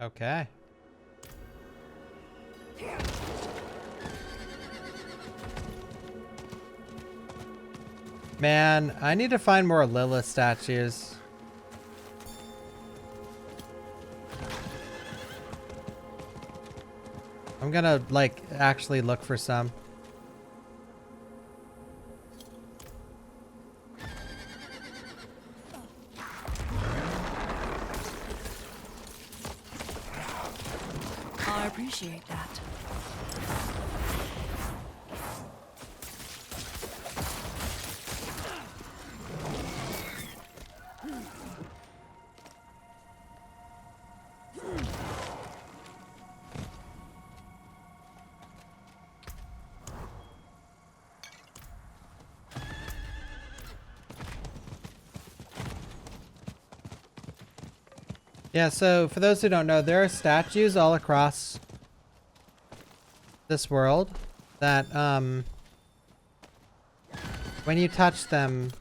Okay. Man, I need to find more Lilith statues. I'm gonna, like, actually look for some. I appreciate that. Yeah, so for those who don't know, there are statues all across this world that, when you touch them,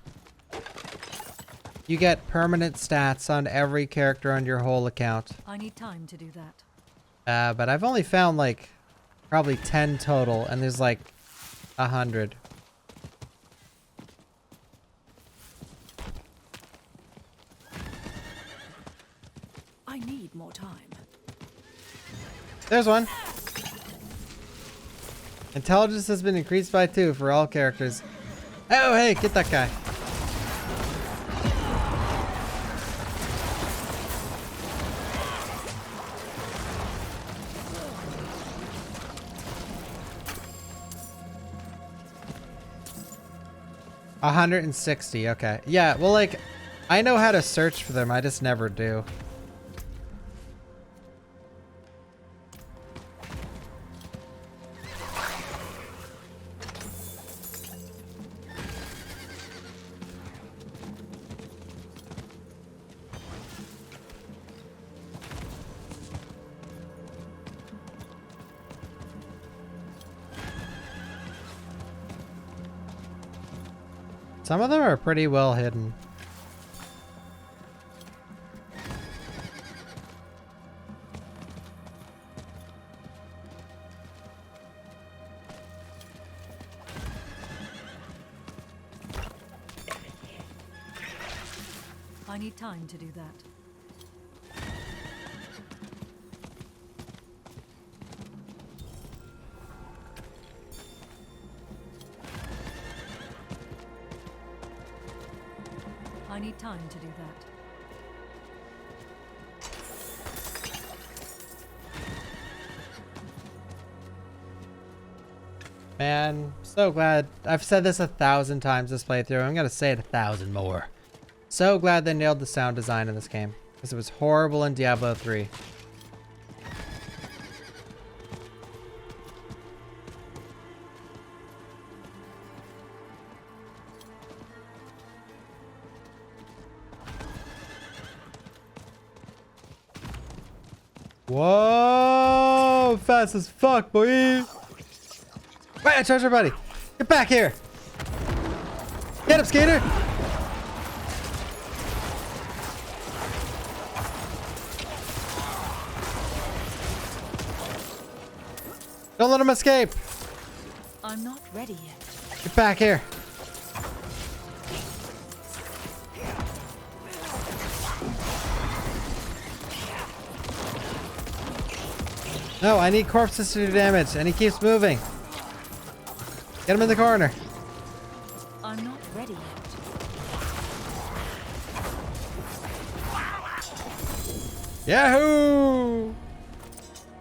you get permanent stats on every character on your whole account. I need time to do that. But I've only found, like, probably 10 total, and there's, like, 100. I need more time. There's one. Intelligence has been increased by 2 for all characters. Oh, hey, get that guy. $160, okay. Yeah, well, like, I know how to search for them, I just never do. Some of them are pretty well hidden. I need time to do that. I need time to do that. Man, so glad. I've said this 1,000 times this playthrough. I'm gonna say it 1,000 more. So glad they nailed the sound design in this game, because it was horrible in Diablo 3. Whoa! Fast as fuck, boy! Wait, treasure buddy! Get back here! Get him, skater! Don't let him escape! I'm not ready yet. Get back here! No, I need corpses to do damage, and he keeps moving. Get him in the corner. I'm not ready yet. Yahoo!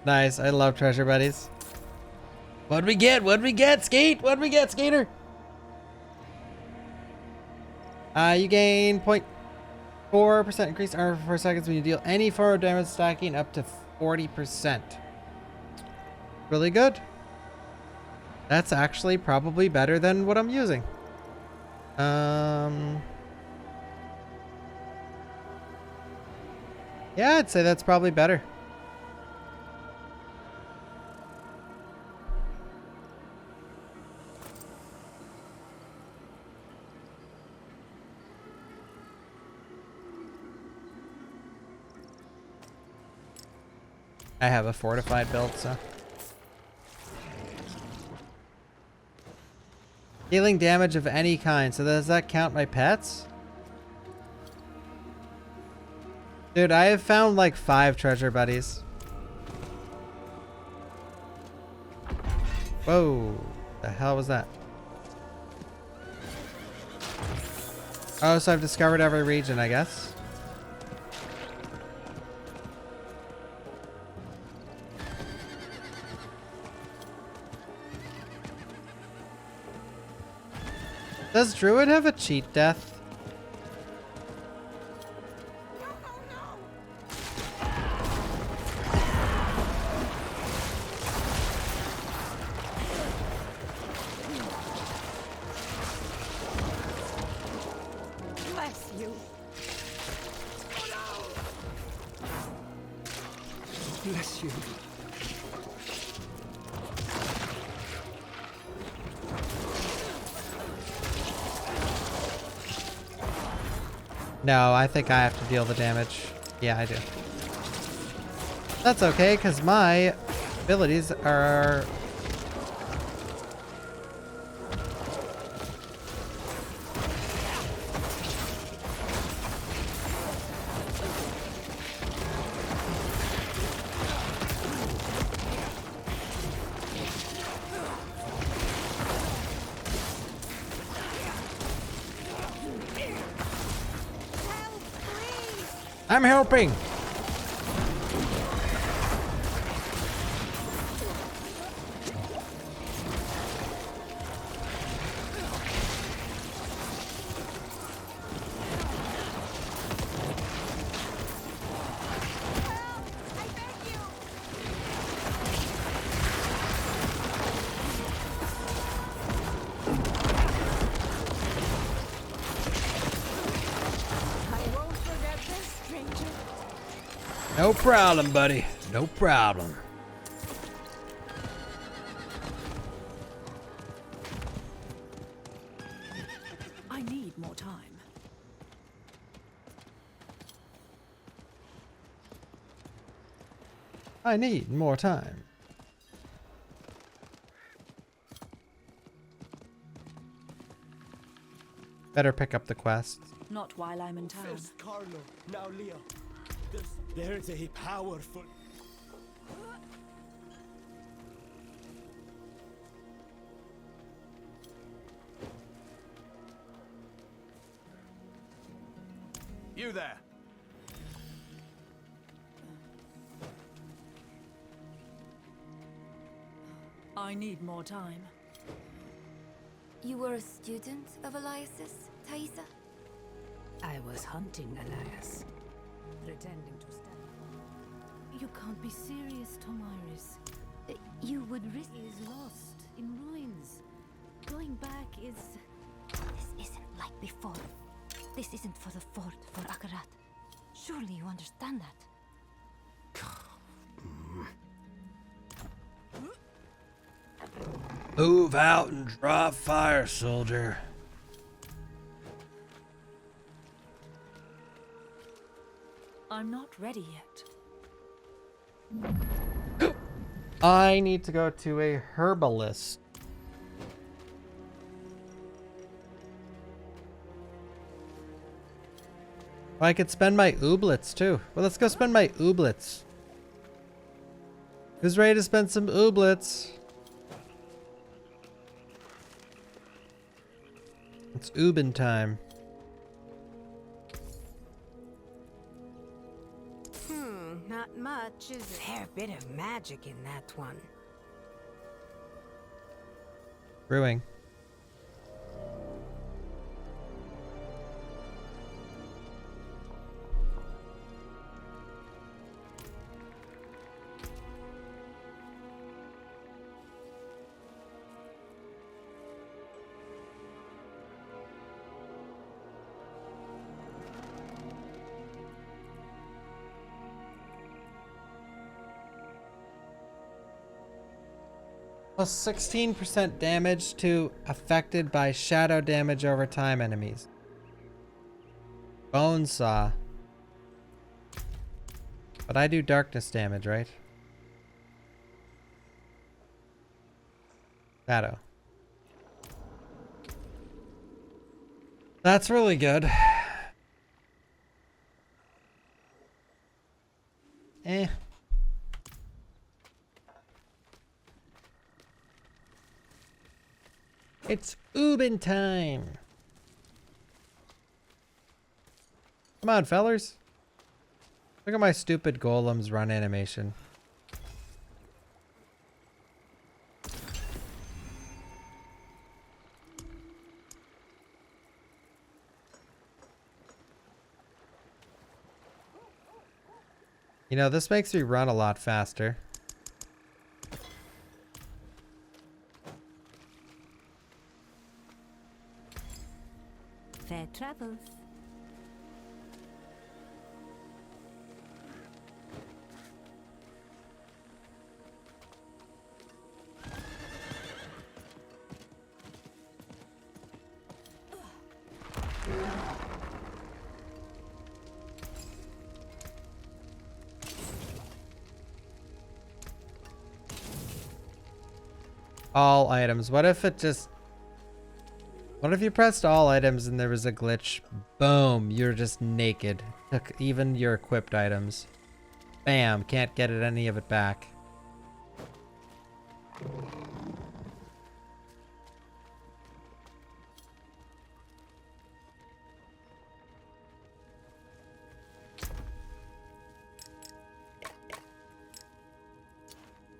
Nice, I love treasure buddies. What'd we get? What'd we get, Skate? What'd we get, Skater? You gain 0.4% increased armor for 4 seconds when you deal any form of damage, stacking up to 40%. Really good. That's actually probably better than what I'm using. Yeah, I'd say that's probably better. I have a fortified build, so. Healing damage of any kind. So does that count my pets? Dude, I have found like 5 treasure buddies. Whoa. The hell was that? Oh, so I've discovered every region, I guess. Does Druid have a cheat death? Bless you. Bless you. No, I think I have to deal the damage. Yeah, I do. That's okay, because my abilities are... I'm helping! I won't forget this, stranger. No problem, buddy. No problem. I need more time. I need more time. Better pick up the quest. Not while I'm in town. First Carlo, now Leo. There's a powerful... You there. I need more time. You were a student of Elias's, Thaisa? I was hunting Elias, pretending to stand. You can't be serious, Tomiris. You would risk... He is lost in ruins. Going back is... This isn't like before. This isn't for the fort, for Akarat. Surely you understand that. Move out and draw fire, soldier. I'm not ready yet. I need to go to a herbalist. Well, I could spend my ooblets too. Well, let's go spend my ooblets. Who's ready to spend some ooblets? It's Ubin time. Not much, is it? Fair bit of magic in that one. Brewing. Plus 16% damage to affected by shadow damage over time enemies. Bone saw. But I do darkness damage, right? Shadow. That's really good. Eh. It's Ubin time. Come on, fellers. Look at my stupid golems run animation. You know, this makes me run a lot faster. Fair travels. All items. What if it just... What if you pressed all items and there was a glitch? Boom, you're just naked. Took even your equipped items. Bam, can't get any of it back.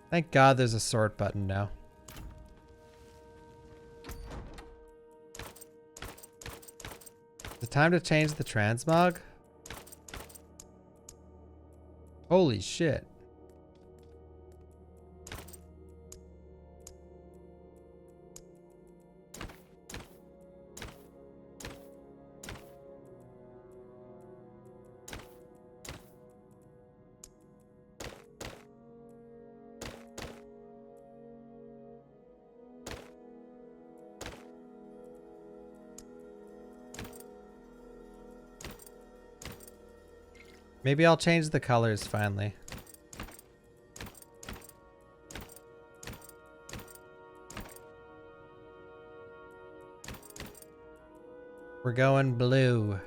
Thank God there's a sort button now. Is it time to change the transmog? Holy shit. Maybe I'll change the colors finally. We're going blue.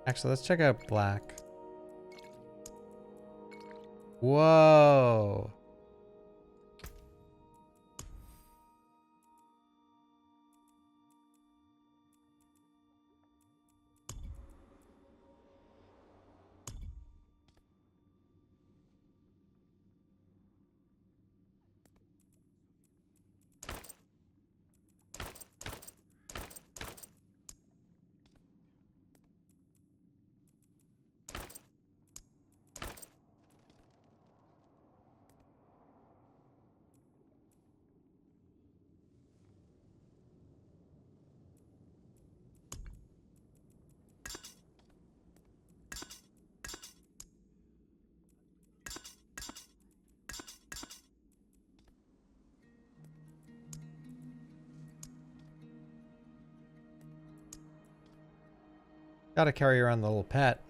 Actually, let's check out black. Whoa. Gotta carry around the little pet.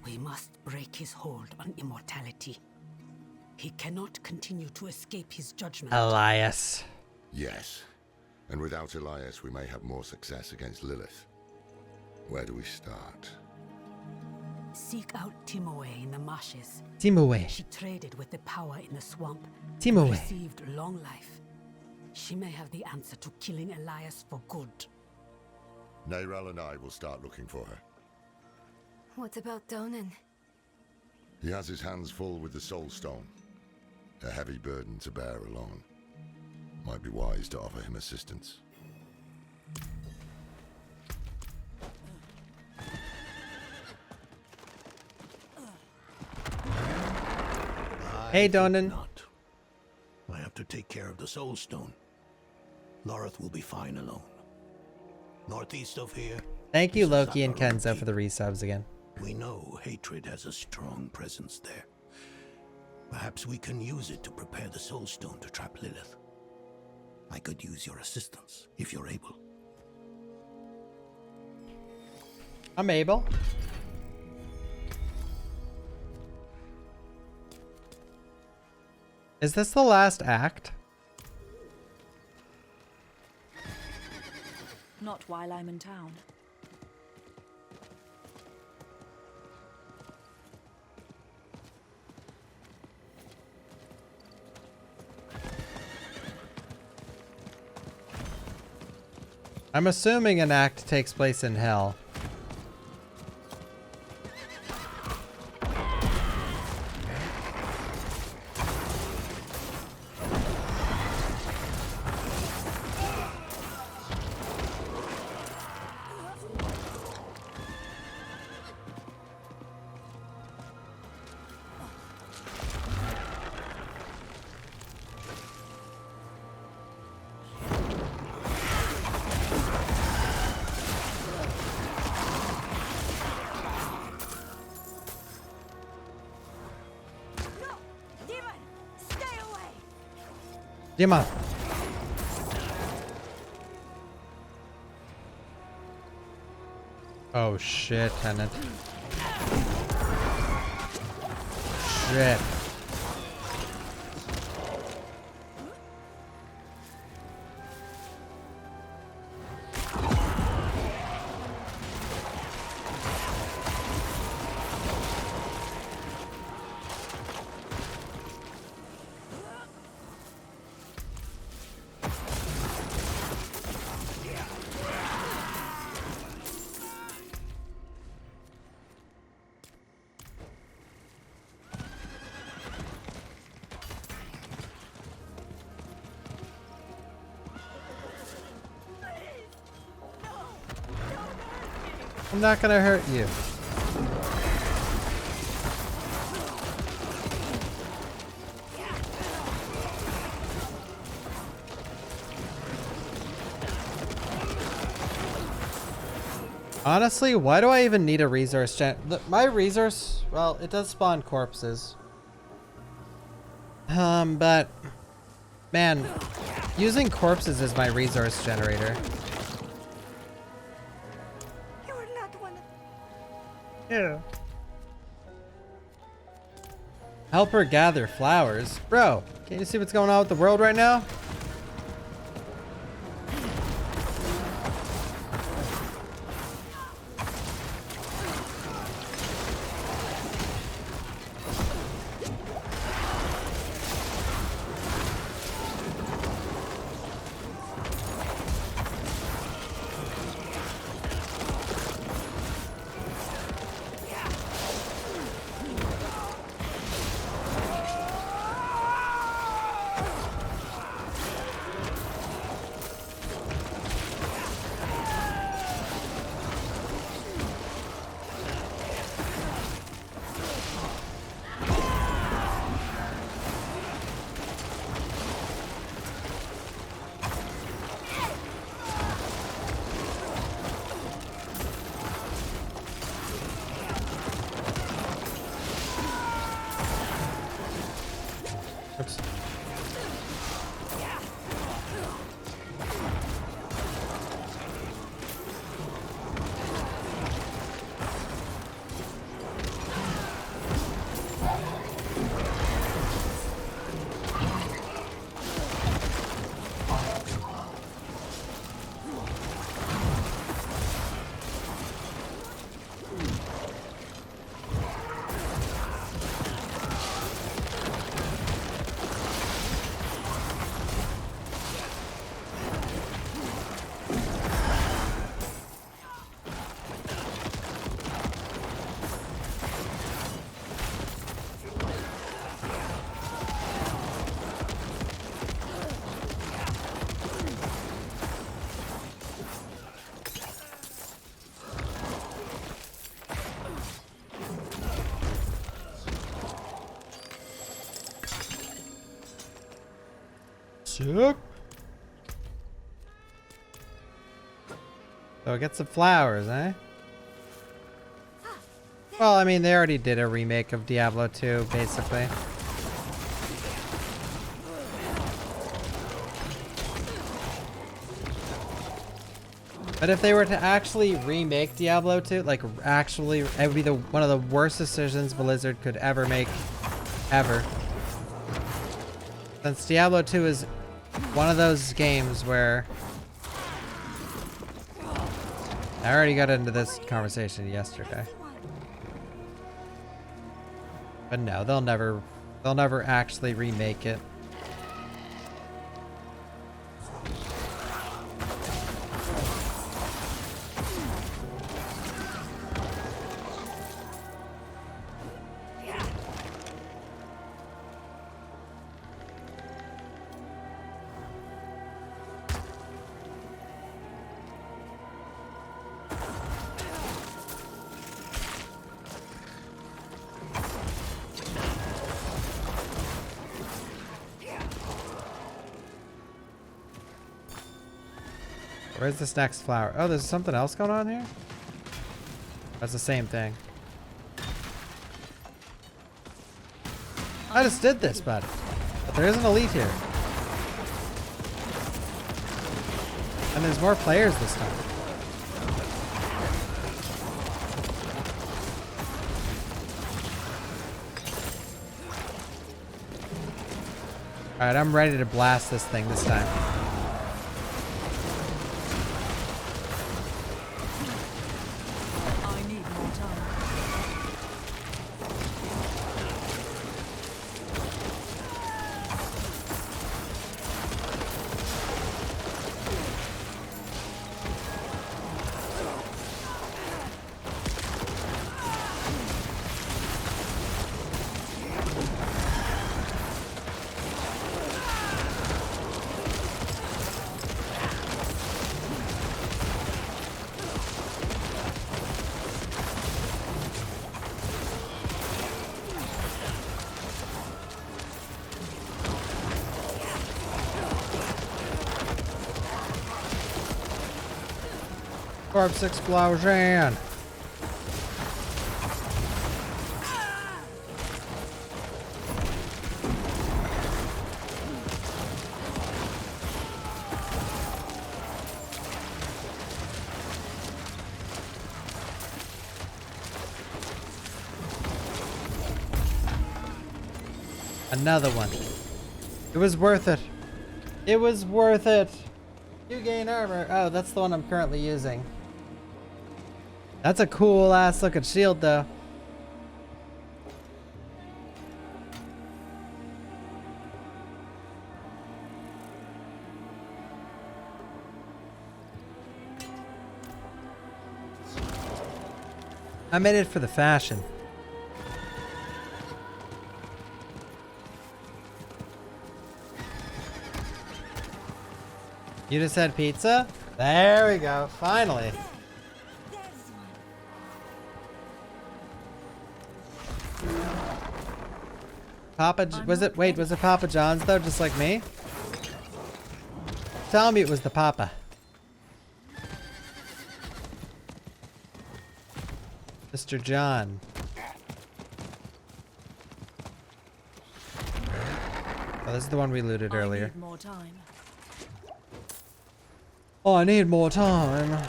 We must break his hold on immortality. He cannot continue to escape his judgment. Elias. Yes. And without Elias, we may have more success against Lilith. Where do we start? Seek out Timoe in the marshes. Timoe. She traded with the power in the swamp. Timoe. Received long life. She may have the answer to killing Elias for good. Nairal and I will start looking for her. What about Donan? He has his hands full with the Soul Stone. A heavy burden to bear alone. Might be wise to offer him assistance. Hey, Donan. Not. I have to take care of the Soul Stone. Loreth will be fine alone. Northeast of here, Thank you, is Loki and Zafaran Kenzo, for the Keep. resubs again. We know hatred has a strong presence there. Perhaps we can use it to prepare the Soul Stone to trap Lilith. I could use your assistance, if you're able. I'm able. Is this the last act? Not while I'm in town. I'm assuming an act takes place in hell. Demon. Oh shit, Tenant. Shit. I'm not gonna hurt you. Honestly, why do I even need a resource gen? My resource, well, it does spawn corpses. But man, using corpses as my resource generator. You are not one of Yeah. Help her gather flowers. Bro, can't you see what's going on with the world right now? Oops. Sick. So it gets the flowers, eh? Well, I mean, they already did a remake of Diablo 2, basically. But if they were to actually remake Diablo 2, like actually, it would be one of the worst decisions Blizzard could ever make, ever. Since Diablo 2 is one of those games where... I already got into this conversation yesterday. But no, they'll never actually remake it. Where's this next flower? Oh, there's something else going on here? That's the same thing. I just did this, bud. But there is an elite here. And there's more players this time. Alright, I'm ready to blast this thing this time. I need more time. Corpse explosion! Another one. It was worth it. It was worth it. You gain armor. Oh, that's the one I'm currently using. That's a cool ass looking shield though. I'm in it for the fashion. You just had pizza? There we go, finally. Was it Papa John's though, just like me? Tell me it was the Papa. Mr. John. Oh, this is the one we looted earlier. I need more time. Oh, I need more time.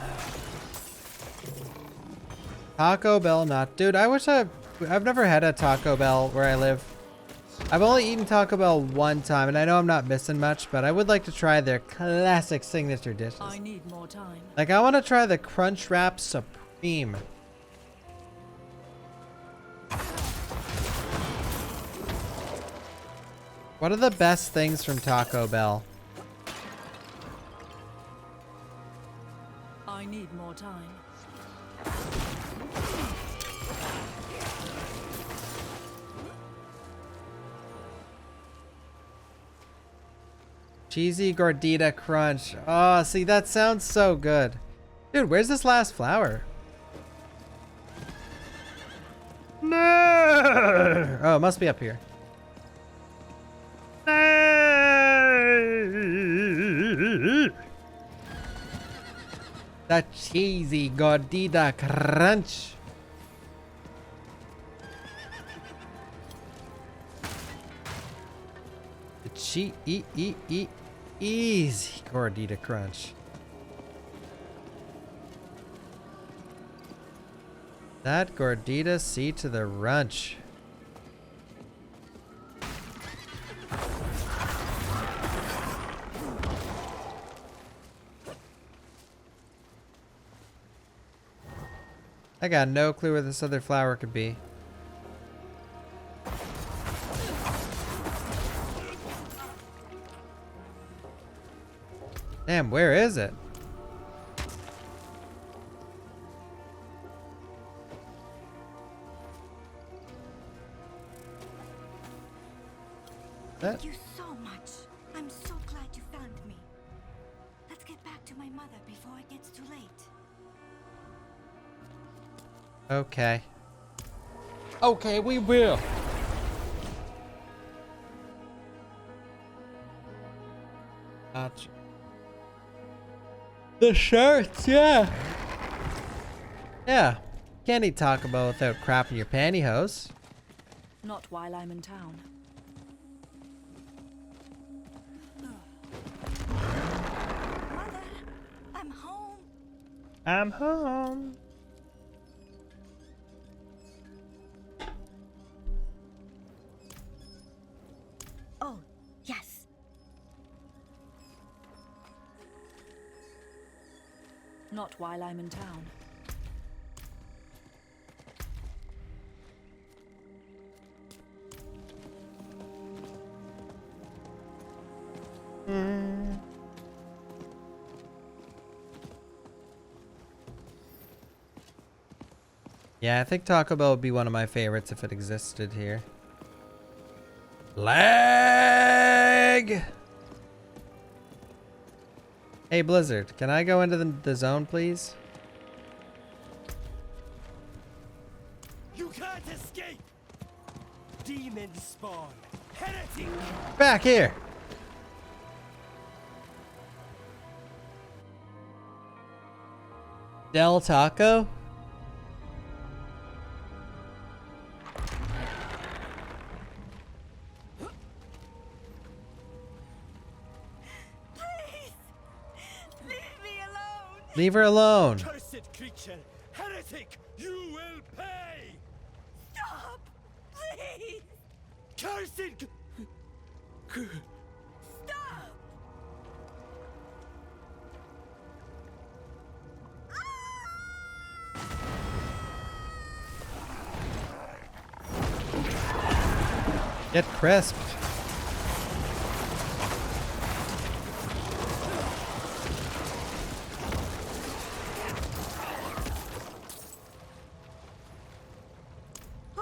Taco Bell, not... Dude, I've never had a Taco Bell where I live. I've only eaten Taco Bell one time, and I know I'm not missing much, but I would like to try their classic signature dishes. I need more time. Like, I want to try the Crunch Wrap Supreme. What are the best things from Taco Bell? I need more time. Cheesy Gordita Crunch. Oh, see, that sounds so good. Dude, where's this last flower? No! Oh, it must be up here. No! The cheesy gordita crunch. The easy gordita crunch. That gordita C to the runch. I got no clue where this other flower could be. Damn, where is it? Thank you so much. I'm so glad you found me. Let's get back to my mother before it gets too late. Okay. Okay, we will. Gotcha. The shirts, yeah. Yeah. Can't eat Taco Bell without crapping your pantyhose. Not while I'm in town. Mother, I'm home. I'm home. Oh, yes. Not while I'm in town. Yeah, I think Taco Bell would be one of my favorites if it existed here. Lag! Hey, Blizzard, can I go into the zone, please? You can't escape! Demon spawn! Heretic! Back here! Del Taco? Leave her alone. Cursed creature! Heretic! You will pay! Stop! Please! Cursed! Stop! Get crisped.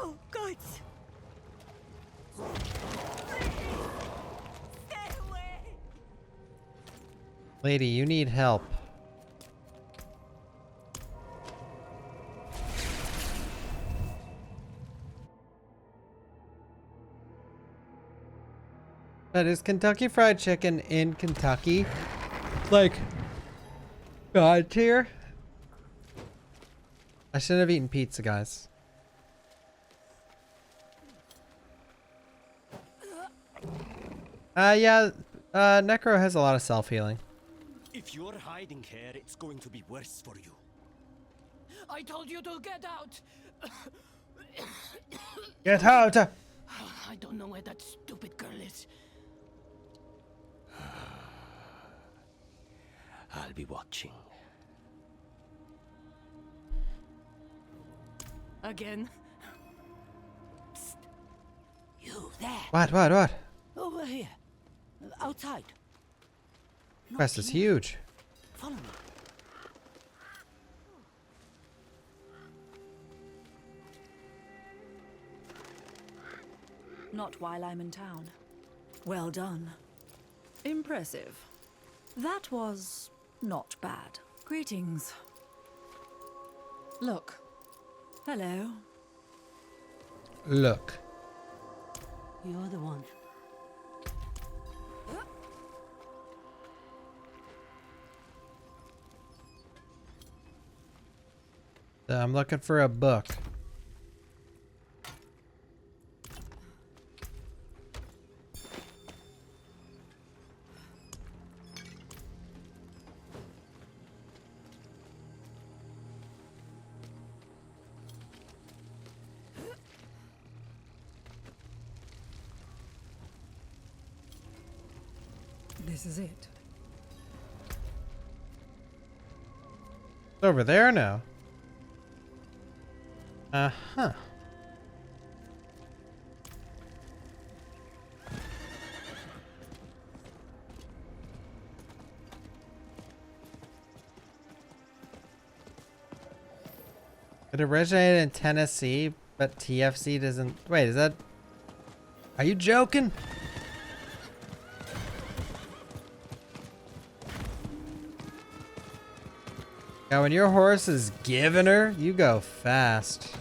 Oh, God! Stay away! Lady, you need help. But is Kentucky Fried Chicken in Kentucky like God tier? I shouldn't have eaten pizza, guys. Yeah, Necro has a lot of self-healing. If you're hiding here, it's going to be worse for you. I told you to get out! Get out! I don't know where that stupid girl is. I'll be watching. Again? Psst. You there? What? Over here. Outside. Quest is huge. Follow me. Not while I'm in town. Well done. Impressive. That was not bad. Greetings. Look. Hello. Look. You're the one. I'm looking for a book. This is it. It's over there now. Uh-huh. It originated in Tennessee, but TFC doesn't... Wait, is that... Are you joking? Now, when your horse is giving her, you go fast.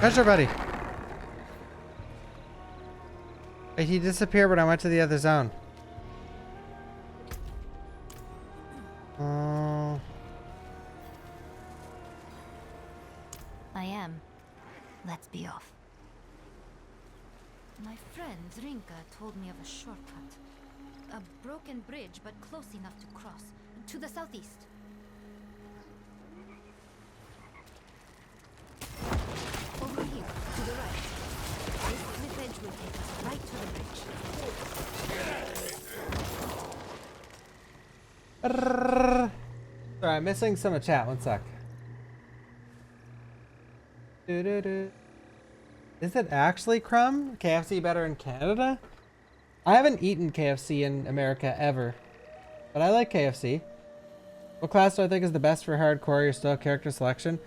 Treasure buddy. Wait, he disappeared when I went to the other zone. I am. Let's be off. My friend Rinka told me of a shortcut. A broken bridge, but close enough to cross. To the southeast. Over here, to the right. This cliff edge will take us right to the bridge. Sorry, I'm missing some of chat. One sec. Is it actually Crumb? KFC better in Canada? I haven't eaten KFC in America ever, but I like KFC. What class do I think is the best for hardcore? Your still character selection?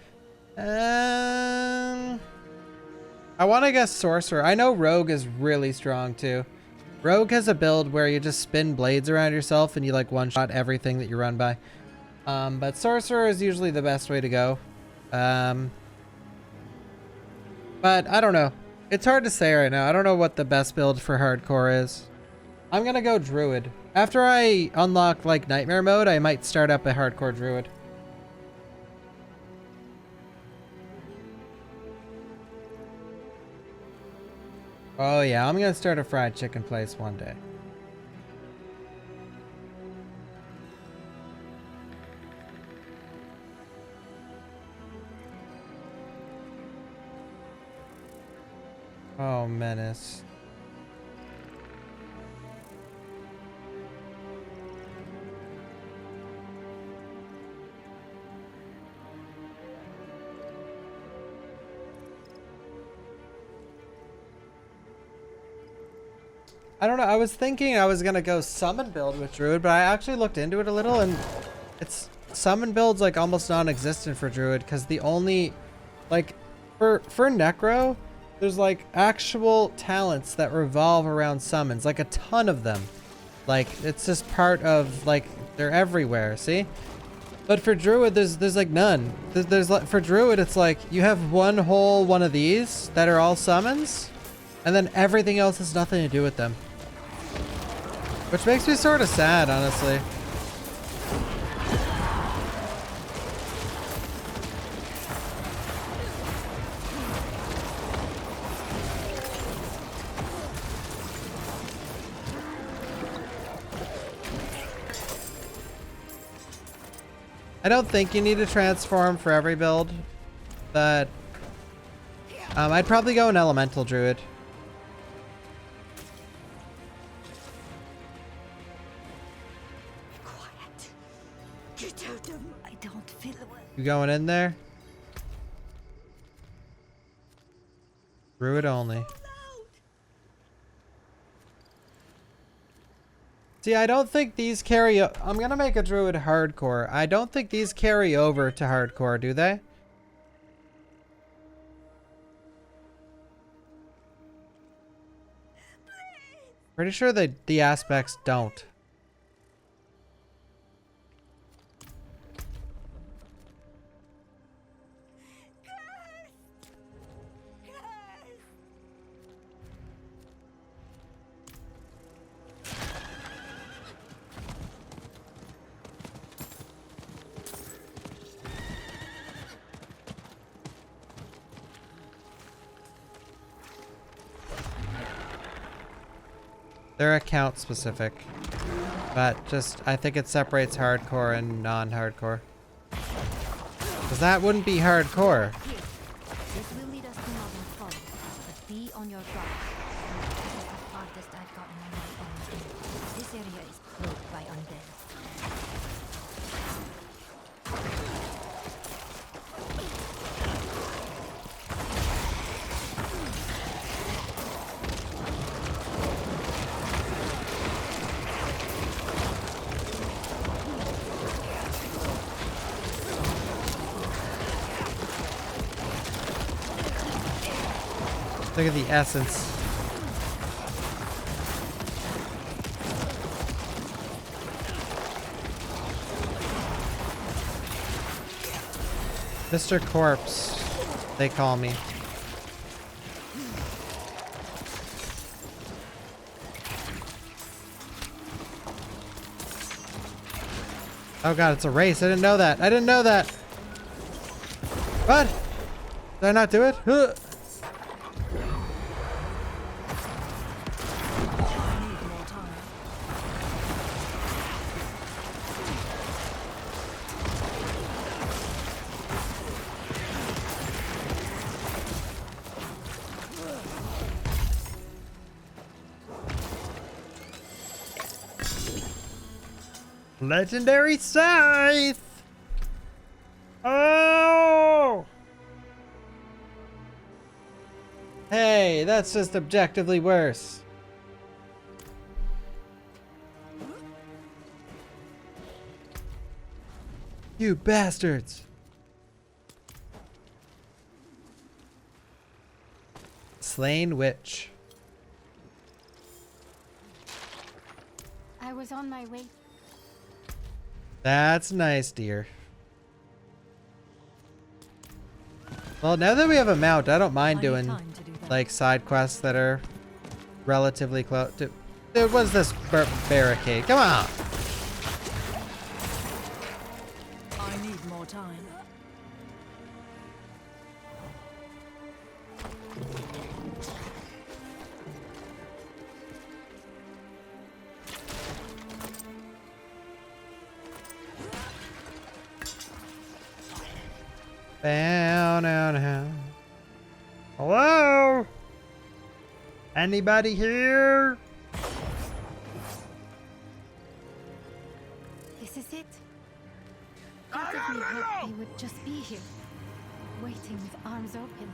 I want to guess Sorcerer. I know Rogue is really strong too. Rogue has a build where you just spin blades around yourself and you like one-shot everything that you run by. But Sorcerer is usually the best way to go. But I don't know. It's hard to say right now. I don't know what the best build for hardcore is. I'm gonna go Druid. After I unlock like Nightmare mode, I might start up a hardcore Druid. Oh yeah, I'm gonna start a fried chicken place one day. Oh, menace. I don't know. I was thinking I was gonna go summon build with Druid, but I actually looked into it a little, and it's summon build's like almost non-existent for Druid because the only like for Necro, there's like actual talents that revolve around summons, like a ton of them. Like it's just part of like they're everywhere. See, but for Druid, there's like none. There's like for Druid, it's like you have one of these that are all summons, and then everything else has nothing to do with them. Which makes me sort of sad, honestly. I don't think you need to transform for every build, but I'd probably go an Elemental Druid. You going in there? Druid only. See, I don't think these carry... I'm gonna make a druid hardcore. I don't think these carry over to hardcore, do they? Pretty sure the aspects don't. They're account specific, but just I think it separates hardcore and non-hardcore. Because that wouldn't be hardcore. This will lead us to Northern Forest, but be on your guard. This is the farthest I've gotten on my own. This area is plagued by undead. Look at the essence. Mr. Corpse, they call me. Oh god, it's a race. I didn't know that. I didn't know that. What? Did I not do it? Huh. Legendary Scythe! Oh! Hey, that's just objectively worse. You bastards! Slain Witch. I was on my way. That's nice, dear. Well, now that we have a mount, I don't mind doing like side quests that are relatively close to... Dude, what's this barricade? Come on! I need more time. Down, down, down. Hello? Anybody here? This is it. Part of me hoped they would just be here, waiting with arms open.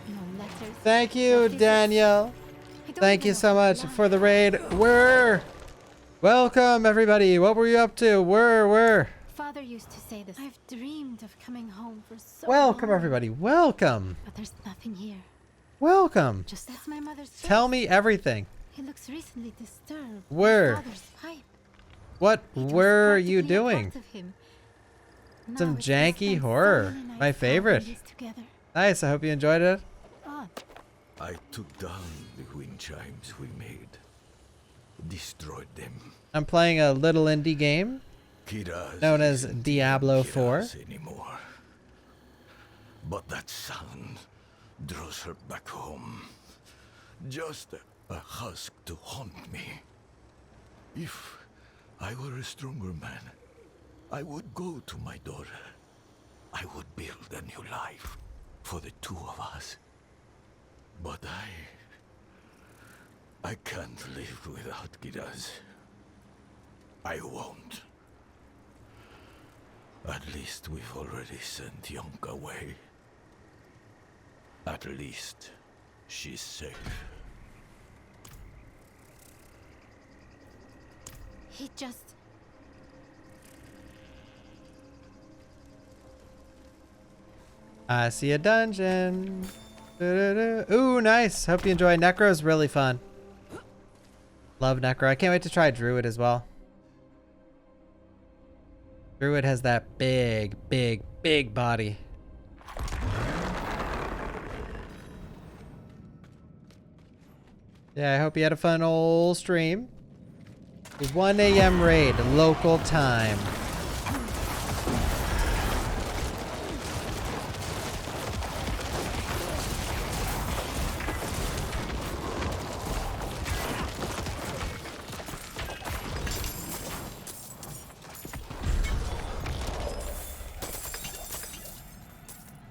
No letters. Thank no you, visits. Daniel. I don't Thank even you know so what much I want. for the raid. Welcome, everybody. What were you up to? Father used to say this. I've dreamed of coming home for so Welcome, long, everybody. Welcome. but there's nothing here. Welcome. Just as my mother's Tell face. me everything. He looks recently disturbed. Where? Father's pipe. What It was were you practically a part doing? of him. Some Now it's janky just been so horror. many nights My carving favorite. this together. Nice. I hope you enjoyed it. Odd. I took down the wind chimes we made. Destroyed them. I'm playing a little indie game Kiraz known as isn't Diablo 4. Kiraz anymore. But that sound draws her back home. Just a husk to haunt me. If I were a stronger man, I would go to my daughter. I would build a new life for the two of us. But I can't live without Kiraz. I won't. At least we've already sent Yonk away. At least she's safe. He just... I see a dungeon. Doo-doo-doo. Ooh, nice. Hope you enjoy. Necro's really fun. Love Necro. I can't wait to try Druid as well. Druid has that big, big, big body. Yeah, I hope you had a fun old stream. A 1 a.m. raid, local time.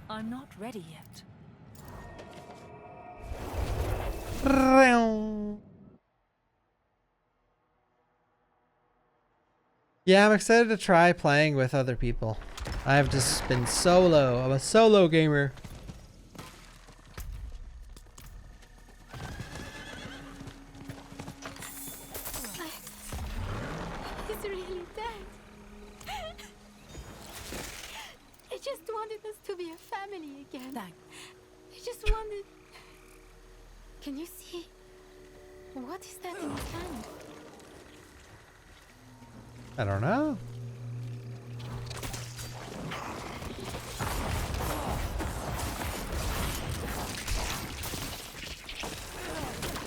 I'm not ready yet. Yeah, I'm excited to try playing with other people. I've just been solo. I'm a solo gamer. He's really dead. I just wanted us to be a family again. Thanks. I just wanted... Can you see? What is that in his hand? I don't know.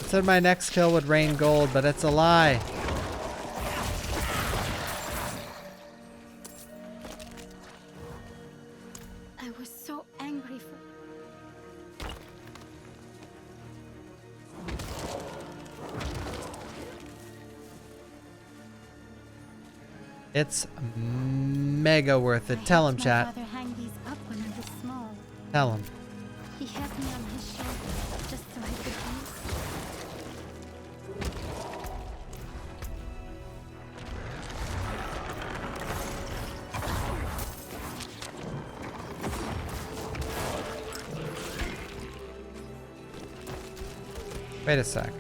Said my next kill would rain gold, but it's a lie. I was so angry for... It's mega worth it. Tell him, chat. My father hang these up when I was small. Tell him. He had me on his shoulder just so I could use. Wait a sec.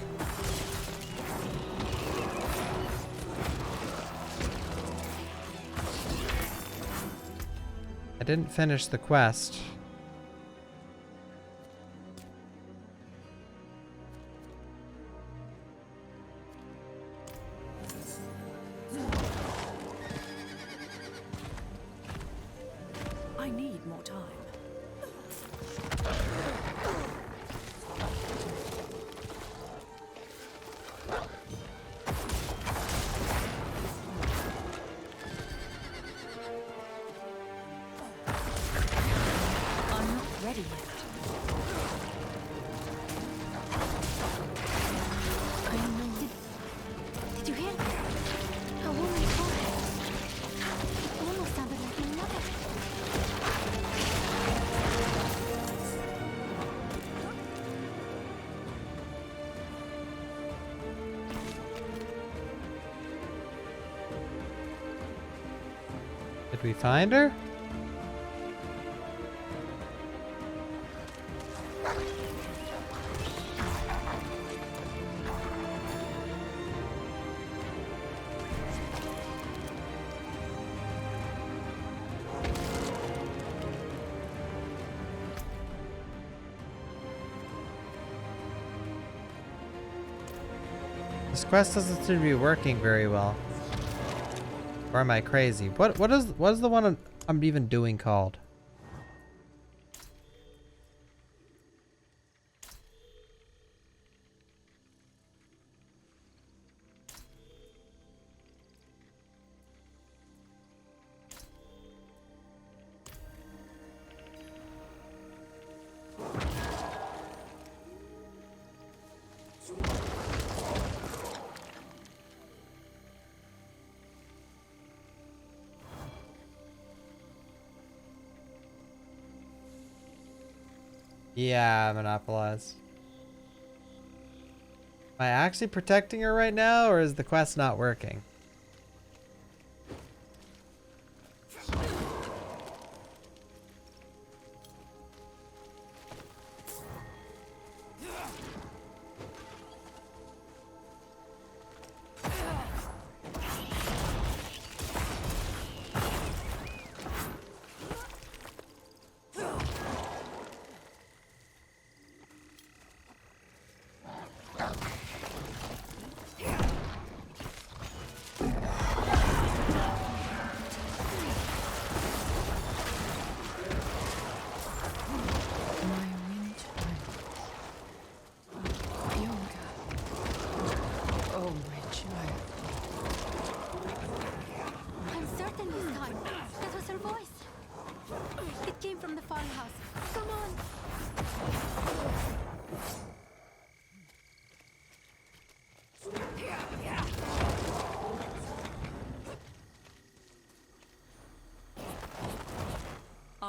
I didn't finish the quest. I need more time. I'm not ready yet. Did you hear that? A woman called. It almost sounded like my mother. Did we find her? This quest doesn't seem to be working very well. Or am I crazy? What is the one I'm even doing called? Yeah, monopolize. Am I actually protecting her right now, or is the quest not working?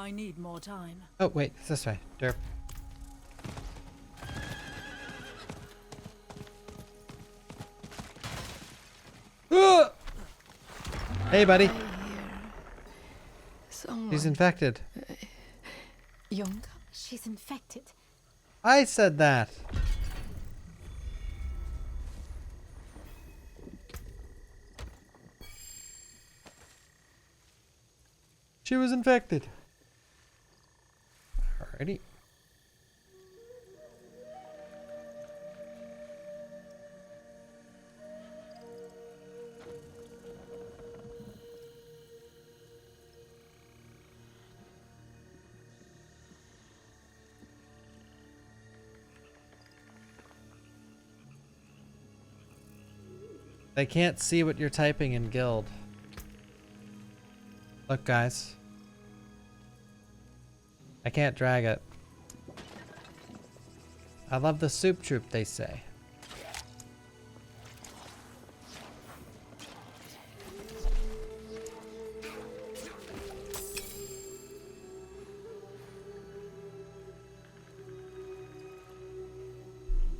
I need more time. Oh, wait, it's this way. Derp. Ah! Hey, buddy. Someone She's infected. young. She's infected. I said that. She was infected. Alrighty. They can't see what you're typing in guild. Look, guys. I can't drag it. I love the soup troop, they say.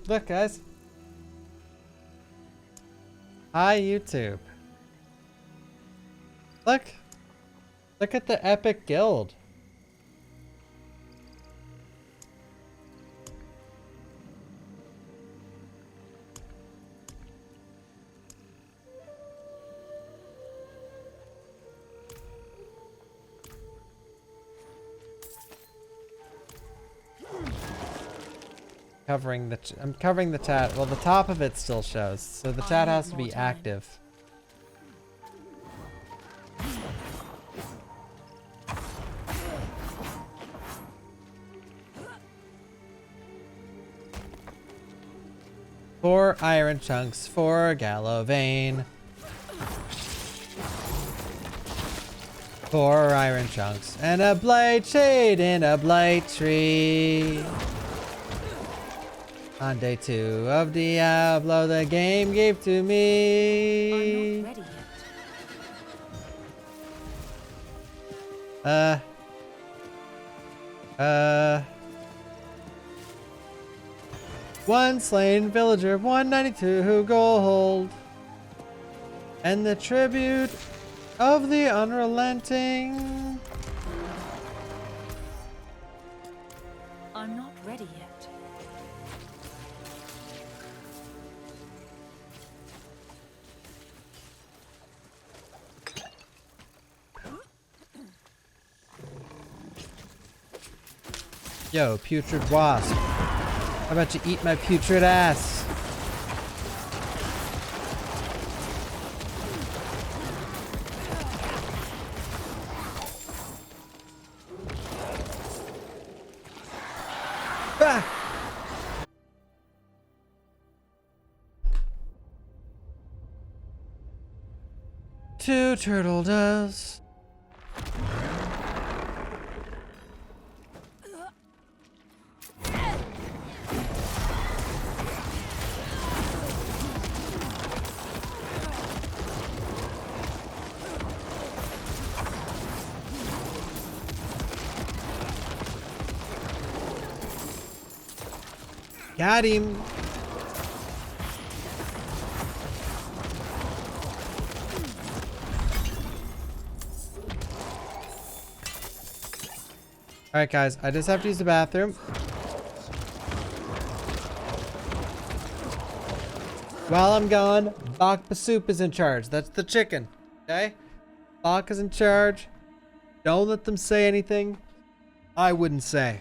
Look, guys. Hi, YouTube. Look. Look at the epic guild. I'm covering the chat. Well, the top of it still shows, so the chat has to be active. Four iron chunks for Gallovane. 4 iron chunks and a blight shade in a blight tree. On day 2 of Diablo, the game gave to me. I'm not ready yet. One slain villager, 192 gold. And the tribute of the unrelenting. I'm not ready yet. Yo, putrid wasp. How about you eat my putrid ass? Ah! 2 turtle doves. Got him. Alright guys, I just have to use the bathroom. While I'm gone, Bawkbasoup is in charge. That's the chicken. Okay? Bawk is in charge. Don't let them say anything I wouldn't say.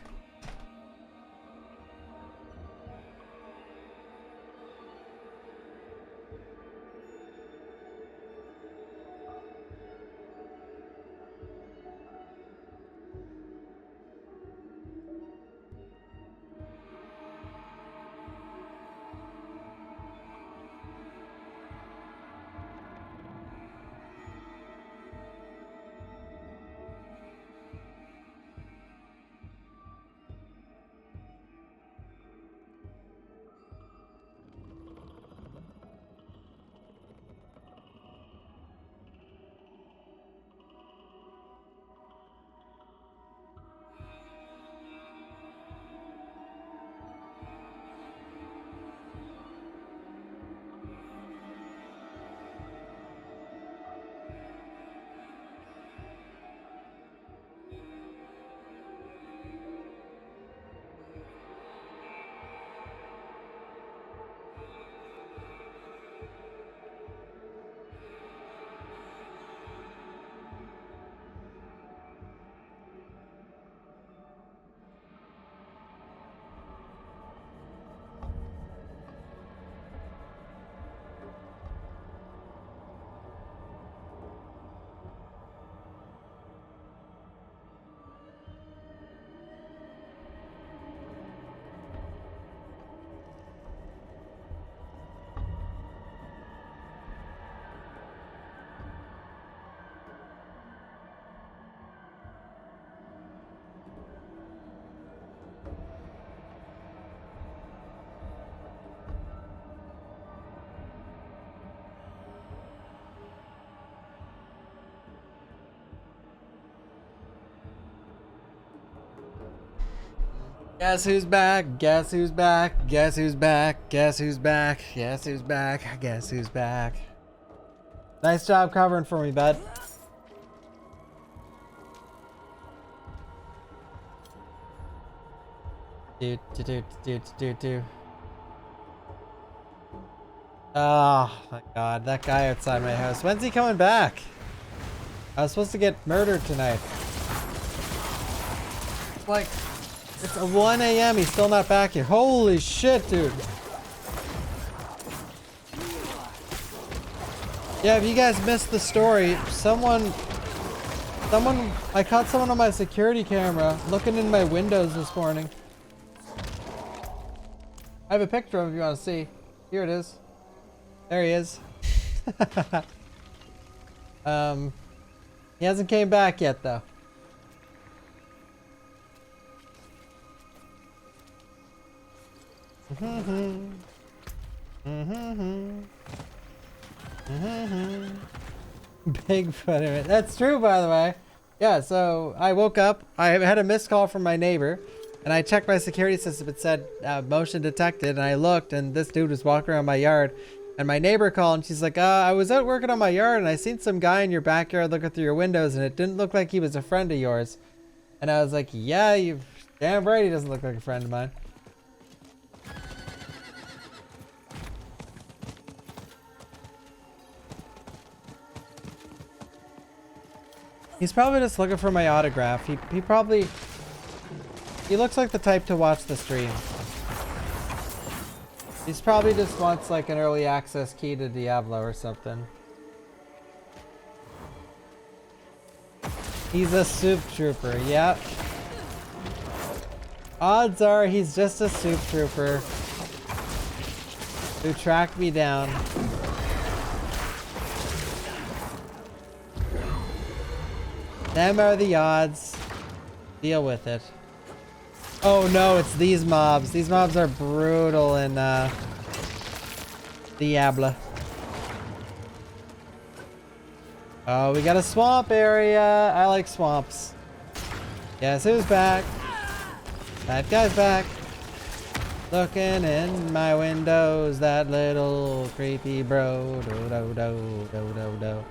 Guess who's back? Guess who's back? Guess who's back? Guess who's back? Guess who's back? Guess who's back? Nice job covering for me, bud. Do. Oh my god, that guy outside my house. When's he coming back? I was supposed to get murdered tonight. Like, it's 1 a.m. He's still not back here. Holy shit, dude. Yeah, if you guys missed the story, I caught someone on my security camera looking in my windows this morning. I have a picture of him if you want to see. Here it is. There he is. He hasn't came back yet though. Bigfoot. That's true, by the way. Yeah, so I woke up. I had a missed call from my neighbor, and I checked my security system. It said motion detected, and I looked, and this dude was walking around my yard. And my neighbor called, and she's like, I was out working on my yard, and I seen some guy in your backyard looking through your windows, and it didn't look like he was a friend of yours. And I was like, yeah, you damn right he doesn't look like a friend of mine. He's probably just looking for my autograph. He looks like the type to watch the stream. He's probably just wants like an early access key to Diablo or something. He's a soup trooper, yep. Odds are he's just a soup trooper who tracked me down. Them are the odds. Deal with it. Oh no, it's these mobs. These mobs are brutal in Diablo. Oh, we got a swamp area. I like swamps. Guess who's back? That guy's back. Looking in my windows, that little creepy bro. Do do do do do do.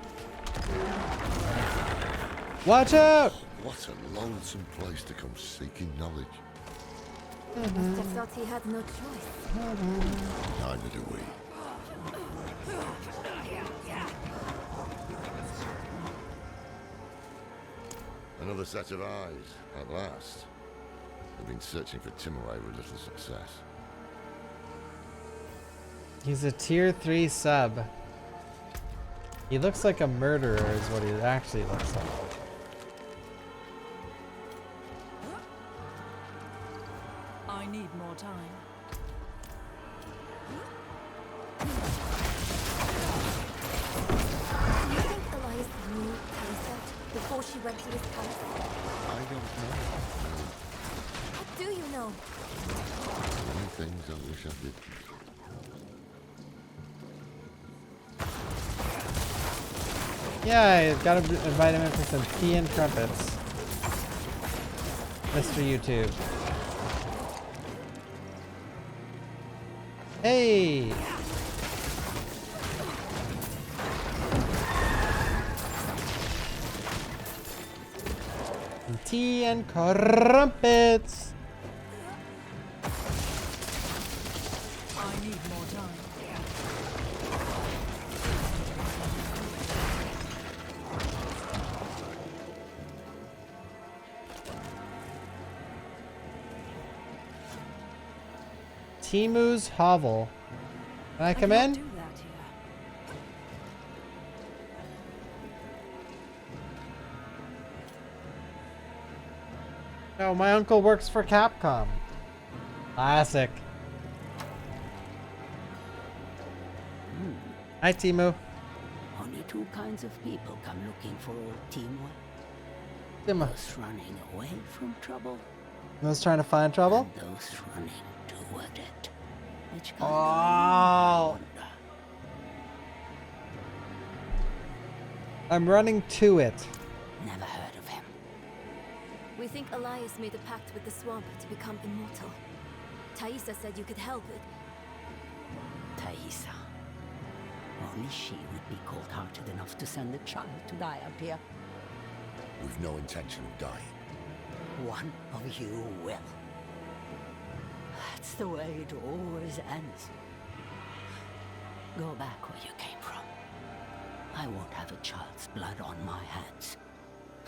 Watch out! What a lonesome place to come seeking knowledge. Must have thought he had no choice. Neither do we. Another set of eyes, at last. They've been searching for Timurray with little success. He's a tier 3 sub. He looks like a murderer is what he actually looks like. I need more time. Do you think Elias knew Calisat before she went to his palace? I don't know. What do you know? Many things I wish I did. Yeah, I gotta invite him in for some tea and crumpets. Mr. YouTube. Hey! Some tea and crumpets! I need more time. Timu's hovel. Can I come can't in? do that here. No, my uncle works for Capcom. Classic. Hi, Timu. Only two kinds of people come looking for old Timur. Timu. Those running away from trouble, Those trying to find trouble? and those running toward it. Which kind Oh. I'm running to it. Never heard of him. We think Elias made a pact with the swamp to become immortal. Thaisa said you could help it. Thaisa. Only she would be cold-hearted enough to send a child to die out here. We've no intention of dying. One of you will. That's the way it always ends. Go back where you came from. I won't have a child's blood on my hands.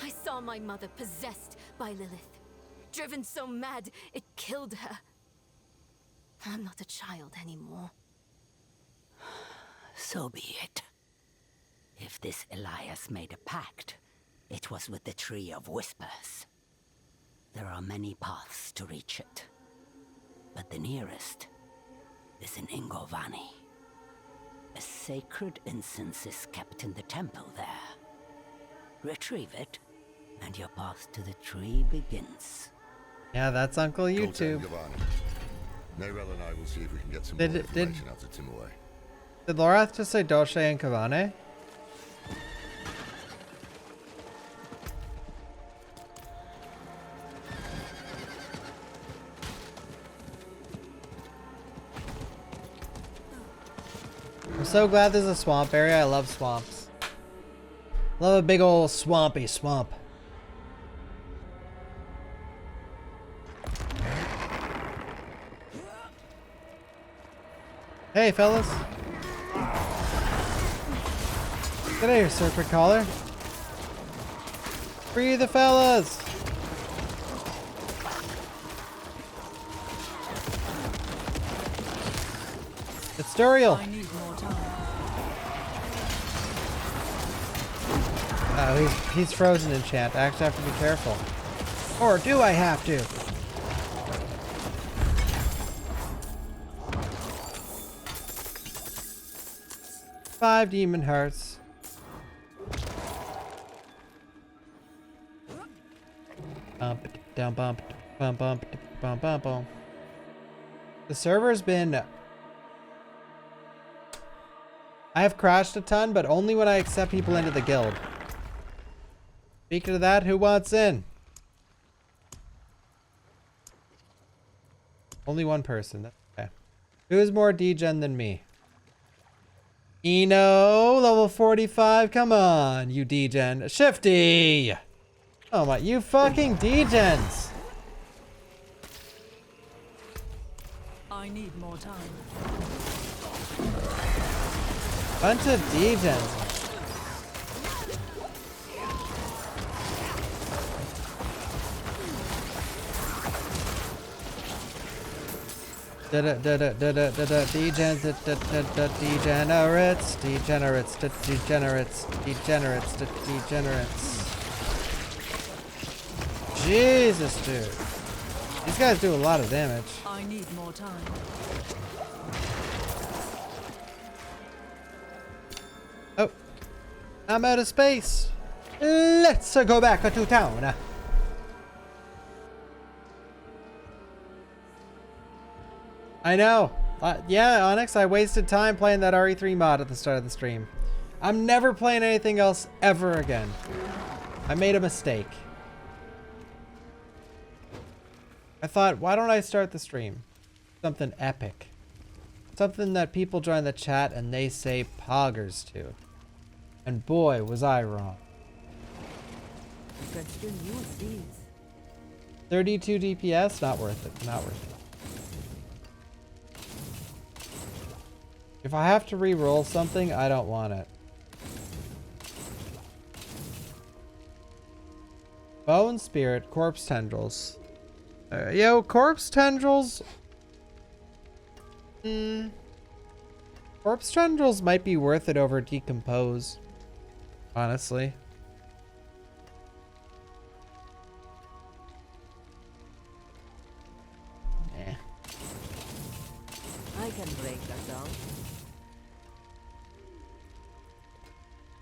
I saw my mother possessed by Lilith. Driven so mad, it killed her. I'm not a child anymore. So be it. If this Elias made a pact, it was with the Tree of Whispers. There are many paths to reach it, but the nearest is in Ingovani. A sacred incense is kept in the temple there. Retrieve it, and your path to the tree begins. Yeah, that's Uncle YouTube. Narelle and I will see if we can get some Did more it- information out of Timaway. Did Lorath just say Dolce and Kavane? I'm so glad there's a swamp area. I love swamps. Love a big old swampy swamp. Hey, fellas. Get out of here, serpent collar. Free the fellas. It's Duriel. I need more time. Oh, he's frozen in chant. I actually have to be careful. Or do I have to? Five demon hearts. Bump down bump bump bump bump bump bump. The server's been. I have crashed a ton, but only when I accept people into the guild. Speaking of that, who wants in? Only one person. That's okay. Who is more degen than me? Eno, level 45. Come on, you degen. Shifty! Oh my, you fucking degens! I need more time. Bunch of degens. Degens, degenerates, degenerates, degenerates, degenerates, degenerates. Jesus, dude. These guys do a lot of damage. I need more time. Oh, I'm out of space. Let's go back to town. I know. Yeah, Onyx, I wasted time playing that RE3 mod at the start of the stream. I'm never playing anything else ever again. I made a mistake. I thought, why don't I start the stream? Something epic. Something that people join the chat and they say poggers to. And boy, was I wrong. You can still use these. 32 DPS? Not worth it. Not worth it. If I have to re-roll something, I don't want it. Bone Spirit, Corpse Tendrils. Yo, Corpse Tendrils. Corpse Tendrils might be worth it over Decompose. Honestly. Eh. I can break that down.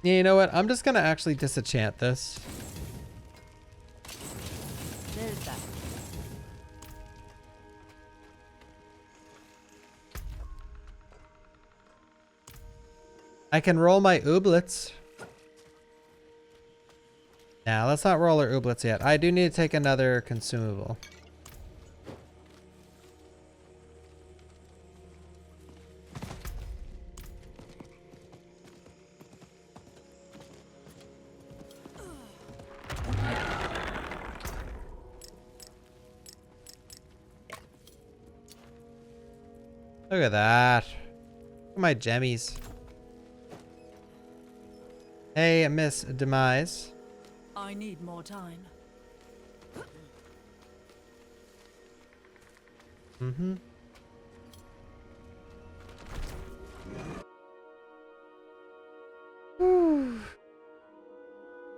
Yeah, you know what? I'm just gonna actually disenchant this. There's that. I can roll my ooblets. Nah, Yeah, let's not roll our ooblets yet. I do need to take another consumable. Look at that. Look at my gemmies. Hey, Miss Demise. I need more time. Mm-hmm.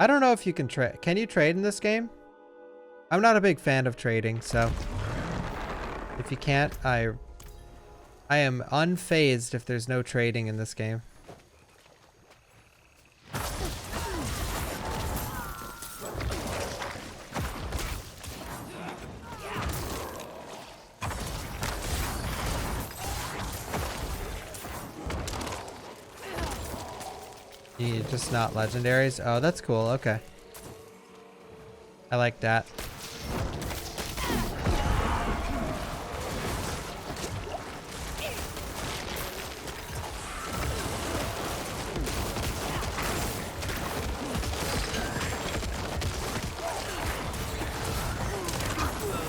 I don't know if you can trade. Can you trade in this game? I'm not a big fan of trading, so if you can't, I am unfazed if there's no trading in this game. You just not legendaries? Oh, that's cool. Okay. I like that.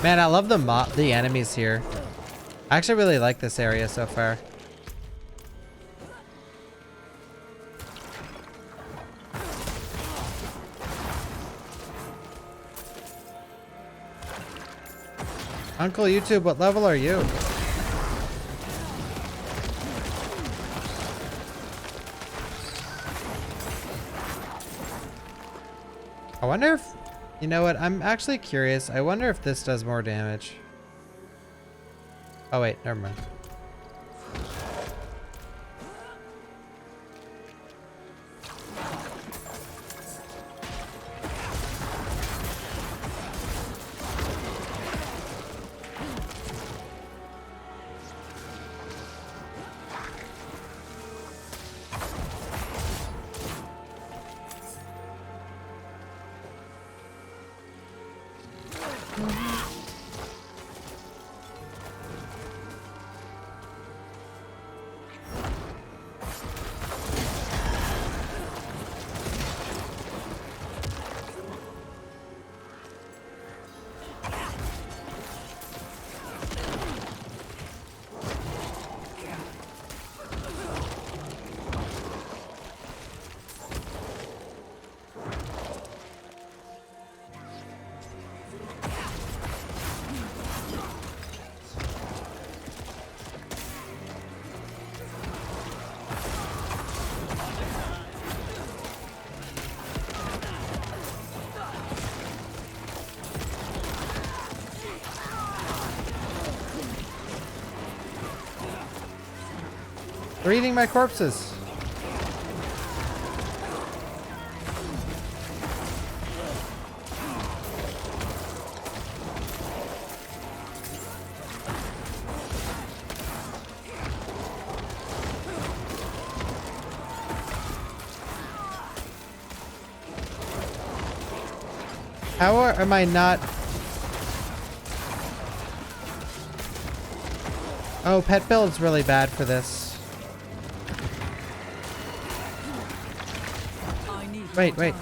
Man, I love the enemies here. I actually really like this area so far. Uncle YouTube, what level are you? I wonder if... You know what? I'm actually curious. I wonder if this does more damage. Oh wait, never mind. They're eating my corpses. How am I not... Oh, pet build's really bad for this. Wait, wait.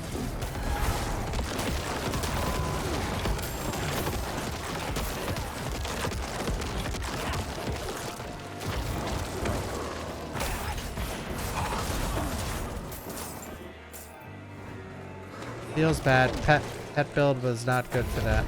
Feels bad. Pet build was not good for that.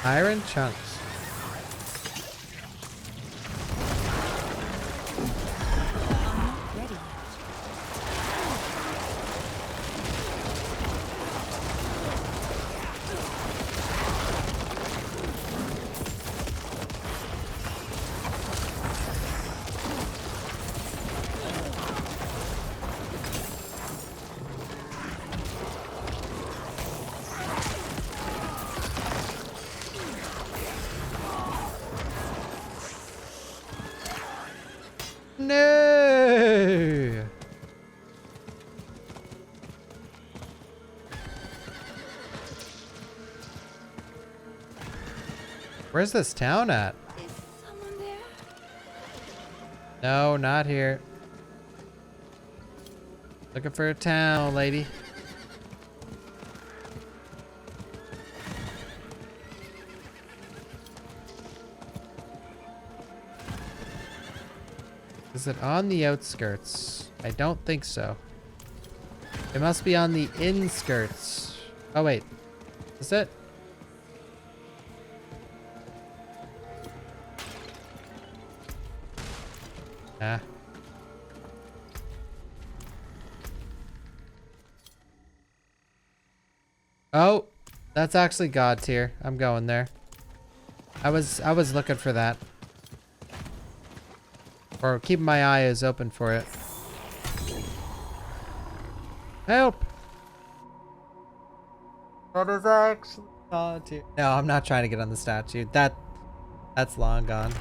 Iron chunks. Ready. No. Where's this town at? Is someone there? No, not here. Looking for a town, lady. Is it on the outskirts? I don't think so. It must be on the inskirts. Oh wait. Is it? Ah. Oh, that's actually God tier. I'm going there. I was looking for that. Or keeping my eyes open for it. Help! That is actually God tier. No, I'm not trying to get on the statue. That's long gone.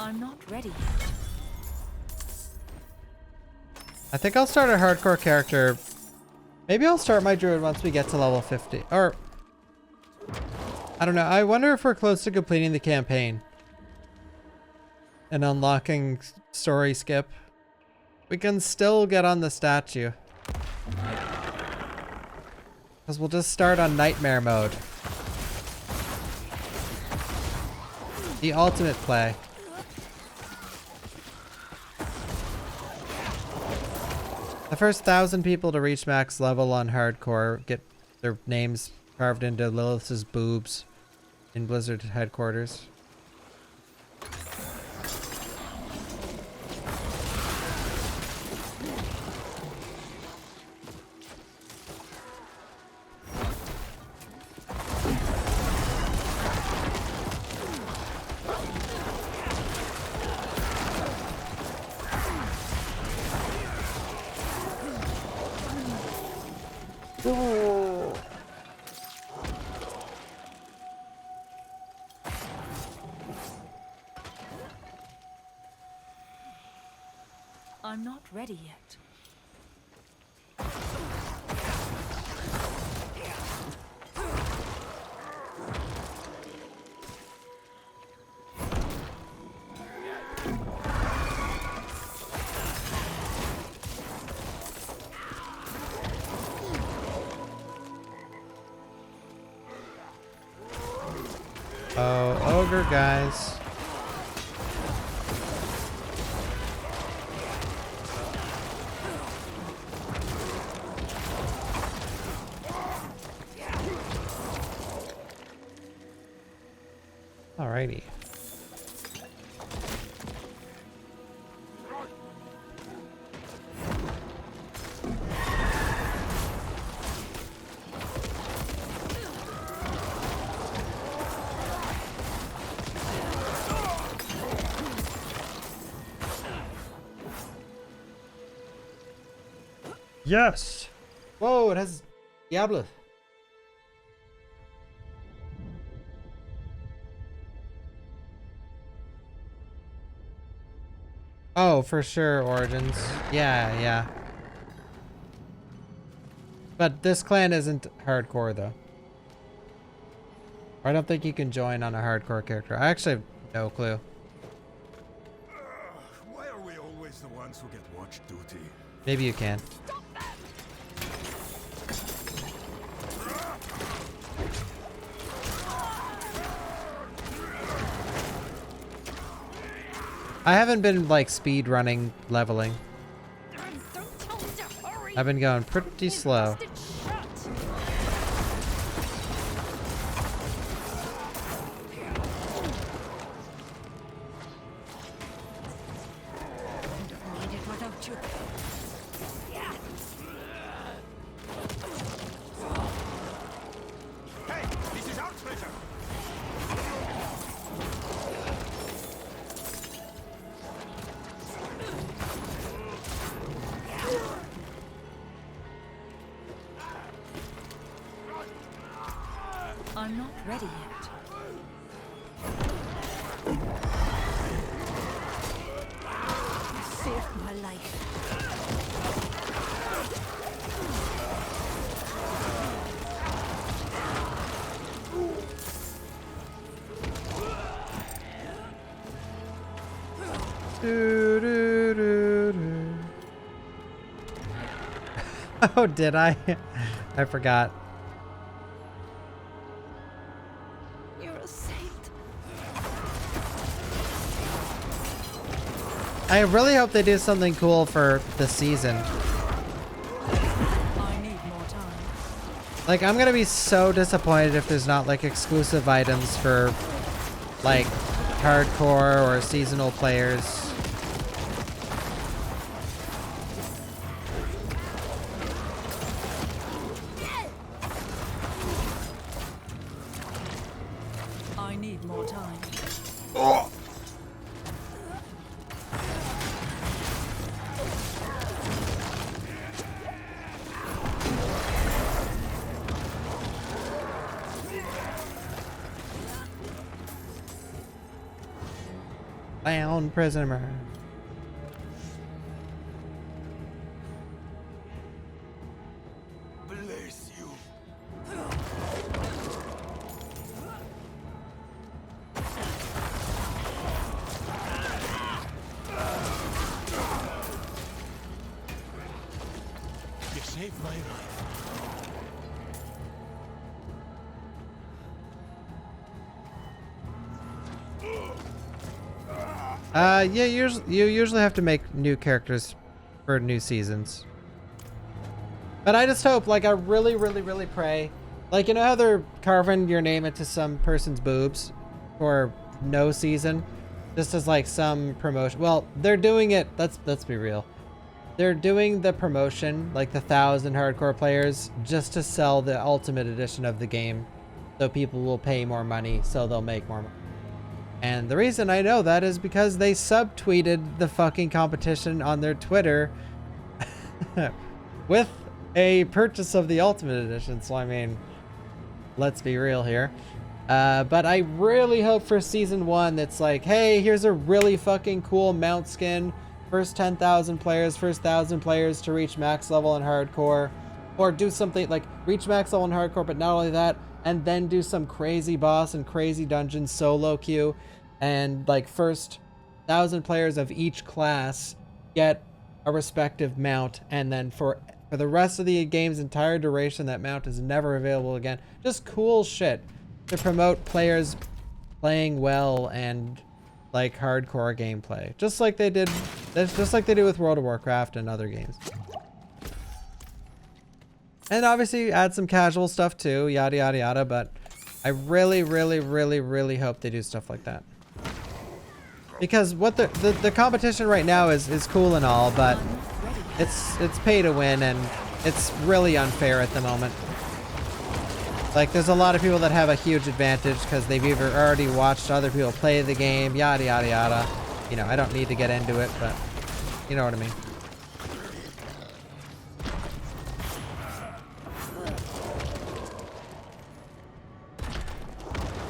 I'm not ready. I think I'll start a hardcore character. Maybe I'll start my druid once we get to level 50. Or, I don't know. I wonder if we're close to completing the campaign. And unlocking story skip. We can still get on the statue. Because we'll just start on nightmare mode. The ultimate play. The first 1,000 people to reach max level on hardcore get their names carved into Lilith's boobs in Blizzard headquarters. I'm not ready yet. Oh, ogre guys. Alrighty. Yes! Whoa, it has Diablo. Oh, for sure, Origins. Yeah, yeah. But this clan isn't hardcore, though. I don't think you can join on a hardcore character. I actually have no clue. Why are we always the ones who get watch duty? Maybe you can. I haven't been like speed running leveling. I've been going pretty slow. Hey, this is our treasure. I'm not ready yet. You saved my life. Do, do, do, do. Oh, did I? I forgot. You're a saint. I really hope they do something cool for the season. I need more time. Like, I'm gonna be so disappointed if there's not like exclusive items for like hardcore or seasonal players. I need more time. Bound prisoner. Bless you. You saved my life. Yeah, you usually have to make new characters for new seasons. But I just hope, like, I really, really, really pray. Like, you know how they're carving your name into some person's boobs for no season? Just as, like, some promotion. Well, they're doing it, let's be real. They're doing the promotion, like the 1,000 hardcore players, just to sell the ultimate edition of the game. So people will pay more money, so they'll make more money. And the reason I know that is because they subtweeted the fucking competition on their Twitter with a purchase of the Ultimate Edition. So, I mean, let's be real here. But I really hope for Season 1 that's like, hey, here's a really fucking cool mount skin. First 10,000 players, first 1,000 players to reach max level in hardcore. Or do something like reach max level in hardcore, but not only that, and then do some crazy boss and crazy dungeon solo queue. And like first 1,000 players of each class get a respective mount, and then for the rest of the game's entire duration, that mount is never available again. Just cool shit to promote players playing well and like hardcore gameplay, just like they did with World of Warcraft and other games. And obviously add some casual stuff too, yada yada yada, but I really, really, really, really hope they do stuff like that. Because what the competition right now is cool and all, but it's pay to win, and it's really unfair at the moment. Like, there's a lot of people that have a huge advantage because they've either already watched other people play the game, yada yada yada. You know, I don't need to get into it, but you know what I mean.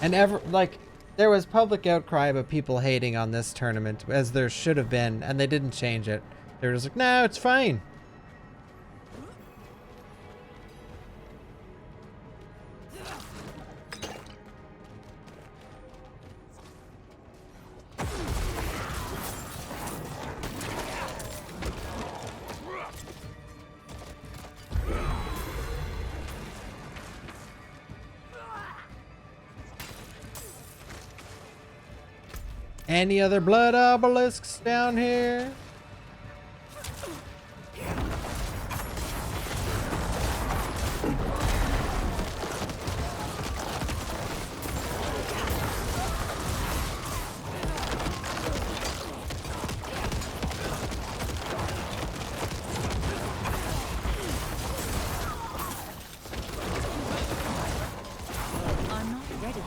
And like, there was public outcry about people hating on this tournament, as there should have been, and they didn't change it. They were just like, no, it's fine. Any other blood obelisks down here? I'm not ready.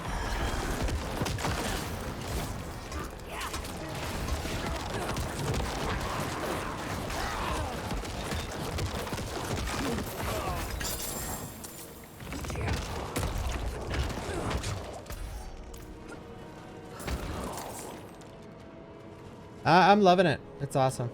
I'm loving it. It's awesome.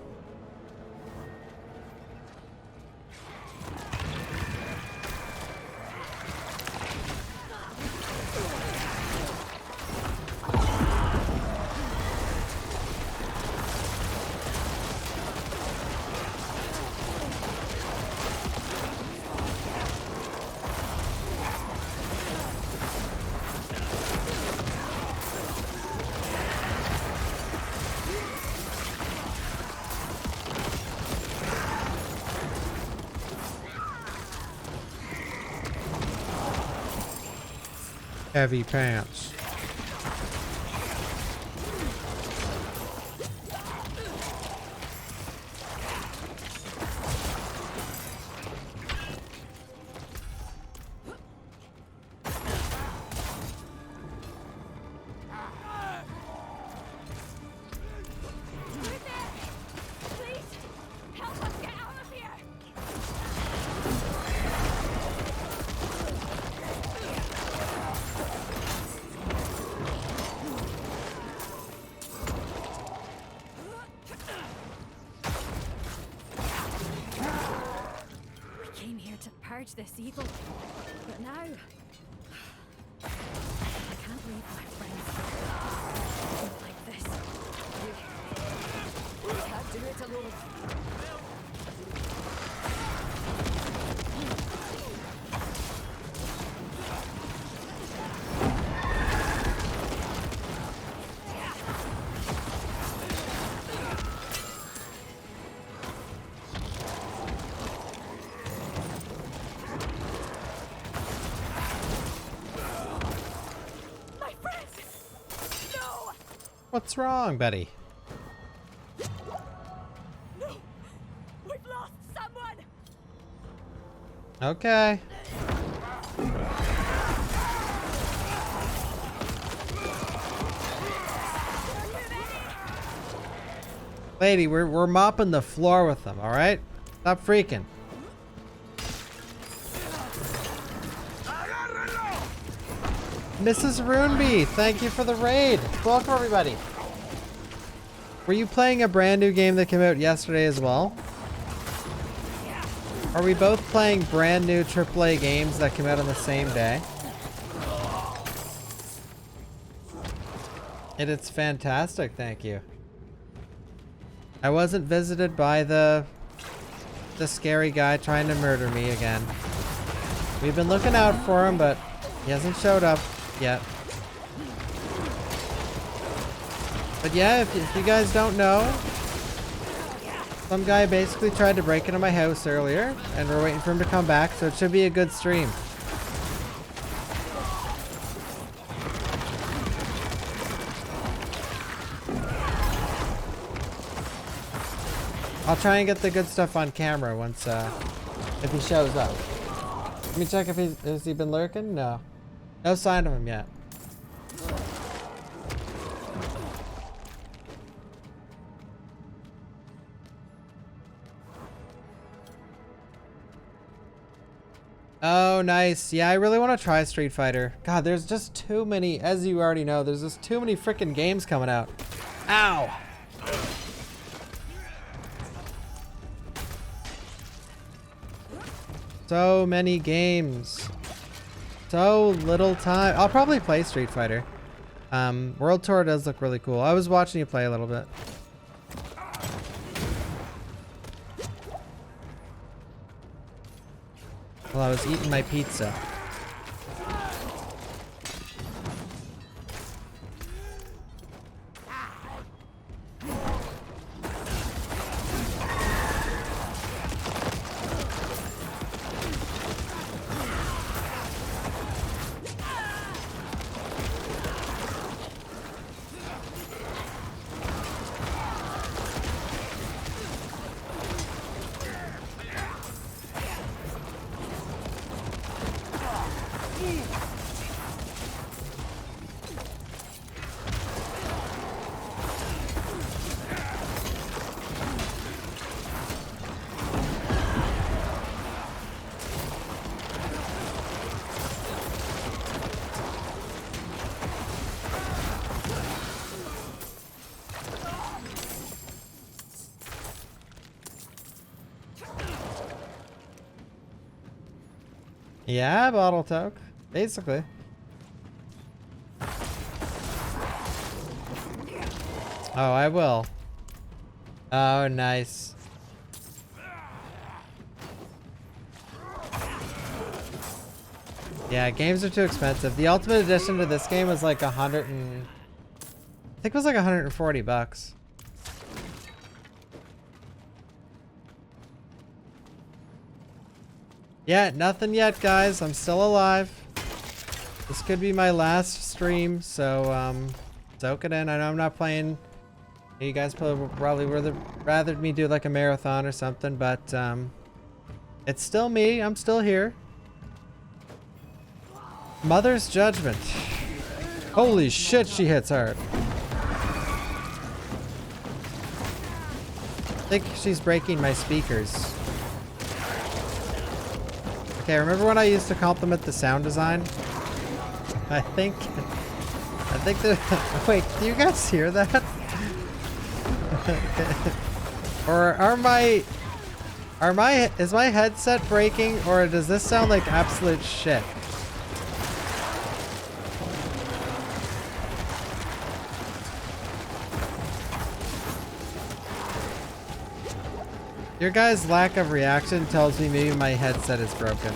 Heavy pants. Came here to purge this evil, but now I can't leave my friends like this. We can't do it alone. What's wrong, Betty? No, we've lost someone. Okay. Lady, we're mopping the floor with them, all right? Stop freaking. Mrs. Runeby, thank you for the raid. Welcome, everybody. Were you playing a brand new game that came out yesterday as well? Are we both playing brand new AAA games that came out on the same day? It's fantastic, thank you. I wasn't visited by the scary guy trying to murder me again. We've been looking out for him, but he hasn't showed up yet. But yeah, if you guys don't know, some guy basically tried to break into my house earlier, and we're waiting for him to come back, so it should be a good stream. I'll try and get the good stuff on camera once, if he shows up. Let me check if has he been lurking? No. No sign of him yet. Oh, nice. Yeah, I really want to try Street Fighter. God, there's just too many, as you already know, there's just too many freaking games coming out. Ow! So many games. So little time. I'll probably play Street Fighter. World Tour does look really cool. I was watching you play a little bit. While I was eating my pizza. Yeah, bottle toke. Basically. Oh, I will. Oh, nice. Yeah, games are too expensive. The ultimate edition to this game was like I think it was like 140 bucks. Yeah, nothing yet, guys. I'm still alive. This could be my last stream, so soak it in. I know I'm not playing. You guys probably would rather me do like a marathon or something, but it's still me. I'm still here. Mother's Judgment. Holy shit, she hits hard. I think she's breaking my speakers. Okay, remember when I used to compliment the sound design? I think that, wait, do you guys hear that? Or is my headset breaking, or does this sound like absolute shit? Your guys' lack of reaction tells me maybe my headset is broken.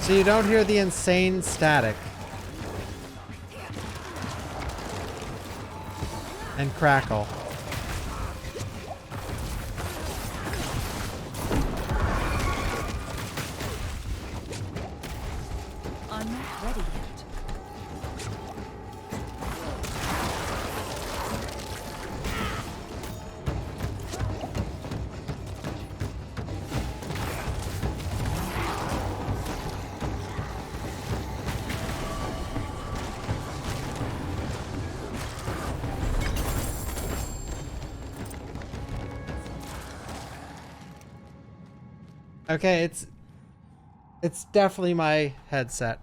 So you don't hear the insane static. And crackle. I'm not ready yet. Okay, it's definitely my headset.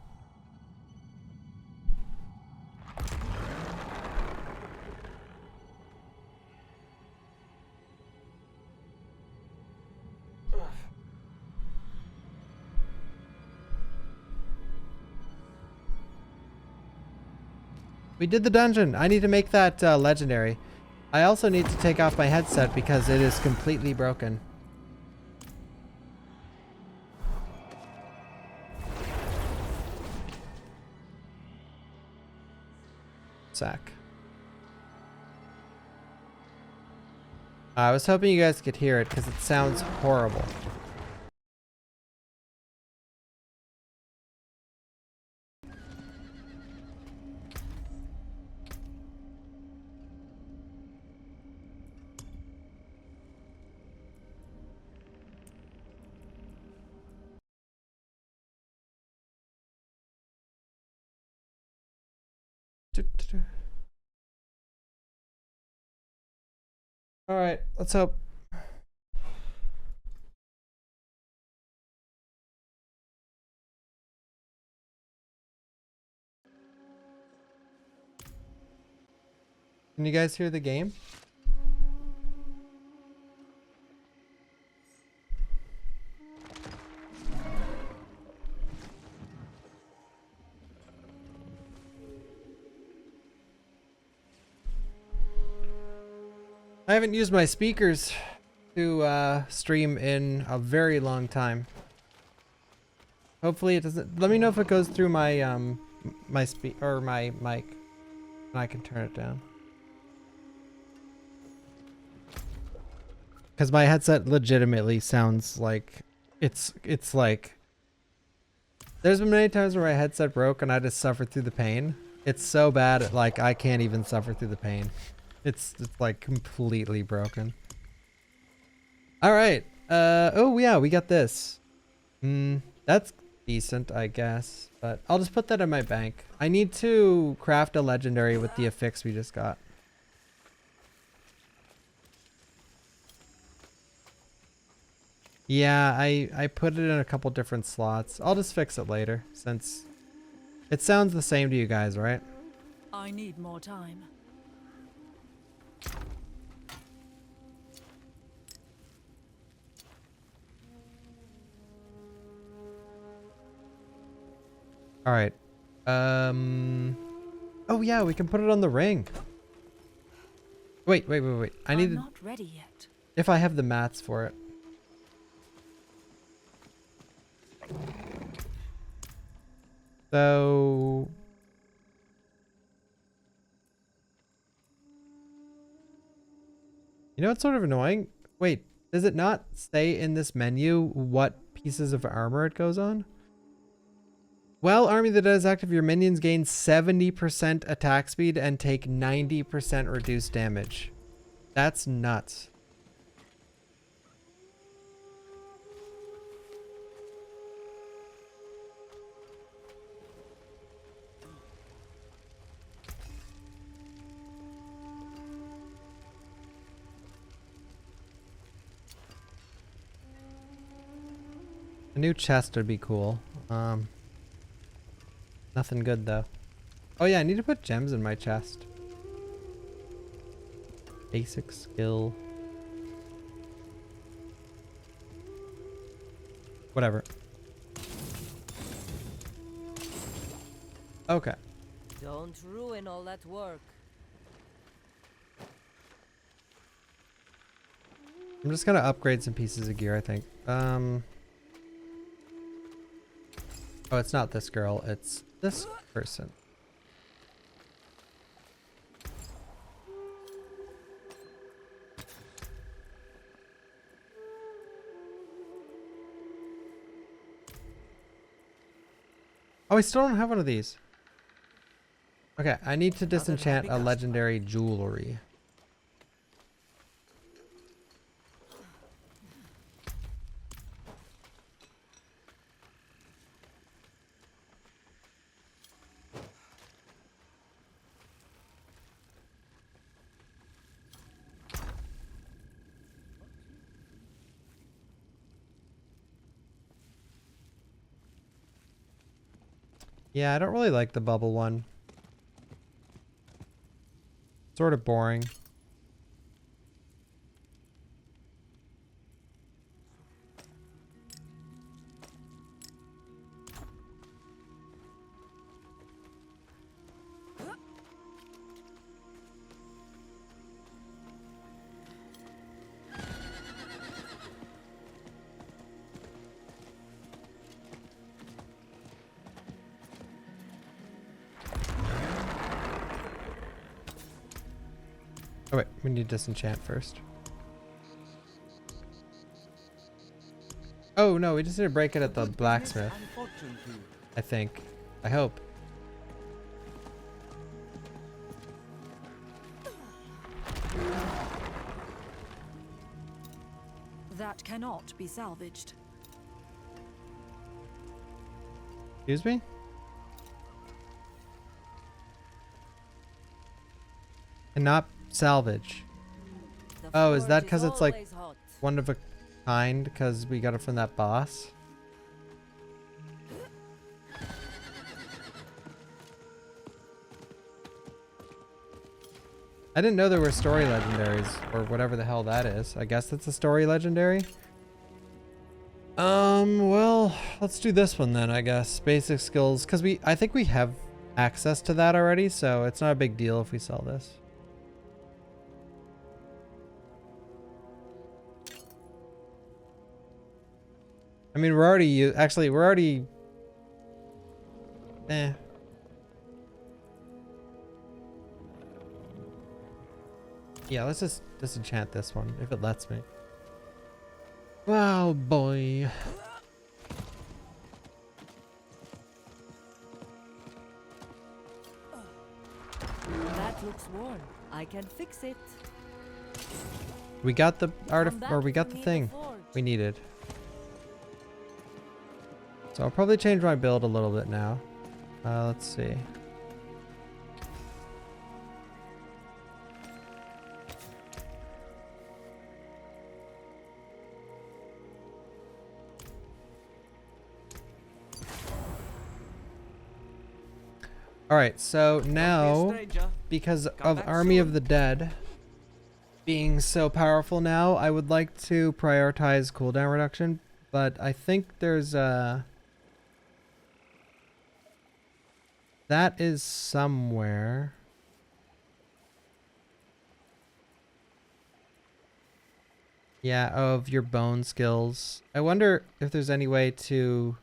We did the dungeon. I need to make that legendary. I also need to take off my headset because it is completely broken. Sack. I was hoping you guys could hear it because it sounds horrible. All right, let's hope. Can you guys hear the game? I haven't used my speakers to stream in a very long time. Hopefully it doesn't. Let me know if it goes through my my mic, and I can turn it down. Because my headset legitimately sounds like it's like. There's been many times where my headset broke and I just suffered through the pain. It's so bad, like I can't even suffer through the pain. It's like completely broken. All right. Oh yeah, we got this. That's decent, I guess. But I'll just put that in my bank. I need to craft a legendary with the affix we just got. Yeah, I put it in a couple different slots. I'll just fix it later since It sounds the same to you guys, right? I need more time. All right. Oh yeah, we can put it on the ring. Wait. I need I'm to, not ready yet. if I have the mats for it. So you know what's sort of annoying? Wait, does it not say in this menu what pieces of armor it goes on? While Army of the Dead is active, your minions gain 70% attack speed and take 90% reduced damage. That's nuts. A new chest would be cool. Nothing good though. Oh yeah, I need to put gems in my chest. Basic skill. Whatever. Okay. Don't ruin all that work. I'm just gonna upgrade some pieces of gear, I think. Oh, it's not this girl, it's this person. Oh, I still don't have one of these. Okay, I need to disenchant a legendary jewelry. Yeah, I don't really like the bubble one. Sort of boring. Oh wait, we need to disenchant first. Oh no, we just need to break it at the blacksmith. I think. I hope. That cannot be salvaged. Excuse me? Cannot salvage. Oh, is that because it's like one of a kind because we got it from that boss? I didn't know there were story legendaries or whatever the hell that is. I guess that's a story legendary. Well, let's do this one then, I guess. Basic skills, because I think we have access to that already, so it's not a big deal if we sell this. I mean, we're already eh. Yeah, let's just disenchant this one if it lets me. Wow, boy. That looks worn. I can fix it. We got the we got the thing we needed. So I'll probably change my build a little bit now. Let's see. Alright, so Don't be a now, stranger. because Come of back Army soon. of the Dead being so powerful now, I would like to prioritize cooldown reduction, but I think there's a... That is somewhere. Yeah, of your bone skills. I wonder if there's any way to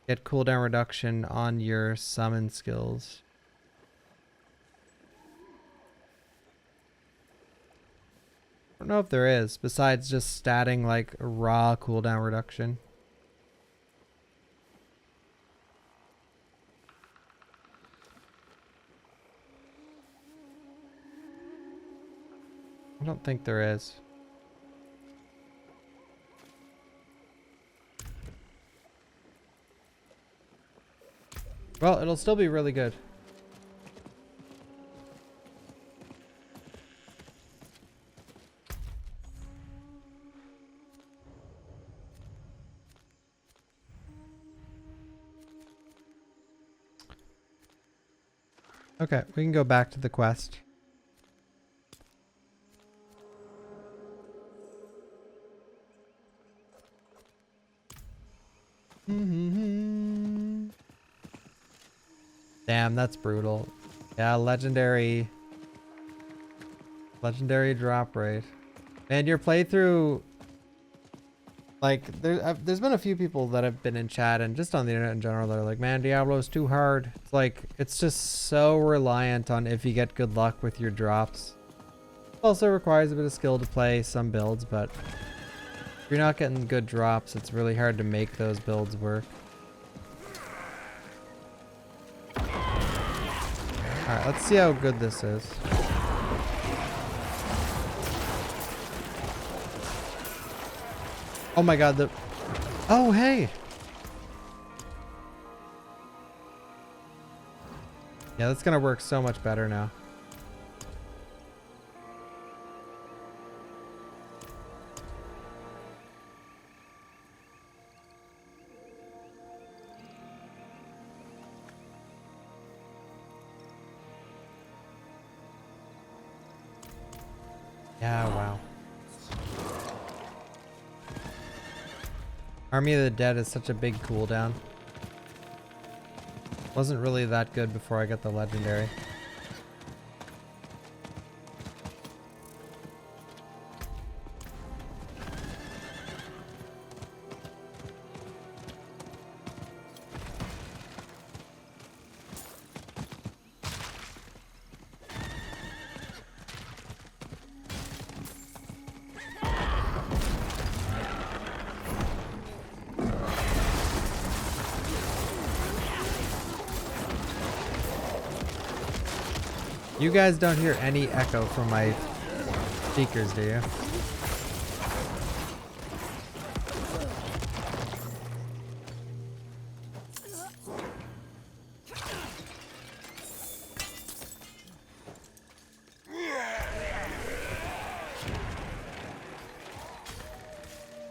get cooldown reduction on your summon skills. I don't know if there is, besides just statting like raw cooldown reduction. I don't think there is. Well, it'll still be really good. Okay, we can go back to the quest. Damn, that's brutal. Yeah, legendary drop rate. Man, your playthrough, like, there's been a few people that have been in chat and just on the internet in general that are like, man, Diablo is too hard. It's like, it's just so reliant on if you get good luck with your drops. It also requires a bit of skill to play some builds, but if you're not getting good drops, it's really hard to make those builds work. Alright, let's see how good this is. Oh my god, the... Oh, hey! Yeah, that's gonna work so much better now. Yeah, wow. Army of the Dead is such a big cooldown. Wasn't really that good before I got the legendary. You guys don't hear any echo from my speakers, do you?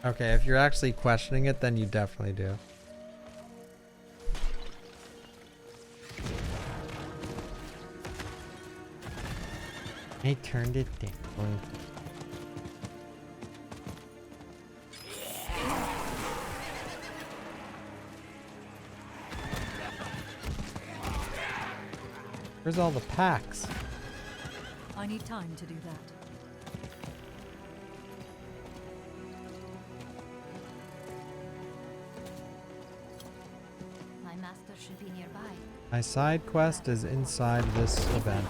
Okay, if you're actually questioning it, then you definitely do. I turned it down. Where's all the packs? I need time to do that. My master should be nearby. My side quest is inside this event.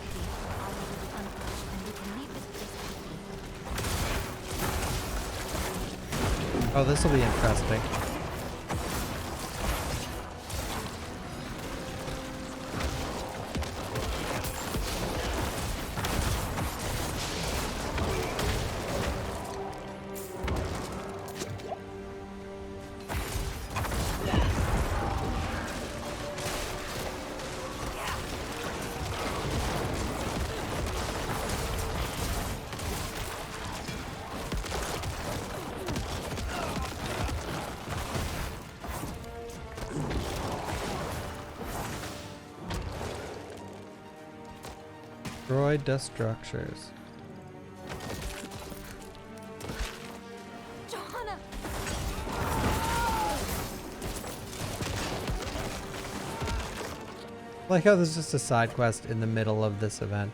Oh, this will be interesting. Destroy dust structures. Johanna! Like how there's just a side quest in the middle of this event.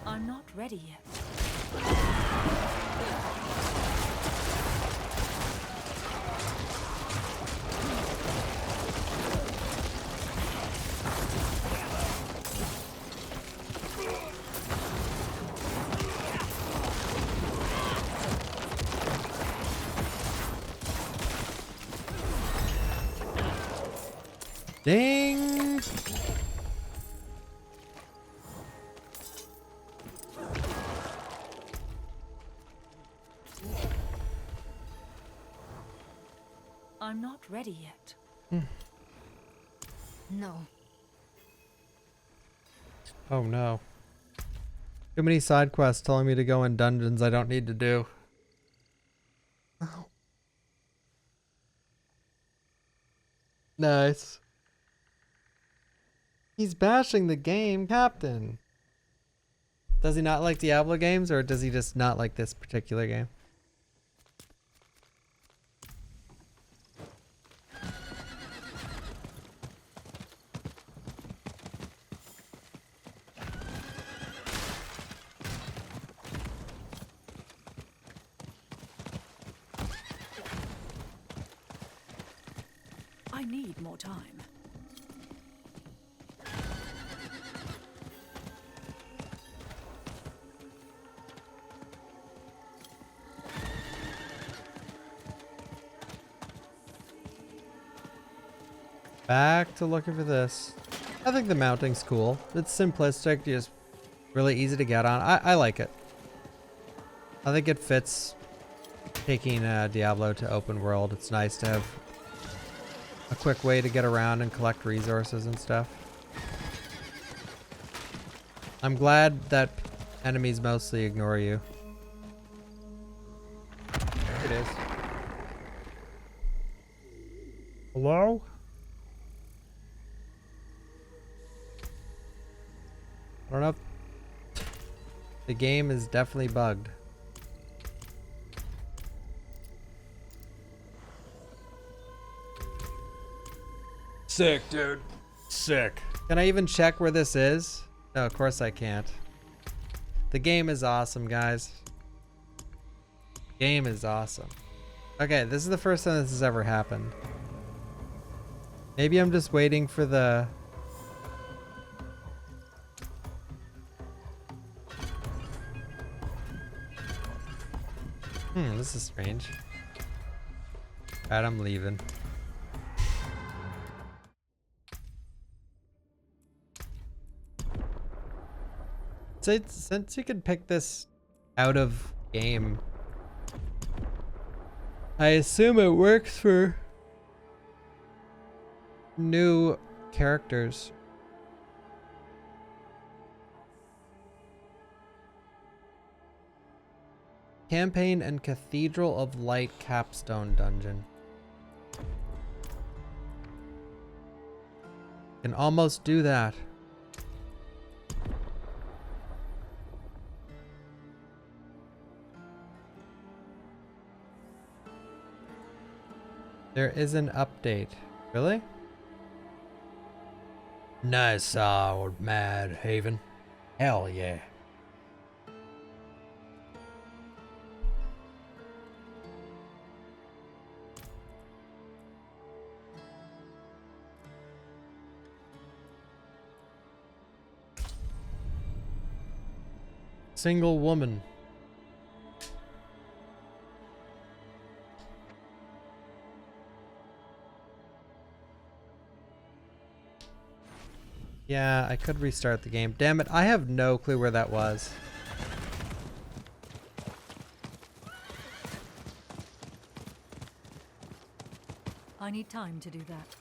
I'm not ready yet. Ding! I'm not ready yet. No. Oh no. Too many side quests telling me to go in dungeons I don't need to do. Nice. He's bashing the game, Captain. Does he not like Diablo games, or does he just not like this particular game? I need more time. Back to looking for this. I think the mounting's cool. It's simplistic, just really easy to get on. I like it. I think it fits taking Diablo to open world. It's nice to have a quick way to get around and collect resources and stuff. I'm glad that enemies mostly ignore you. There it is. Hello? I don't know if the game is definitely bugged. Sick, dude. Sick. Can I even check where this is? No, of course I can't. The game is awesome, guys. Game is awesome. Okay, this is the first time this has ever happened. Maybe I'm just waiting for the... this is strange. Alright, I'm leaving. Since you can pick this out of game, I assume it works for new characters. Campaign and Cathedral of Light Capstone Dungeon. Can almost do that. There is an update. Really? Nice old Mad Haven. Hell yeah. Single woman. Yeah, I could restart the game. Damn it, I have no clue where that was. I need time to do that.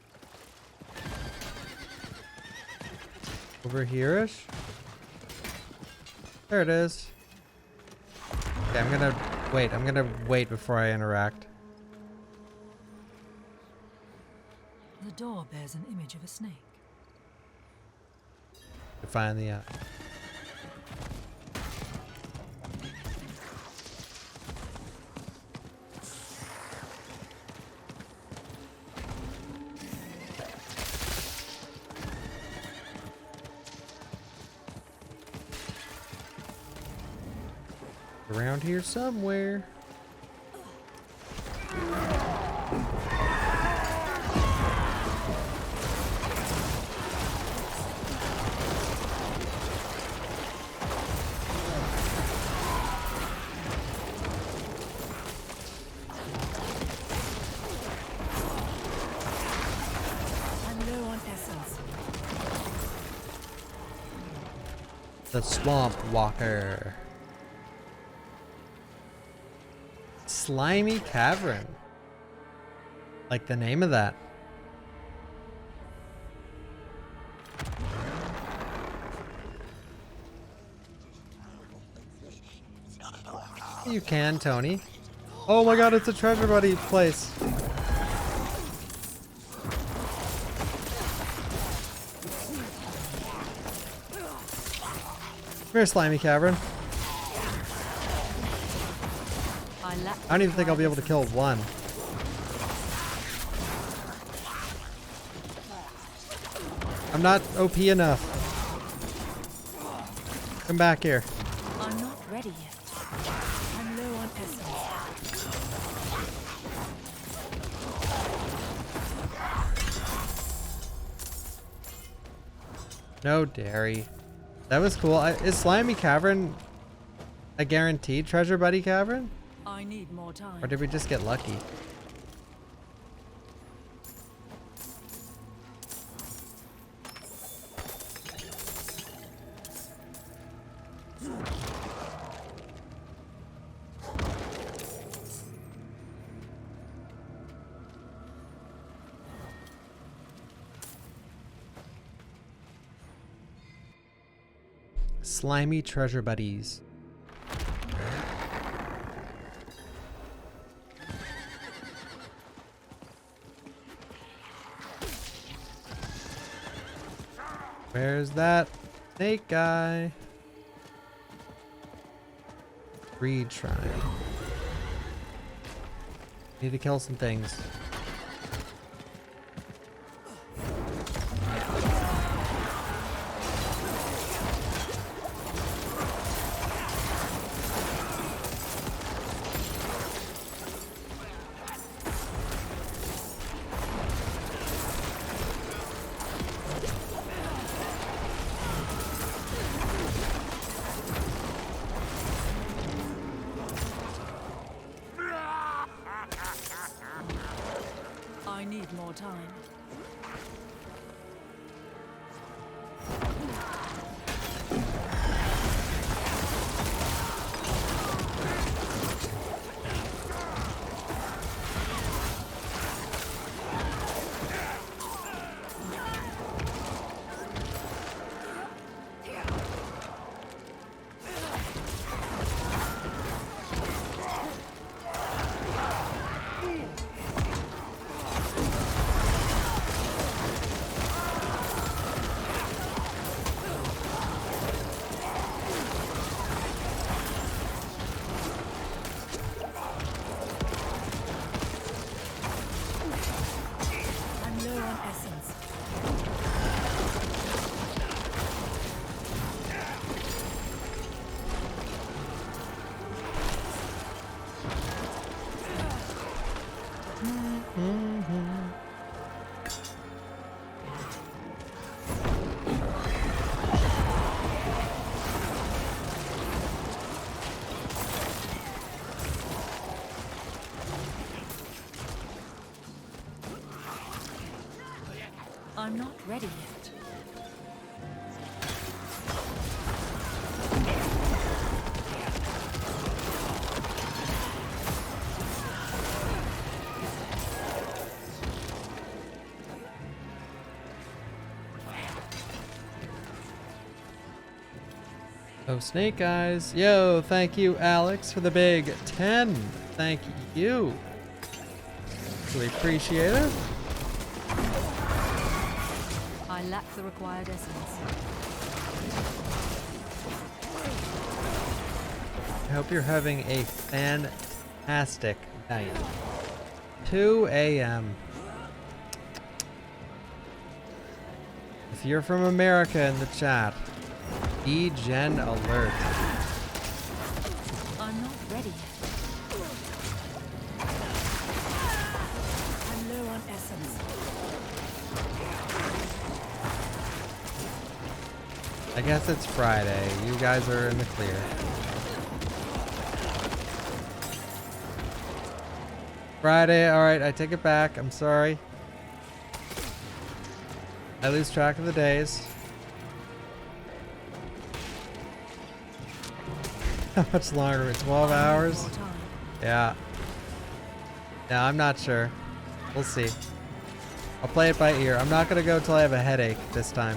Over here-ish? There it is. Okay, I'm gonna wait before I interact. The door bears an image of a snake. To find the around here somewhere. I'm low on essence. The Swamp Walker. Slimy Cavern. Like the name of that. You can, Tony. Oh my god, it's a treasure buddy place. Come here, Slimy Cavern. I don't even think I'll be able to kill one. I'm not OP enough. Come back here. I'm not ready yet. I'm low on essence. No dairy. That was cool. Is Slimy Cavern a guaranteed treasure buddy cavern? I need more time. Or did we just get lucky? Slimy treasure buddies. Where's that snake guy? Greed Shrine. Need to kill some things. I need more time. ready yet. Oh, Snake Eyes. Yo, thank you, Alex, for the big 10. Thank you. Really appreciate it. I lack the required essence. I hope you're having a fantastic night. 2 a.m. If you're from America in the chat, E-Gen alert. I'm not ready yet. I'm low on essence. I guess it's Friday. You guys are in the clear. Friday, alright, I take it back. I'm sorry. I lose track of the days. How much longer? 12 hours? Yeah. No, I'm not sure. We'll see. I'll play it by ear. I'm not gonna go till I have a headache this time.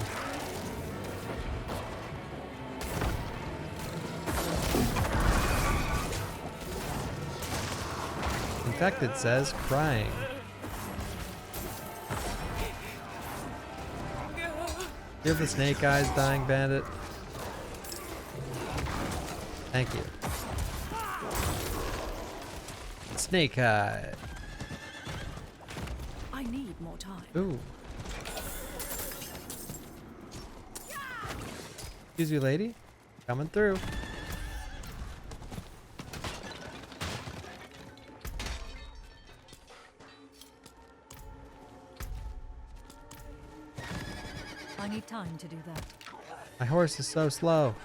Infected says crying. Give the Snake Eyes, Dying Bandit. Thank you. Snake Eye. I need more time. Ooh. Excuse you, lady. Coming through. I need time to do that. My horse is so slow.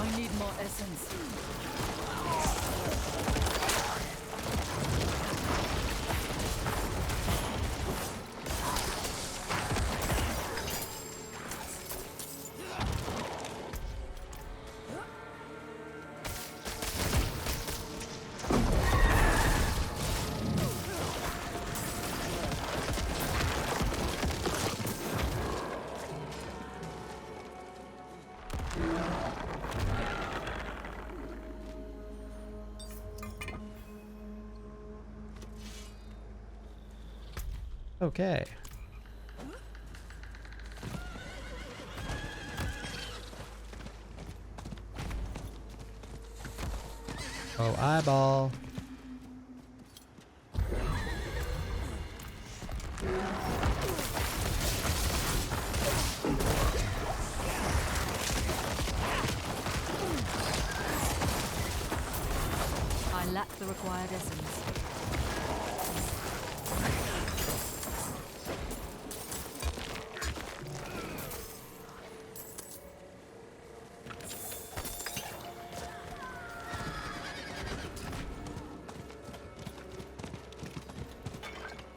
I need more essence. Okay. Oh, eyeball. I lack the required essence.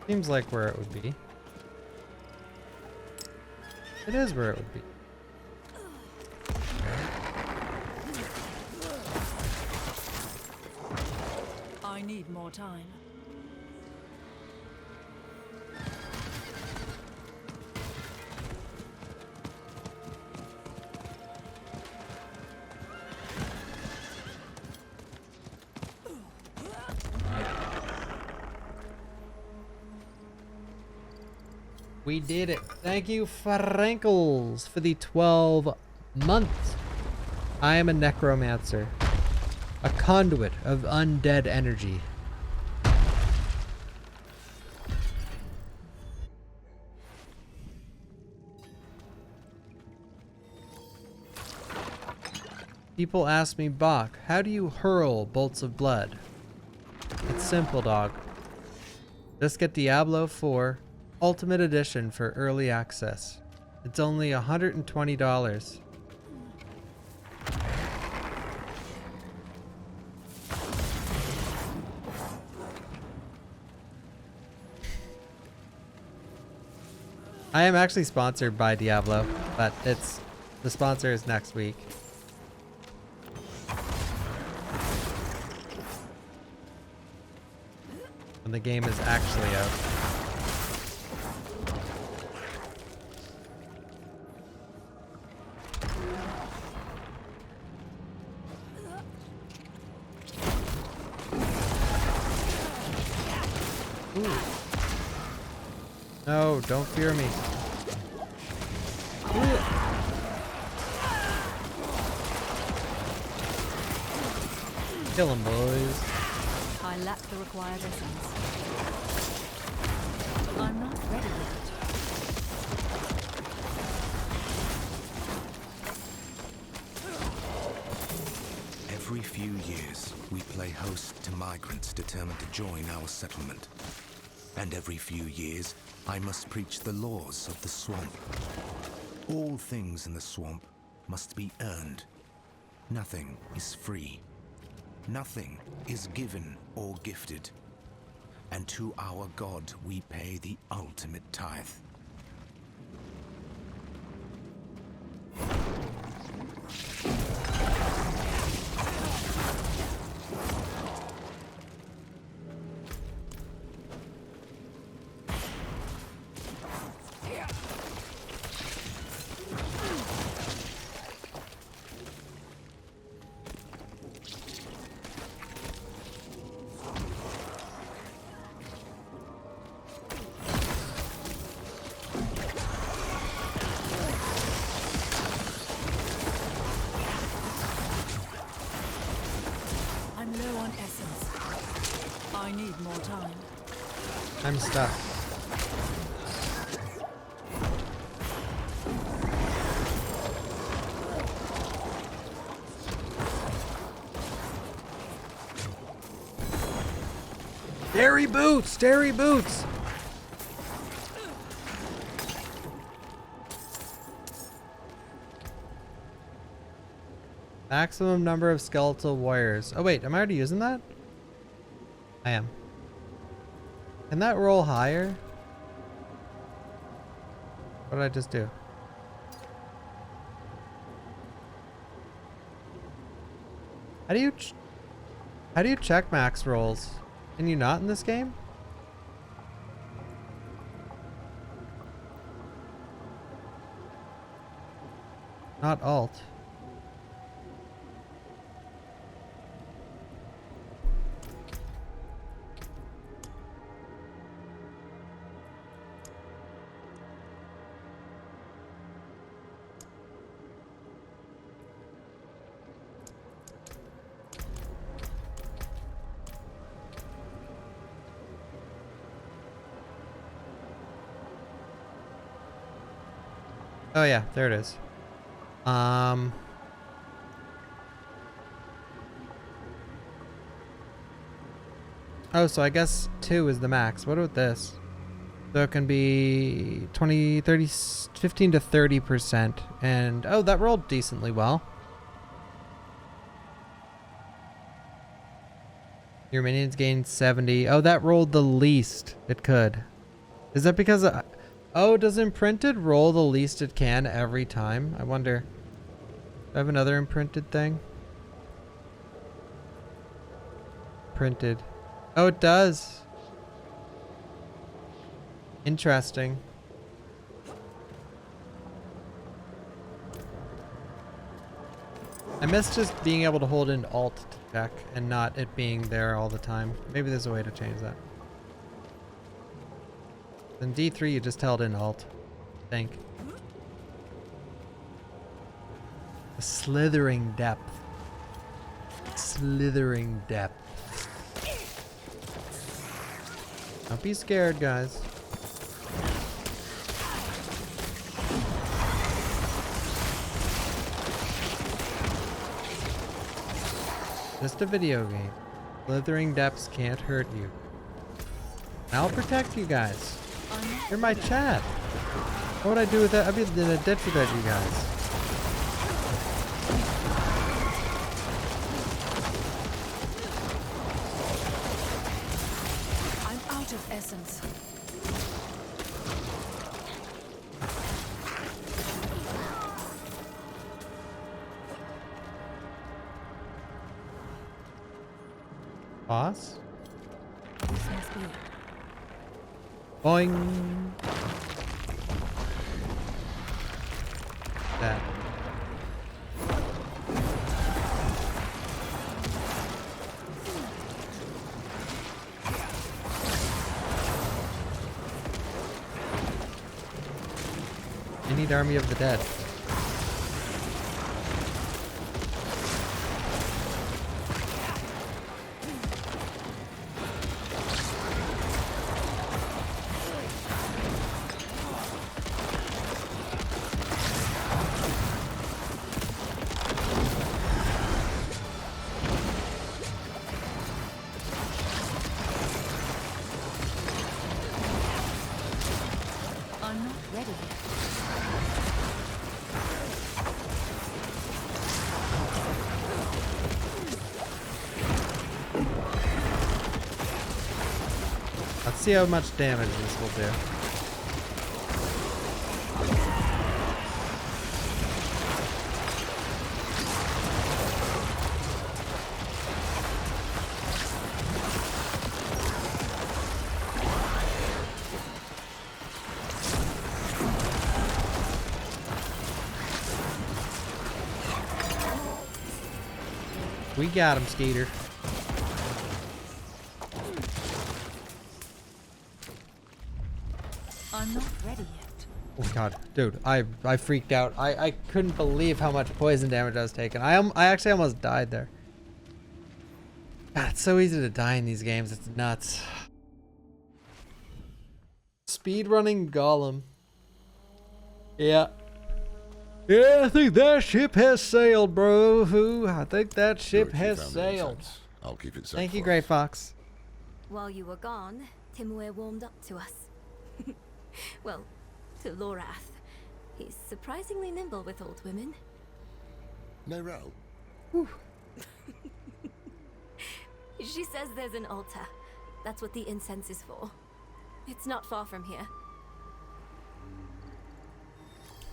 Seems like where it would be. It is where it would be. I need more time. We did it. Thank you, Frankles, for the 12 months. I am a necromancer. A conduit of undead energy. People ask me, Bach, how do you hurl bolts of blood? It's simple, dog. Just get Diablo 4 Ultimate Edition for early access. It's only $120. I am actually sponsored by Diablo, but the sponsor is next week. When the game is actually out. Ooh. No, don't fear me. Ooh. Kill him, boys. I lack the required essence. I'm not ready yet. Every few years, we play host to migrants determined to join our settlement. And every few years, I must preach the laws of the swamp. All things in the swamp must be earned. Nothing is free. Nothing is given or gifted. And to our God we pay the ultimate tithe. I'm low on essence. I need more time. I'm stuck. Dairy boots! Dairy boots! Maximum number of skeletal warriors. Oh wait, am I already using that? I am. Can that roll higher? What did I just do? How do you check max rolls? Can you not in this game? Not alt. Oh yeah, there it is. Oh, so I guess 2 is the max. What about this? So it can be 20, 30, 15 to 30%. And, oh, that rolled decently well. Your minions gain 70. Oh, that rolled the least it could. Is that because... oh, does imprinted roll the least it can every time? I wonder. Do I have another imprinted thing? Printed. Oh, it does. Interesting. I miss just being able to hold in Alt to check and not it being there all the time. Maybe there's a way to change that. In D3 you just held in Alt, I think. A slithering depth. Slithering depth. Don't be scared, guys. Just a video game. Slithering depths can't hurt you. I'll protect you guys. You're my chat. What would I do with that? I'd be in a ditch without you guys. I'm out of essence. Boss? This must be it. Boing. That. You need Army of the Dead. I'm not ready yet. Let's see how much damage this will do. We got him, Skeeter. I'm not ready yet. Oh god, dude, I freaked out. I couldn't believe how much poison damage I was taking. I actually almost died there. God, it's so easy to die in these games. It's nuts. Speedrunning Golem. Yeah. Yeah, I think that ship has sailed, bro. I think that ship has sailed. I'll keep it safe. Thank you, Grey Fox. While you were gone, Timur warmed up to us. Well, to Lorath. He's surprisingly nimble with old women. Nero. She says there's an altar. That's what the incense is for. It's not far from here.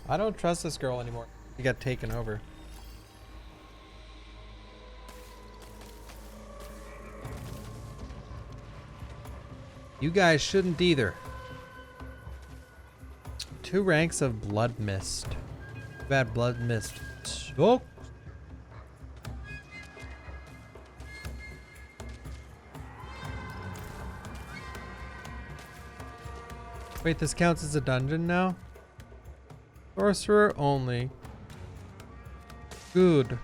I don't trust this girl anymore. She got taken over. You guys shouldn't either. 2 ranks of Blood Mist. Bad Blood Mist. Oh! Wait, this counts as a dungeon now? Sorcerer only. Good.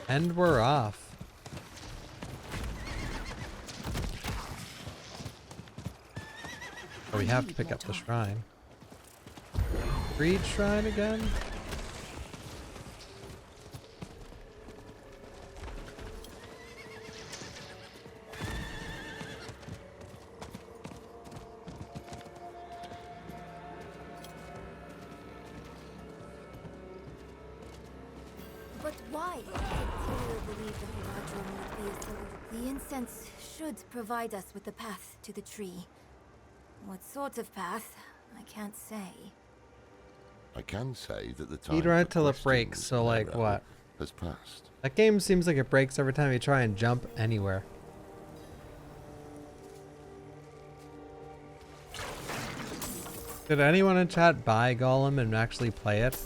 And we're off. Oh, we have to pick up the shrine. Greed shrine again? But why did Timur believe the Horadrim would be a soul? The incense should provide us with the path to the tree. What sort of path? I can't say. I can say that the time Speed run for till it questions, breaks, so like Nero, what? has passed. That game seems like it breaks every time you try and jump anywhere. Did anyone in chat buy Golem and actually play it?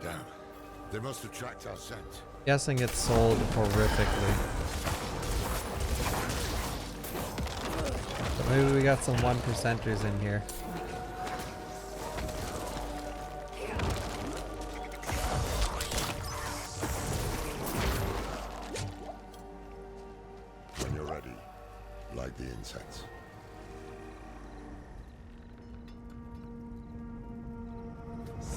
Damn. They must have tracked our scent. Guessing it's sold horrifically. But maybe we got some 1%ers in here. the insects.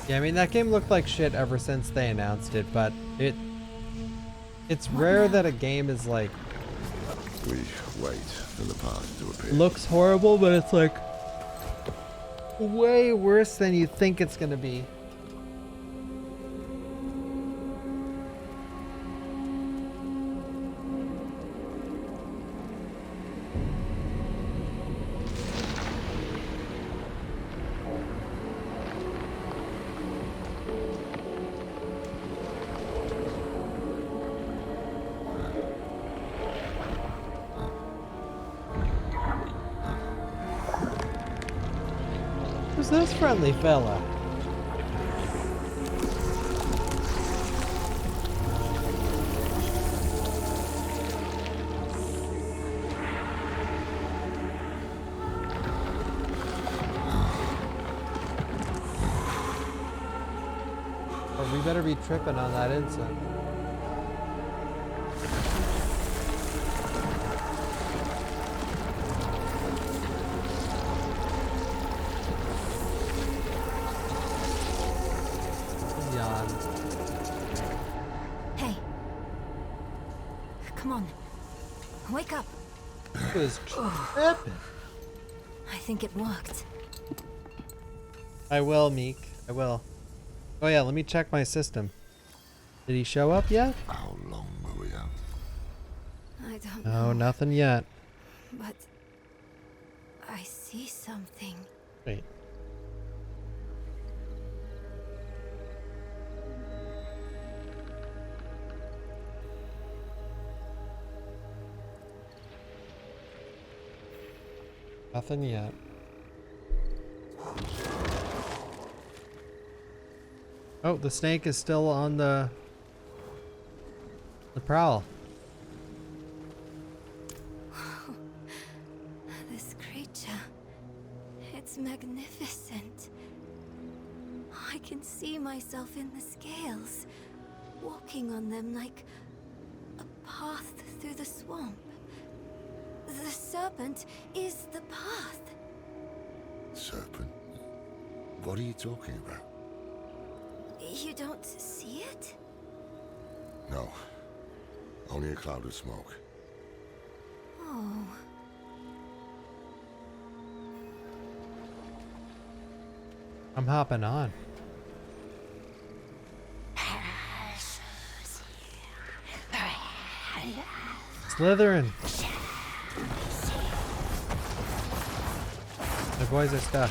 Yeah, I mean, that game looked like shit ever since they announced it, but it's rare that a game is like... We wait for the path to appear. Looks horrible, but it's like way worse than you think it's gonna be. Who's this friendly fella? Or we better be tripping on that incense. Hey. Come on. Wake up. He was tripping. I think it worked. I will, Meek. I will. Oh yeah, let me check my system. Did he show up yet? How long will we have? I don't know. No, nothing yet. But I see something. Wait. Nothing yet. Oh, the snake is still on the prowl. This creature. It's magnificent. I can see myself in the scales, walking on them like a path through the swamp. The serpent is the path. Serpent? What are you talking about? You don't see it? No. Only a cloud of smoke. Oh. I'm hopping on. Slytherin. The boys are stuck.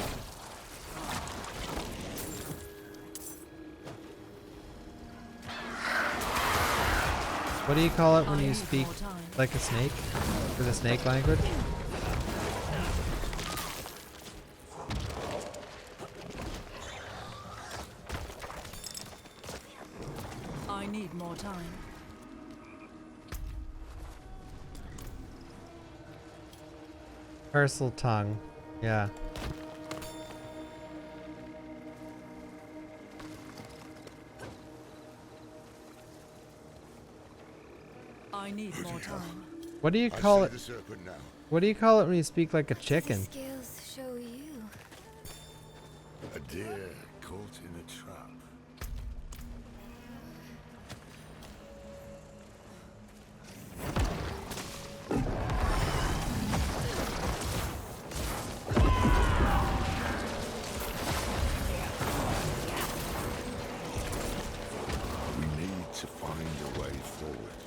What do you call it when you speak like a snake? For the snake language? I need more time. Parcel tongue. Yeah. I need more time. What do you call it? The serpent now. What do you call it when you speak like a chicken? The scales show you. A deer caught in a trap. We need to find a way forward.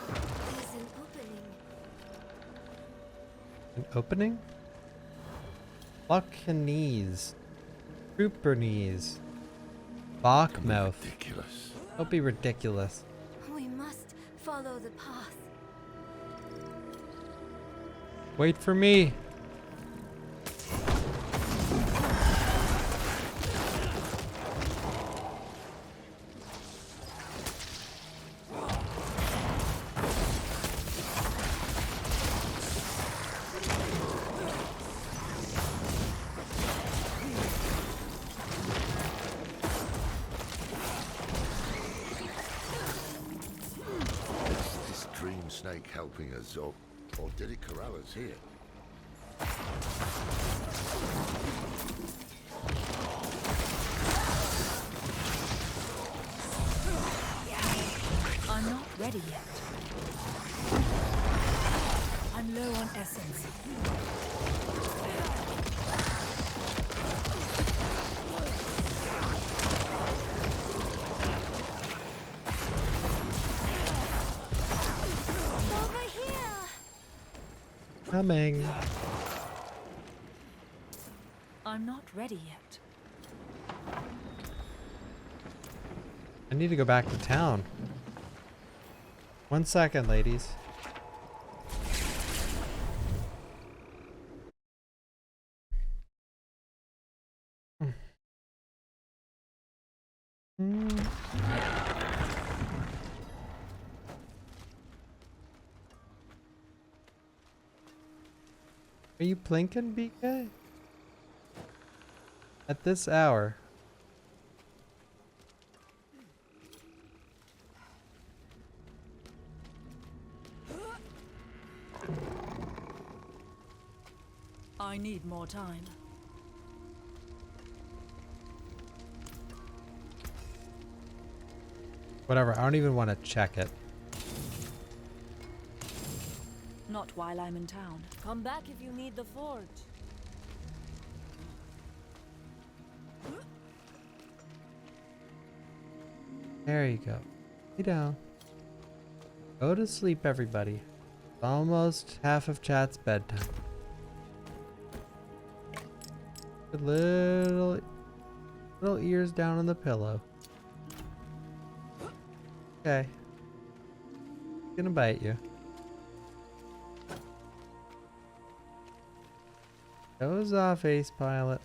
There's an opening. An opening? Buccaneese. Trooper knees. Bawkmouth. Ridiculous. Don't be ridiculous. We must follow the path. Wait for me. Is this dream snake helping us, or Or did it corral us here? I'm not ready yet. I'm low on essence. Over here! Coming. I'm not ready yet. I need to go back to town. 1 second, ladies. Are you plinking, BK? At this hour? I need more time. Whatever, I don't even want to check it. Not while I'm in town. Come back if you need the forge. There you go. Lay down. Go to sleep, everybody. It's almost half of chat's bedtime. Good little ears down on the pillow. Okay. Gonna bite you. Goes off, Ace Pilot.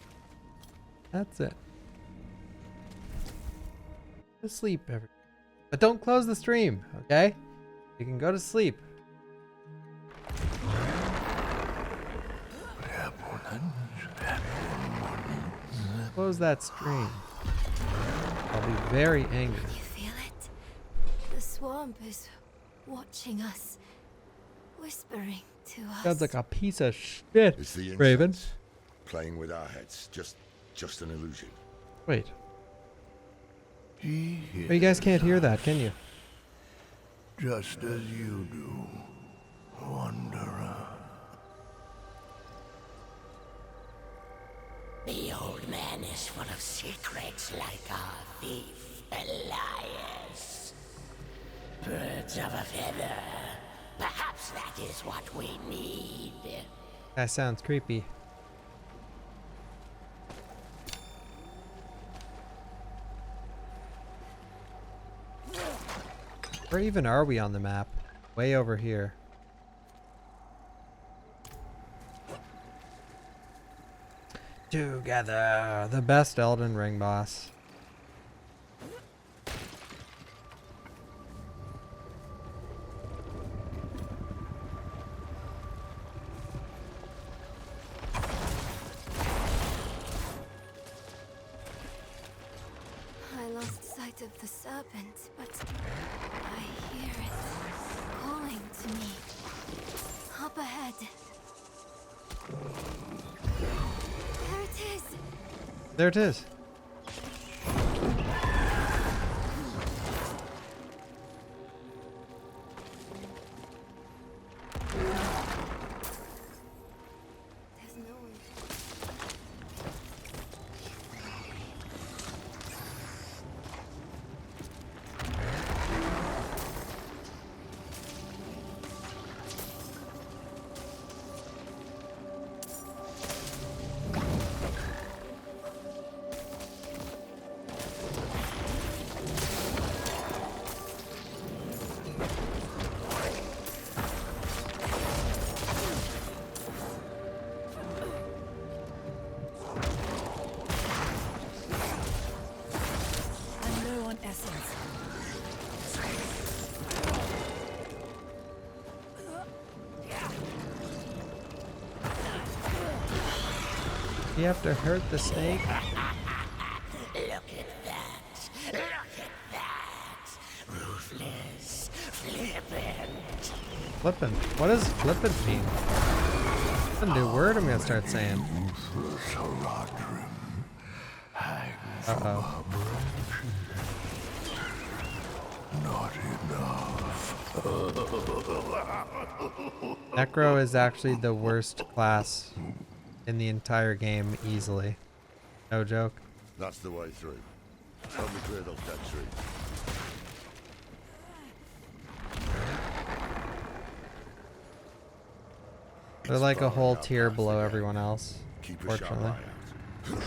That's it. Go to sleep, everybody. But don't close the stream, okay? You can go to sleep. Close that stream. I'll be very angry. You feel it? The swamp is watching us, whispering to us. Sounds like a piece of shit, It's the incense Raven. playing with our heads. Just an illusion. Wait. But you guys can't hear that, can you? Just as you do, Wanderer. The old man is full of secrets like our thief, Elias. Birds of a feather. Perhaps that is what we need. That sounds creepy. Where even are we on the map? Way over here. Together, the best Elden Ring boss. I lost sight of the serpent, but I hear it calling to me. Up ahead. There it is. There it is. There's no one. I'm low on essence. You have to hurt the snake. Look at that. Look at that. Ruthless. Flippant. Flippin'. What does flippin' mean? That's a new word I'm gonna start saying. Uh-oh. Not enough. Necro is actually the worst class in the entire game, easily. No joke. That's the way through. Help me clear those dead trees. They're like a whole tier below everyone else, Keep a sharp fortunately. eye out.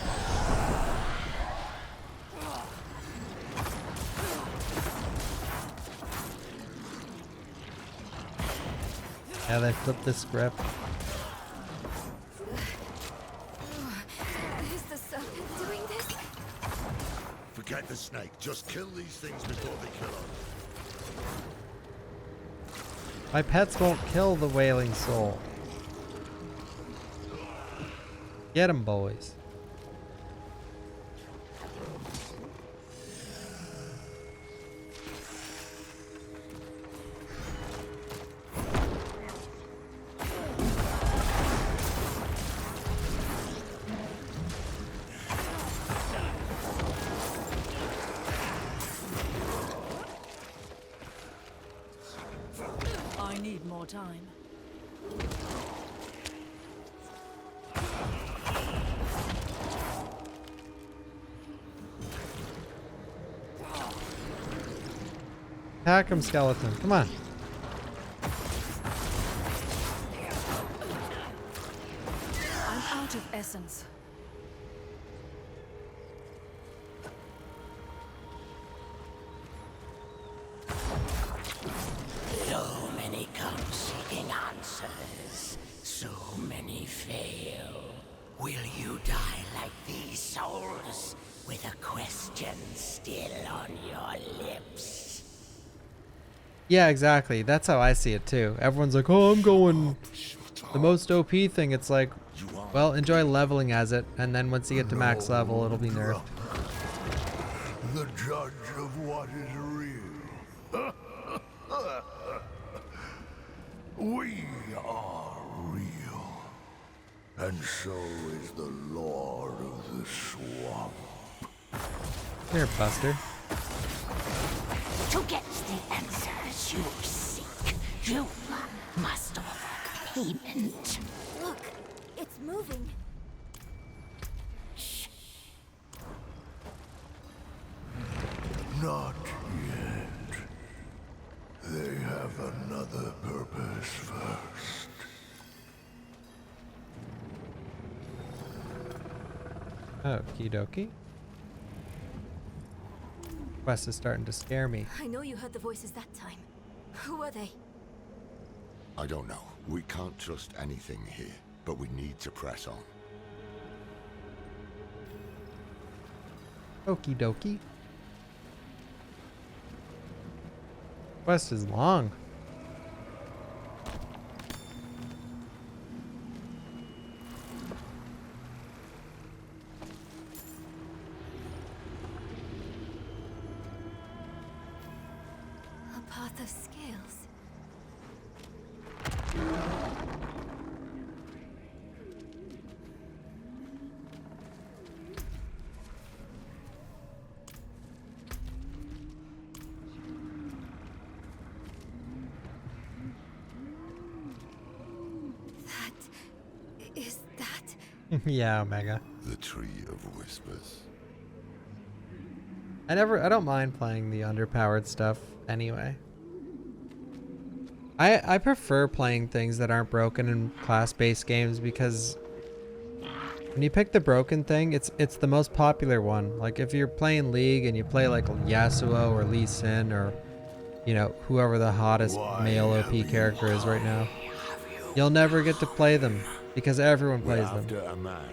Yeah, they flipped the script. Is the serpent doing this? Forget the snake. Just kill these things before they kill us. My pets won't kill the wailing soul. Get 'em, boys. I need more time. Attack him, skeleton. Come on. I'm out of essence. So many come seeking answers. So many fail. Will you die like these souls, with a question still on your lips? Yeah, exactly. That's how I see it too. Everyone's like, oh, I'm going the most OP thing. It's like, well, enjoy leveling as it, and then once you get to max level, it'll be nerfed. The judge of what is real. We are real. And so is the Lord of the Swamp. Here, Buster. To get the answers you seek, you must offer payment. Look, it's moving. Not yet. They have another purpose first. Okie dokie. Quest is starting to scare me. I know you heard the voices that time. Who are they? I don't know. We can't trust anything here, but we need to press on. Okie dokie. Quest is long. A path of scales. Is that? Yeah, Omega. The Tree of Whispers. I don't mind playing the underpowered stuff anyway. I prefer playing things that aren't broken in class-based games because when you pick the broken thing, it's the most popular one. Like if you're playing League and you play like Yasuo or Lee Sin or, you know, whoever the hottest male OP character is right now, you'll never get to play them because everyone plays them. After a man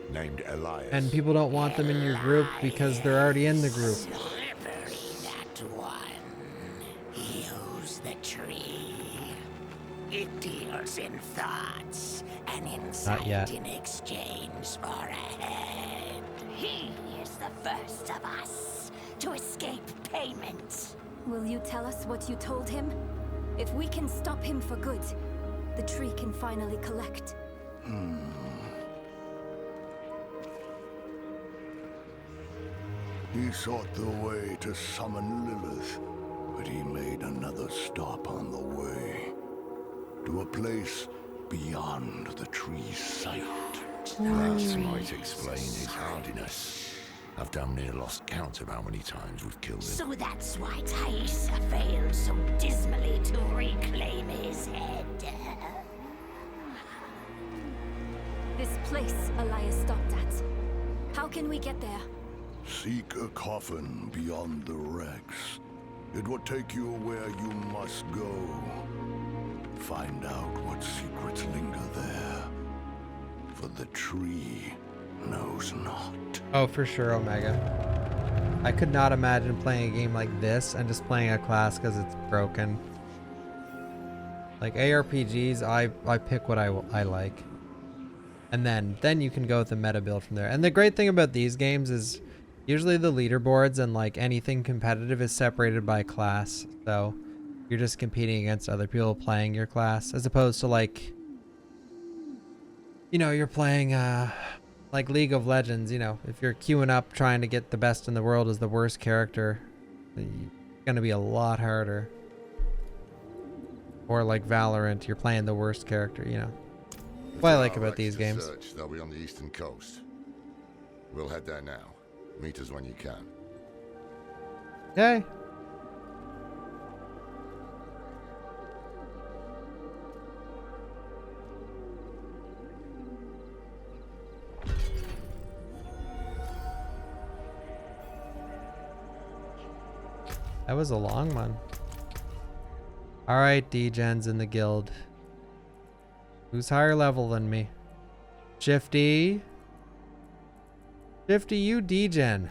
named Elias. And people don't want them in your group because they're already in the group. That one. Use the tree. It deals in thoughts and insight in exchange for a head. He is the first of us to escape payment. Will you tell us what you told him? If we can stop him for good, the tree can finally collect. He sought the way to summon Lilith, but he made another stop on the way. To a place beyond the tree's sight. That might explain his hardiness. I've damn near lost count of how many times we've killed him. So that's why Thaisa failed so dismally to reclaim his head. This place Elias stopped at. How can we get there? Seek a coffin beyond the wrecks. It will take you where you must go. Find out what secrets linger there. For the tree knows not. Oh, for sure, Omega. I could not imagine playing a game like this and just playing a class because it's broken. Like ARPGs, I pick what I like. And then you can go with the meta build from there. And the great thing about these games is usually the leaderboards and like anything competitive is separated by class. So you're just competing against other people playing your class as opposed to like, you know, you're playing like League of Legends, you know, if you're queuing up trying to get the best in the world as the worst character, it's gonna be a lot harder. Or like Valorant, you're playing the worst character, you know. What I like about these games. They'll be on the eastern coast. We'll head there now. Meet us when you can. Yay. That was a long one. Alright, D-Gens in the guild. Who's higher level than me? Shifty. Shifty, you D-Gen.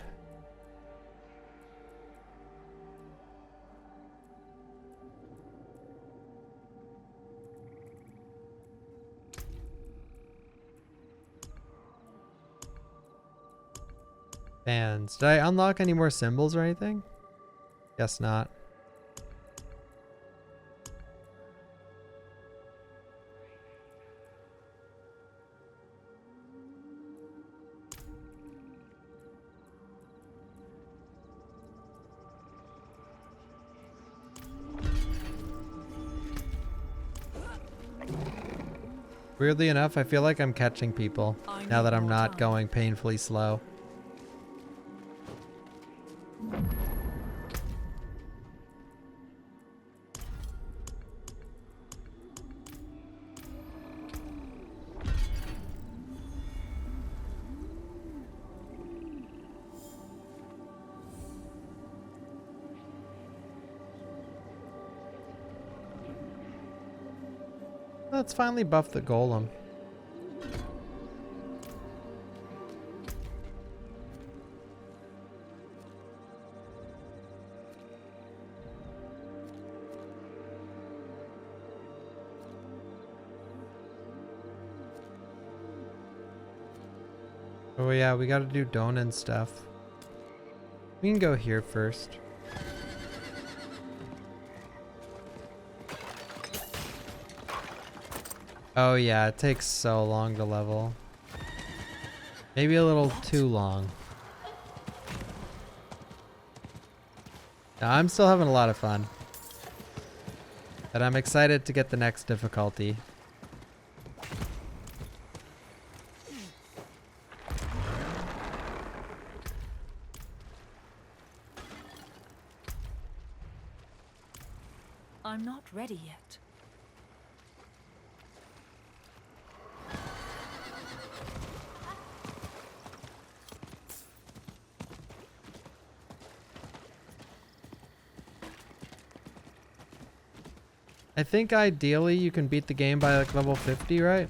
Fans. Did I unlock any more symbols or anything? Guess not. Weirdly enough, I feel like I'm catching people now that I'm not going painfully slow. Let's finally buff the golem. Oh yeah, we gotta do Dawn and stuff. We can go here first. Oh yeah, it takes so long to level. Maybe a little too long. Now, I'm still having a lot of fun. But I'm excited to get the next difficulty. I'm not ready yet. I think ideally you can beat the game by like level 50, right?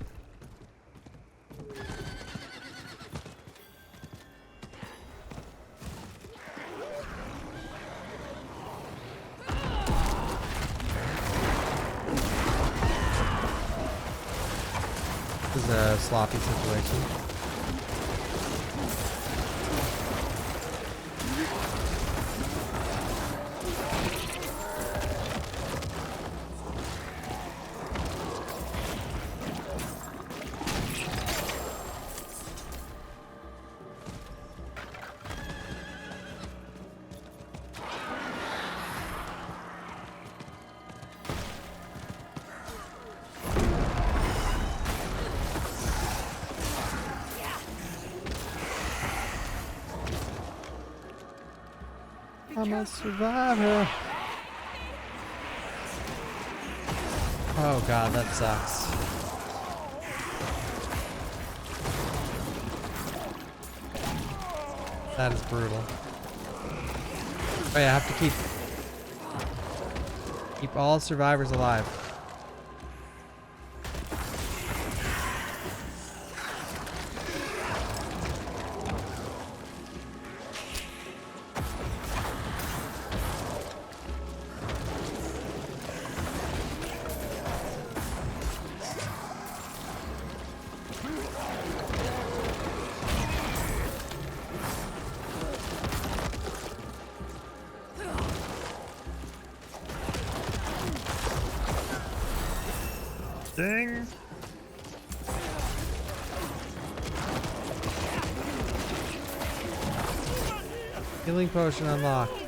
This is a sloppy situation. I'm a survivor. Oh god, that sucks. That is brutal. Oh yeah, I have to keep all survivors alive. Ding! Healing potion unlocked.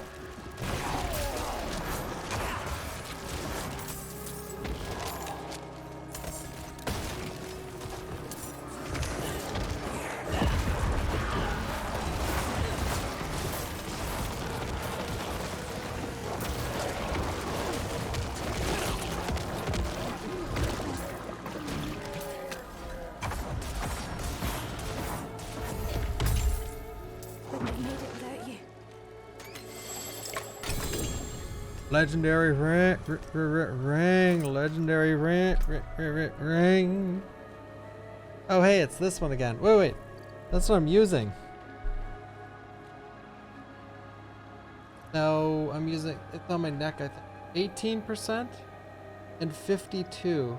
Legendary ring, legendary ring. Oh hey, it's this one again. Wait, that's what I'm using. No, I'm using, it's on my neck, I think. 18% and 52.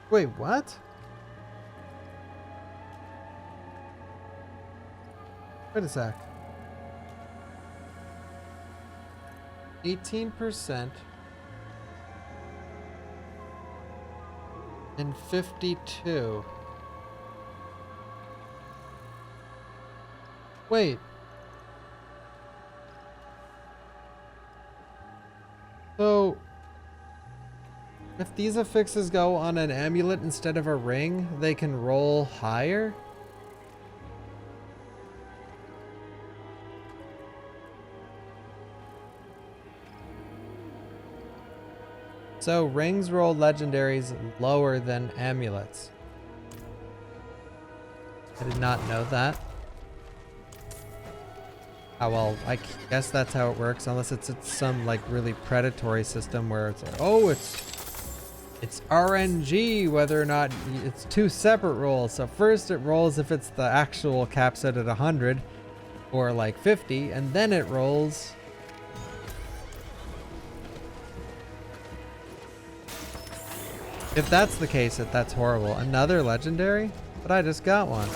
Wait, what? Wait a sec. 18% and 52. Wait. So, if these affixes go on an amulet instead of a ring, they can roll higher? So rings roll legendaries lower than amulets. I did not know that. Oh well, I guess that's how it works, unless it's some like really predatory system where it's like, oh, it's RNG whether or not it's two separate rolls. So first it rolls if it's the actual cap set at 100 or like 50, and then it rolls. If that's the case, that's horrible. Another legendary? But I just got one.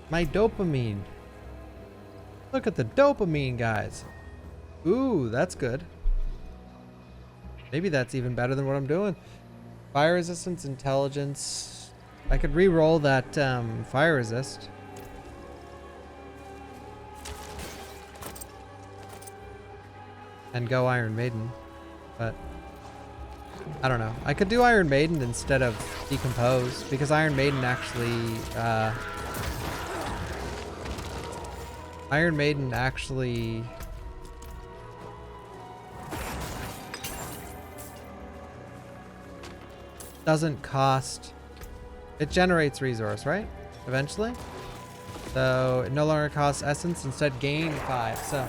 My dopamine. Look at the dopamine, guys. Ooh, that's good. Maybe that's even better than what I'm doing. Fire resistance, intelligence. I could re-roll that fire resist. And go Iron Maiden, but I don't know. I could do Iron Maiden instead of Decompose, because Iron Maiden actually doesn't cost, it generates resource, right? Eventually. So it no longer costs essence, instead gain 5. So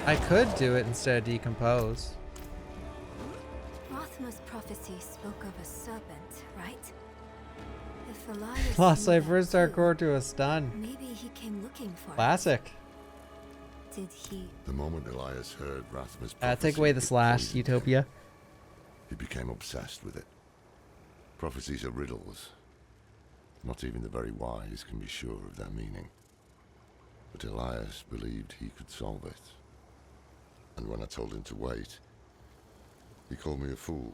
I could do it instead of Decompose. Rothma's prophecy spoke of a serpent, right? If Elias Lost knew my that first too, hardcore to a stun. maybe he came looking for Classic. it. Did he? The moment Elias heard Rathma's prophecy, Take away the it slash, poisoned him. Utopia. He became obsessed with it. Prophecies are riddles. Not even the very wise can be sure of their meaning. But Elias believed he could solve it. And when I told him to wait, he called me a fool.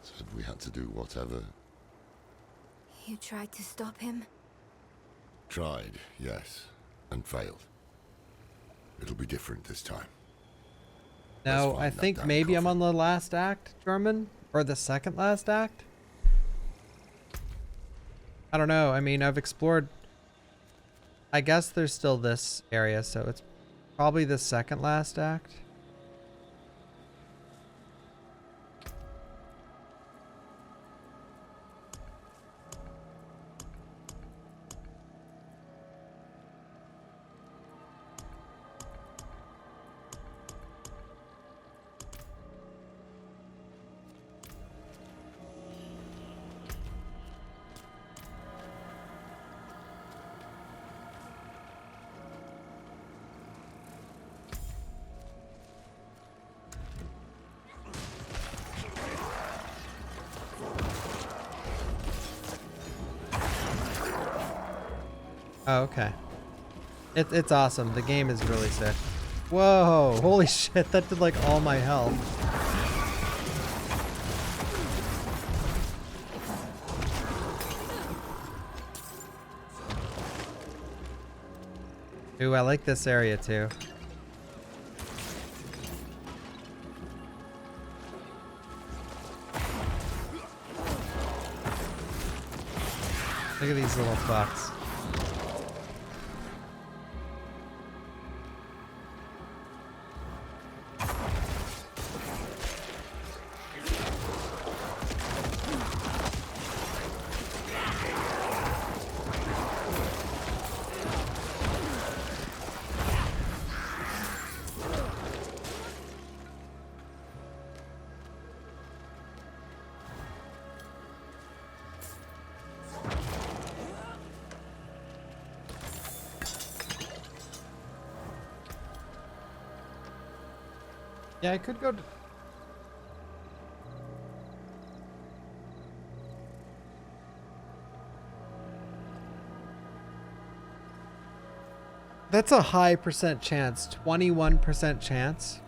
Said we had to do whatever. You tried to stop him? Tried, yes, and failed. It'll be different this time. No, I think maybe I'm on the last act, German, or the second last act. I don't know. I mean, I've explored. I guess there's still this area, so it's probably the second last act. Oh, okay. It's awesome. The game is really sick. Whoa, holy shit, that did like all my health. Ooh, I like this area too. Look at these little fucks. Yeah, I could go to... That's a high percent chance. 21% chance.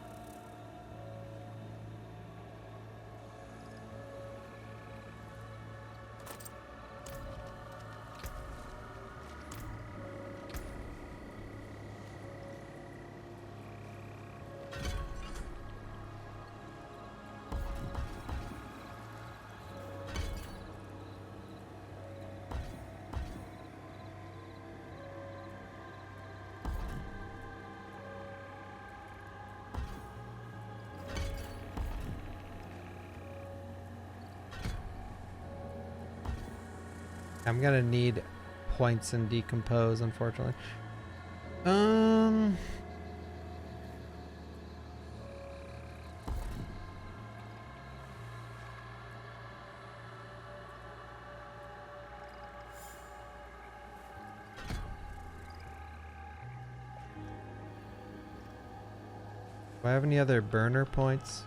I'm gonna need points in decompose, unfortunately. Do I have any other burner points?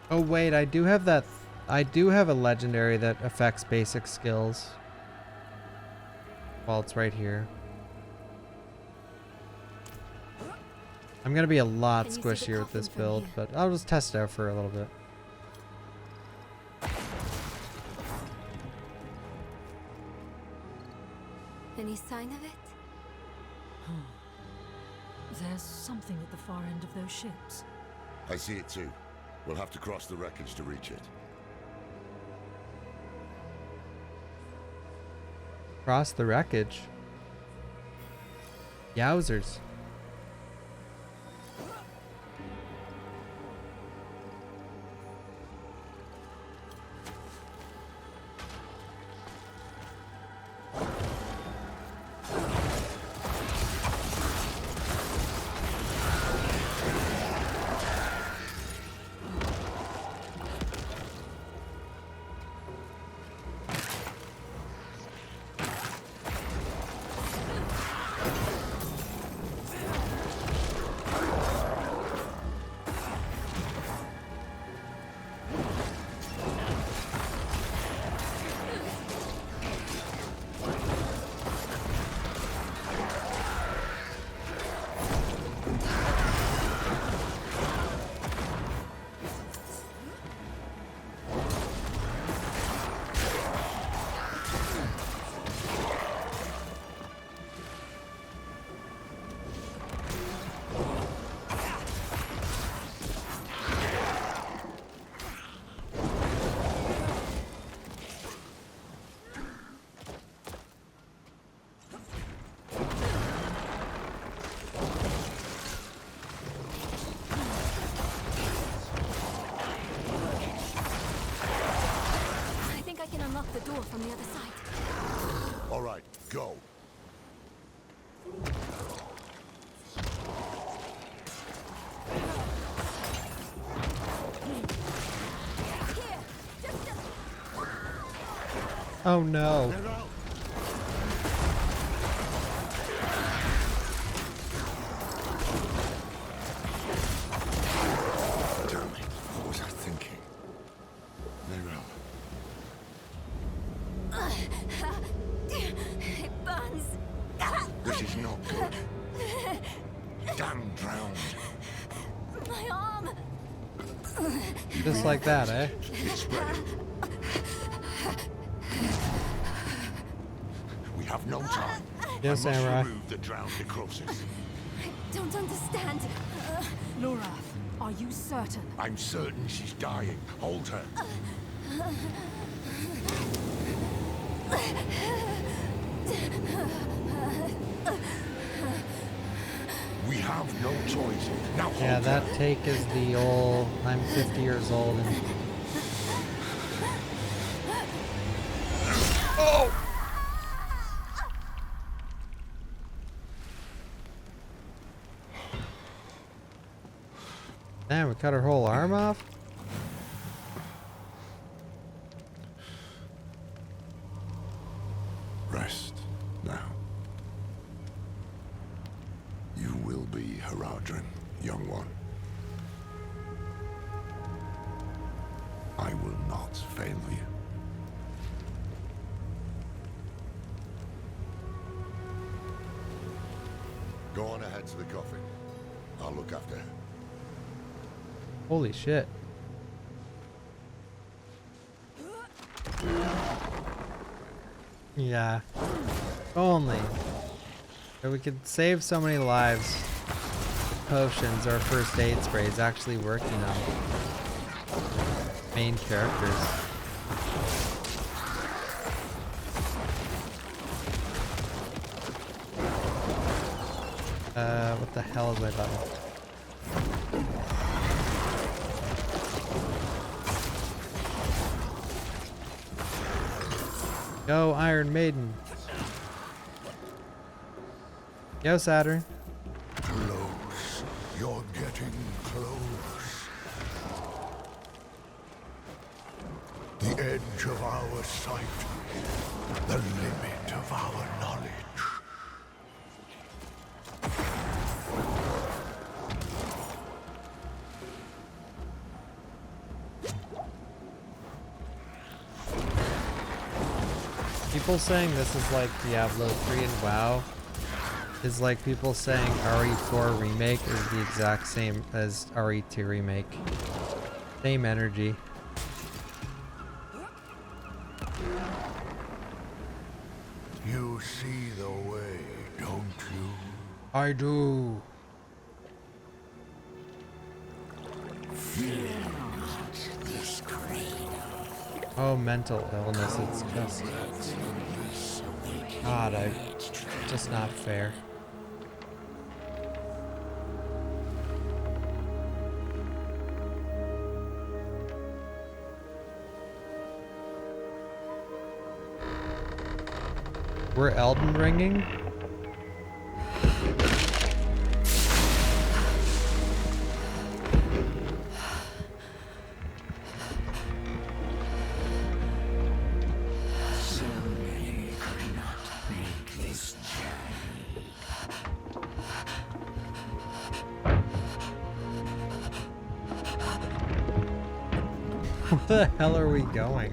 Oh wait, I do have that. I do have a legendary that affects basic skills. Well, it's right here. I'm gonna be a lot squishier with this build, but I'll just test it out for a little bit. Any sign of it? There's something at the far end of those ships. I see it too. We'll have to cross the wreckage to reach it. Cross the wreckage. Yowzers. from the other side. All right, go. Here, just Oh no. Damn it. What was I thinking? Nero. it burns. This is not good. Damn drowned. My arm. Just like that, eh? It's spreading. We have no time. Yes, I must Samurai. remove the drowned necrosis. Don't understand. Laura, are you certain? I'm certain she's dying. Hold her. We have no choice. Now hold Yeah, that her. take is the old, I'm 50 years old and... Oh! Damn, we cut her whole arm off? Rest now. You will be Haradrim, young one. I will not fail you. Go on ahead to the coffin. I'll look after her. Holy shit. Yeah. Only. If we could save so many lives. Potions or first aid sprays actually working on main characters. What the hell is my button? Go, Iron Maiden. Yo, Saturn. Close. You're getting close. The edge of our sight. The limit of our knowledge. People saying this is like Diablo 3 and WoW is like people saying RE4 Remake is the exact same as RE2 Remake. Same energy. You see the way, don't you? I do. Fear not this cradle. Oh, mental illness, it's just... God, just not fair. We're Elden Ringing? Where the hell are we going?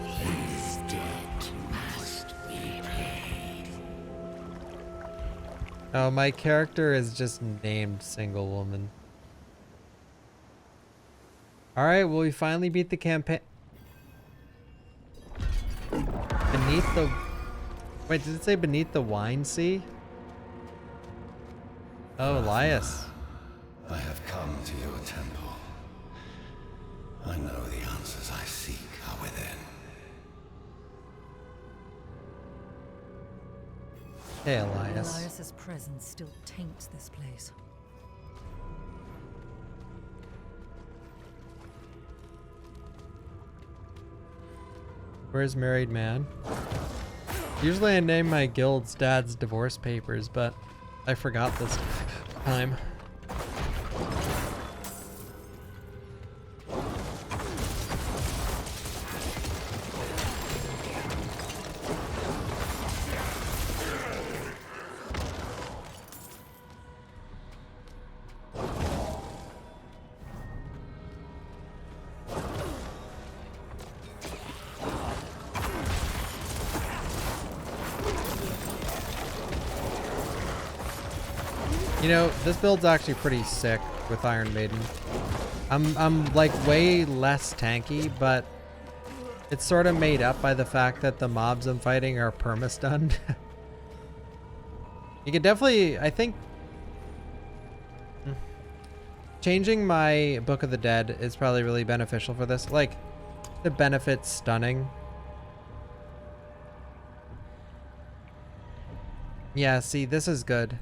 His debt must be paid. Oh, my character is just named Single Woman. Alright, well we finally beat the campaign. Beneath the... Wait, did it say beneath the wine sea? Oh, Elias. I have come to your temple. I know the answers I seek are within. Hey, Elias. Elias's presence still taints this place. Where's married man? Usually I name my guild's dad's divorce papers, but I forgot this time. You know, this build's actually pretty sick with Iron Maiden. I'm like way less tanky, but it's sort of made up by the fact that the mobs I'm fighting are perma-stunned. You could definitely, I think, changing my Book of the Dead is probably really beneficial for this. Like, the benefit stunning. Yeah, see, this is good.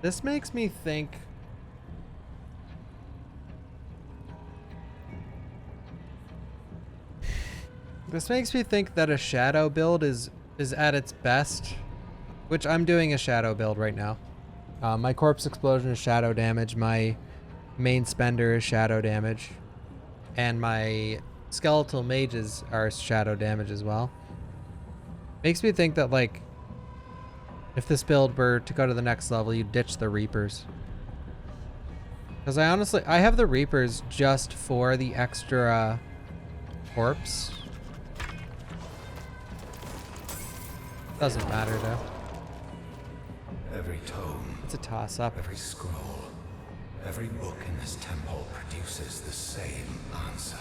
This makes me think. This makes me think that a shadow build is at its best, which I'm doing a shadow build right now. My corpse explosion is shadow damage, my main spender is shadow damage, and my skeletal mages are shadow damage as well. Makes me think that, like, if this build were to go to the next level, you ditch the Reapers. Because I have the Reapers just for the extra corpse. Doesn't matter though. Every tome, it's a toss-up. Every scroll, every book in this temple produces the same answer.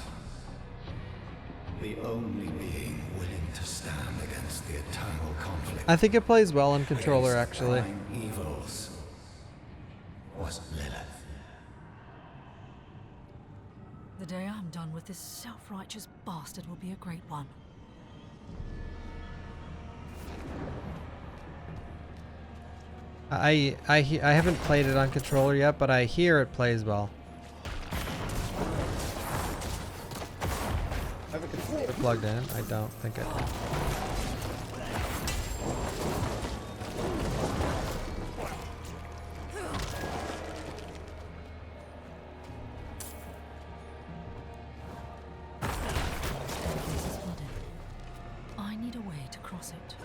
The only being willing to stand against the eternal conflict. I think it plays well on controller, actually. Evils was Lilith. The day I'm done with this self-righteous bastard will be a great one. I haven't played it on controller yet, but I hear it plays well. I have a controller plugged in. I don't think I do. I need a way to cross it.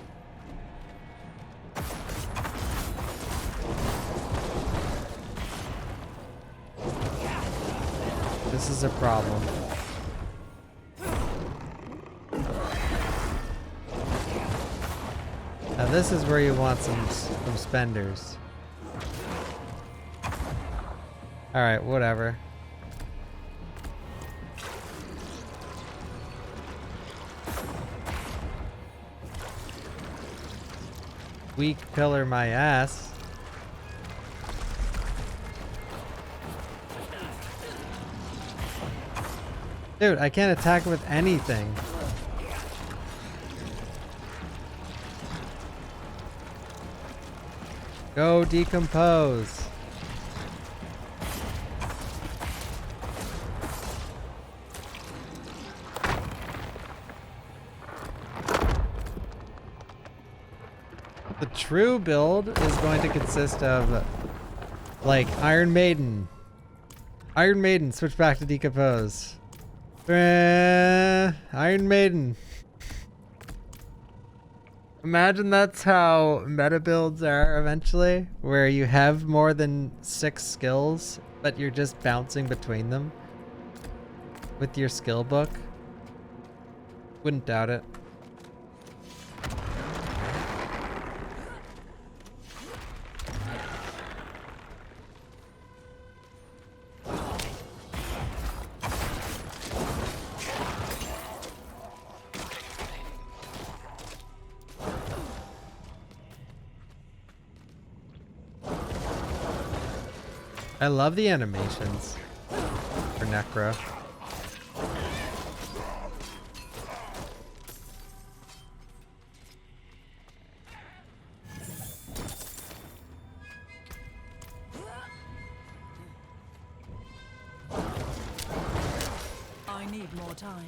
This is a problem. Now this is where you want some spenders. Alright, whatever. Weak pillar my ass. Dude, I can't attack with anything. Go decompose. The true build is going to consist of, like, Iron Maiden. Iron Maiden, switch back to decompose. Iron Maiden. Imagine that's how meta builds are eventually, where you have more than 6 skills, but you're just bouncing between them with your skill book. Wouldn't doubt it. I love the animations for Necro. more time.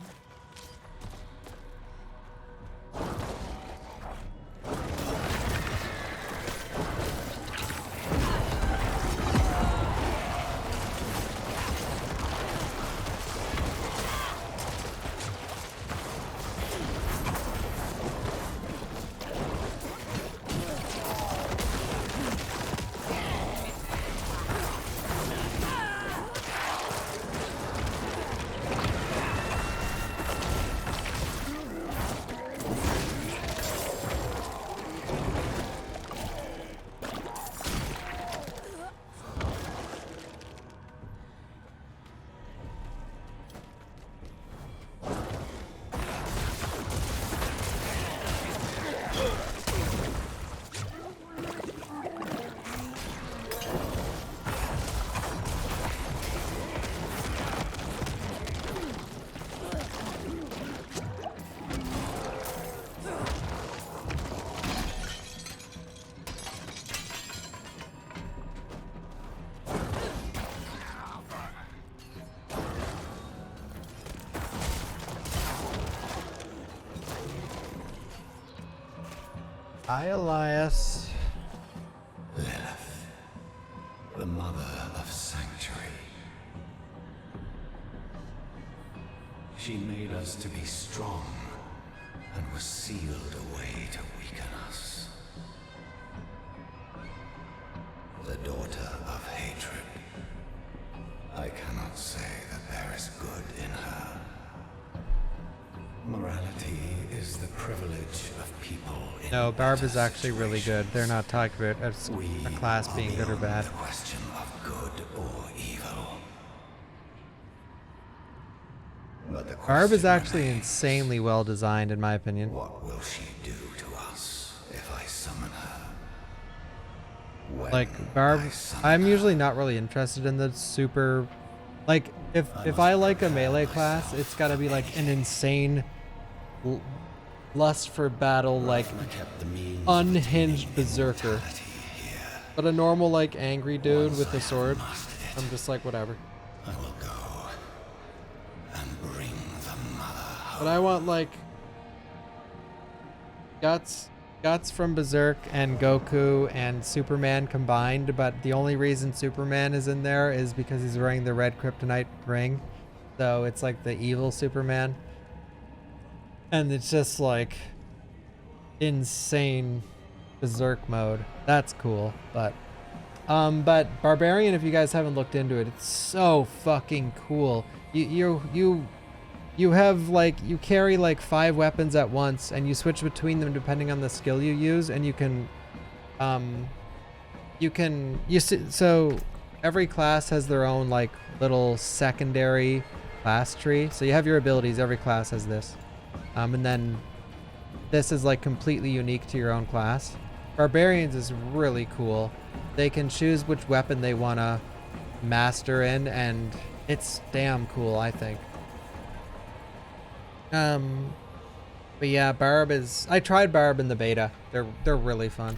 Hi, Elias. Lilith, the mother of sanctuary. She made us to be strong and was sealed away to weaken us. The daughter of hatred. I cannot say that there is good in her. Morality is the privilege of people. No, Barb is actually really good. They're not talking about as a class being good or bad. The question of good or evil. But the Barb is question actually remains, insanely well designed, in my opinion. what will she do to us if I summon her? When Like Barb, I summon I'm her, usually not really interested in the super. Like if I like a melee class, it's got to be like an insane lust for battle, like kept the means of unhinged attaining berserker. immortality here. But a normal like angry dude Once with I a sword, have mastered it, I'm just like whatever. I will go and bring the mother home. But I want like guts from Berserk and Goku and Superman combined, but the only reason Superman is in there is because he's wearing the red kryptonite ring. So it's like the evil Superman. And it's just like insane Berserk mode. That's cool, but Barbarian, if you guys haven't looked into it, it's so fucking cool. You have like, you carry like 5 weapons at once and you switch between them depending on the skill you use, and so every class has their own like little secondary class tree. So you have your abilities, every class has this. And then this is like completely unique to your own class. Barbarians is really cool. They can choose which weapon they want to master in, and it's damn cool, I think. But yeah, Barb is, I tried Barb in the beta. They're really fun.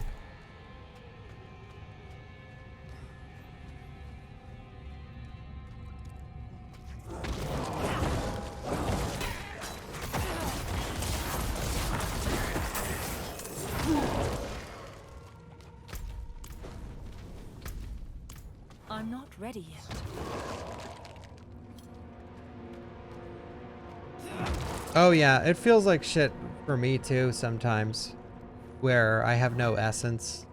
I'm not ready yet. Oh yeah, it feels like shit for me too sometimes, where I have no essence.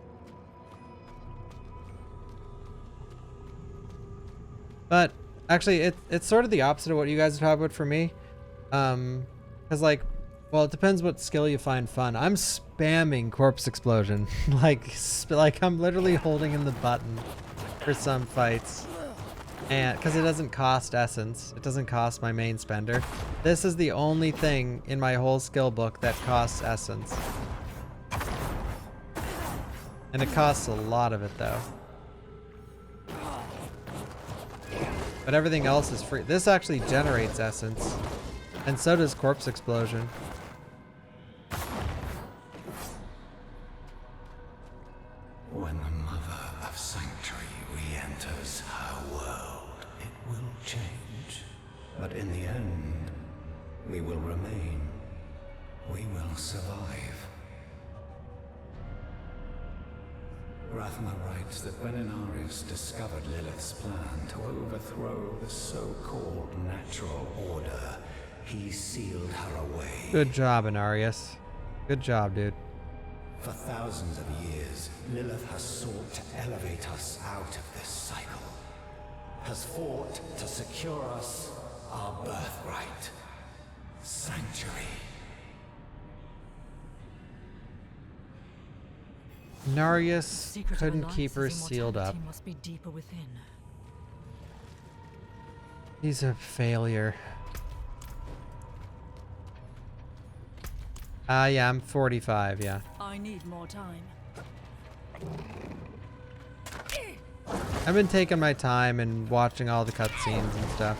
But actually, it's sort of the opposite of what you guys are talking about for me. Cause like, well, it depends what skill you find fun. I'm spamming Corpse Explosion, like I'm literally holding in the button for some fights. And because it doesn't cost essence, it doesn't cost my main spender. This is the only thing in my whole skill book that costs essence. And it costs a lot of it though. But everything else is free. This actually generates essence. And so does Corpse Explosion. When the mother of sanctuary re-enters her world, it will change. But in the end, We will remain. We will survive. Rathma writes that when Inarius discovered Lilith's plan to overthrow the so-called natural order, he sealed her away. Good job, Inarius. Good job, dude. For thousands of years, Lilith has sought to elevate us out of this cycle. Has fought to secure us our birthright. Sanctuary. Inarius couldn't keep her sealed up. Must be deeper within. He's a failure. Yeah, I'm 45, yeah. I need more time. I've been taking my time and watching all the cutscenes and stuff.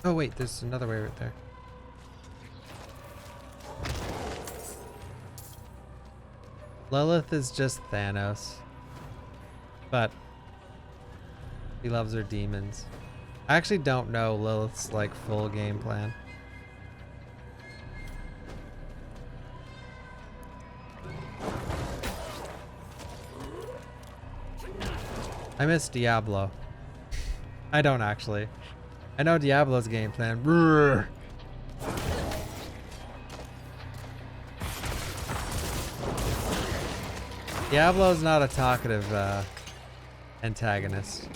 Oh wait, there's another way right there. Lilith is just Thanos. But he loves her demons. I actually don't know Lilith's like full game plan. I miss Diablo. I don't actually. I know Diablo's game plan. Brrr. Diablo's not a talkative antagonist.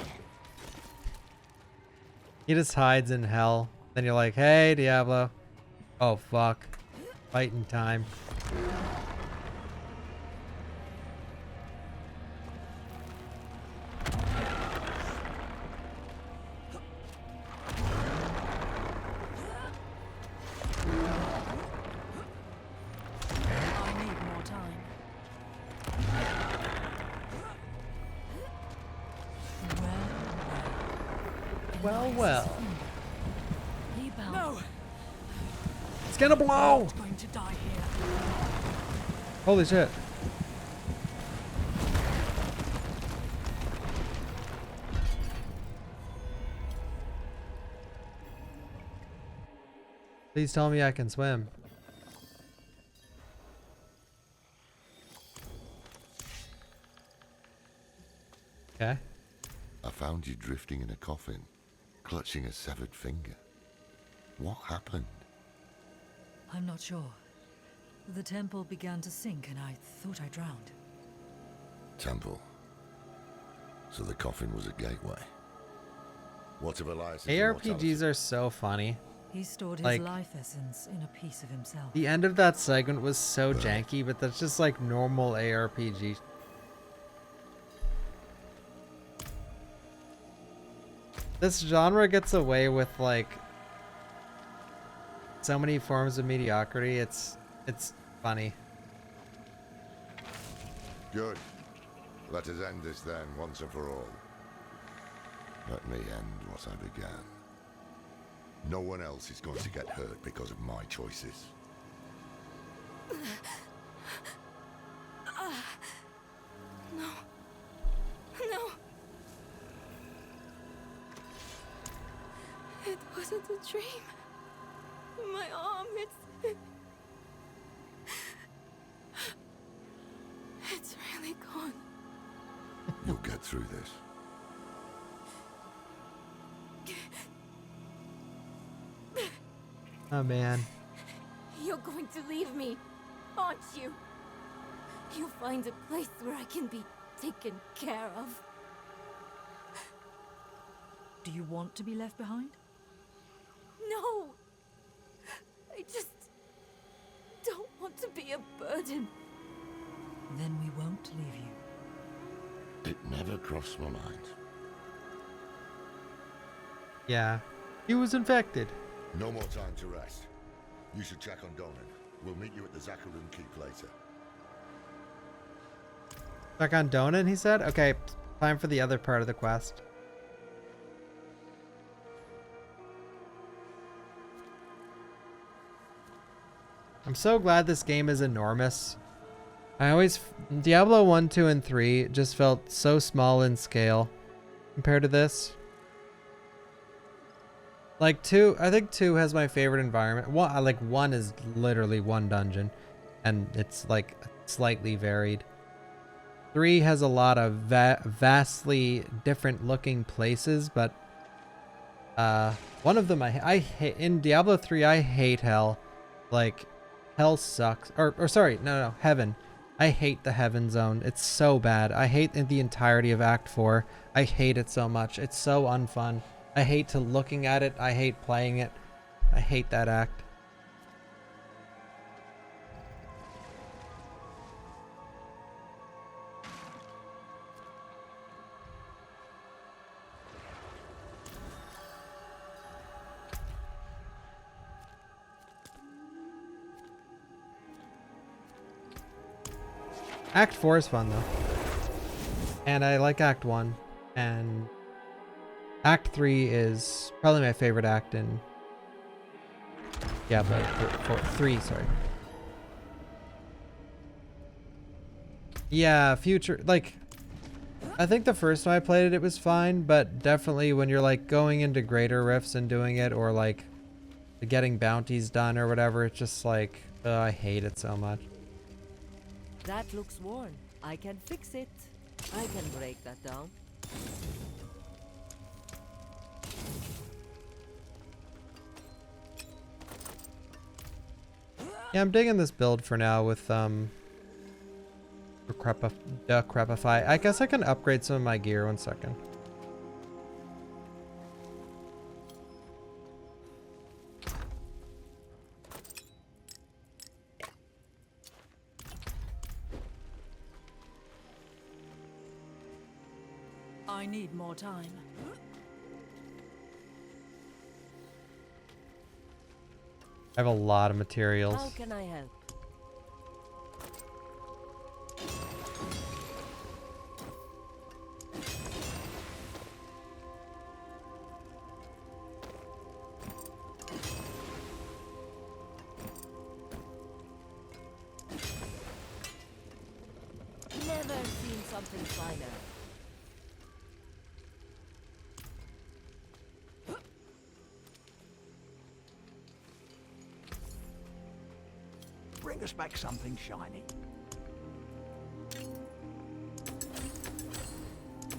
He just hides in hell. Then you're like, hey, Diablo. Oh, fuck. Fighting time. Well. No. It's gonna blow. I'm going to die here. Holy shit. Please tell me I can swim. Okay. I found you drifting in a coffin, clutching a severed finger. What happened? I'm not sure. The temple began to sink and I thought I drowned. Temple. So the coffin was a gateway. What of Elias? ARPGs are so funny. He stored his Like, life essence in a piece of himself. The end of that segment was so janky, but that's just like normal ARPG. This genre gets away with like so many forms of mediocrity. It's funny. Good. Let us end this then, once and for all. Let me end what I began. No one else is going to get hurt because of my choices. No. No. It wasn't a dream. My arm, it's really gone. You'll get through this. Oh man. You're going to leave me, aren't you? You'll find a place where I can be taken care of. Do you want to be left behind? No! I just don't want to be a burden. Then we won't leave you. It never crossed my mind. Yeah. He was infected. No more time to rest. You should check on Donan. We'll meet you at the Zakarun Keep later. Back on Donan, he said? Okay, time for the other part of the quest. I'm so glad this game is enormous. Diablo 1, 2, and 3 just felt so small in scale. compared to this. Like 2, I think 2 has my favorite environment. One is literally one dungeon, and it's like slightly varied. 3 has a lot of vastly different looking places, but one of them I hate. In Diablo 3, I hate hell. Like, hell sucks. Or sorry, no, heaven. I hate the heaven zone. It's so bad. I hate the entirety of Act 4. I hate it so much. It's so unfun. I hate looking at it. I hate playing it. I hate that act. Act 4 is fun though. And I like Act 1. And Act 3 is probably my favorite act in Diablo 3, sorry. Yeah, future, like, I think the first time I played it, it was fine, but definitely when you're like going into greater rifts and doing it, or like getting bounties done or whatever, it's just like, I hate it so much. That looks worn. I can fix it. I can break that down. Yeah, I'm digging this build for now with Decrepify. I guess I can upgrade some of my gear. 1 second. I need more time. I have a lot of materials. How can I help? Never seen something finer. Bring us back something shiny.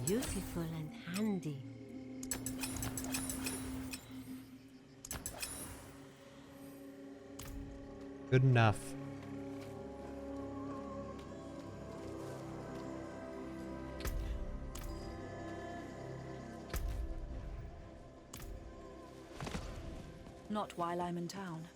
Beautiful and handy. Good enough. Not while I'm in town.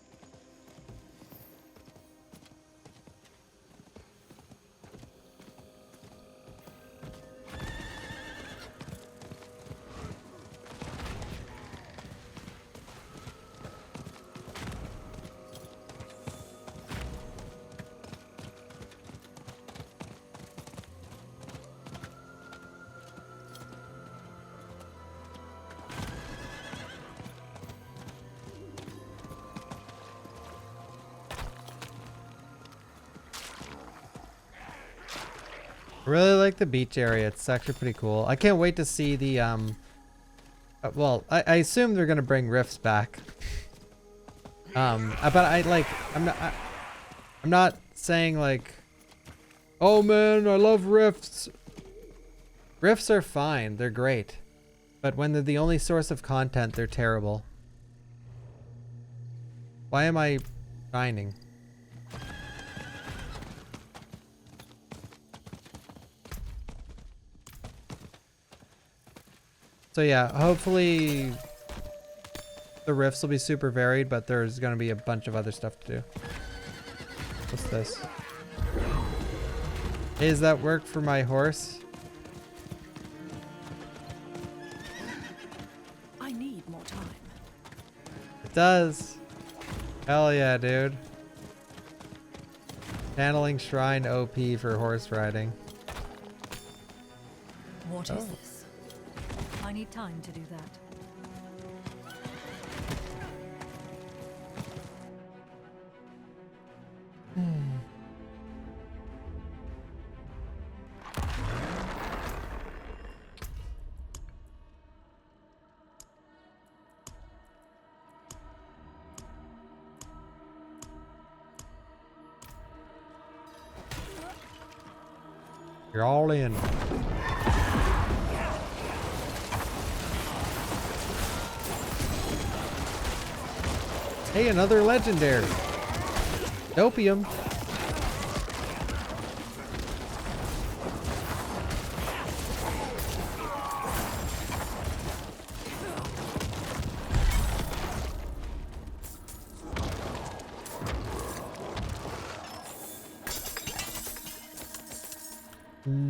I really like the beach area. It's actually pretty cool. I can't wait to see the well, I assume they're gonna bring rifts back. But I'm not saying like, oh man, I love rifts. Rifts are fine. They're great. But when they're the only source of content, they're terrible. Why am I shining? So yeah, hopefully the rifts will be super varied, but there's gonna be a bunch of other stuff to do. What's this? Hey, does that work for my horse? I need more time. It does. Hell yeah, dude. Channeling Shrine OP for horse riding. What is this? I need time to do that. You're all in. Hey, another legendary. Dopium.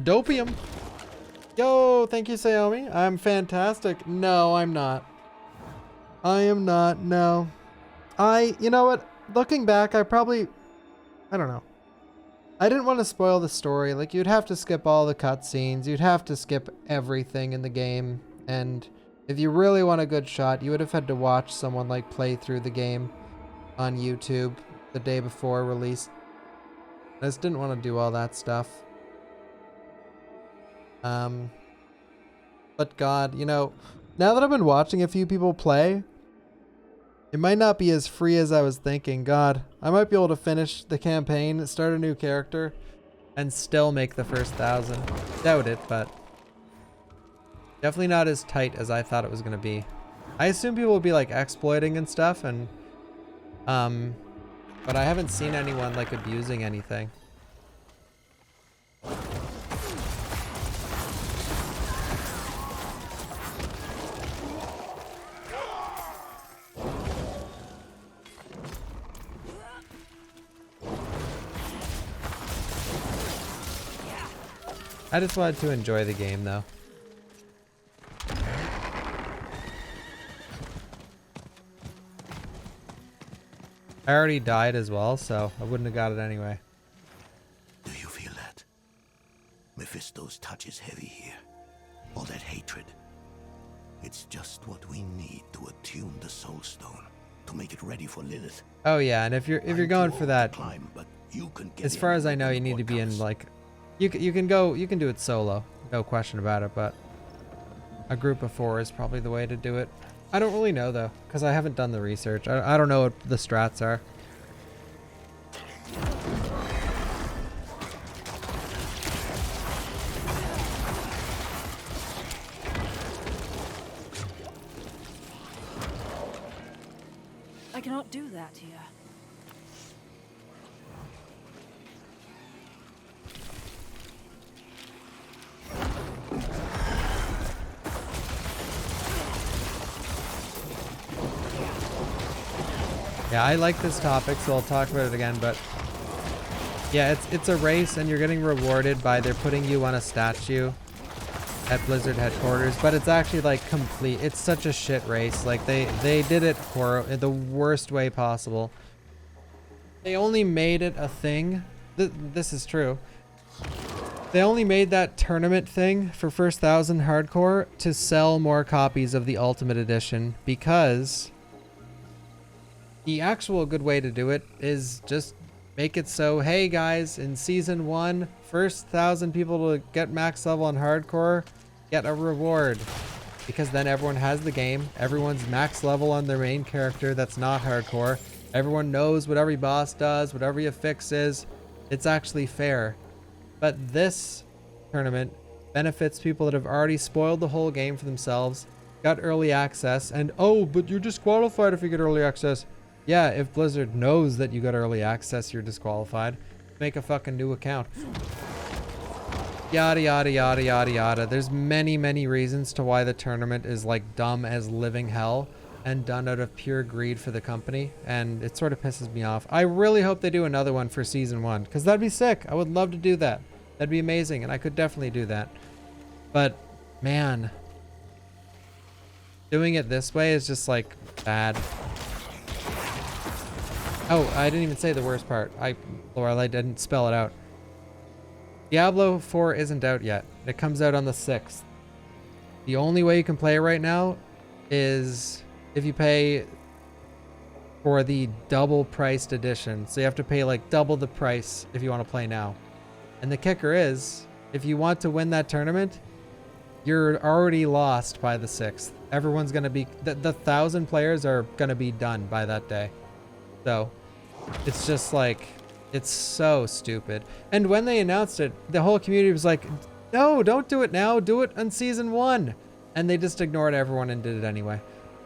Dopium. Yo, thank you, Saomi. I'm fantastic. No, I'm not. I am not. No. You know what? Looking back, I don't know. I didn't want to spoil the story. Like, you'd have to skip all the cutscenes. You'd have to skip everything in the game. And if you really want a good shot, you would have had to watch someone, like, play through the game on YouTube the day before release. I just didn't want to do all that stuff. But God, you know, now that I've been watching a few people play, it might not be as free as I was thinking. God, I might be able to finish the campaign, start a new character, and still make the first 1,000. Doubt it, but definitely not as tight as I thought it was going to be. I assume people will be like exploiting and stuff, and but I haven't seen anyone like abusing anything. I just wanted to enjoy the game, though. I already died as well, so I wouldn't have got it anyway. Do you feel that? Mephisto's touch is heavy here. All that hatred. It's just what we need to attune the Soul Stone, to make it ready for Lilith. Oh yeah, and if you're going for that, climb, but you can get as far as I know, you need to be in like, you can do it solo, no question about it. But a group of 4 is probably the way to do it. I don't really know though, because I haven't done the research. I don't know what the strats are. I cannot do that here. Yeah, I like this topic, so I'll talk about it again, but yeah, it's a race and you're getting rewarded by they're putting you on a statue at Blizzard headquarters, but it's actually like complete. It's such a shit race. Like they did it in the worst way possible. They only made it a thing. This is true. They only made that tournament thing for first 1,000 hardcore to sell more copies of the Ultimate Edition, because the actual good way to do it is just make it so, hey guys, in season 1, first 1,000 people to get max level on hardcore get a reward. Because then everyone has the game, everyone's max level on their main character that's not hardcore, everyone knows what every boss does, what every affix is. It's actually fair. But this tournament benefits people that have already spoiled the whole game for themselves, got early access, and oh, but you're disqualified if you get early access. Yeah, if Blizzard knows that you got early access, you're disqualified. Make a fucking new account. Yada, yada, yada, yada, yada. There's many, many reasons to why the tournament is like dumb as living hell and done out of pure greed for the company. And it sort of pisses me off. I really hope they do another one for season 1, because that'd be sick. I would love to do that. That'd be amazing. And I could definitely do that. But man, doing it this way is just like bad. Oh, I didn't even say the worst part. Lorelei didn't spell it out. Diablo 4 isn't out yet. It comes out on the 6th. The only way you can play it right now is if you pay for the double priced edition. So you have to pay like double the price if you want to play now. And the kicker is, if you want to win that tournament, you're already lost by the 6th. Everyone's going to be, the 1,000 players are going to be done by that day. So it's just like, It's so stupid. And when they announced it, the whole community was like, no, don't do it now. Do it on season 1. And they just ignored everyone and did it anyway.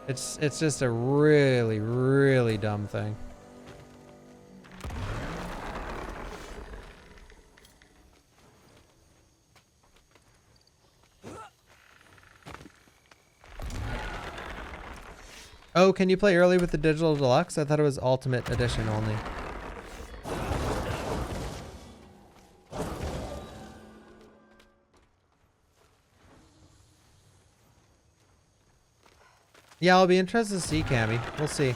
It's just a really, really dumb thing. Oh, can you play early with the digital deluxe? I thought it was ultimate edition only. Yeah, I'll be interested to see, Cammy. We'll see.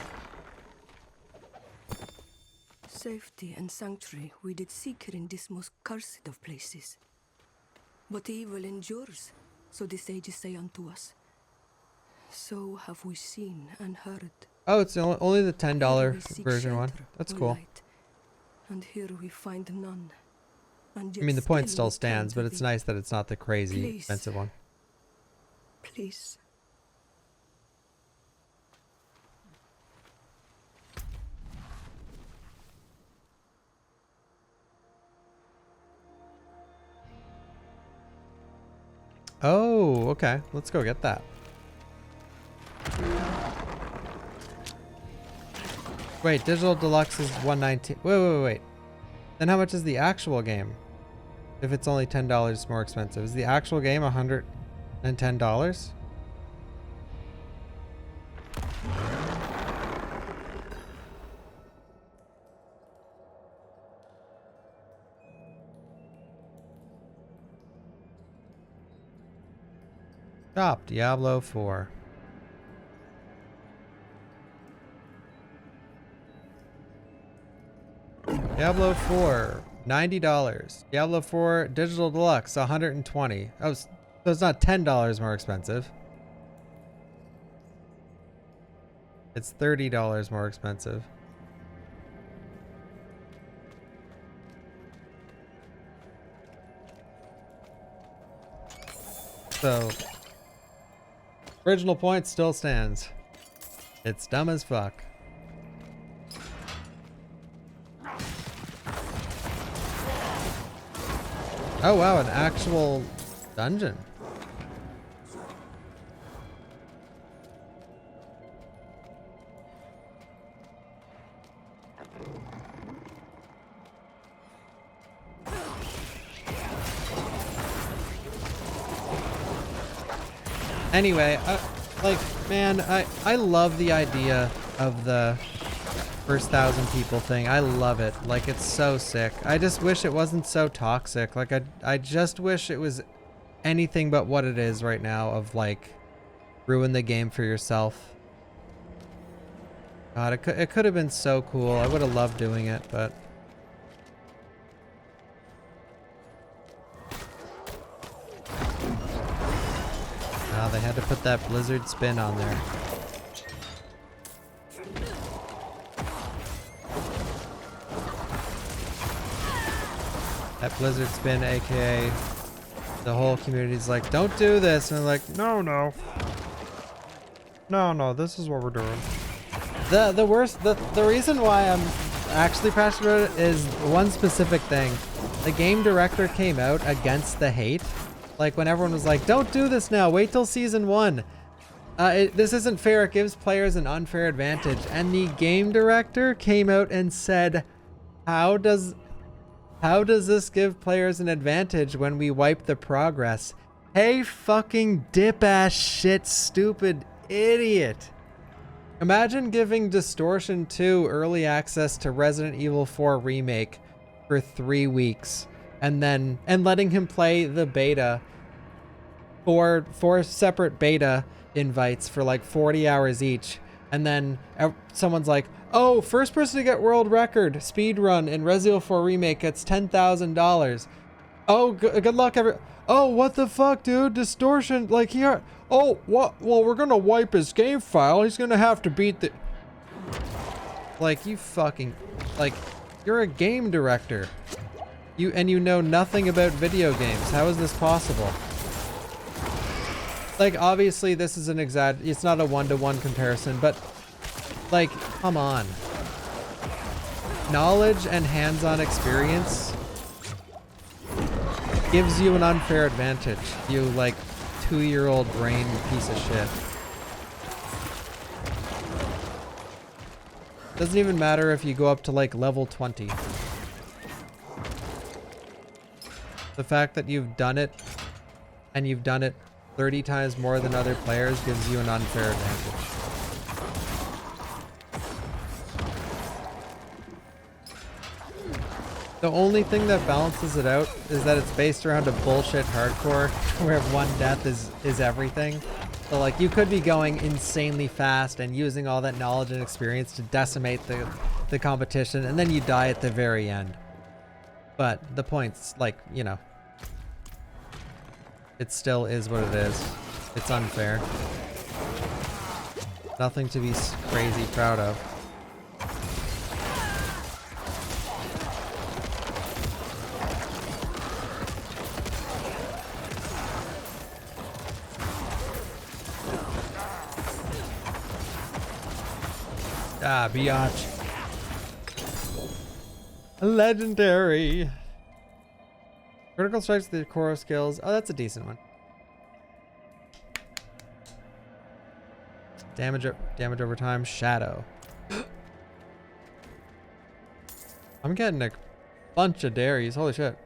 Safety and sanctuary we did seek in this most cursed of places. But evil endures, so the sages say unto us. So have we seen and heard. Oh, it's only the $10 version one. That's cool. Light, and here we find none. And I mean, the point still stands, but it's nice that it's not the crazy expensive one. Please. Oh, okay. Let's go get that. Wait, digital deluxe is $119. Wait. Then how much is the actual game? If it's only $10 more expensive. Is the actual game $110? Stop. Diablo 4. Diablo 4, $90. Diablo 4 Digital Deluxe, $120. Oh, so it's not $10 more expensive. It's $30 more expensive. So, original point still stands. It's dumb as fuck. Oh wow, an actual dungeon. Anyway, like, man, I love the idea of the first 1,000 people thing. I love it. Like, it's so sick. I just wish it wasn't so toxic. Like, I just wish it was anything but what it is right now of, like, ruin the game for yourself. God, it could have been so cool. I would have loved doing it, but... Oh, they had to put that blizzard spin on there. That blizzard spin, aka the whole community's like, don't do this, and they're like, no, this is what we're doing. The reason why I'm actually passionate about it is one specific thing. The game director came out against the hate, like when everyone was like, don't do this now, wait till season 1. This isn't fair, it gives players an unfair advantage. And the game director came out and said, how does this give players an advantage when we wipe the progress? Hey, fucking dip ass shit, stupid idiot. Imagine giving Distortion 2 early access to Resident Evil 4 Remake for 3 weeks and letting him play the beta, four separate beta invites for like 40 hours each, and then someone's like, oh, first person to get world record speedrun in Resident Evil 4 Remake gets $10,000. Oh, good luck, oh, what the fuck, dude? Distortion, like, here. Oh, what? Well, we're gonna wipe his game file. He's gonna have to beat the... Like, you fucking... Like, you're a game director. You know nothing about video games. How is this possible? Like, obviously, this is it's not a one-to-one comparison, but... Like, come on. knowledge and hands-on experience gives you an unfair advantage, you like 2-year-old brain piece of shit. Doesn't even matter if you go up to like level 20. The fact that you've done it and you've done it 30 times more than other players gives you an unfair advantage. The only thing that balances it out is that it's based around a bullshit hardcore where one death is everything. So like you could be going insanely fast and using all that knowledge and experience to decimate the competition, and then you die at the very end. But the point's like, you know, it still is what it is. It's unfair. Nothing to be crazy proud of. Ah, biatch. Legendary. Critical strikes the core skills. Oh, that's a decent one. Damage over time. Shadow. I'm getting a bunch of dairies. Holy shit.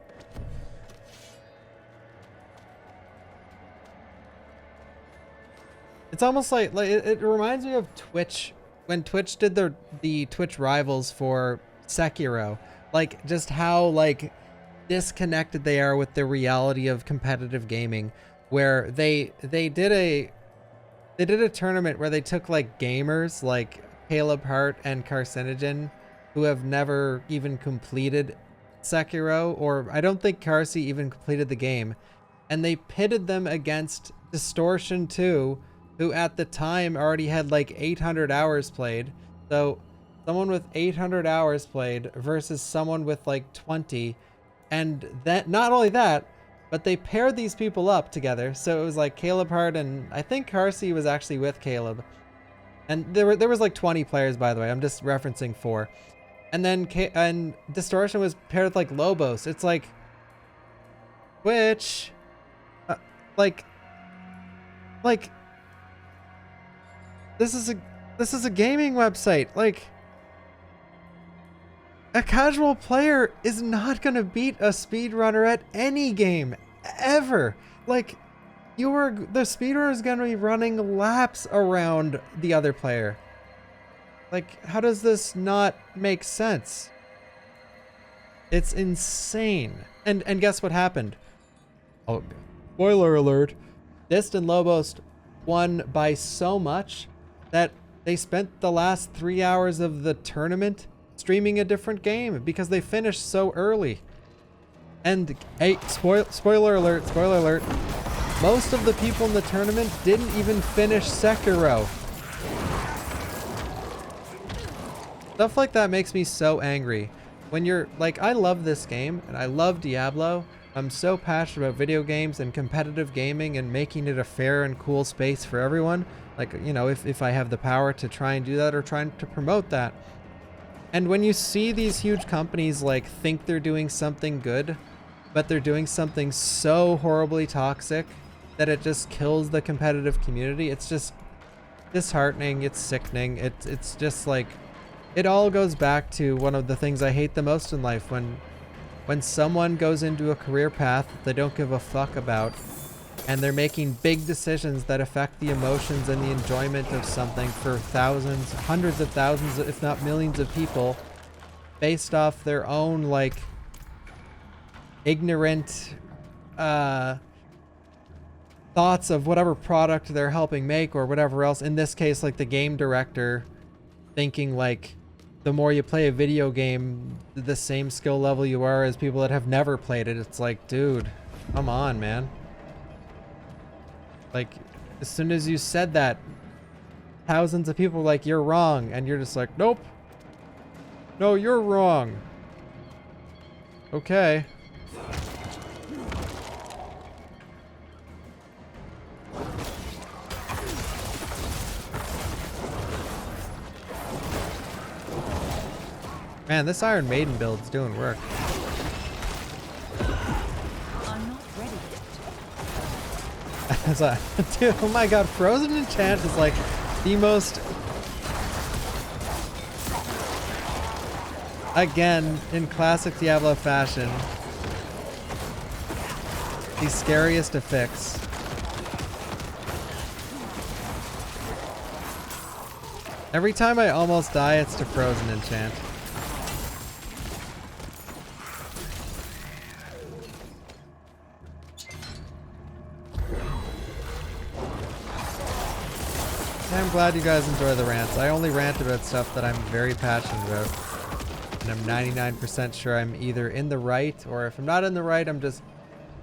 It's almost like it reminds me of Twitch. When Twitch did the Twitch rivals for Sekiro, like just how like disconnected they are with the reality of competitive gaming, where they did a tournament where they took like gamers like Caleb Hart and Carcinogen, who have never even completed Sekiro, or I don't think Carcy even completed the game, and they pitted them against Distortion 2, who at the time already had like 800 hours played. So someone with 800 hours played versus someone with like 20. And that, not only that, but they paired these people up together. So it was like Caleb Hart, and I think Carcy was actually with Caleb. And there was like 20 players, by the way. I'm just referencing 4. And then and Distortion was paired with like Lobos. It's like, which, like this is a gaming website. Like, a casual player is not gonna beat a speedrunner at any game ever. Like, the speedrunner is gonna be running laps around the other player. Like, how does this not make sense? It's insane. And guess what happened? Oh, spoiler alert. Dist and Lobos won by so much that they spent the last 3 hours of the tournament streaming a different game because they finished so early. And hey, spoiler alert, most of the people in the tournament didn't even finish Sekiro. Stuff like that makes me so angry. When you're like, I love this game and I love Diablo. I'm so passionate about video games and competitive gaming and making it a fair and cool space for everyone. Like, you know, if I have the power to try and do that or trying to promote that. And when you see these huge companies like think they're doing something good, but they're doing something so horribly toxic that it just kills the competitive community, it's just disheartening. It's sickening. It's just like, it all goes back to one of the things I hate the most in life, when someone goes into a career path that they don't give a fuck about, and they're making big decisions that affect the emotions and the enjoyment of something for thousands, hundreds of thousands, if not millions of people, based off their own like ignorant thoughts of whatever product they're helping make or whatever else. In this case, like the game director thinking like the more you play a video game, the same skill level you are as people that have never played it. It's like, dude, come on, man. Like, as soon as you said that, thousands of people were like, you're wrong. And you're just like, nope. No, you're wrong. Okay. Man, this Iron Maiden build's doing work. I'm not ready yet. Dude, oh my god, Frozen Enchant is like the most, again, in classic Diablo fashion, the scariest to fix. Every time I almost die, it's to Frozen Enchant. I'm glad you guys enjoy the rants. I only rant about stuff that I'm very passionate about. And I'm 99% sure I'm either in the right, or if I'm not in the right, I'm just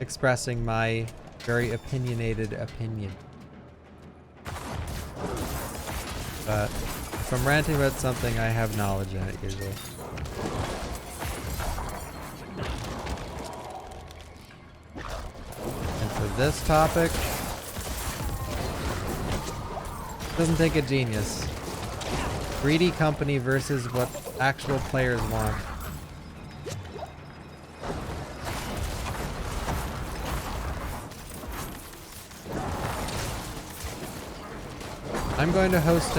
expressing my very opinionated opinion. But if I'm ranting about something, I have knowledge in it usually. And for this topic, doesn't take a genius. Greedy company versus what actual players want. I'm going to host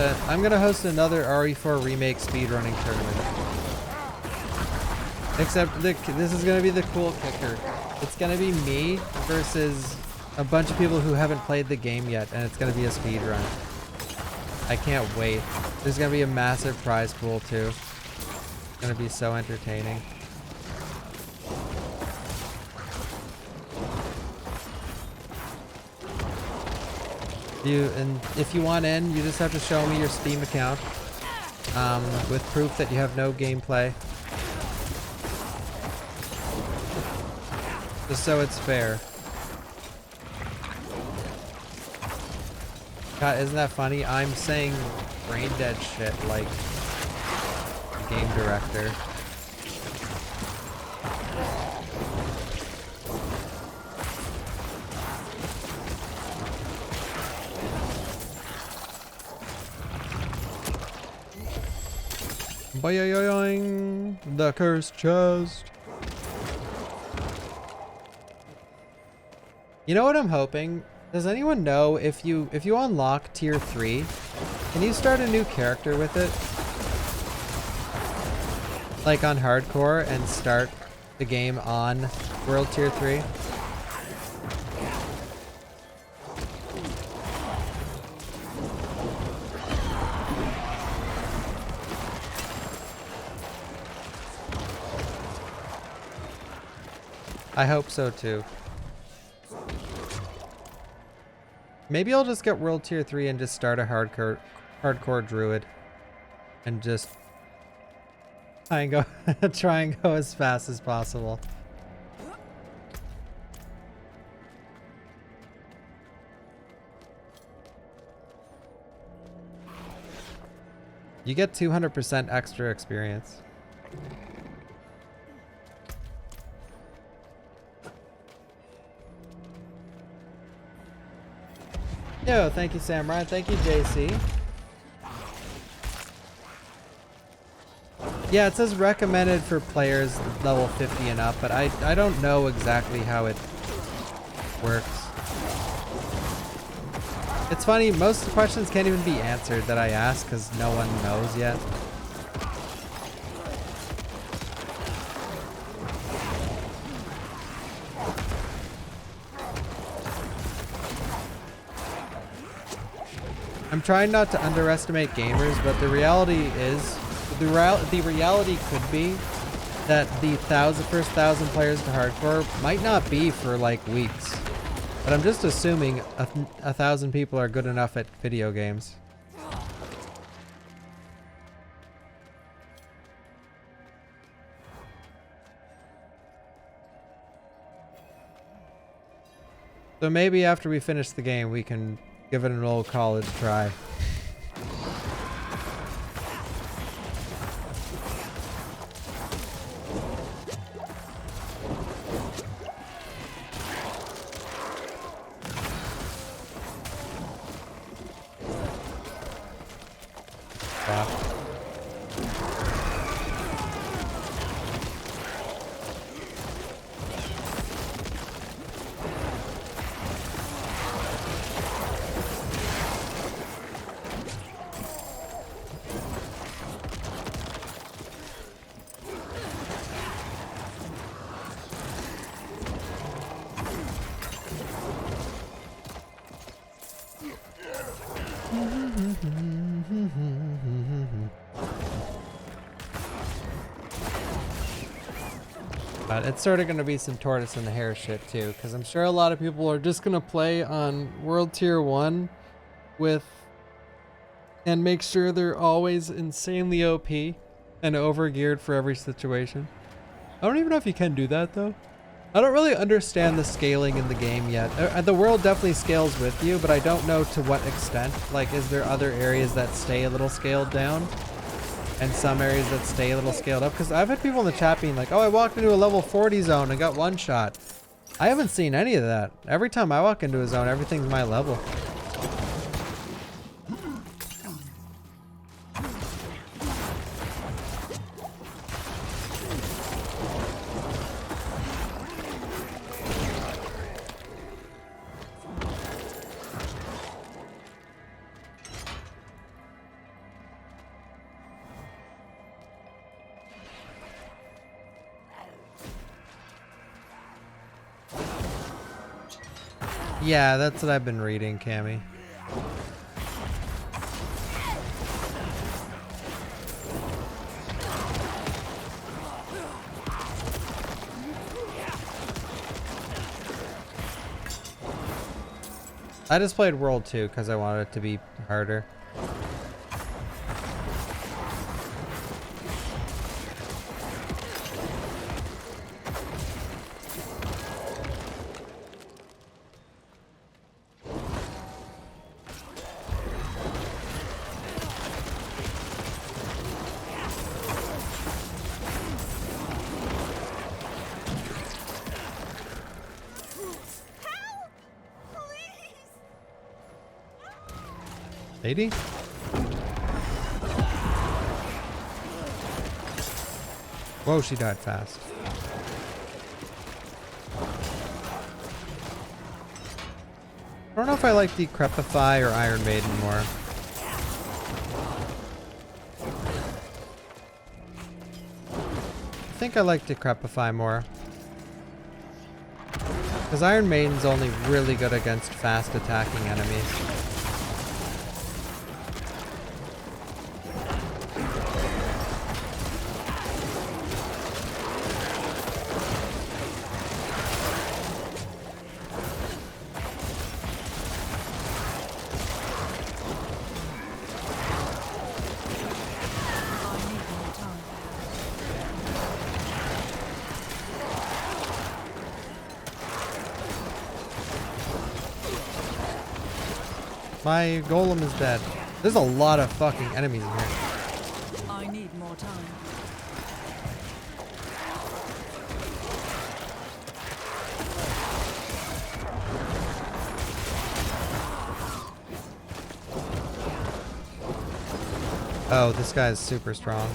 another RE4 remake speedrunning tournament. Except this is going to be the cool kicker. It's going to be me versus a bunch of people who haven't played the game yet, and it's going to be a speedrun. I can't wait. There's going to be a massive prize pool too. It's going to be so entertaining. If you want in, you just have to show me your Steam account with proof that you have no gameplay. Just so it's fair. God, isn't that funny? I'm saying brain dead shit like game director. Boing, the cursed chest. You know what I'm hoping? Does anyone know if you unlock tier 3, can you start a new character with it? Like on hardcore and start the game on world tier 3? I hope so too. Maybe I'll just get world tier 3 and just start a hardcore druid and just try and go as fast as possible. You get 200% extra experience. Yo, thank you, Samurai. Thank you, JC. Yeah, it says recommended for players level 50 and up, but I don't know exactly how it works. It's funny, most of the questions can't even be answered that I ask because no one knows yet. I'm trying not to underestimate gamers, but the reality is, the reality could be that the first 1,000 players to hardcore might not be for like weeks. But I'm just assuming 1,000 people are good enough at video games. So maybe after we finish the game, we can give it an old college try. But it's sort of going to be some tortoise and the hare shit too, because I'm sure a lot of people are just going to play on World Tier 1 with, and make sure they're always insanely OP and overgeared for every situation. I don't even know if you can do that though. I don't really understand the scaling in the game yet. The world definitely scales with you, but I don't know to what extent. Like, is there other areas that stay a little scaled down? And some areas that stay a little scaled up? Because I've had people in the chat being like, oh, I walked into a level 40 zone and got one shot. I haven't seen any of that. Every time I walk into a zone, everything's my level. Yeah, that's what I've been reading, Cammy. I just played World 2 because I wanted it to be harder. Lady? Whoa, she died fast. I don't know if I like Decrepify or Iron Maiden more. I think I like Decrepify more. Because Iron Maiden's only really good against fast attacking enemies. My golem is dead. There's a lot of fucking enemies in here. I need more time. Oh, this guy's super strong.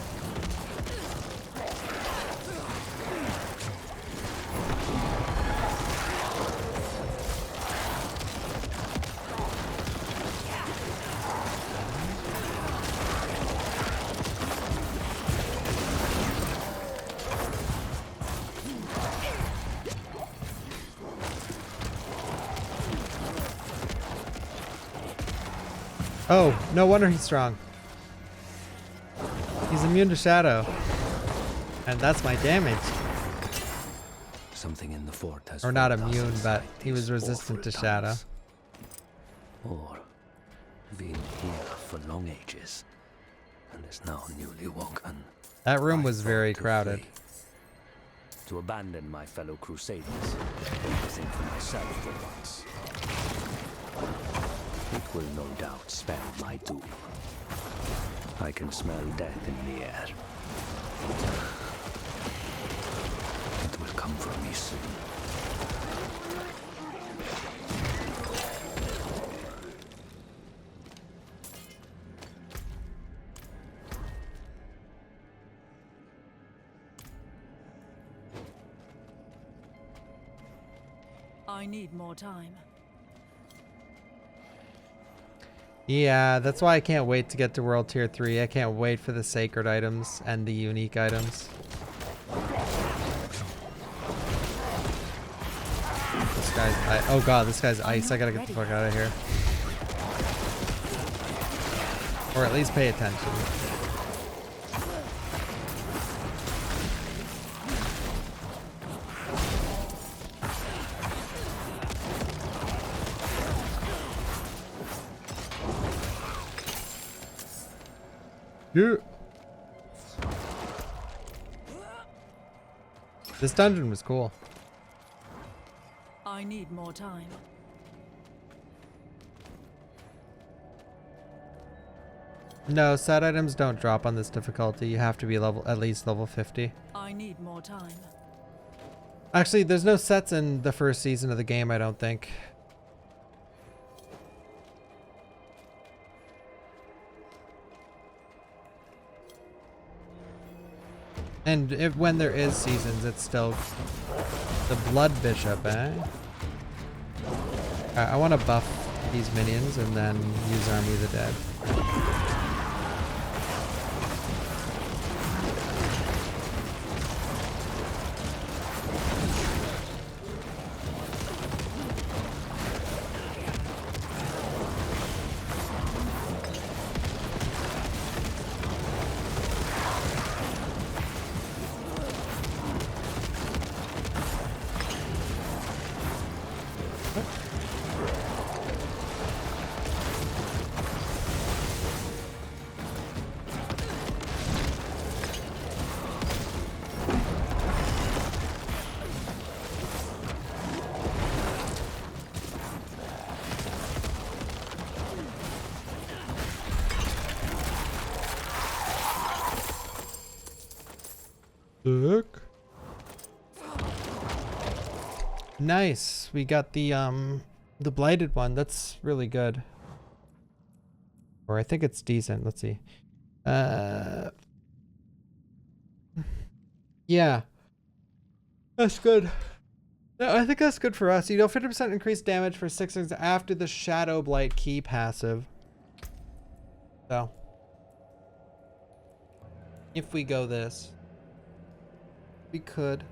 Oh, no wonder he's strong. He's immune to shadow. And that's my damage. Something in the fort has or not immune, but he was resistant to shadow. Or been here for long ages and is now newly woken. That room was very crowded. To abandon my fellow crusaders, to think for myself for once. It will no doubt spell my doom. I can smell death in the air. It will come for me soon. I need more time. Yeah, that's why I can't wait to get to World Tier 3. I can't wait for the sacred items and the unique items. This guy's oh god, this guy's ice. I gotta get the fuck out of here. Or at least pay attention. Yeah. This dungeon was cool. I need more time. No, set items don't drop on this difficulty. You have to be at least level 50. I need more time. Actually, there's no sets in the first season of the game, I don't think. And when there is seasons, it's still the Blood Bishop, eh? I want to buff these minions and then use Army of the Dead. Look. Nice. We got the blighted one. That's really good. Or I think it's decent. Let's see. Yeah. That's good. No, I think that's good for us. You know, 50% increased damage for 6 seconds after the Shadow Blight key passive. So. If we go this. We could.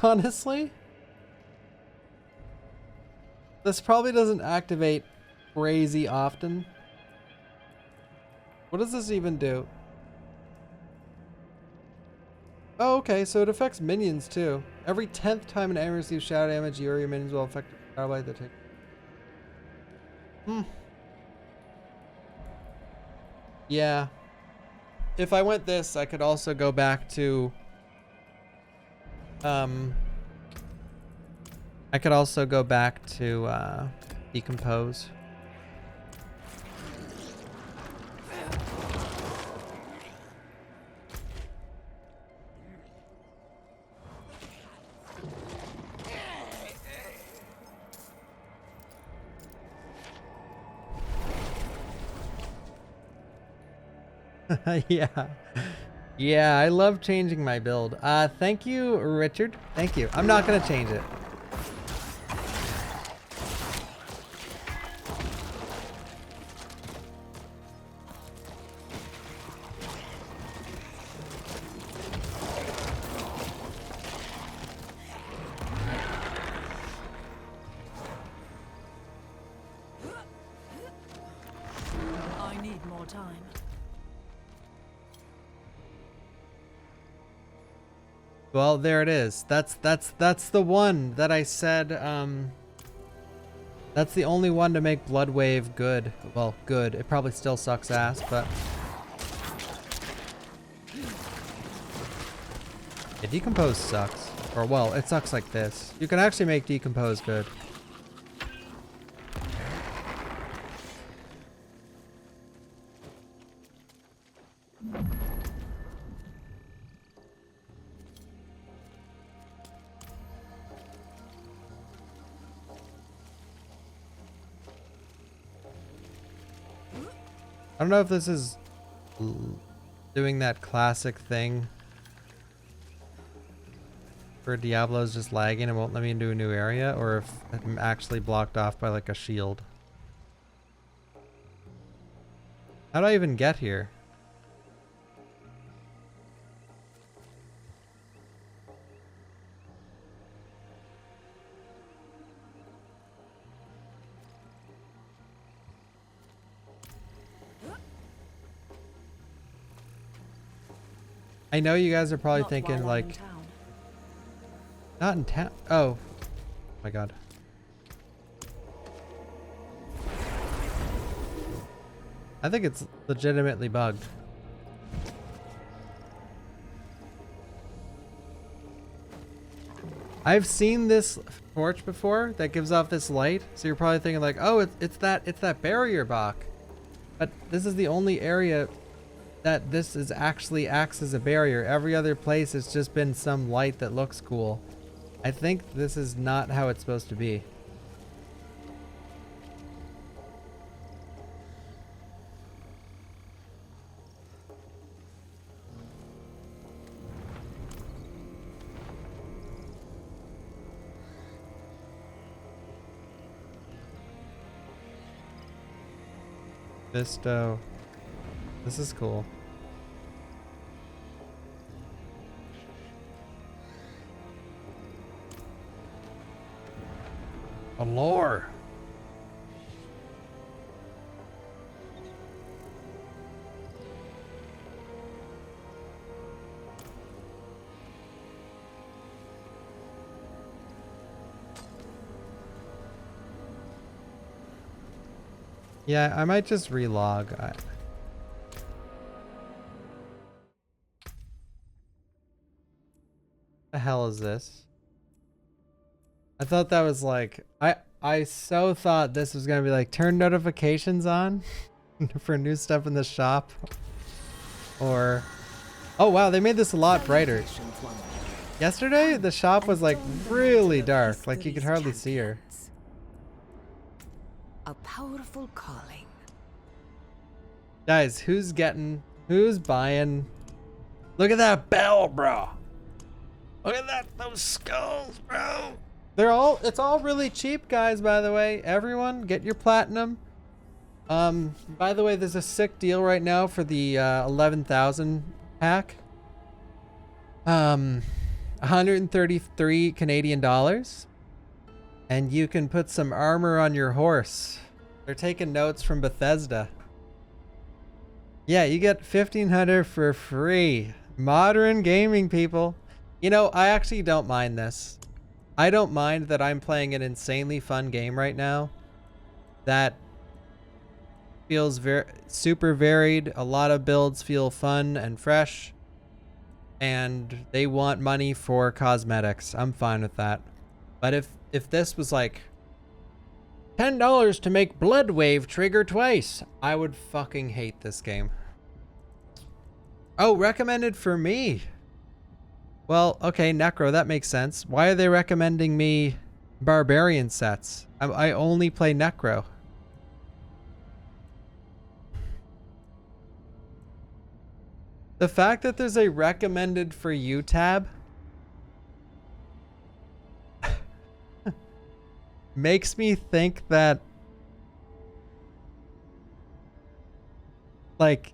Honestly, this probably doesn't activate crazy often. What does this even do? Oh, okay, so it affects minions too. Every 10th time an enemy receives shadow damage, you or your minions will affect the starlight that take. Yeah. If I went this, I could also go back to decompose. Yeah. Yeah, I love changing my build. Thank you, Richard. Thank you. I'm not gonna change it. I need more time. Well, there it is. That's the one that I said, that's the only one to make Bloodwave good. Well, good. It probably still sucks ass, but yeah, Decompose sucks. Or well, it sucks like this. You can actually make Decompose good. I don't know if this is doing that classic thing where Diablo's just lagging and won't let me into a new area, or if I'm actually blocked off by like a shield. How do I even get here? I know you guys are probably thinking like, not in town. Oh my god. I think it's legitimately bugged. I've seen this torch before that gives off this light, so you're probably thinking like, oh, it's that barrier Bach. But this is the only area that this is actually acts as a barrier. Every other place it's just been some light that looks cool. I think this is not how it's supposed to be. Visto. This is cool. A lore. Yeah, I might just relog. The hell is this? I thought that was like I so thought this was gonna be like turn notifications on for new stuff in the shop. Or oh wow, they made this a lot brighter. Yesterday the shop was like really dark, like you could hardly see her. A powerful calling. Guys, who's buying? Look at that bell, bro. Look at those skulls, bro. It's all really cheap, guys, by the way. Everyone, get your platinum. By the way, there's a sick deal right now for the 11,000 pack. 133 Canadian dollars. And you can put some armor on your horse. They're taking notes from Bethesda. Yeah, you get 1,500 for free. Modern gaming, people. You know, I actually don't mind this. I don't mind that I'm playing an insanely fun game right now that feels super varied. A lot of builds feel fun and fresh, and they want money for cosmetics. I'm fine with that. But if this was like $10 to make Blood Wave trigger twice, I would fucking hate this game. Oh, recommended for me. Well, okay, Necro, that makes sense. Why are they recommending me Barbarian sets? I only play Necro. The fact that there's a recommended for you tab makes me think that like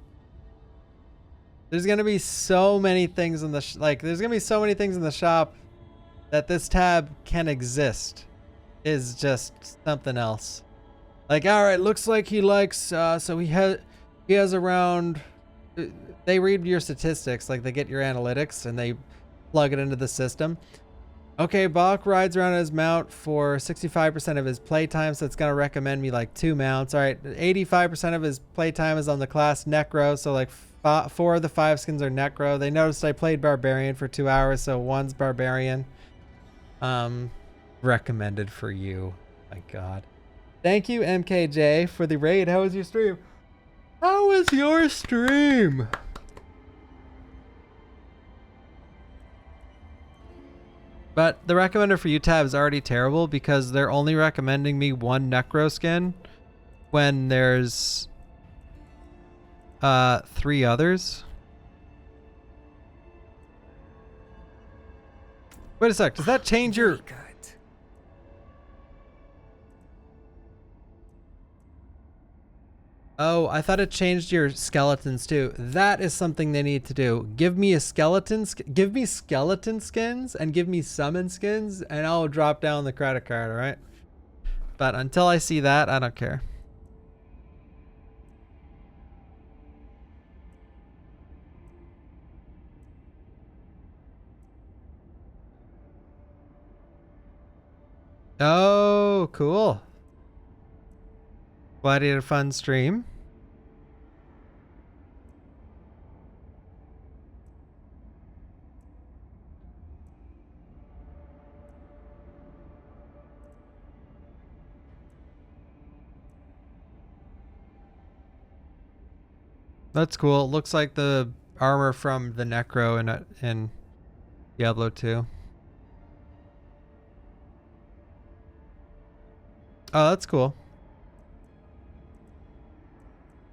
there's gonna be so many things in the there's gonna be so many things in the shop that this tab can exist is just something else. Like, all right, looks like he likes so he has around, they read your statistics, like they get your analytics and they plug it into the system. Okay, Bach rides around his mount for 65% of his playtime, so it's gonna recommend me like 2 mounts. All right, 85% of his playtime is on the class Necro, so like 4 of the 5 skins are Necro. They noticed I played Barbarian for 2 hours, so 1's Barbarian. Recommended for you. My God. Thank you, MKJ, for the raid. How was your stream? How was your stream? But the recommender for you tab is already terrible because they're only recommending me 1 Necro skin when there's 3 others. Wait a sec, does that change your... Oh, I thought it changed your skeletons too. That is something they need to do. Give me skeleton skins and give me summon skins and I'll drop down the credit card, alright? But until I see that, I don't care. Oh, cool. Glad you had a fun stream. That's cool. It looks like the armor from the Necro in Diablo 2. Oh, that's cool.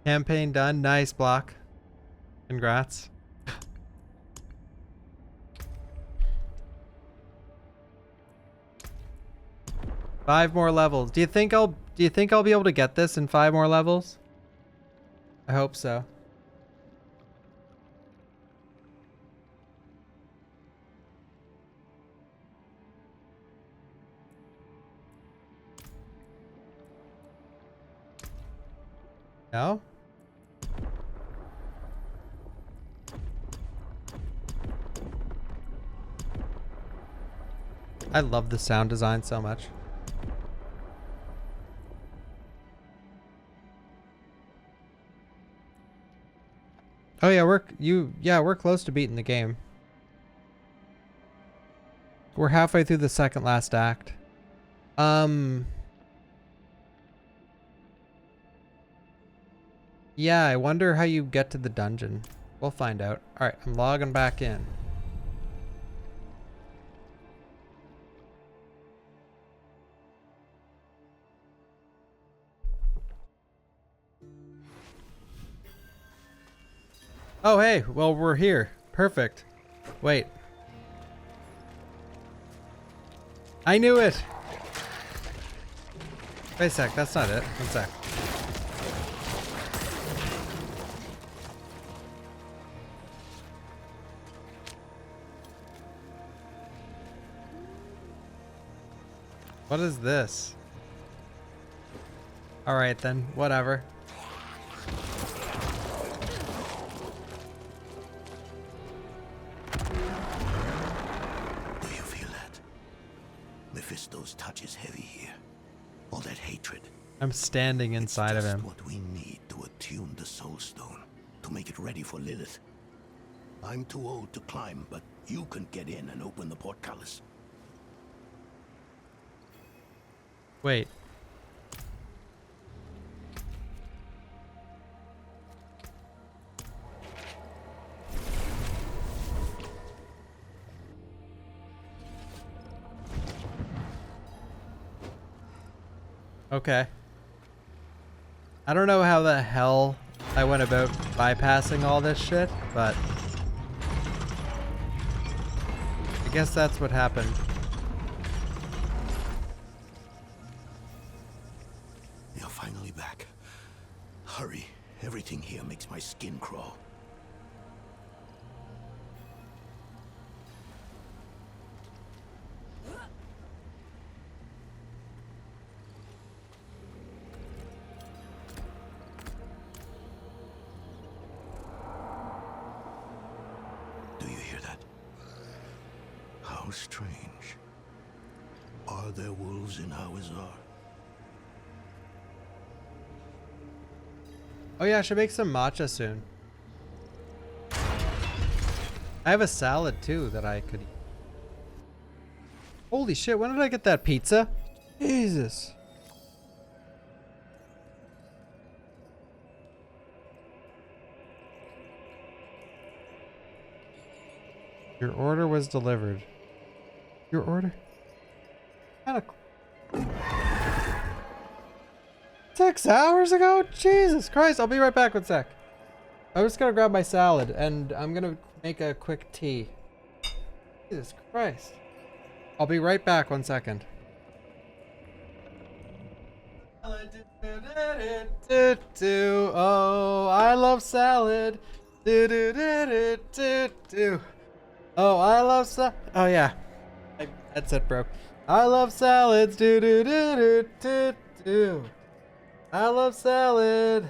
Campaign done. Nice block. Congrats. 5 more levels. Do you think I'll be able to get this in 5 more levels? I hope so. No? I love the sound design so much. Oh yeah, we're close to beating the game. We're halfway through the second last act. Yeah, I wonder how you get to the dungeon. We'll find out. Alright, I'm logging back in. Oh hey, well we're here. Perfect. Wait. I knew it! Wait a sec, that's not it. One sec. What is this? Alright then, whatever. Do you feel that? Mephisto's touch is heavy here. All that hatred. I'm standing inside of him. It's just what we need to attune the Soul Stone, to make it ready for Lilith. I'm too old to climb, but you can get in and open the portcullis. Wait. Okay. I don't know how the hell I went about bypassing all this shit, but I guess that's what happened. You're finally back. Hurry. Everything here makes my skin crawl. Do you hear that? How strange. Are there wolves in Hawizar? Oh yeah, I should make some matcha soon. I have a salad too that I could eat. Holy shit, when did I get that pizza? Jesus. Your order was delivered. Your order? Kind of 6 hours ago? Jesus Christ, I'll be right back one sec. I'm just gonna grab my salad and I'm gonna make a quick tea. Jesus Christ. I'll be right back 1 second. Oh, I love salad. Oh, I love salad. Oh yeah. My headset broke. I love salads. I love salad.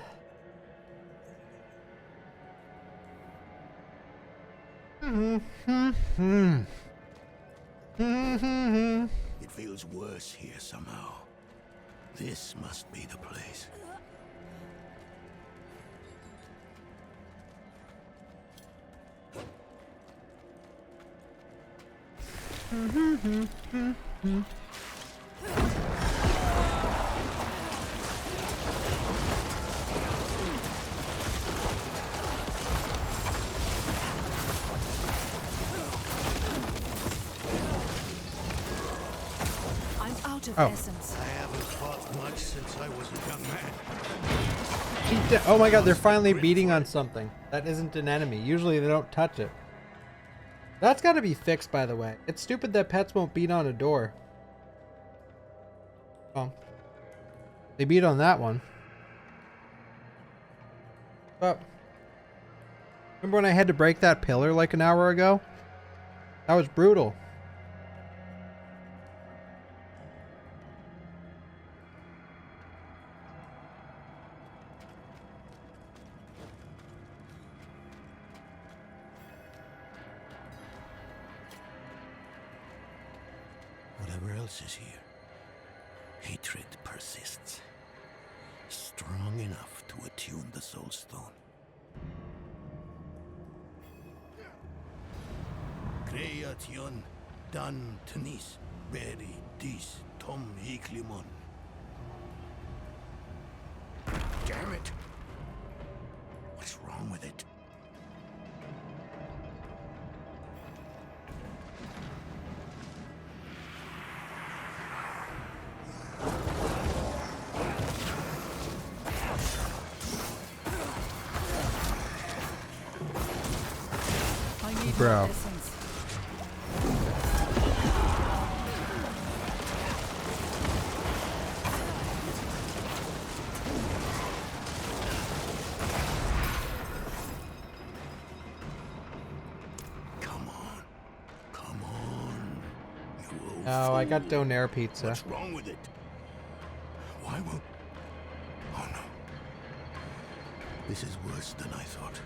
It feels worse here somehow. This must be the place. out of Oh. essence. I haven't fought much since I was a young man. Oh my god, they're finally beating on something. That isn't an enemy. Usually they don't touch it. That's got to be fixed, by the way. It's stupid that pets won't beat on a door. Oh. They beat on that one. But remember when I had to break that pillar like an hour ago? That was brutal. Whatever else is here, hatred persists. Strong enough to attune the Soul Stone. Creation dan tenis beri dis tom hiklimon. Damn it! What's wrong with it? Bro. Come on. Oh, I got donair pizza. What's wrong with it? Why won't... Oh no. This is worse than I thought.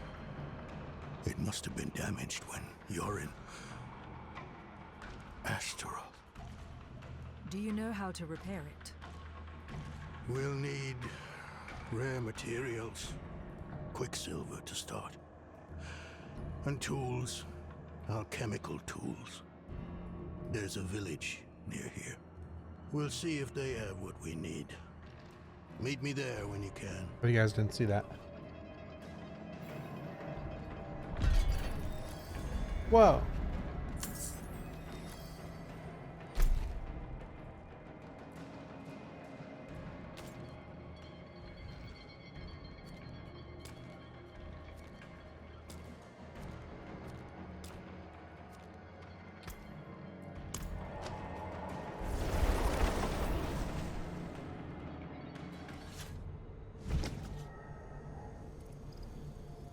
It must have been damaged when you're in Astaroth. Do you know how to repair it? We'll need rare materials, quicksilver to start, and tools, alchemical tools. There's a village near here. We'll see if they have what we need. Meet me there when you can. But you guys didn't see that. Whoa.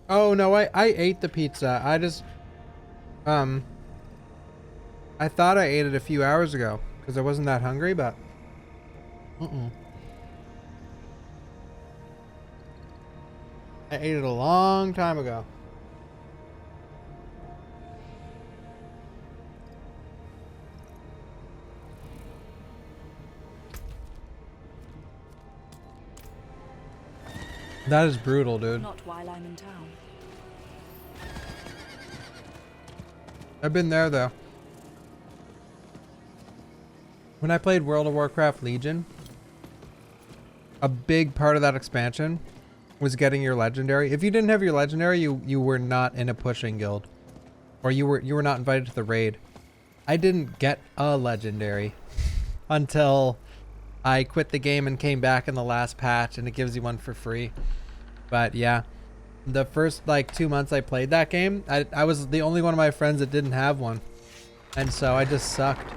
Oh no, I ate the pizza. I just I thought I ate it a few hours ago because I wasn't that hungry, but I ate it a long time ago. That is brutal, dude. Not while I'm in town. I've been there though. When I played World of Warcraft Legion, a big part of that expansion was getting your legendary. If you didn't have your legendary, you were not in a pushing guild, or you were not invited to the raid. I didn't get a legendary until I quit the game and came back in the last patch, and it gives you one for free. But yeah, the first like 2 months I played that game, I was the only one of my friends that didn't have one, and so I just sucked.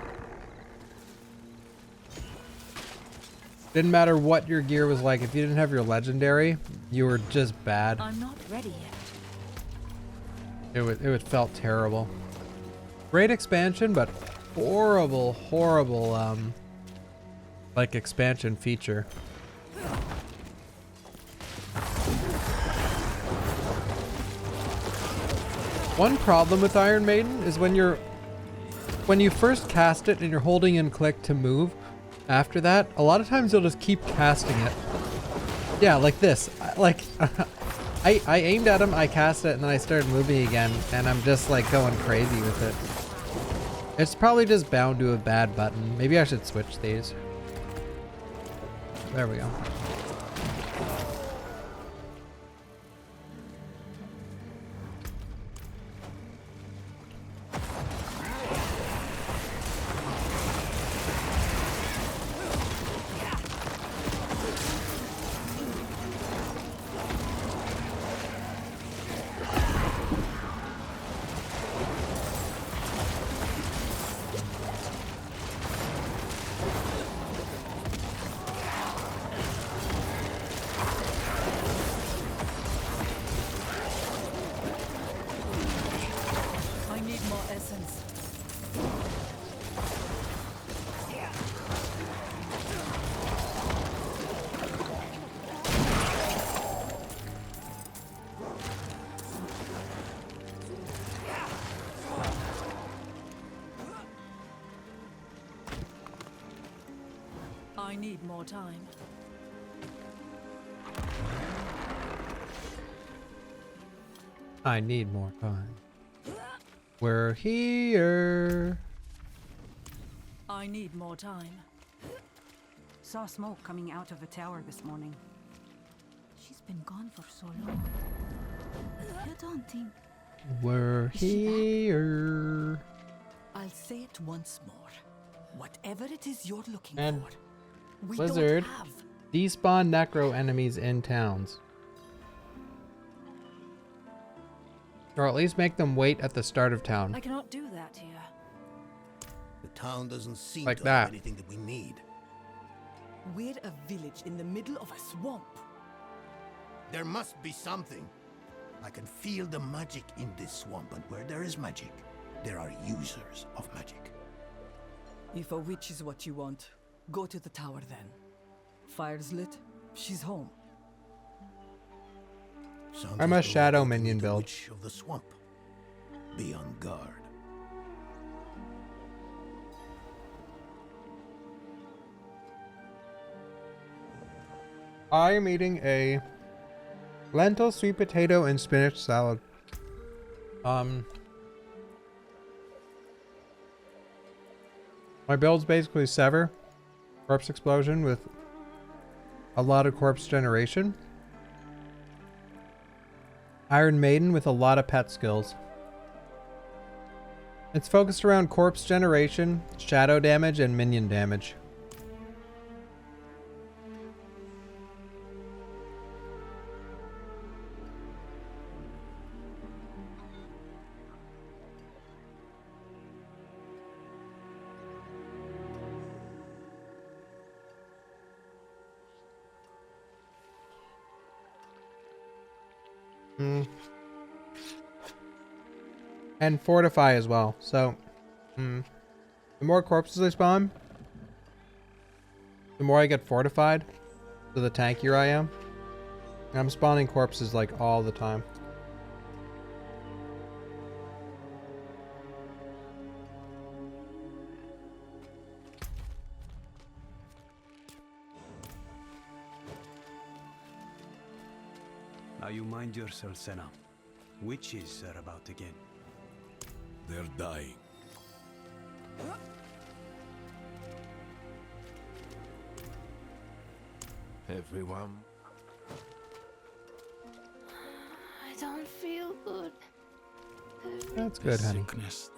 Didn't matter what your gear was like. If you didn't have your legendary, you were just bad. I'm not ready yet. It felt terrible. Great expansion, but horrible like expansion feature. One problem with Iron Maiden is when you first cast it and you're holding in click to move. After that, a lot of times you'll just keep casting it. Yeah, like this. Like, I aimed at him, I cast it, and then I started moving again, and I'm just like going crazy with it. It's probably just bound to a bad button. Maybe I should switch these. There we go. I need more time. I need more time. We're here. I need more time. Saw smoke coming out of a tower this morning. She's been gone for so long. You don't think... We're here. I'll say it once more. Whatever it is you're looking And for, we Blizzard, don't have. despawn necro enemies in towns. Or at least make them wait at the start of town. I cannot do that here. The town doesn't seem Like to that. have anything that we need. We're a village in the middle of a swamp. There must be something. I can feel the magic in this swamp, and where there is magic, there are users of magic. If a witch is what you want, go to the tower then. Fire's lit, she's home. Sounds I'm a as though shadow we're minion the build. witch of the swamp. Be on guard. I am eating a lentil, sweet potato, and spinach salad. My build's basically Sever, Corpse Explosion with a lot of corpse generation. Iron Maiden with a lot of pet skills. It's focused around corpse generation, shadow damage, and minion damage. And fortify as well. So, the more corpses I spawn, the more I get fortified. So the tankier I am. And I'm spawning corpses like all the time. Now you mind yourself, Senna. Witches are about again. They're dying. Everyone. I don't feel good. That's good, honey. Sickness.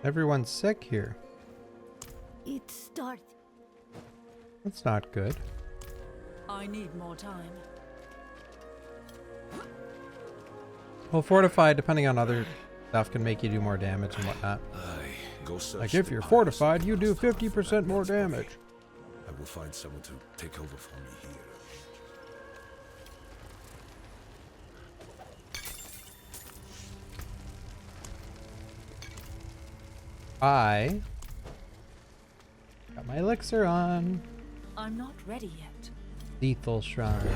Everyone's sick here. It starts. That's not good. I need more time. Well, fortified, depending on other stuff, can make you do more damage and whatnot. Go search Like if the you're palace fortified, for you do stuff 50% more damage. I will find someone to take over for me here. I got my elixir on. I'm not ready yet. Lethal Shrine.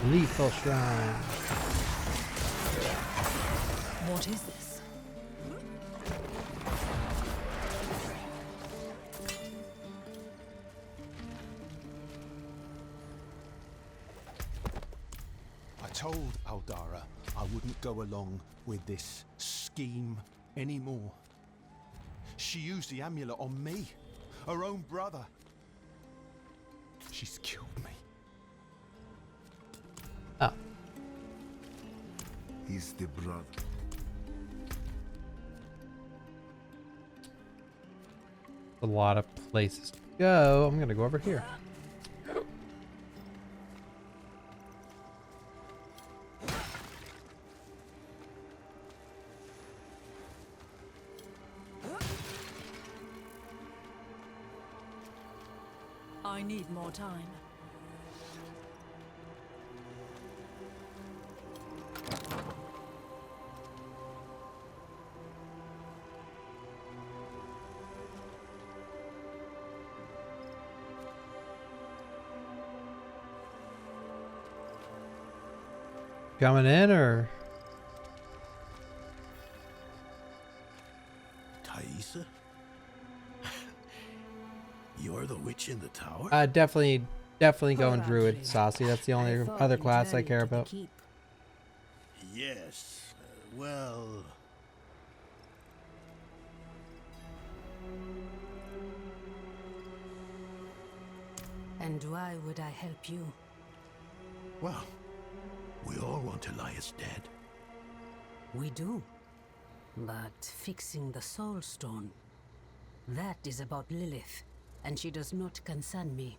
Lethal Shrine. What is this? I told Aldara I wouldn't go along with this scheme anymore. She used the amulet on me, her own brother. She's killed me. Oh. He's the brother. A lot of places to go. I'm gonna go over here. I need more time. Coming in or? Thaisa? You're the witch in the tower? Definitely going druid, Saucy. That's the only other class I care about. Yes. Well... And why would I help you? Well, we all want Elias dead. We do. But fixing the Soul Stone, that is about Lilith, and she does not concern me.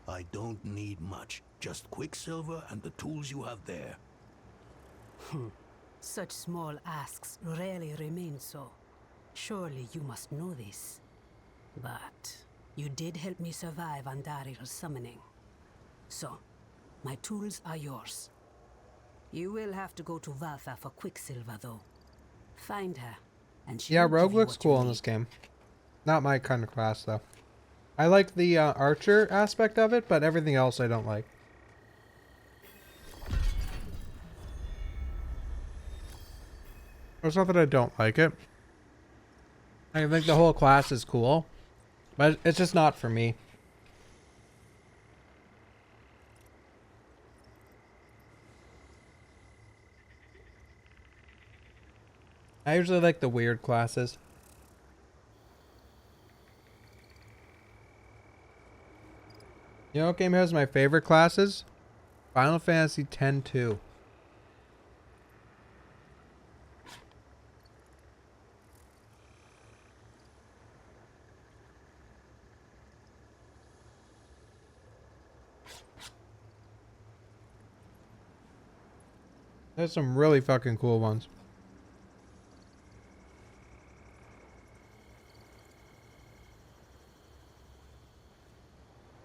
I don't need much. Just Quicksilver and the tools you have there. Such small asks rarely remain so. Surely you must know this. But you did help me survive Andaril's summoning. So, my tools are yours. You will have to go to Valtha for Quicksilver, though. Find her, and she Yeah, will Rogue give you looks what you cool in need. this game. Not my kind of class, though. I like the archer aspect of it, but everything else I don't like. It's not that I don't like it. I think the whole class is cool, but it's just not for me. I usually like the weird classes. You know what game has my favorite classes? Final Fantasy X-2. There's some really fucking cool ones.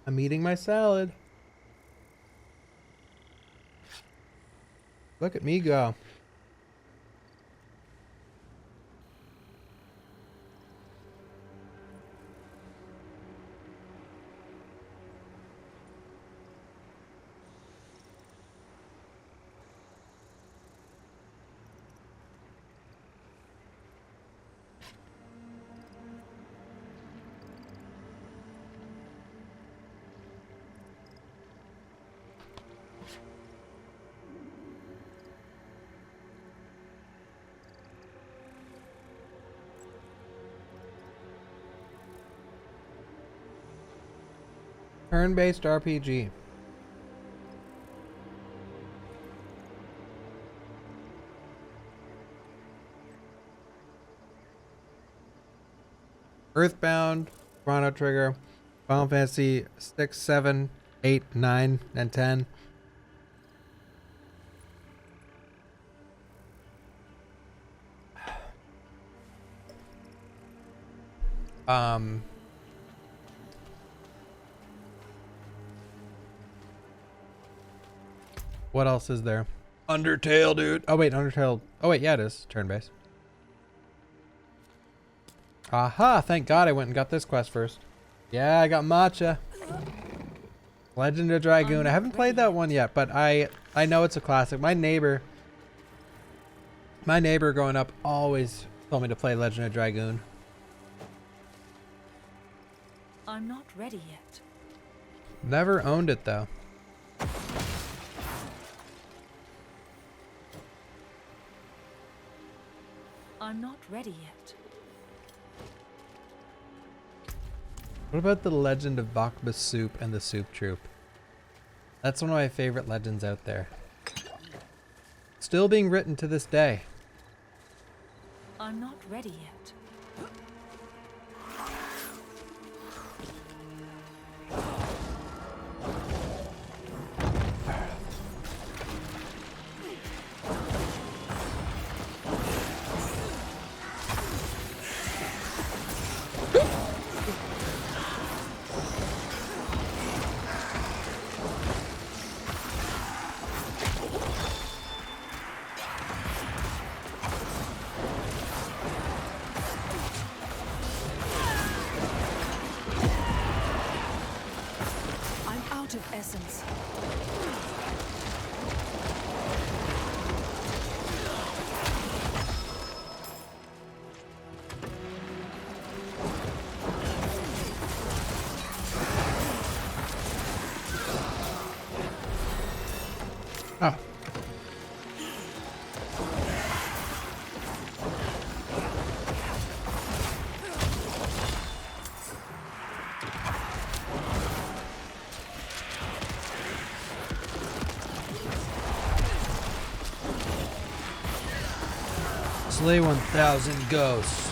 I'm eating my salad. Look at me go. Turn-based RPG. Earthbound, Chrono Trigger, Final Fantasy 6, 7, 8, 9, and 10. What else is there? Undertale, dude. Oh wait, Undertale. Oh wait, yeah, it is turn-based. Aha! Thank God I went and got this quest first. Yeah, I got Matcha. Legend of Dragoon. I haven't played that one yet, but I know it's a classic. My neighbor growing up always told me to play Legend of Dragoon. I'm not ready yet. Never owned it though. I'm not ready yet. What about the Legend of Bawkbasoup and the Soup Troop? That's one of my favorite legends out there. Still being written to this day. I'm not ready yet. out of essence. Oh. Slay 1,000 ghosts.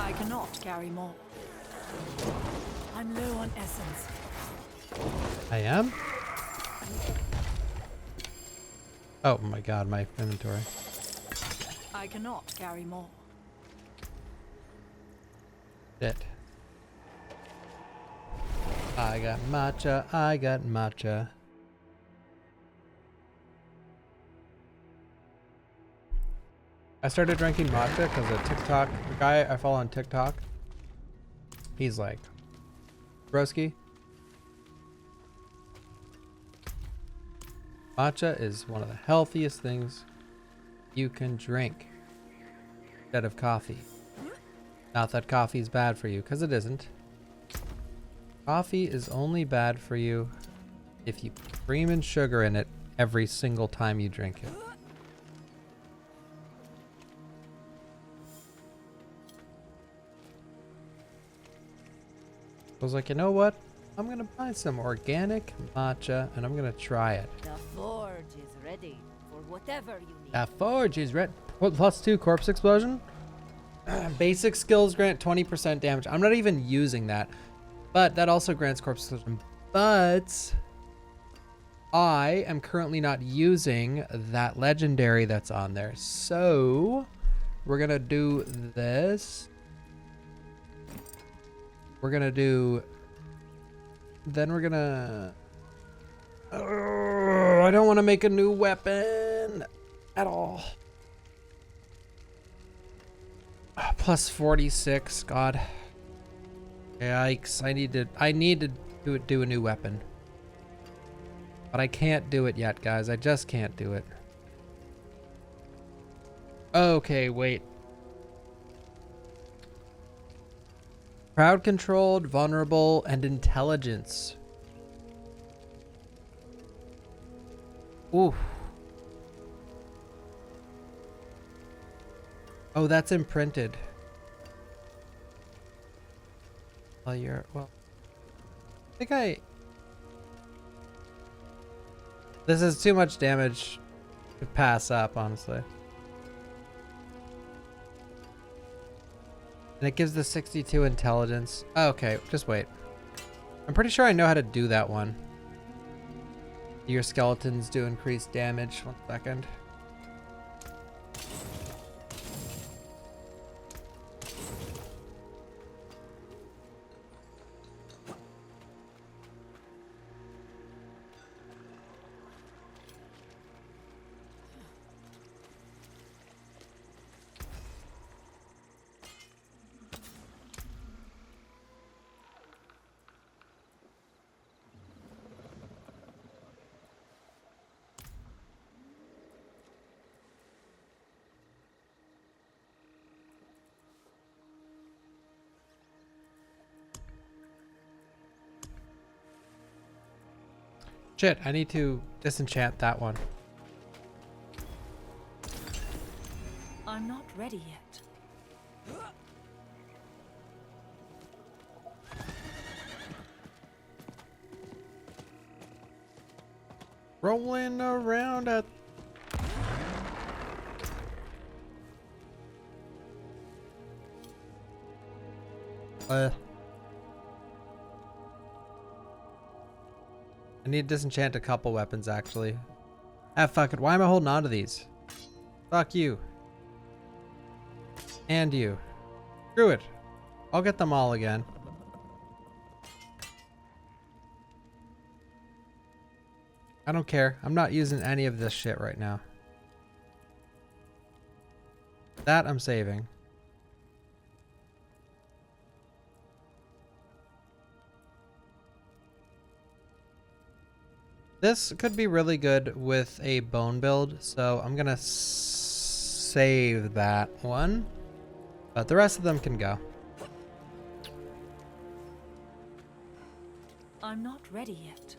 I cannot carry more. I'm low on essence. I am? Oh my god, my inventory. I cannot carry more. Shit. I got matcha, I got matcha. I started drinking matcha because of TikTok. The guy I follow on TikTok, he's like, broski, matcha is one of the healthiest things you can drink instead of coffee. Not that coffee is bad for you, because it isn't. Coffee is only bad for you if you put cream and sugar in it every single time you drink it. I was like, you know what? I'm gonna buy some organic matcha and I'm gonna try it. The forge is ready for whatever you need. The forge is ready. +2 corpse explosion. Basic skills grant 20% damage. I'm not even using that, but that also grants corpse explosion. But I am currently not using that legendary that's on there, so we're gonna do this. We're gonna do. Then we're gonna. I don't want to make a new weapon at all. Plus 46. God. Yikes! I need to do a new weapon, but I can't do it yet, guys. I just can't do it. Okay, wait. Crowd controlled, vulnerable, and intelligence. Ooh. Oh, that's imprinted. Well, I think this is too much damage to pass up, honestly. And it gives the 62 intelligence. Oh, okay, just wait. I'm pretty sure I know how to do that one. Your skeletons do increased damage. 1 second. Shit, I need to disenchant that one. I'm not ready yet. Rolling around at... I need to disenchant a couple weapons, actually. Ah, fuck it. Why am I holding on to these? Fuck you. And you. Screw it. I'll get them all again. I don't care. I'm not using any of this shit right now. That I'm saving. This could be really good with a bone build, so I'm gonna save that one. But the rest of them can go. I'm not ready yet.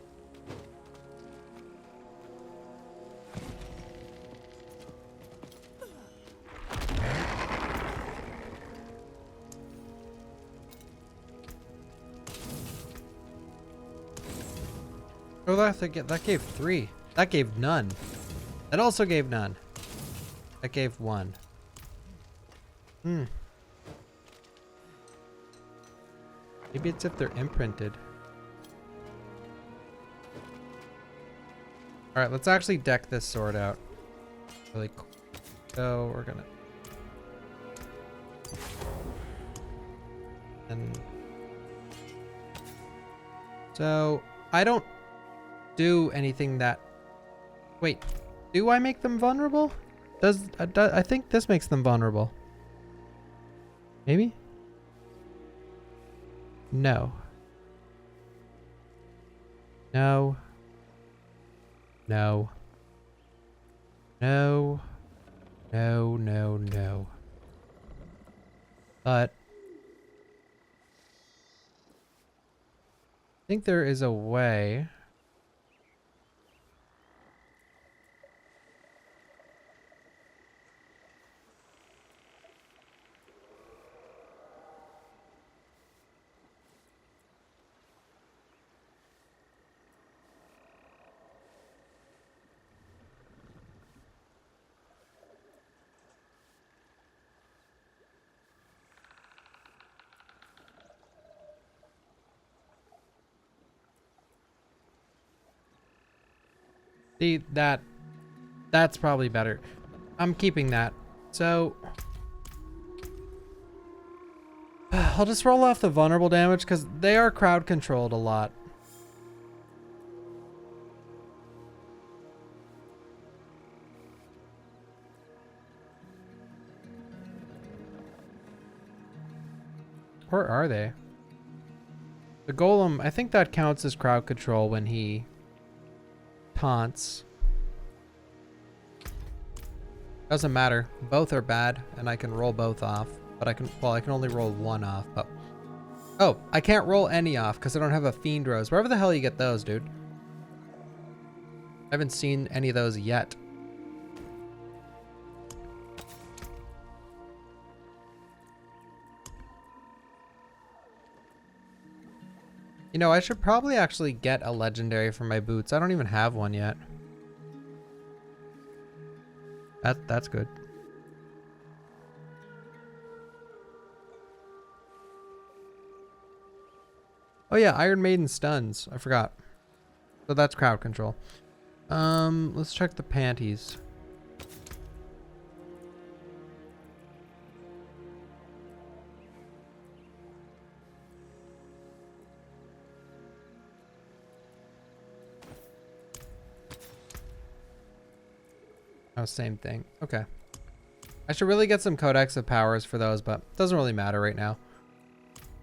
Oh, that gave 3. That gave none. That also gave none. That gave 1. Maybe it's if they're imprinted. Alright, let's actually deck this sword out. Really cool. So we're gonna... And... So, I don't do anything that... Wait, do I make them vulnerable? I think this makes them vulnerable. Maybe? No. No. No. No. No, no, no. But... I think there is a way... See, that's probably better. I'm keeping that. So I'll just roll off the vulnerable damage because they are crowd controlled a lot. Or are they? The golem, I think that counts as crowd control when he taunts. Doesn't matter. Both are bad, and I can roll both off. But I can only roll one off. But oh, I can't roll any off because I don't have a Fiend Rose. Wherever the hell you get those, dude. I haven't seen any of those yet. You know, I should probably actually get a legendary for my boots. I don't even have one yet. That's good. Oh yeah, Iron Maiden stuns. I forgot. So that's crowd control. Let's check the panties. Oh, same thing. Okay. I should really get some Codex of Powers for those, but it doesn't really matter right now.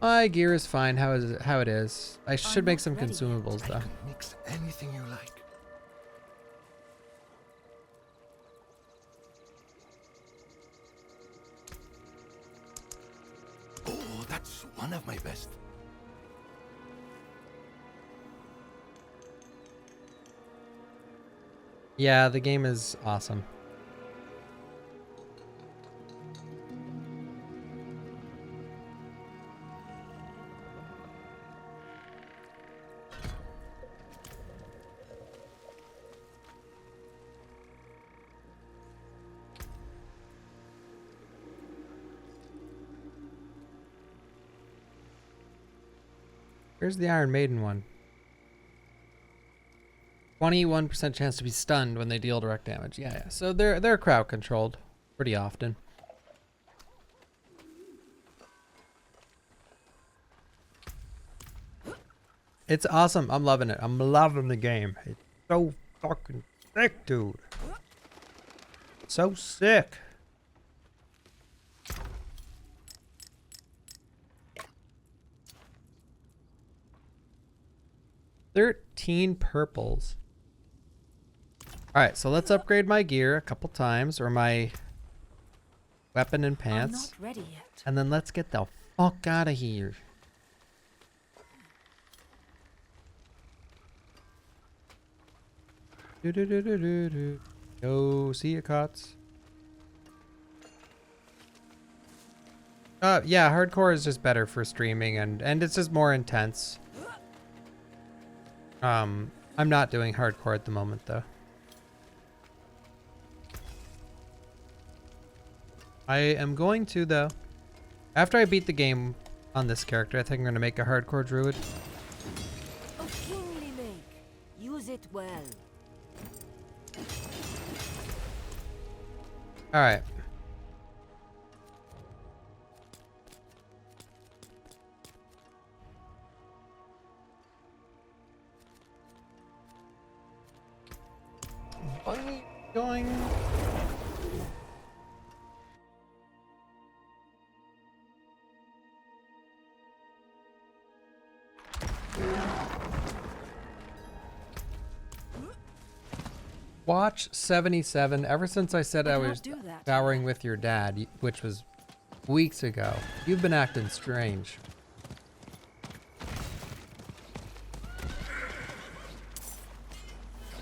My gear is fine how it is. I should make some consumables though. Mix anything you like. Oh, that's one of my best. Yeah, the game is awesome. Here's the Iron Maiden one. 21% chance to be stunned when they deal direct damage. Yeah. So they're crowd controlled pretty often. It's awesome. I'm loving it. I'm loving the game. It's so fucking sick, dude. So sick. 13 purples. Alright, so let's upgrade my gear a couple times, or my weapon and pants. I'm not ready yet. And then let's get the fuck out of here. Go see you, Cots. Yeah, hardcore is just better for streaming, and it's just more intense. I'm not doing hardcore at the moment, though. I am going to, though. After I beat the game on this character, I think I'm going to make a hardcore druid. A kingly make. Use it well. Alright. Going. Watch 77. Ever since I said I was showering with your dad, which was weeks ago, you've been acting strange.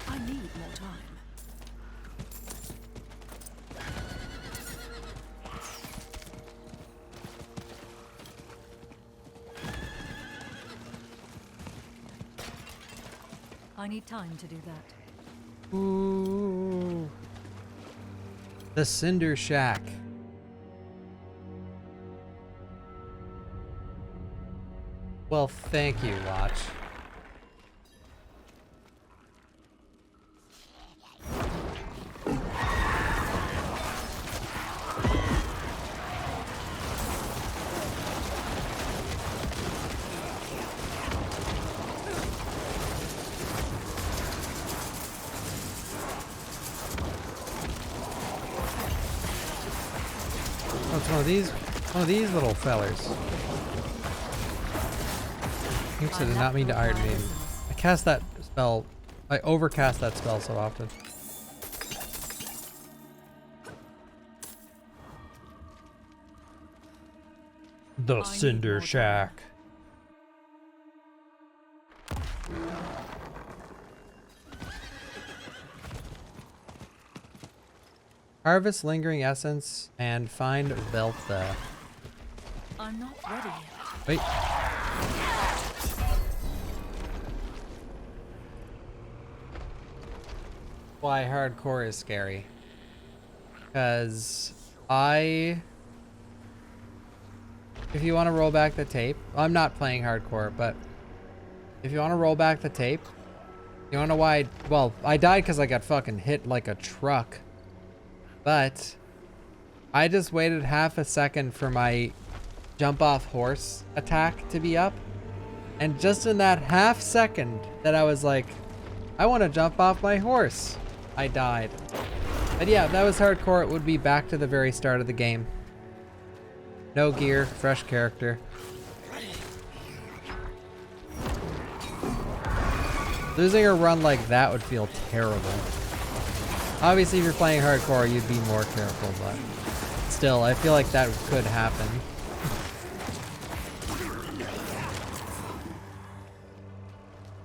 I need more time. I need time to do that. Ooh. The Cinder Shack. Well, thank you, Watch. Oh, it's one of these little fellers. Oops, I did not mean to Iron Maiden. I cast that spell. I overcast that spell so often. The Cinder Shack. Harvest lingering essence and find Veltha. I'm not ready yet. Wait. Why hardcore is scary. Because if you want to roll back the tape, I'm not playing hardcore, but if you want to roll back the tape, you wanna know why? Well, I died because I got fucking hit like a truck. But I just waited half a second for my jump off horse attack to be up. And just in that half second that I was like, I want to jump off my horse, I died. But yeah, if that was hardcore, it would be back to the very start of the game. No gear, fresh character. Losing a run like that would feel terrible. Obviously, if you're playing hardcore, you'd be more careful, but still, I feel like that could happen.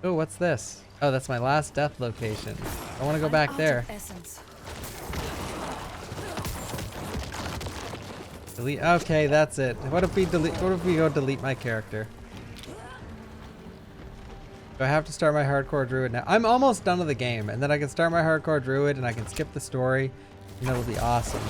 Oh, what's this? Oh, that's my last death location. I want to go back there. Delete. Okay, that's it. What if we delete? What if we go delete my character? Do I have to start my hardcore druid now? I'm almost done with the game, and then I can start my hardcore druid, and I can skip the story, and it'll be awesome.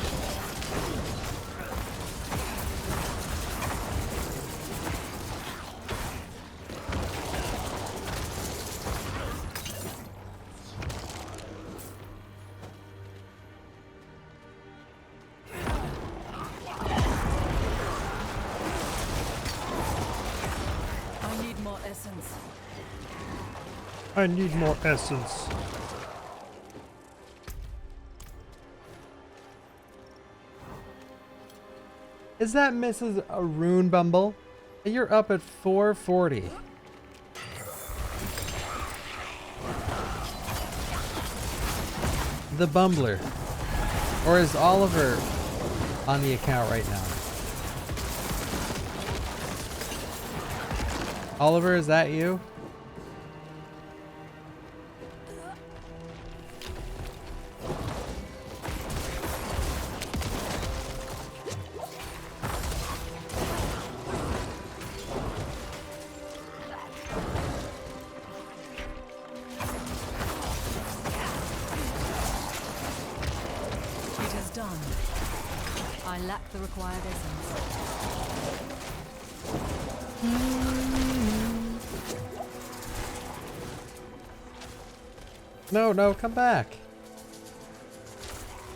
I need more essence. Is that Mrs. Rune Bumble? You're up at 440. the Bumbler? Or is Oliver on the account right now? Oliver, is that you? It is done. I lack the required essence. No, no, come back.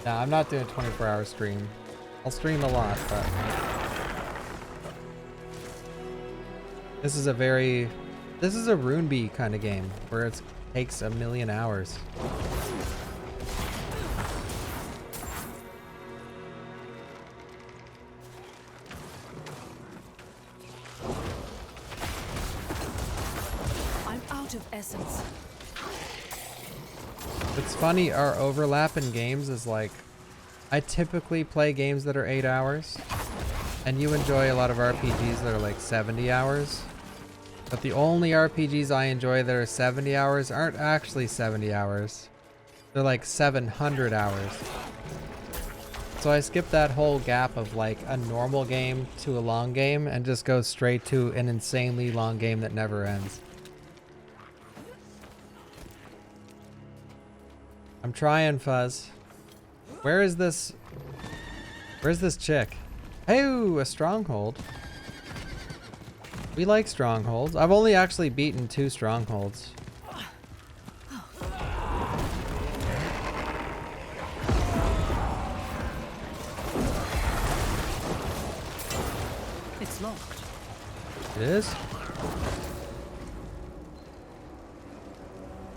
Nah, I'm not doing a 24-hour stream. I'll stream a lot, but this is a RuneB kind of game where it takes a million hours. I'm out of essence. It's funny, our overlap in games is like, I typically play games that are 8 hours, and you enjoy a lot of RPGs that are like 70 hours. But the only RPGs I enjoy that are 70 hours aren't actually 70 hours. They're like 700 hours. So I skip that whole gap of like a normal game to a long game and just go straight to an insanely long game that never ends. I'm trying, Fuzz. Where's this chick? Hey, a stronghold. We like strongholds. I've only actually beaten 2 strongholds. It's locked. It is?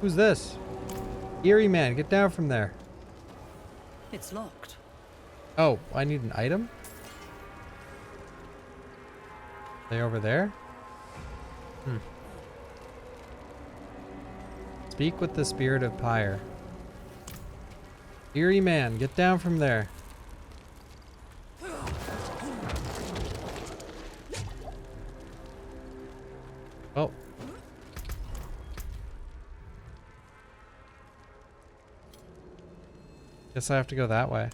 Who's this? Eerie man, get down from there. It's locked. Oh, I need an item? They over there? Speak with the spirit of Pyre. Eerie man, get down from there. Oh. Guess I have to go that way.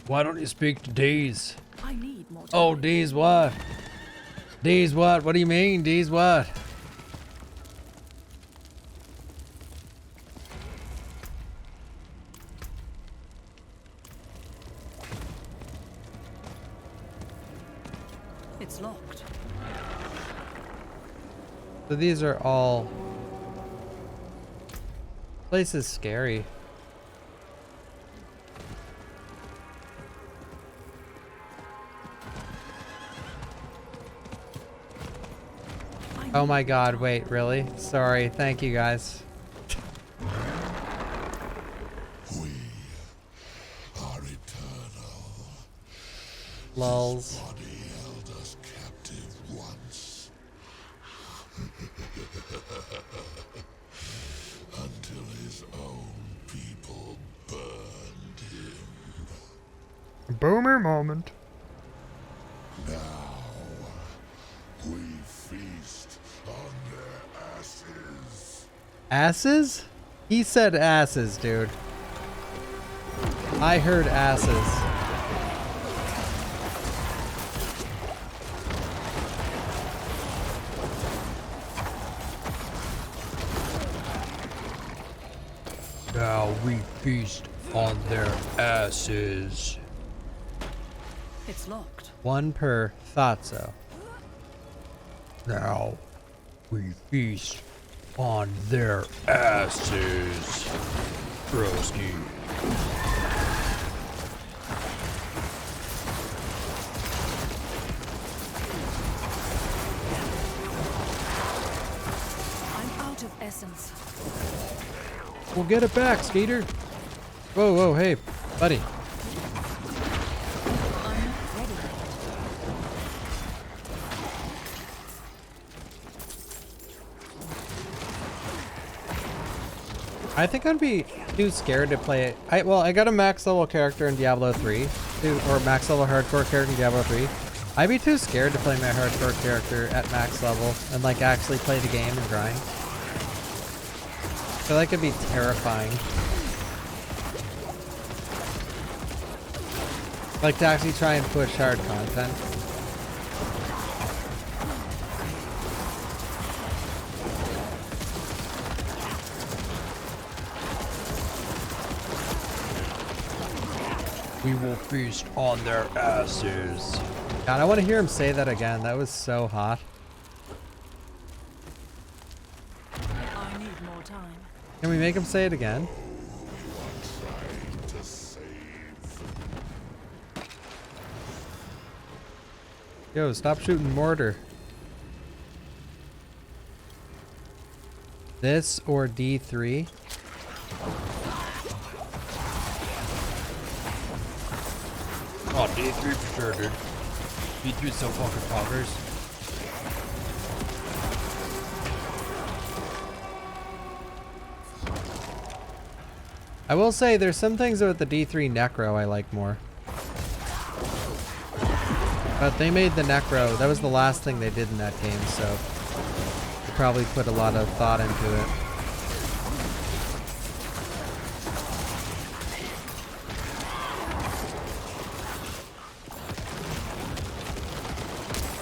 Why don't you speak to Deez? I need more time. Oh, Deez what? Deez what? What do you mean, Deez what? It's locked. So these are all... Place is scary. Oh my god, wait, really? Sorry, thank you guys. We are eternal. Lulz. His body held us captive once. Until his own people burned him. Boomer moment. Now we feast on their asses. Asses? He said asses, dude. I heard asses. Now we feast on their asses. It's locked. 1 per. Thought so. Now we feast on their asses. Broski. I'm out of essence. We'll get it back, Skeeter. Whoa, whoa, hey, buddy. I think I'd be too scared to play it. Well, I got a max level character in Diablo 3, or max level hardcore character in Diablo 3. I'd be too scared to play my hardcore character at max level and like actually play the game and grind. I feel like it'd be terrifying. Like to actually try and push hard content. We will feast on their asses. God, I want to hear him say that again. That was so hot. I need more time. Can we make him say it again? Yo, stop shooting mortar. This or D3? Oh, D3 for sure, dude. D3's so fucking poggers. I will say there's some things about the D3 Necro I like more. But they made the Necro, that was the last thing they did in that game, so they probably put a lot of thought into it.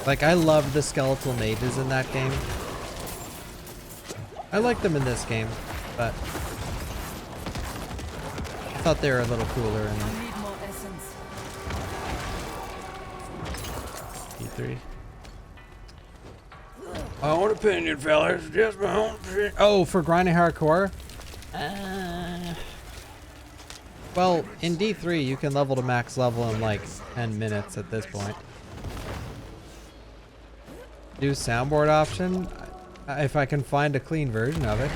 Like, I loved the skeletal mages in that game. I like them in this game, but I thought they were a little cooler in E3. My own opinion, fellas. Just my own opinion. Oh, for grinding hardcore? Well, in D3, you can level to max level in like 10 minutes at this point. Do soundboard option if I can find a clean version of it.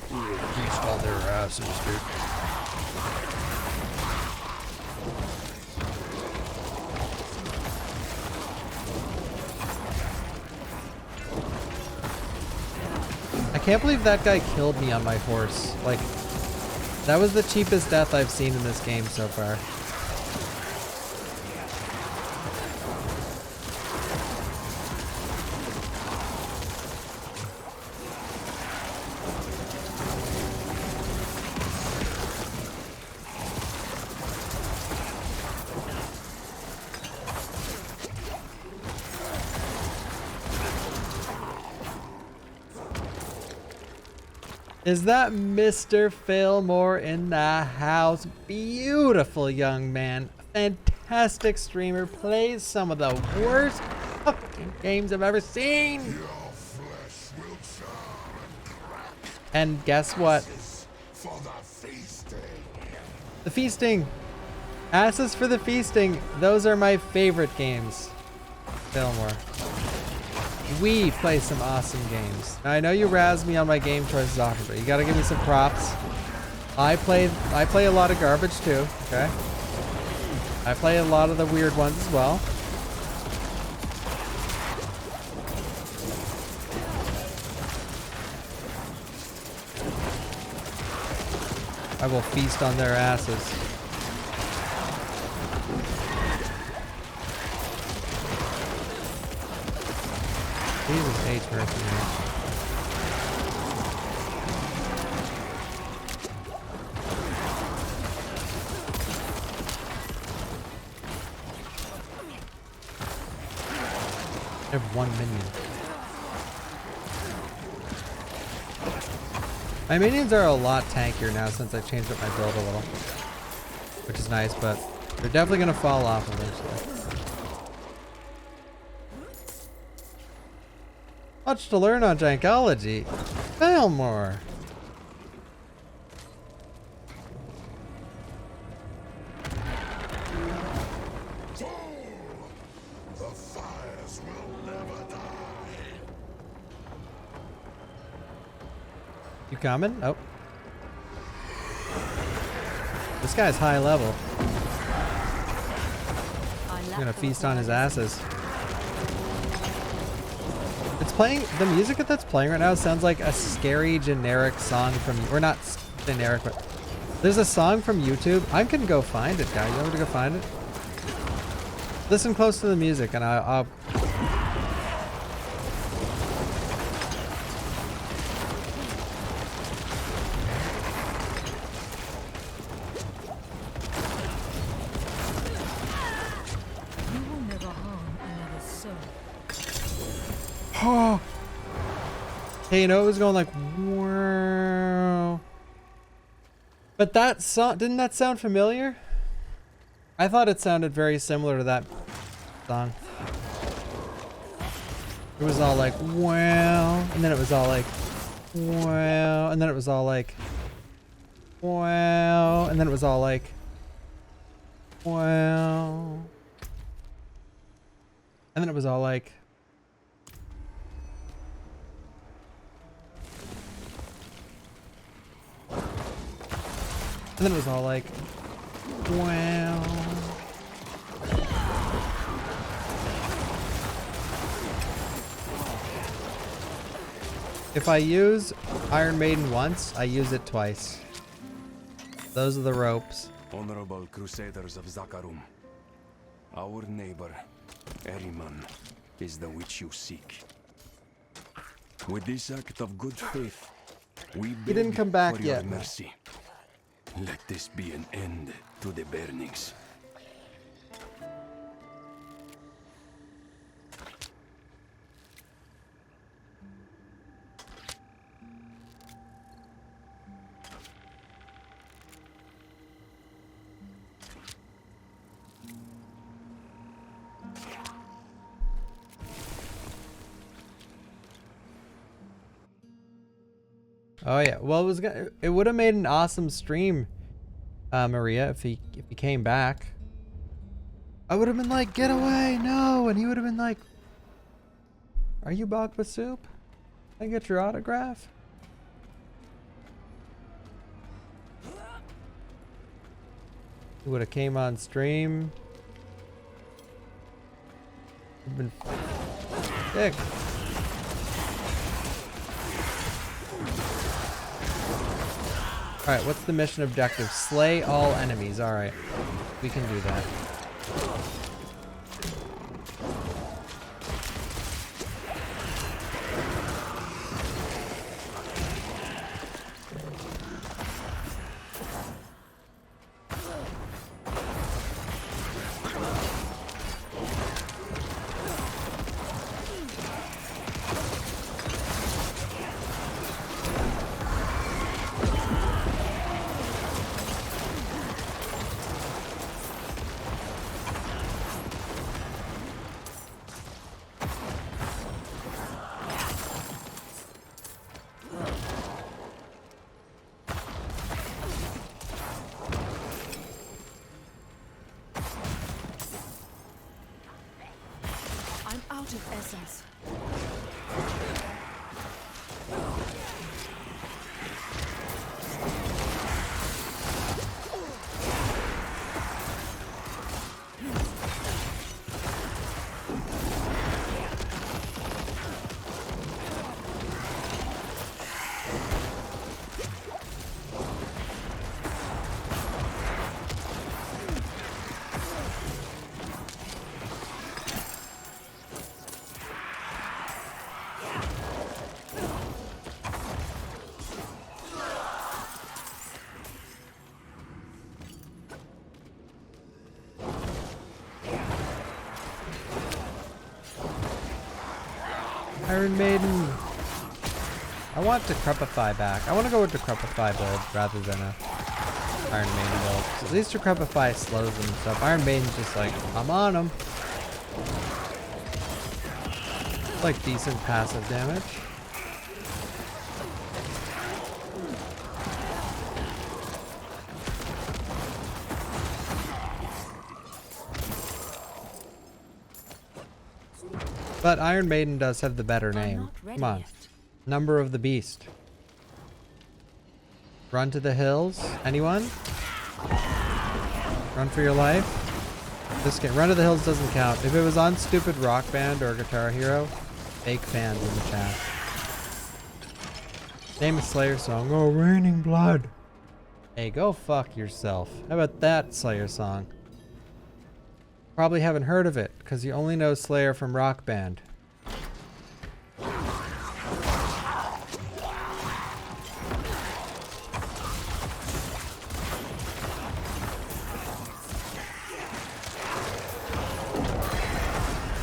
Feast all their asses, dude. I can't believe that guy killed me on my horse. Like, that was the cheapest death I've seen in this game so far. Is that Mr. Fillmore in the house? Beautiful young man. Fantastic streamer. Plays some of the worst fucking games I've ever seen. And guess what? The feasting. Asses for the feasting. Those are my favorite games. Fillmore. We play some awesome games. Now, I know you razz me on my game choices often, but you gotta give me some props. I play a lot of garbage too, okay? I play a lot of the weird ones as well. I will feast on their asses. Jesus H. mercenary. I have one minion. My minions are a lot tankier now since I changed up my build a little. Which is nice, but they're definitely going to fall off eventually. Much to learn on Jankology. Fillmore. The fires will never die. You coming? Oh. This guy's high level. I'm gonna feast on his asses. It's playing, the music that's playing right now sounds like a scary generic song from, or not generic, but there's a song from YouTube. I can go find it, guys. You want me to go find it? Listen close to the music and I'll oh. Hey, you know it was going like wow. But that song, didn't that sound familiar? I thought it sounded very similar to that song. It was all like wow, and then it was all like wow, and then it was all like wow, and then it was all like wow, and then it was all like and then it was all like wow. If I use Iron Maiden once, I use it twice. Those are the ropes. Honorable Crusaders of Zakarum, our neighbor, Eriman, is the witch you seek. With this act of good faith, we He didn't come back for yet. Your mercy. Let this be an end to the burnings. Oh yeah, well it would have made an awesome stream, Maria, if he came back. I would have been like, get away, no, and he would have been like, are you Bawkbasoup? Can I get your autograph? He would have came on stream. Would have been sick. Alright, what's the mission objective? Slay all enemies. Alright. We can do that. Out of essence. Iron Maiden. I want Decrepify back. I want to go with Decrepify build rather than a Iron Maiden build. So at least Decrepify slows them and stuff. Iron Maiden's just like, I'm on them. Like decent passive damage. But Iron Maiden does have the better name. Come on. Number of the Beast. Run to the hills. Anyone? Run for your life. This game, Run to the Hills doesn't count. If it was on stupid Rock Band or Guitar Hero, fake fans in the chat. Name a Slayer song. Oh, Raining Blood. Hey, go fuck yourself. How about that Slayer song? Probably haven't heard of it, because you only know Slayer from Rock Band.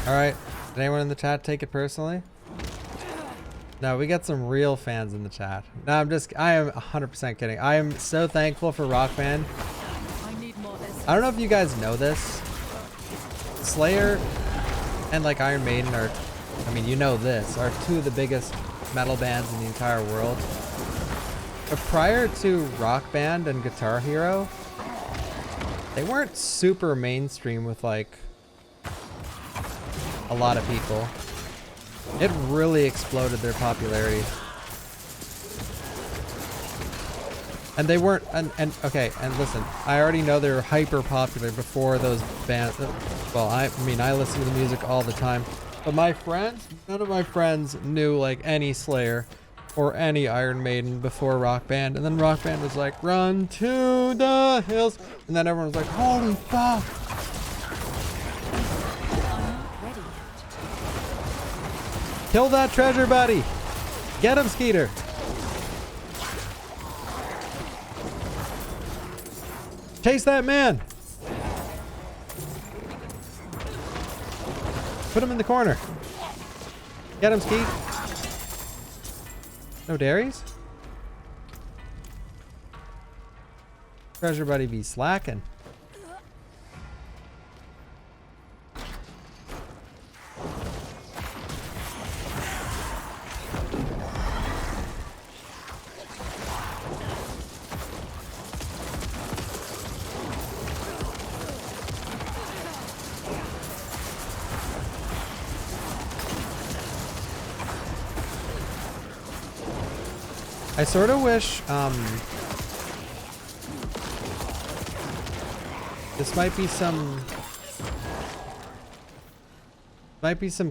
Alright, did anyone in the chat take it personally? No, we got some real fans in the chat. No, I am 100% kidding. I am so thankful for Rock Band. I don't know if you guys know this. Slayer and like Iron Maiden are, I mean, you know this, are two of the biggest metal bands in the entire world. But prior to Rock Band and Guitar Hero, they weren't super mainstream with like a lot of people. It really exploded their popularity. And they weren't, and okay, and listen, I already know they were hyper popular before those bands. Well, I mean, I listen to the music all the time, but my friends, none of my friends knew like any Slayer or any Iron Maiden before Rock Band. And then Rock Band was like, run to the hills. And then everyone was like, holy fuck. Kill that treasure, buddy. Get him, Skeeter. Chase that man. Put him in the corner. Get him, Skeet. No dairies? Treasure buddy be slacking. I sort of wish, this might be some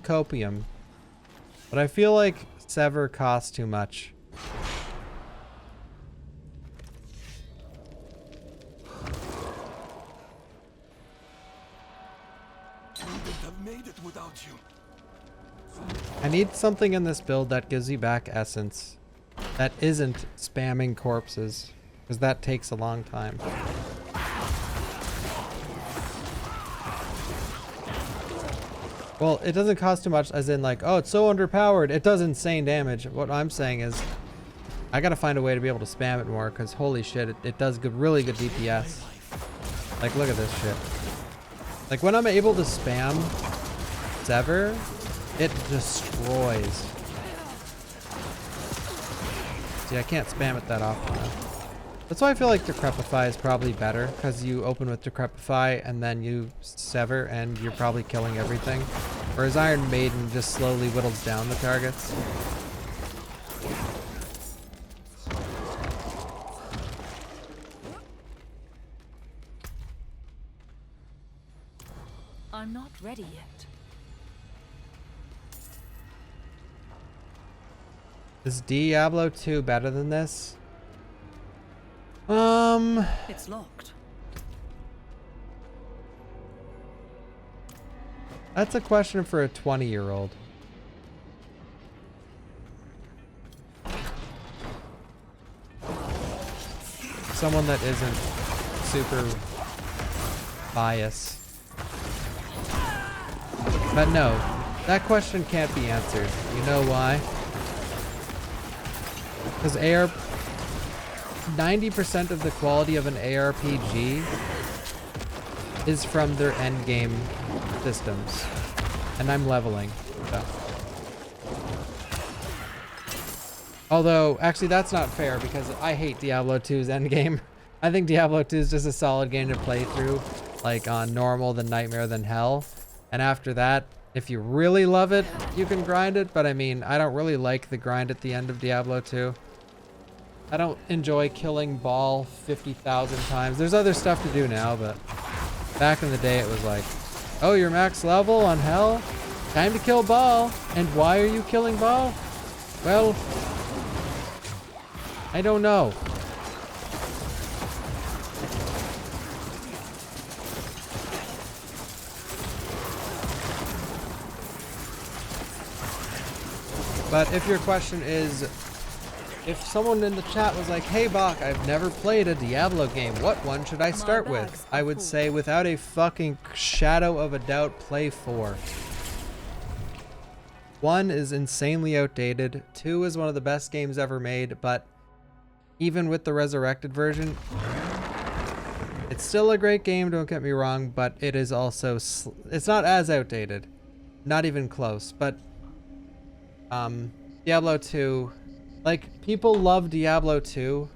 copium, but I feel like Sever costs too much. Have made it without you. I need something in this build that gives you back essence. That isn't spamming corpses, because that takes a long time. Well, it doesn't cost too much, as in like, oh, it's so underpowered, it does insane damage. What I'm saying is, I gotta find a way to be able to spam it more, because holy shit, it does good, really good DPS. Like, look at this shit. Like, when I'm able to spam Sever, it destroys. See, I can't spam it that often though. That's why I feel like Decrepify is probably better, because you open with Decrepify and then you Sever and you're probably killing everything. Whereas Iron Maiden just slowly whittles down the targets. I'm not ready yet. Is Diablo 2 better than this? It's locked. That's a question for a 20-year-old. Someone that isn't super biased. But no, that question can't be answered. You know why? Because 90% of the quality of an ARPG is from their endgame systems. And I'm leveling. So. Although, actually that's not fair because I hate Diablo 2's endgame. I think Diablo 2 is just a solid game to play through, like on normal, then nightmare, then hell. And after that, if you really love it, you can grind it. But I mean, I don't really like the grind at the end of Diablo 2. I don't enjoy killing Ball 50,000 times. There's other stuff to do now, but Back in the day, it was like, oh, you're max level on Hell? Time to kill Baal. And why are you killing Baal? Well, I don't know. But if your question is, if someone in the chat was like, hey Bach, I've never played a Diablo game, what one should I start with? I would say, without a fucking shadow of a doubt, play 4. 1 is insanely outdated, 2 is one of the best games ever made, but even with the resurrected version, it's still a great game, don't get me wrong, but it is also, it's not as outdated. Not even close, but Diablo 2, like, people love Diablo 2.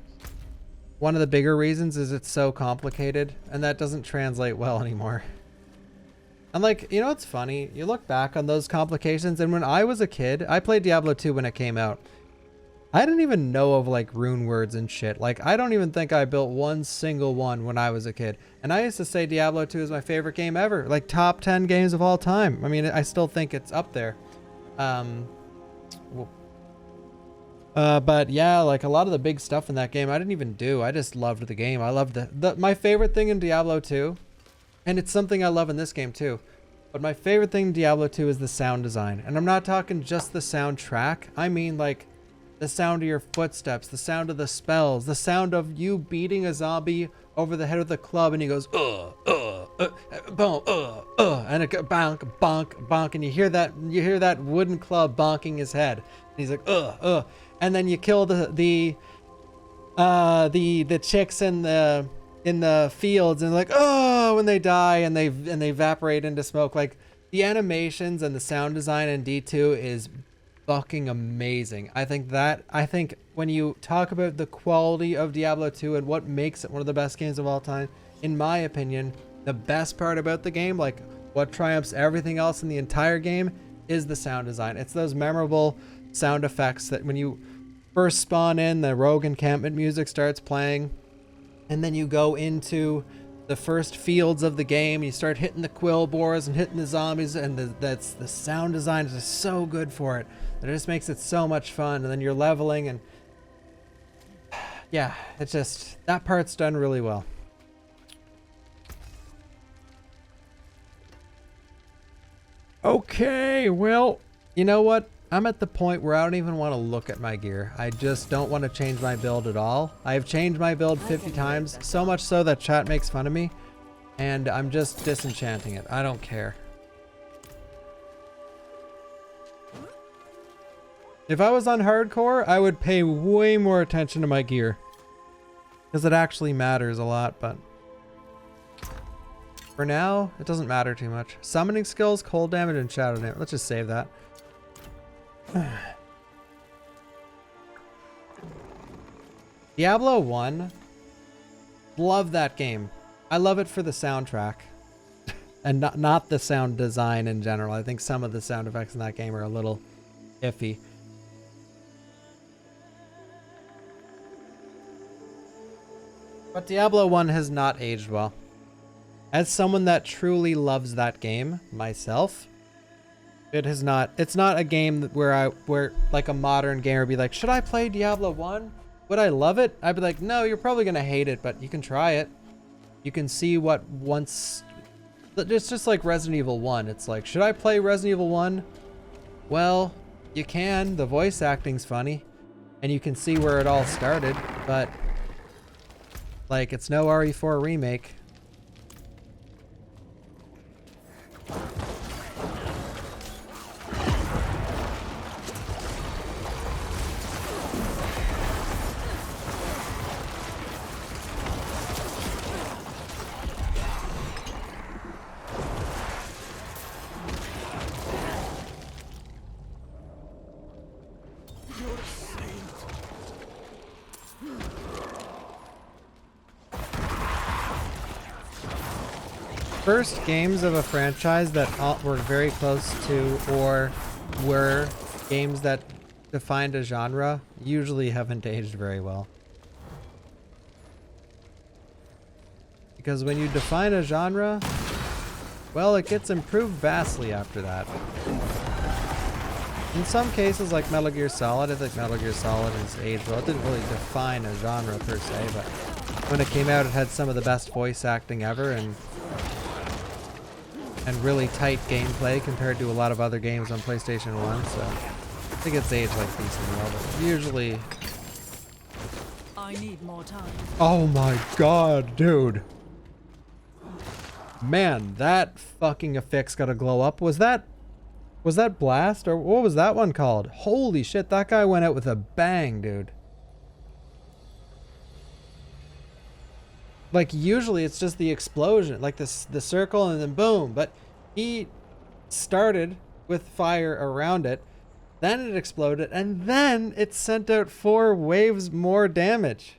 One of the bigger reasons is it's so complicated, and that doesn't translate well anymore. And like, you know what's funny? You look back on those complications, and when I was a kid, I played Diablo 2 when it came out. I didn't even know of like rune words and shit. Like, I don't even think I built one single one when I was a kid. And I used to say Diablo 2 is my favorite game ever. Like, top 10 games of all time. I mean, I still think it's up there. But yeah, like a lot of the big stuff in that game, I didn't even do. I just loved the game. I loved my favorite thing in Diablo 2, and it's something I love in this game too. But my favorite thing in Diablo 2 is the sound design. And I'm not talking just the soundtrack. I mean like the sound of your footsteps, the sound of the spells, the sound of you beating a zombie over the head with a club and he goes, boom, and it goes bonk, bonk, bonk, and you hear that wooden club bonking his head. And he's like, and then you kill the chicks in the fields and like, oh, when they die and they evaporate into smoke. Like, the animations and the sound design in D2 is fucking amazing. I think when you talk about the quality of Diablo 2 and what makes it one of the best games of all time, in my opinion, the best part about the game, like what triumphs everything else in the entire game, is the sound design. It's those memorable sound effects that when you first spawn in, the rogue encampment music starts playing, and then you go into the first fields of the game, you start hitting the quill boars and hitting the zombies, and that's the sound design is just so good for it. It just makes it so much fun, and then you're leveling, and yeah, it's just, that part's done really well. Okay, well, you know what? I'm at the point where I don't even want to look at my gear. I just don't want to change my build at all. I've changed my build 50 times, so much so that chat makes fun of me, and I'm just disenchanting it. I don't care. If I was on hardcore, I would pay way more attention to my gear, because it actually matters a lot, but for now, it doesn't matter too much. Summoning skills, cold damage, and shadow damage. Let's just save that. Diablo 1, love that game. I love it for the soundtrack and not the sound design in general. I think some of the sound effects in that game are a little iffy. But Diablo 1 has not aged well. As someone that truly loves that game myself, it has not. It's not a game where like a modern gamer would be like, should I play Diablo 1? Would I love it? I'd be like, no, you're probably gonna hate it, but you can try it. You can see what once. It's just like Resident Evil 1. It's like, should I play Resident Evil 1? Well, you can. The voice acting's funny, and you can see where it all started, but like, it's no RE4 remake. First games of a franchise that were very close to or were games that defined a genre usually haven't aged very well. Because when you define a genre, well, it gets improved vastly after that. In some cases, like Metal Gear Solid, I think Metal Gear Solid is aged well. It didn't really define a genre per se, but when it came out, it had some of the best voice acting ever and really tight gameplay compared to a lot of other games on PlayStation 1. So I think it's aged like decently well, but usually. I need more time. Oh my god, dude. Man, that fucking affix got a glow up. Was that Blast or what was that one called? Holy shit, that guy went out with a bang, dude. Like usually it's just the explosion, like the circle and then boom, but he started with fire around it, then it exploded, and then it sent out 4 waves more damage.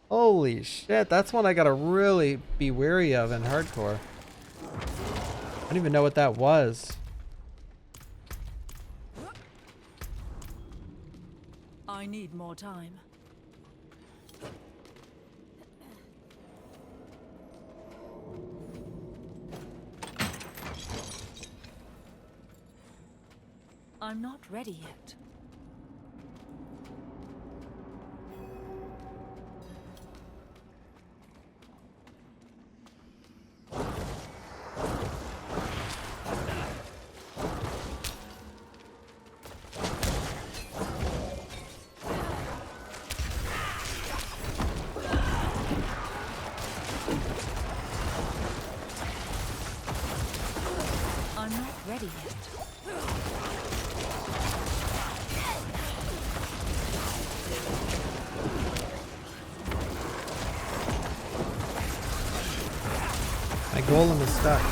Holy shit, that's one I gotta really be wary of in hardcore. I don't even know what that was. I need more time. I'm not ready yet. I'm not ready yet. My golem is stuck.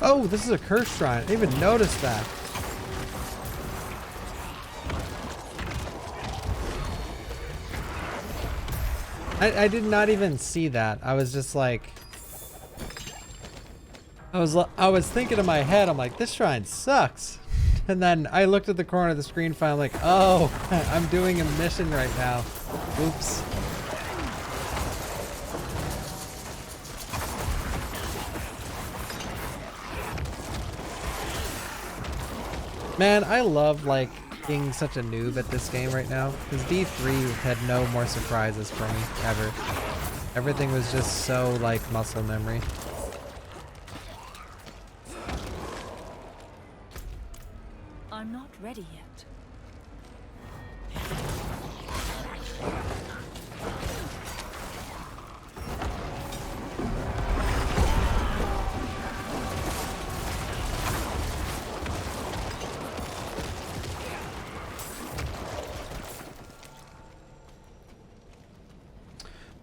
Oh, this is a curse shrine. I didn't even notice that. I did not even see that. I was just like, I was thinking in my head, I'm like, this shrine sucks. And then I looked at the corner of the screen finally, like, oh, I'm doing a mission right now. Oops. Man, I love like being such a noob at this game right now, because D3 had no more surprises for me ever. Everything was just so like muscle memory. I'm not ready yet.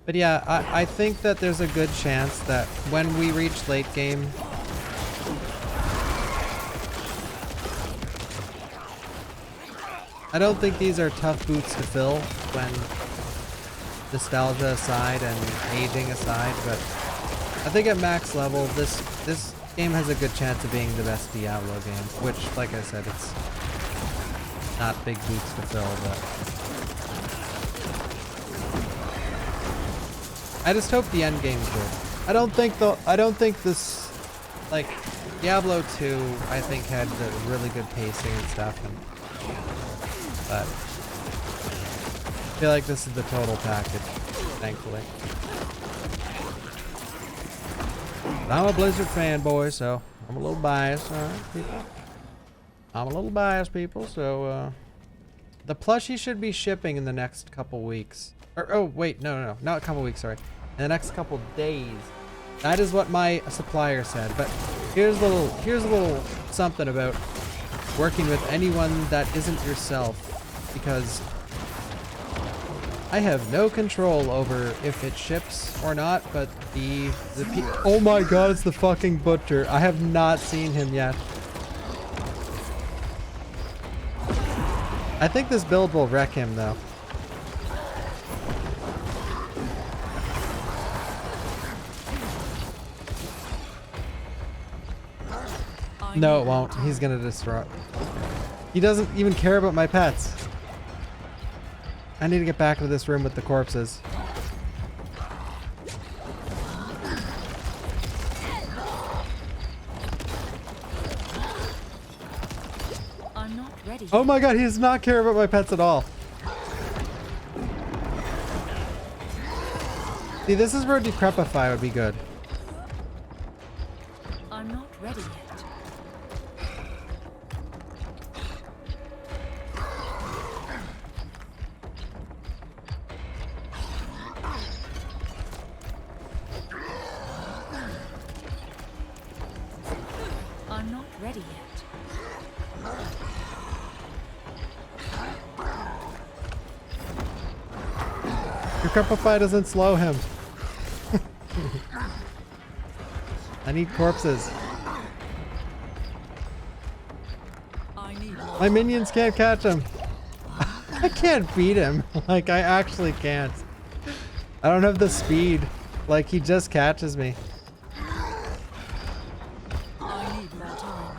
But yeah, I think that there's a good chance that when we reach late game, I don't think these are tough boots to fill when nostalgia aside and aging aside, but I think at max level, this game has a good chance of being the best Diablo game, which, like I said, it's not big boots to fill, but I just hope the end game's good. I don't think this, like, Diablo 2, I think had the really good pacing and stuff, but I feel like this is the total package, thankfully. But I'm a Blizzard fanboy, so I'm a little biased, alright, people? I'm a little biased, people, so, the plushie should be shipping in the next couple weeks. Or, oh, wait, no, not a couple weeks, sorry. In the next couple days. That is what my supplier said. But here's a little something about working with anyone that isn't yourself. because I have no control over if it ships or not, but oh my god, it's the fucking butcher. I have not seen him yet. I think this build will wreck him though. No, it won't. He's gonna destroy. He doesn't even care about my pets. I need to get back into this room with the corpses. I'm not ready. Oh my god, he does not care about my pets at all. See, this is where Decrepify would be good. I'm not ready yet. I'm not ready yet. Decrepify doesn't slow him. I need corpses. My minions can't catch him. I can't beat him. Like, I actually can't. I don't have the speed. Like, he just catches me. I need more time.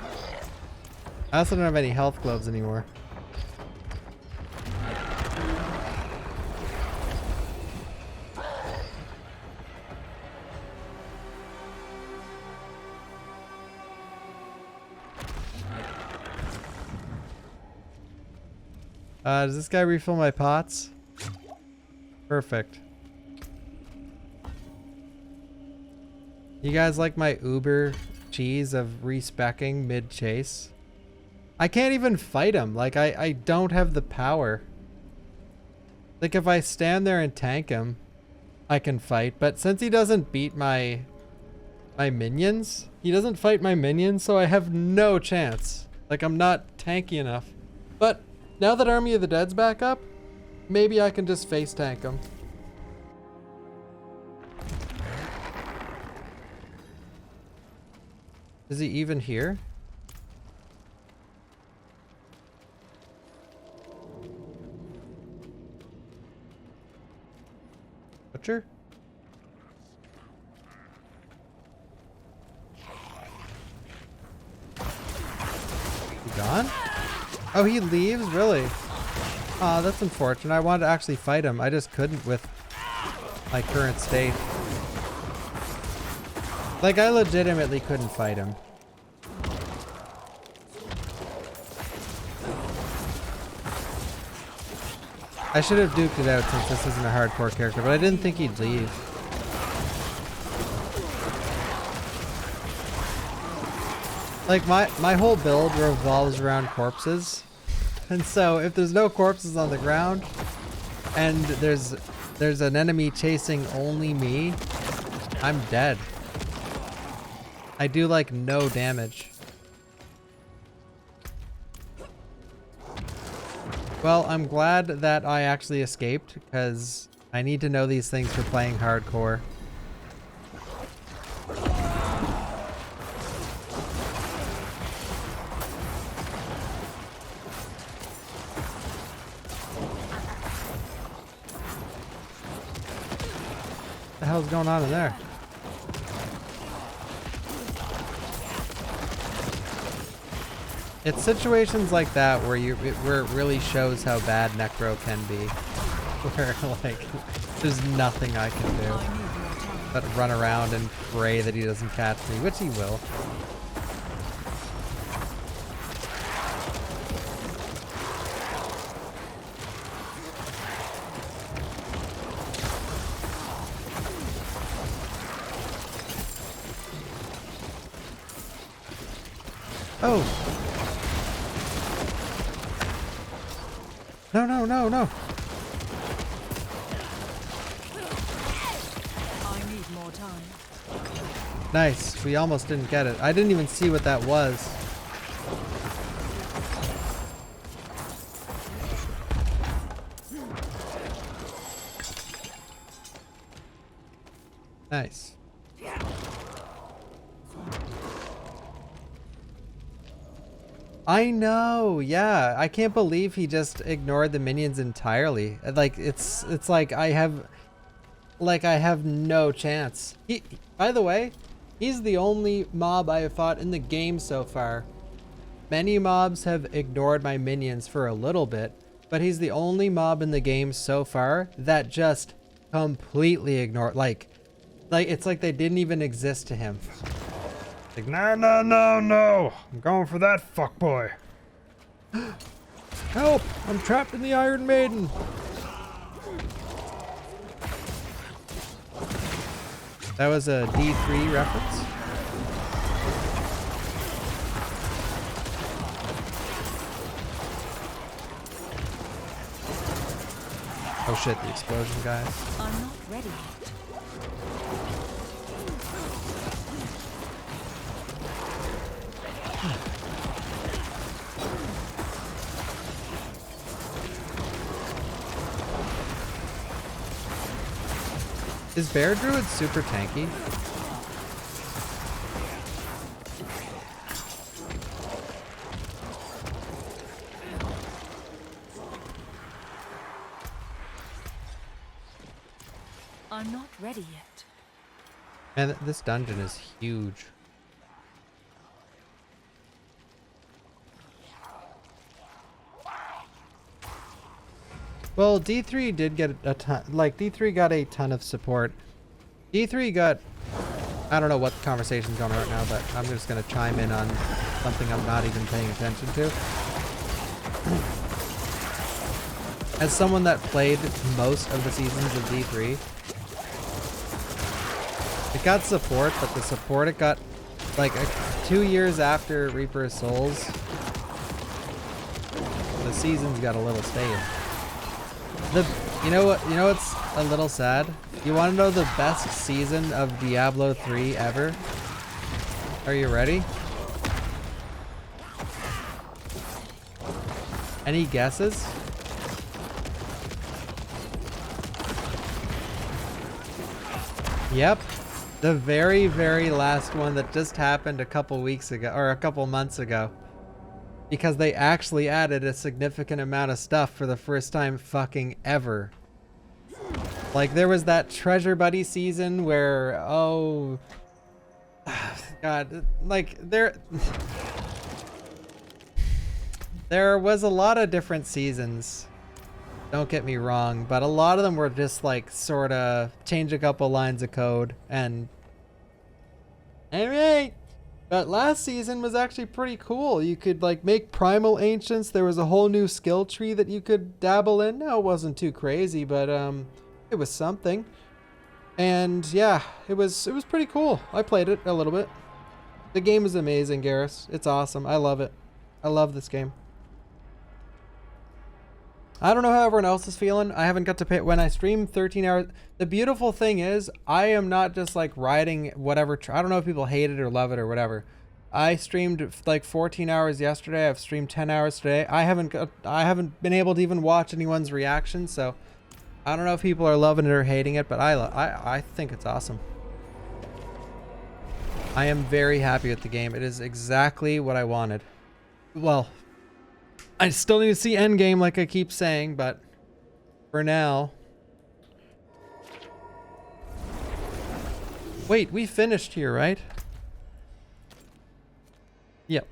I also don't have any health gloves anymore. Does this guy refill my pots? Perfect. You guys like my uber cheese of respecking mid-chase? I can't even fight him. Like, I don't have the power. Like, if I stand there and tank him, I can fight. But since he doesn't beat my minions, he doesn't fight my minions, so I have no chance. Like, I'm not tanky enough. But now that Army of the Dead's back up, maybe I can just face tank him. Is he even here? Butcher? He gone? Oh, he leaves? Really? Aw, that's unfortunate. I wanted to actually fight him. I just couldn't with my current state. Like, I legitimately couldn't fight him. I should have duked it out since this isn't a hardcore character, but I didn't think he'd leave. Like, my whole build revolves around corpses. And so, if there's no corpses on the ground, and there's an enemy chasing only me, I'm dead. I do, like, no damage. Well, I'm glad that I actually escaped, because I need to know these things for playing hardcore. What the hell's going on in there? It's situations like that where where it really shows how bad Necro can be. Where, like, there's nothing I can do but run around and pray that he doesn't catch me, which he will. Oh! No, no, no, no! I need more time. Nice. We almost didn't get it. I didn't even see what that was. Nice. I know, yeah. I can't believe he just ignored the minions entirely. Like it's like I have no chance. By the way, he's the only mob I have fought in the game so far. Many mobs have ignored my minions for a little bit, but he's the only mob in the game so far that just completely ignored, like it's like they didn't even exist to him. Like, no, no, no, no. I'm going for that fuckboy. Help! I'm trapped in the Iron Maiden. That was a D3 reference. Oh shit, the explosion, guys. I'm not ready yet. Is Bear Druid super tanky? I'm not ready yet. Man, this dungeon is huge. Well, D3 did get a ton, like D3 got a ton of support. D3 got, I don't know what the conversation's going on right now, but I'm just gonna chime in on something I'm not even paying attention to. As someone that played most of the seasons of D3, it got support, but the support it got, like 2 years after Reaper of Souls, the seasons got a little stale. You know what's a little sad? You want to know the best season of Diablo 3 ever? Are you ready? Any guesses? Yep. The very, very last one that just happened a couple weeks ago, or a couple months ago. Because they actually added a significant amount of stuff for the first time fucking ever. Like there was that Treasure Buddy season where, oh God, like there was a lot of different seasons. Don't get me wrong, but a lot of them were just like sort of change a couple lines of code and alright. But last season was actually pretty cool. You could like make primal ancients. There was a whole new skill tree that you could dabble in. Now it wasn't too crazy, but it was something. And yeah, it was pretty cool. I played it a little bit. The game is amazing, Garrus. It's awesome. I love it. I love this game. I don't know how everyone else is feeling. I haven't got to pay when I stream 13 hours. The beautiful thing is I am not just like riding whatever. I don't know if people hate it or love it or whatever. I streamed like 14 hours yesterday. I've streamed 10 hours today. I haven't been able to even watch anyone's reaction. So I don't know if people are loving it or hating it, but I think it's awesome. I am very happy with the game. It is exactly what I wanted. Well, I still need to see endgame like I keep saying, but for now. Wait, we finished here, right? Yep.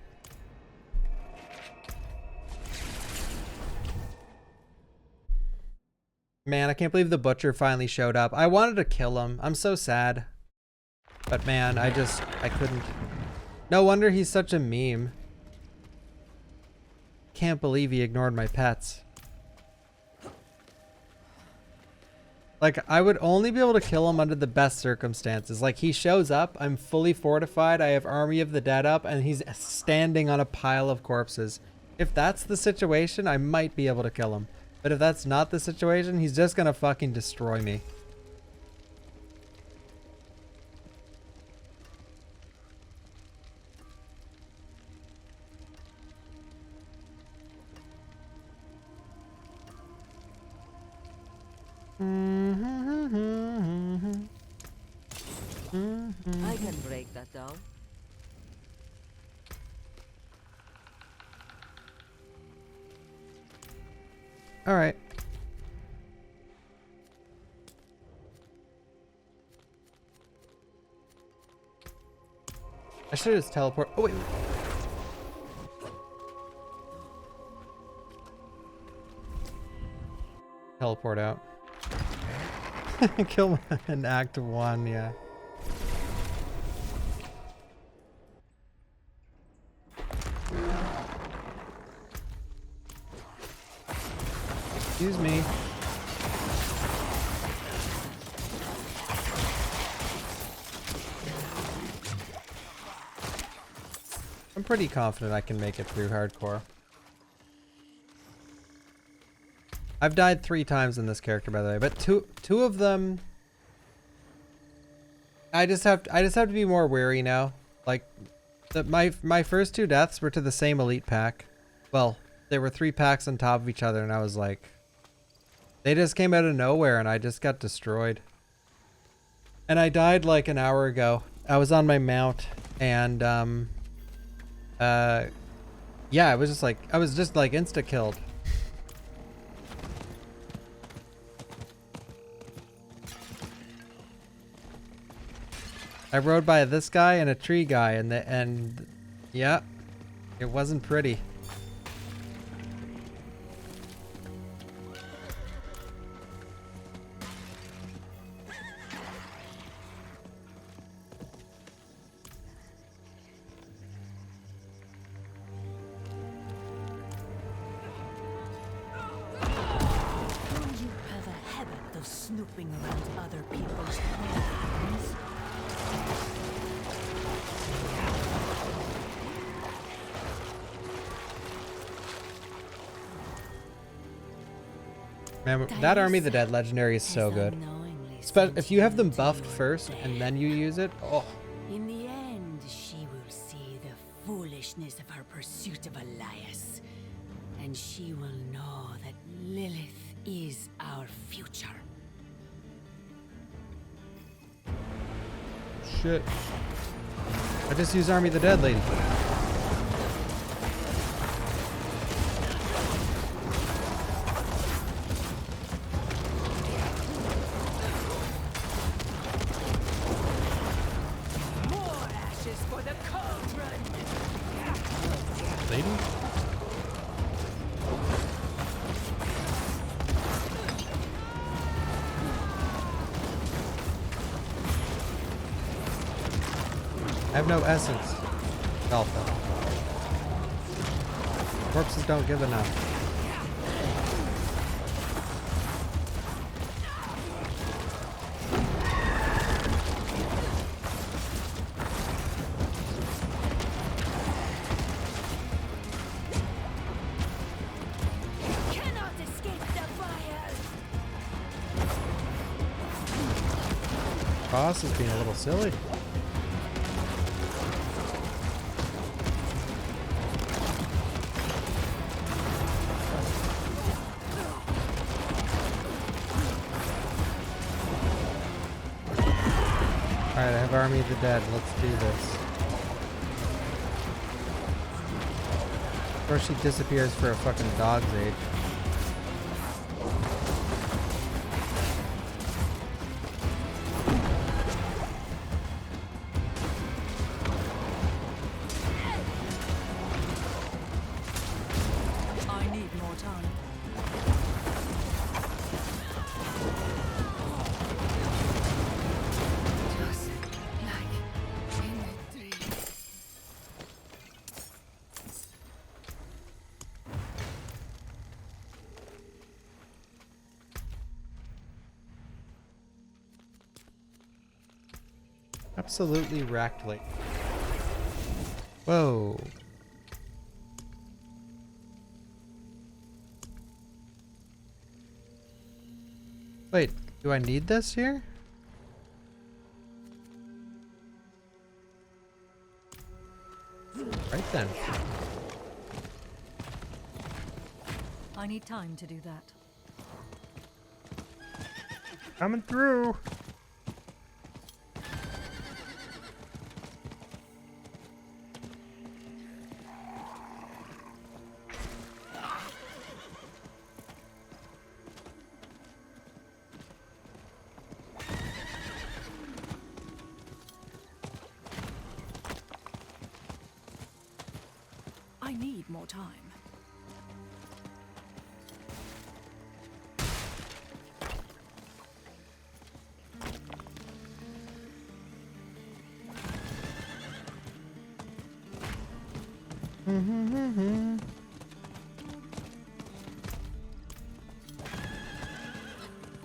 Man, I can't believe the butcher finally showed up. I wanted to kill him. I'm so sad. But man, I couldn't. No wonder he's such a meme. Can't believe he ignored my pets. Like, I would only be able to kill him under the best circumstances. Like, he shows up, I'm fully fortified, I have Army of the Dead up, and he's standing on a pile of corpses. If that's the situation, I might be able to kill him. But if that's not the situation, he's just gonna fucking destroy me. I can break that down. All right. I should just teleport. Oh wait. Teleport out. Kill an act of 1, yeah. Excuse me. I'm pretty confident I can make it through hardcore. I've died 3 times in this character, by the way, but two of them I just have to be more wary now. Like my first 2 deaths were to the same elite pack. Well, there were 3 packs on top of each other and I was like, they just came out of nowhere and I just got destroyed. And I died like an hour ago. I was on my mount and yeah, it was just like I was just like insta killed. I rode by this guy and a tree guy and yeah, it wasn't pretty. Don't you have a habit of snooping around other people's homes? Man, that Army of the Dead legendary is so good. If you have them buffed first and then you use it, oh. In the end, she will see the foolishness of her pursuit of Elias. And she will know that Lilith is our future. Shit. I just used Army of the Dead, lady. More ashes for the cauldron! Lady? I have no essence. Alpha. Corpses don't give enough. Cannot escape the fire! Boss is being a little silly. Alright, I have Army of the Dead. Let's do this. Or she disappears for a fucking dog's age. I need more time. Just like in the dream. Absolutely wrecked, like. Whoa. Wait, do I need this here? Right then. I need time to do that. Coming through. I need more time.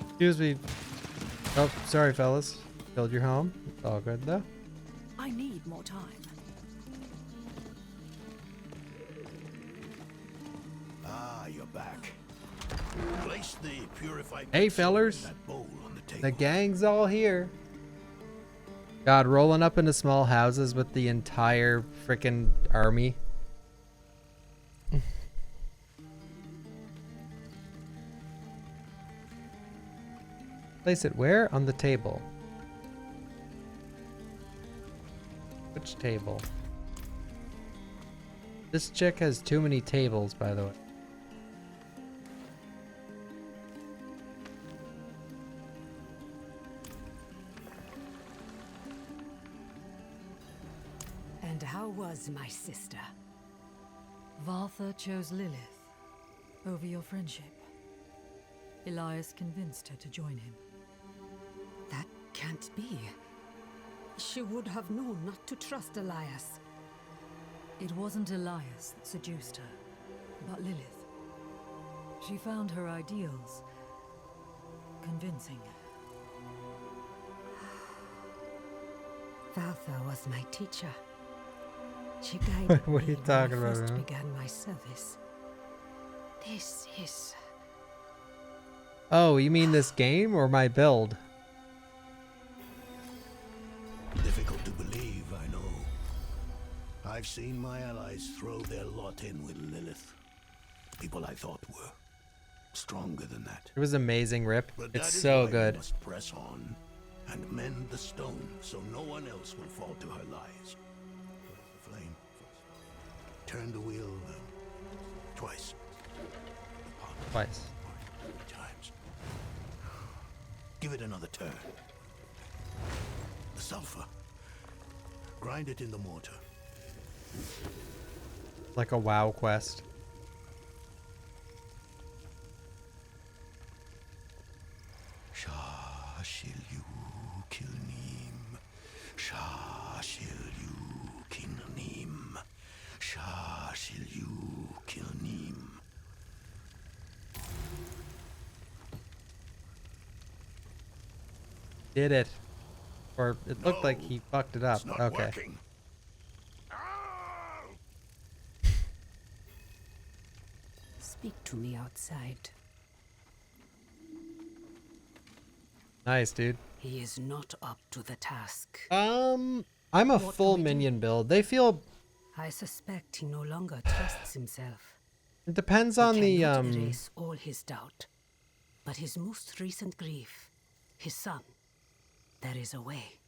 Excuse me. Oh, sorry, fellas. Killed your home. It's all good, though. I need more time. Ah, you're back. Place the purified Hey, soul in fellers. that bowl on the table. The gang's all here. God, rolling up into small houses with the entire frickin' army. Place it where? On the table. Which table? This chick has too many tables, by the way. And how was my sister? Vartha chose Lilith over your friendship. Elias convinced her to join him. That can't be. She would have known not to trust Elias. It wasn't Elias that seduced her, but Lilith. She found her ideals convincing. Valtha was my teacher. She guided What are you me talking when I about, first man? began my service. This is... Oh, you mean this game or my build? Difficult to believe, I know. I've seen my allies throw their lot in with Lilith. People I thought were stronger than that. It was amazing, Rip. But that It's is so why we good. must press on and mend the stone so no one else will fall to her lies. The flame. Turn the wheel twice. Twice. Times. Give it another turn. The sulfur. Grind it in the mortar. Like a WoW quest. Shah shall you kill Neem. Shah shall you kill Neem. Shah shall you kill Neem. Did it. Or it looked like he fucked it up. It's not Okay. working. Speak to me outside. Nice, dude. He is not up to the task. I'm a full minion build. They feel... I suspect he no longer trusts himself. It depends He on the, cannot erase all his doubt. But his most recent grief, his son, there is a way.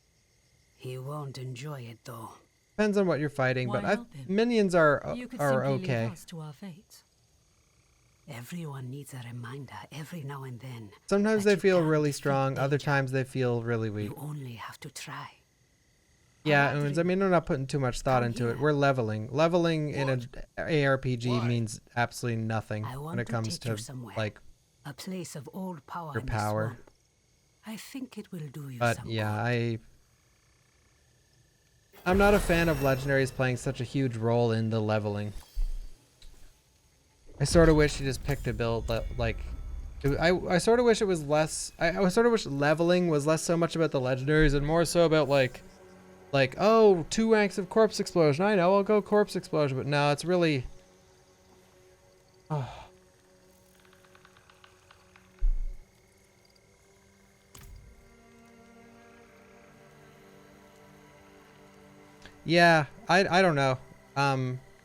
He won't enjoy it though. Depends on what you're fighting, Why but help him? minions are You could simply okay. leave us to our fate. Everyone needs a reminder every now and then. Sometimes that they you feel can't really defeat strong, other danger. times they feel really weak. You only have to try. Yeah, I mean, I'm not putting too much thought Come into it. here. We're leveling. Leveling in an ARPG Why? means absolutely nothing I want when it to comes take you to, somewhere. like, A place of old power. your in the power. swamp. I think it will do you But some yeah, good. I'm not a fan of legendaries playing such a huge role in the leveling. I sort of wish you just picked a build that, like, I sort of wish it was less. I sort of wish leveling was less so much about the legendaries and more so about like, oh, 2 ranks of corpse explosion. I know, I'll go corpse explosion, but no, it's really. Oh. Yeah, I don't know.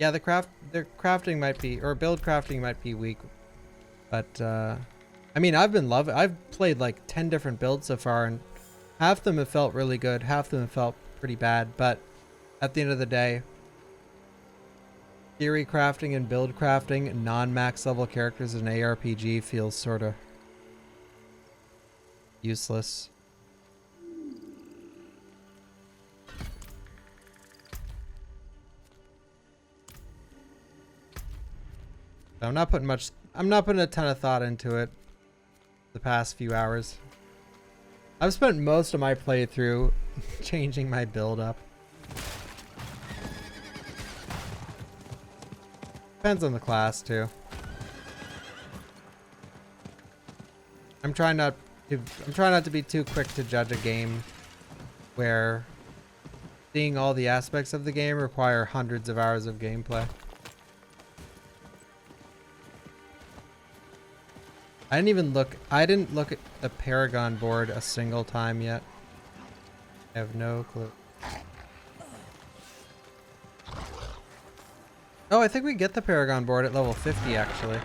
Yeah, the crafting might be, or build crafting might be weak, but I mean, I've played like 10 different builds so far, and half of them have felt really good, half of them have felt pretty bad, but at the end of the day, theory crafting and build crafting non-max level characters in ARPG feels sort of useless. I'm not putting a ton of thought into it the past few hours. I've spent most of my playthrough changing my build up. Depends on the class too. I'm trying not to be too quick to judge a game where seeing all the aspects of the game require hundreds of hours of gameplay. I didn't look at the Paragon board a single time yet. I have no clue. Oh, I think we get the Paragon board at level 50 actually.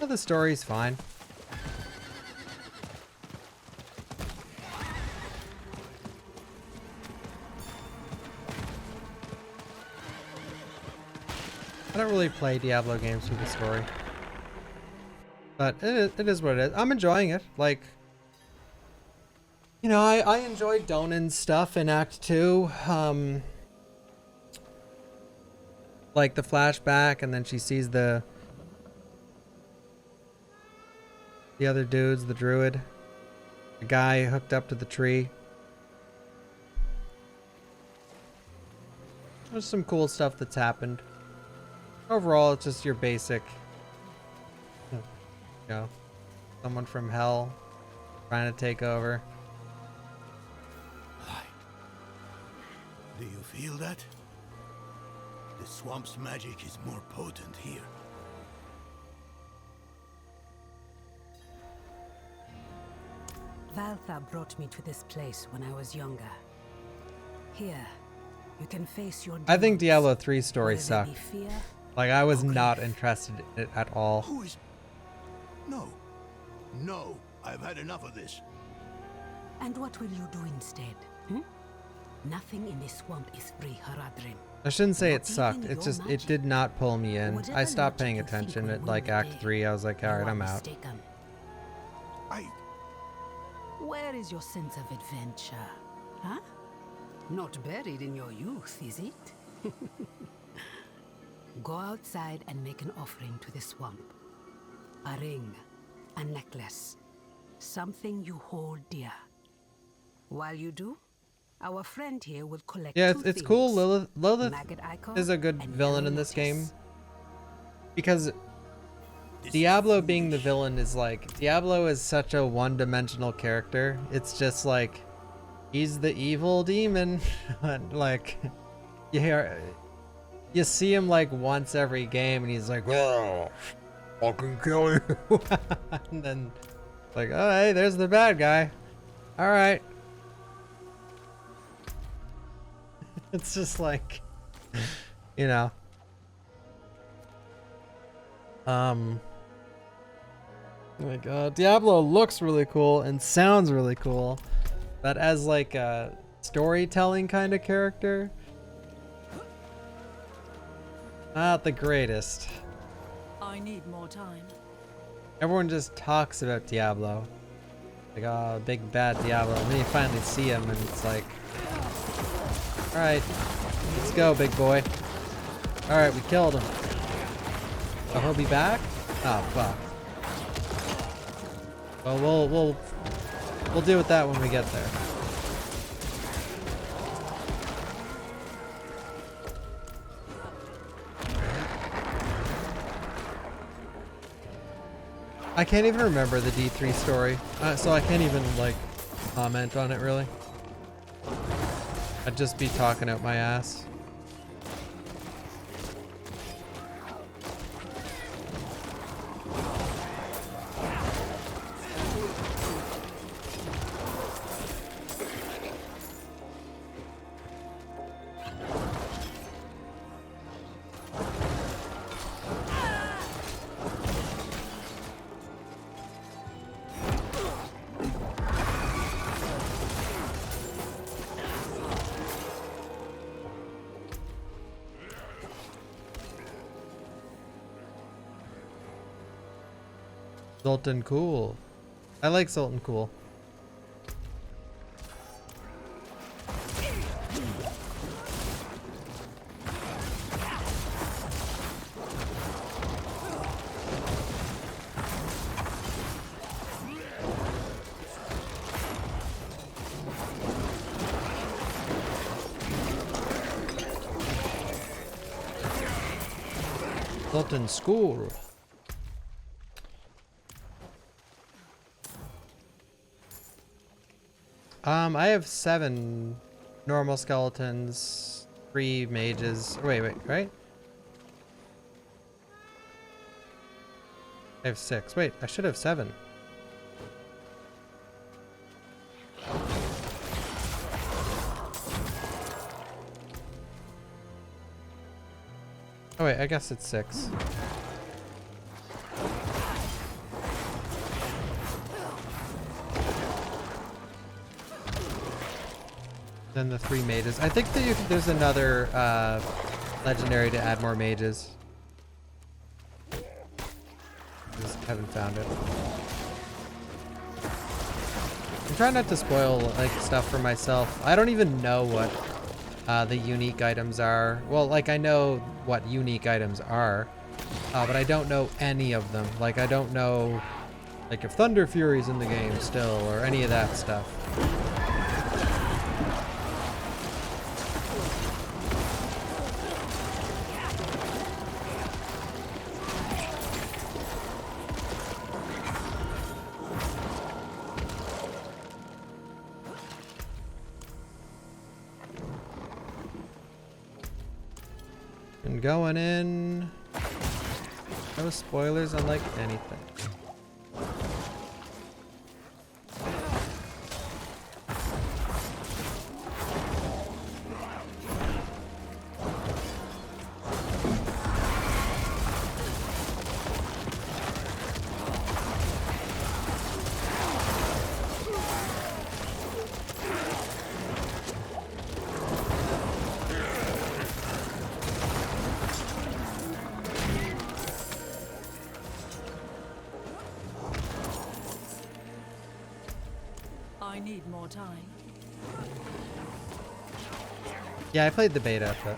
Oh, the story's fine. I don't really play Diablo games with the story. But it is what it is. I'm enjoying it. Like, you know, I enjoyed Donan's stuff in Act 2. Like the flashback, and then she sees the other dudes, the druid. The guy hooked up to the tree. There's some cool stuff that's happened. Overall, it's just your basic, you know, someone from hell trying to take over. Do you feel that? The swamp's magic is more potent here. Valtha brought me to this place when I was younger. Here, you can face your demons. I think Diablo 3 story Whether there sucked. be fear. Like, I was not interested in it at all. Who is... No. No. I've had enough of this. And what will you do instead? Nothing in this swamp is free, Haradrim. I shouldn't say it sucked. It just, it did not pull me in. I stopped paying attention at like Act 3. I was like, alright, I'm out. Where is your sense of adventure? Huh? Not buried in your youth, is it? Go outside and make an offering to the swamp. A ring, a necklace, something you hold dear. While you do, our friend here will collect Yeah, two it's things. cool. Lilith Maggot icon is a good and villain in yellow this game. notice. Because Diablo being the villain is like, Diablo is such a one-dimensional character. It's just like, he's the evil demon. Like, you see him like once every game and he's like, oh, I can kill you. And then like, oh, hey, there's the bad guy. All right. It's just like, you know. Oh my god, Diablo looks really cool and sounds really cool, but as like a storytelling kind of character, not the greatest. I need more time. Everyone just talks about Diablo. Like, oh, big bad Diablo. And then you finally see him and it's like, alright, let's go, big boy. Alright, we killed him. Oh, he'll be back? Oh, fuck. Well, we'll deal with that when we get there. I can't even remember the D3 story, so I can't even like comment on it really. I'd just be talking out my ass. Sultan Cool. I like Sultan Cool. Sultan School. I have 7 normal skeletons, 3 mages. Wait, right? I have 6. Wait, I should have 7. Oh wait, I guess it's 6. Then the 3 mages. I think that there's another legendary to add more mages. Just haven't found it. I'm trying not to spoil like stuff for myself. I don't even know what the unique items are. Well, like I know what unique items are, but I don't know any of them. Like I don't know like if Thunder Fury's in the game still or any of that stuff. And going in. No spoilers on like anything. I need more time. Yeah, I played the beta, but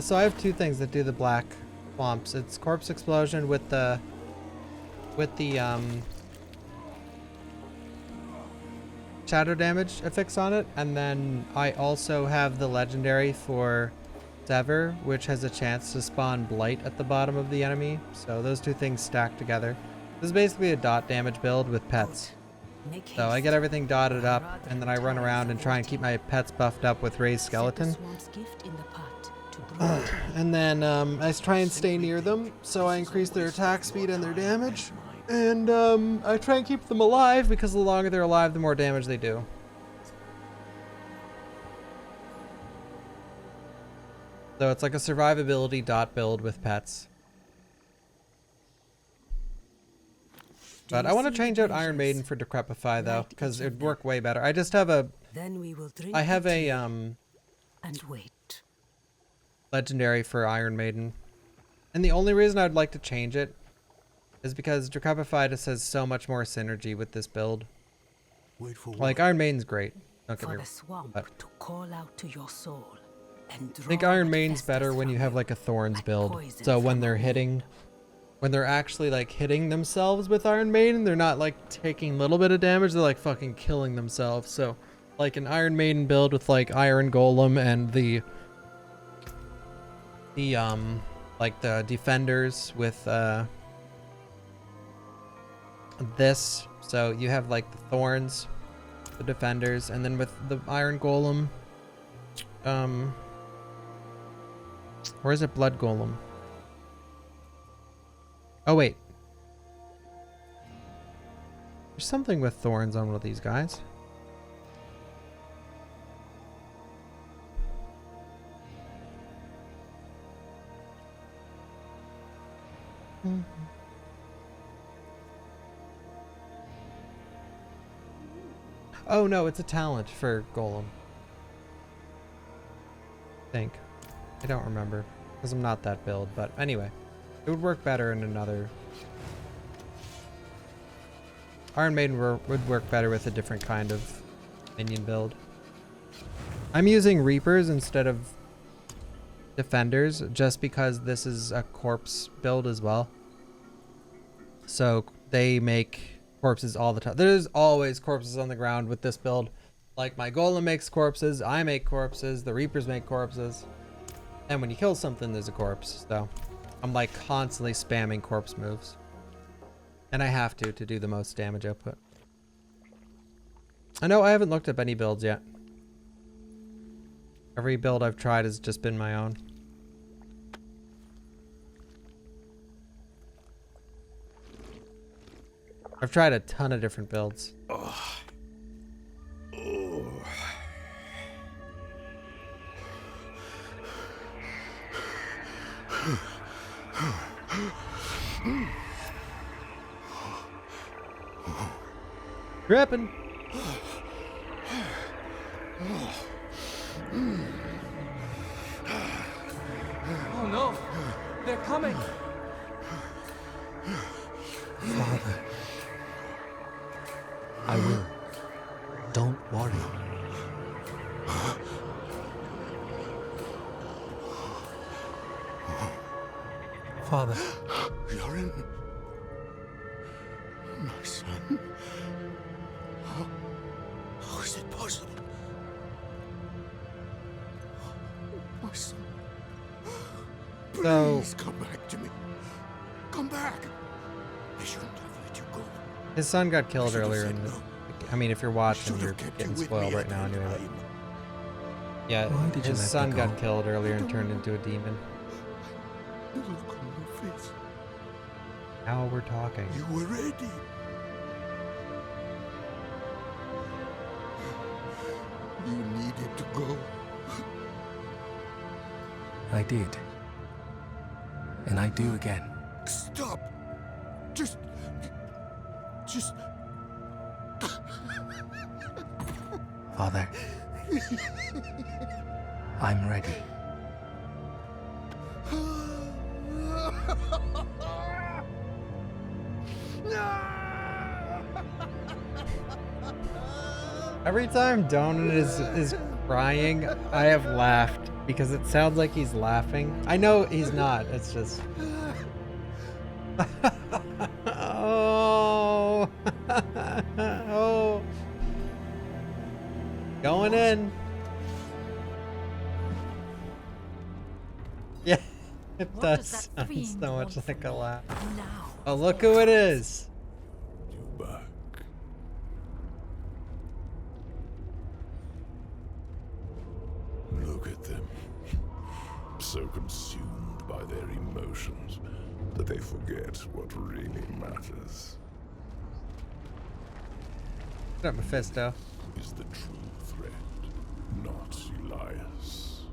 so I have 2 things that do the black swamps. It's corpse explosion with the shadow damage affix on it, and then I also have the legendary for Sever, which has a chance to spawn blight at the bottom of the enemy. So those 2 things stack together. This is basically a dot damage build with pets. So I get everything dotted up, and then I run around and try and keep my pets buffed up with raised skeleton. And then I try and stay near them, so I increase their attack speed and their damage. And I try and keep them alive, because the longer they're alive, the more damage they do. So it's like a survivability dot build with pets. But I want to change out Iron Maiden for Decrepify though, because it'd work way better. I just have a... I have a and wait. legendary for Iron Maiden. And the only reason I'd like to change it is because Decrepify just has so much more synergy with this build. Like Iron Maiden's great. Don't get me wrong. But To call out to your soul and I think Iron Maiden's better when you have like a Thorns build. So when they're hitting when they're actually like hitting themselves with Iron Maiden, they're not like taking a little bit of damage, they're like fucking killing themselves. So like an Iron Maiden build with like Iron Golem and the like the defenders with this. So you have like the thorns, the defenders, and then with the Iron Golem, or is it Blood Golem? Oh wait, there's something with thorns on one of these guys. Mm-hmm. Oh no, it's a talent for Golem. I think. I don't remember, because I'm not that build, but anyway. It would work better in another... Iron Maiden would work better with a different kind of minion build. I'm using Reapers instead of Defenders, just because this is a corpse build as well. So they make corpses all the time. There's always corpses on the ground with this build. Like my Golem makes corpses, I make corpses, the Reapers make corpses. And when you kill something, there's a corpse. So I'm like constantly spamming corpse moves. And I have to do the most damage output. I know I haven't looked up any builds yet. Every build I've tried has just been my own. I've tried a ton of different builds. Oh. Tripping. Oh no! They're coming! Father, I will. Don't worry. Father. Yorin. My son. How is it possible? My son. Please come back to me. Come back. I shouldn't have let you go. His son got killed earlier in the... I mean, if you're watching, you're getting spoiled right now anyway. But yeah, his son got killed earlier and turned into a demon. The look on your face. Now we're talking. You were ready. You needed to go. I did. And I do again. Stop. Just... Father, I'm ready. Every time Donut is crying, I have laughed because it sounds like he's laughing. I know he's not. It's just... Oh. Oh. Going in. Yeah, it does sound so much like a laugh. Oh, look who it is. You back. Look at them. So consumed by their emotions that they forget what really matters. What up, Mephisto? Is the true threat, not Elias.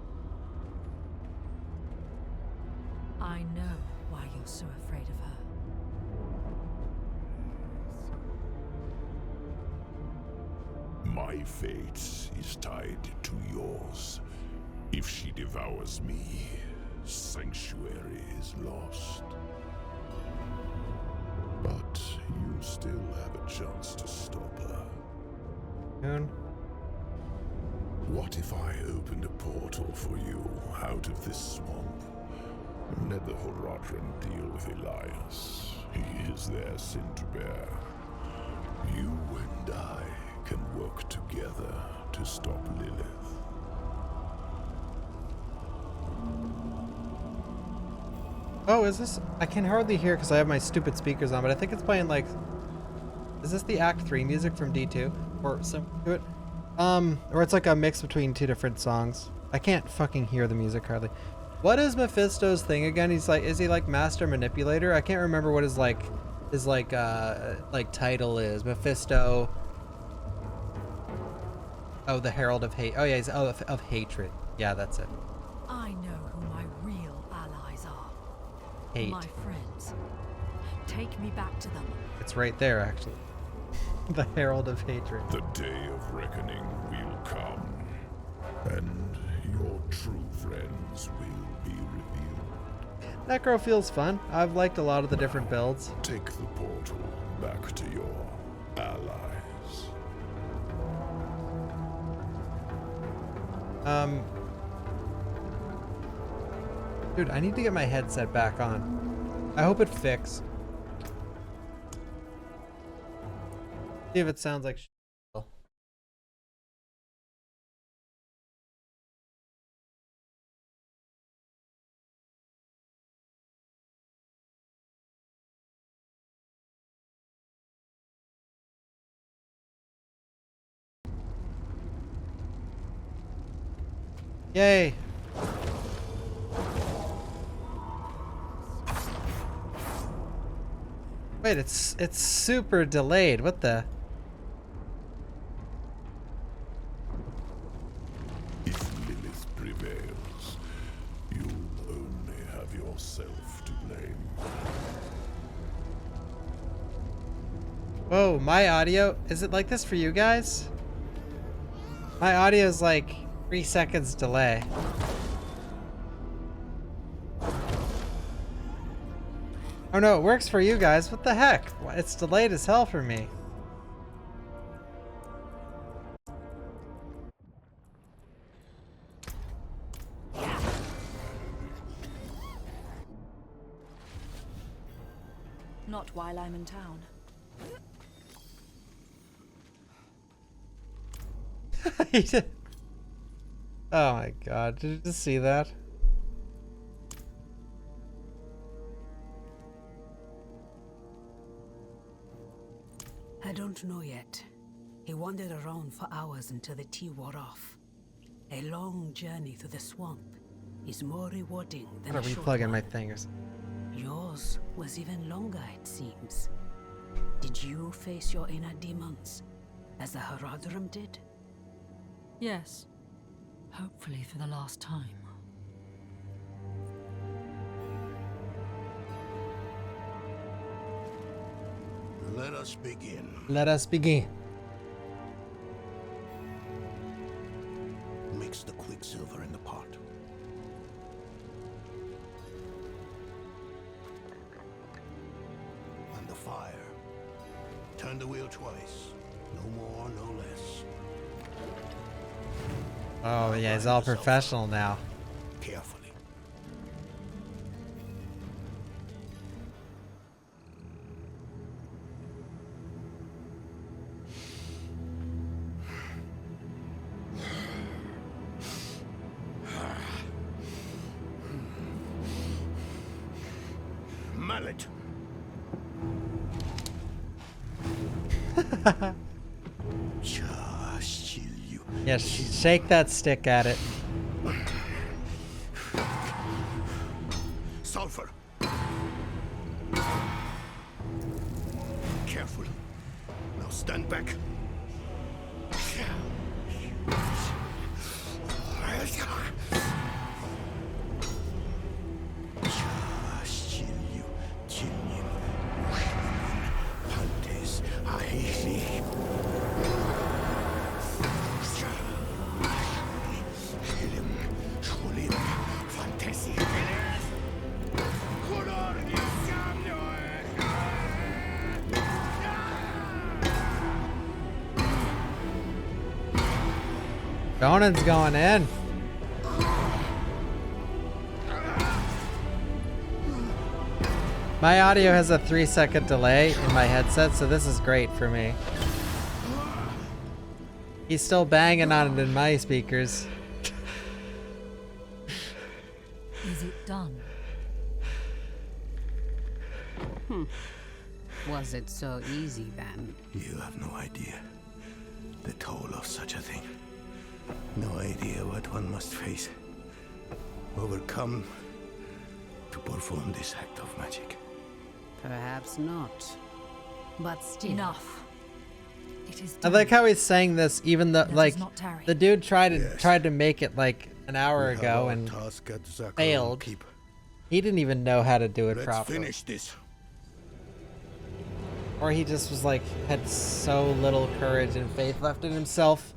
I know why you're so afraid of her. My fate is tied to yours. If she devours me, Sanctuary is lost. But you still have a chance to stop her. What if I opened a portal for you out of this swamp? Let the Horadrim deal with Elias. He is their sin to bear. You and I can work together to stop Lilith. Oh, is this? I can hardly hear because I have my stupid speakers on, but I think it's playing like. Is this the Act 3 music from D2 or some to it? Or it's like a mix between two different songs. I can't fucking hear the music hardly. What is Mephisto's thing again? He's like, is he like master manipulator? I can't remember what his title is. Mephisto. Oh, the Herald of Hate. Oh yeah, he's of Hatred. Yeah, that's it. I know who my real allies are. Hate. My friends. Take me back to them. It's right there, actually. The Herald of Hatred. The day of reckoning will come, and your true friends will be revealed. Necro feels fun. I've liked a lot of the different builds. Take the portal back to your allies. Dude, I need to get my headset back on. I hope it fixed. See if it sounds like shit. Yay. Wait, it's super delayed. What the? If Lilith prevails, you'll only have yourself to blame. Whoa, my audio? Is it like this for you guys? My audio is like 3 seconds delay. Oh no, it works for you guys. What the heck? It's delayed as hell for me. Not while I'm in town. He did. Oh my god, did you just see that? I don't know yet. He wandered around for hours until the tea wore off. A long journey through the swamp is more rewarding than I'm a gonna short replug in one. my thingers. Yours was even longer, it seems. Did you face your inner demons, as the Haradrim did? Yes. Hopefully for the last time. Let us begin. Let us begin. Mix the quicksilver in the pot. And the fire. Turn the wheel twice. No more, no less. Oh yeah, he's all professional now. Carefully. Mallet. Yeah, shake that stick at it. Sulfur. Careful. Now stand back. Conan's going in. My audio has a 3-second delay in my headset, so this is great for me. He's still banging on it in my speakers. Is it done? Was it so easy then? You have no idea the toll of such a thing. No idea what one must face, overcome, to perform this act of magic. Perhaps not. But still. Enough. It is I done. like how he's saying this, even though, Let like, us not tarry. the dude tried to make it like an hour We have ago our and task at Zakarum failed. Keep. He didn't even know how to do it Let's properly. finish this. Or he just was like, had so little courage and faith left in himself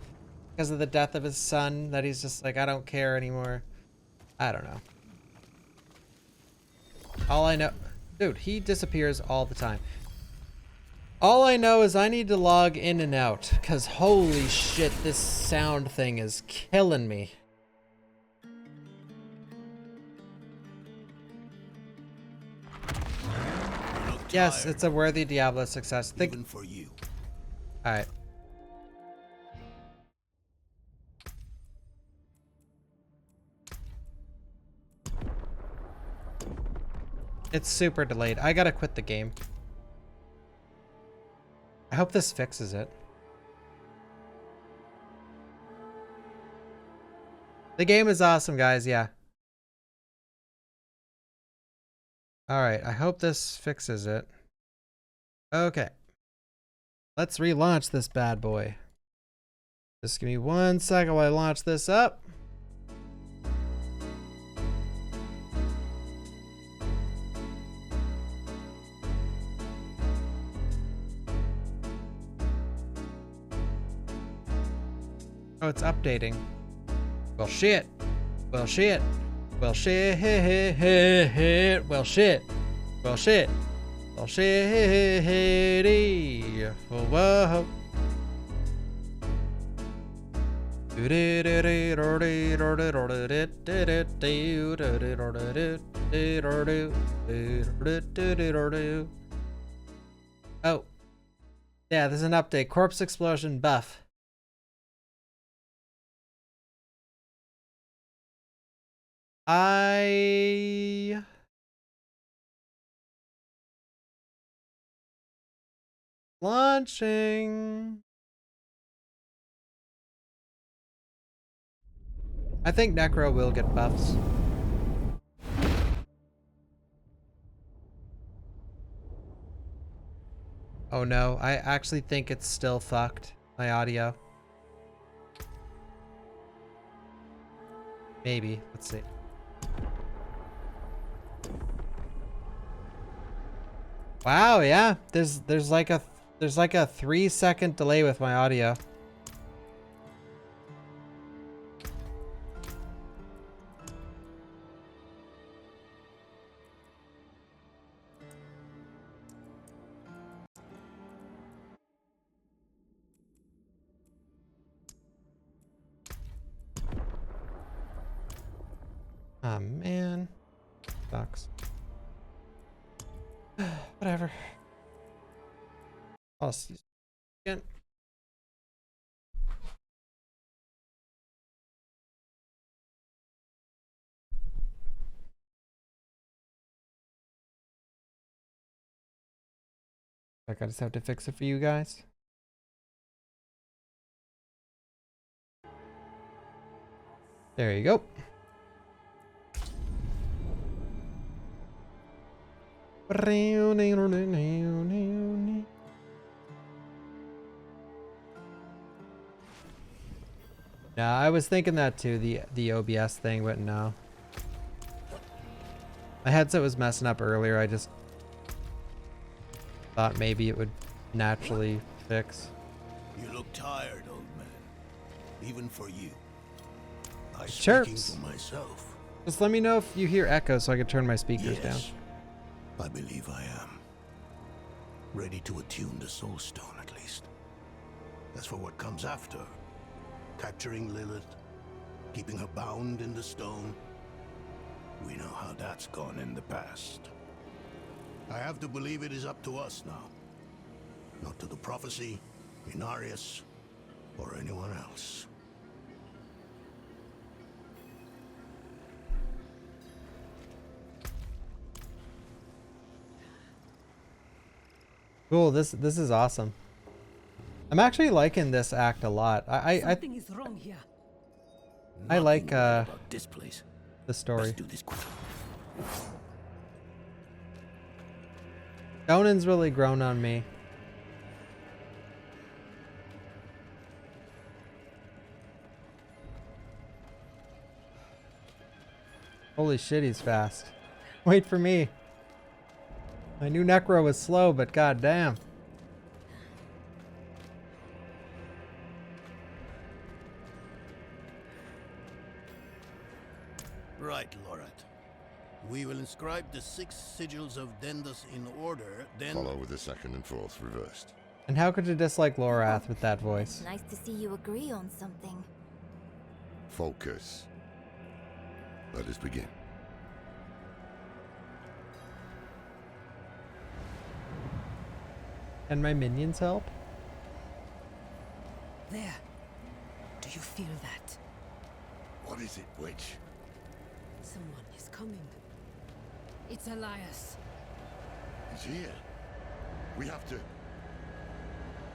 because of the death of his son that he's just like, I don't care anymore. I don't know. All I know, dude, he disappears all the time. All I know is I need to log in and out because holy shit, this sound thing is killing me. Yes, it's a worthy Diablo success. Even for you. All right. It's super delayed. I gotta quit the game. I hope this fixes it. The game is awesome, guys. Yeah. All right. I hope this fixes it. Okay. Let's relaunch this bad boy. Just give me 1 second while I launch this up. Oh, it's updating. Well, shit. Well, shit. Well, shit. Well, shit. Well, shit. Well, shit. Whoa. Oh. Yeah, there's an update. Corpse explosion buff. Launching. I think Necro will get buffs. Oh no, I actually think it's still fucked, my audio. Maybe, let's see. Wow, yeah, there's like a 3-second delay with my audio. Oh man, sucks. Whatever. I'll see you again. I just have to fix it for you guys. There you go. Yeah, I was thinking that too, the OBS thing, but no. My headset was messing up earlier. I just thought maybe it would naturally fix. You look tired, old man. Even for you. I Chirps. speaking for myself. Just let me know if you hear echoes so I can turn my speakers down. I believe I am. Ready to attune the Soul Stone, at least. As for what comes after, capturing Lilith, keeping her bound in the stone, we know how that's gone in the past. I have to believe it is up to us now. Not to the prophecy, Inarius, or anyone else. Cool, this is awesome. I'm actually liking this act a lot. Something is wrong here. I like this place. The story. Let's do this quick. Conan's really grown on me. Holy shit, he's fast. Wait for me. I knew Necro was slow, but goddamn. Right, Lorat. We will inscribe the 6 sigils of Dendos in order, then... Follow with the 2nd and 4th reversed. And how could you dislike Lorath with that voice? Nice to see you agree on something. Focus. Let us begin. Can my minions help? There. Do you feel that? What is it, witch? Someone is coming. It's Elias. He's here. We have to...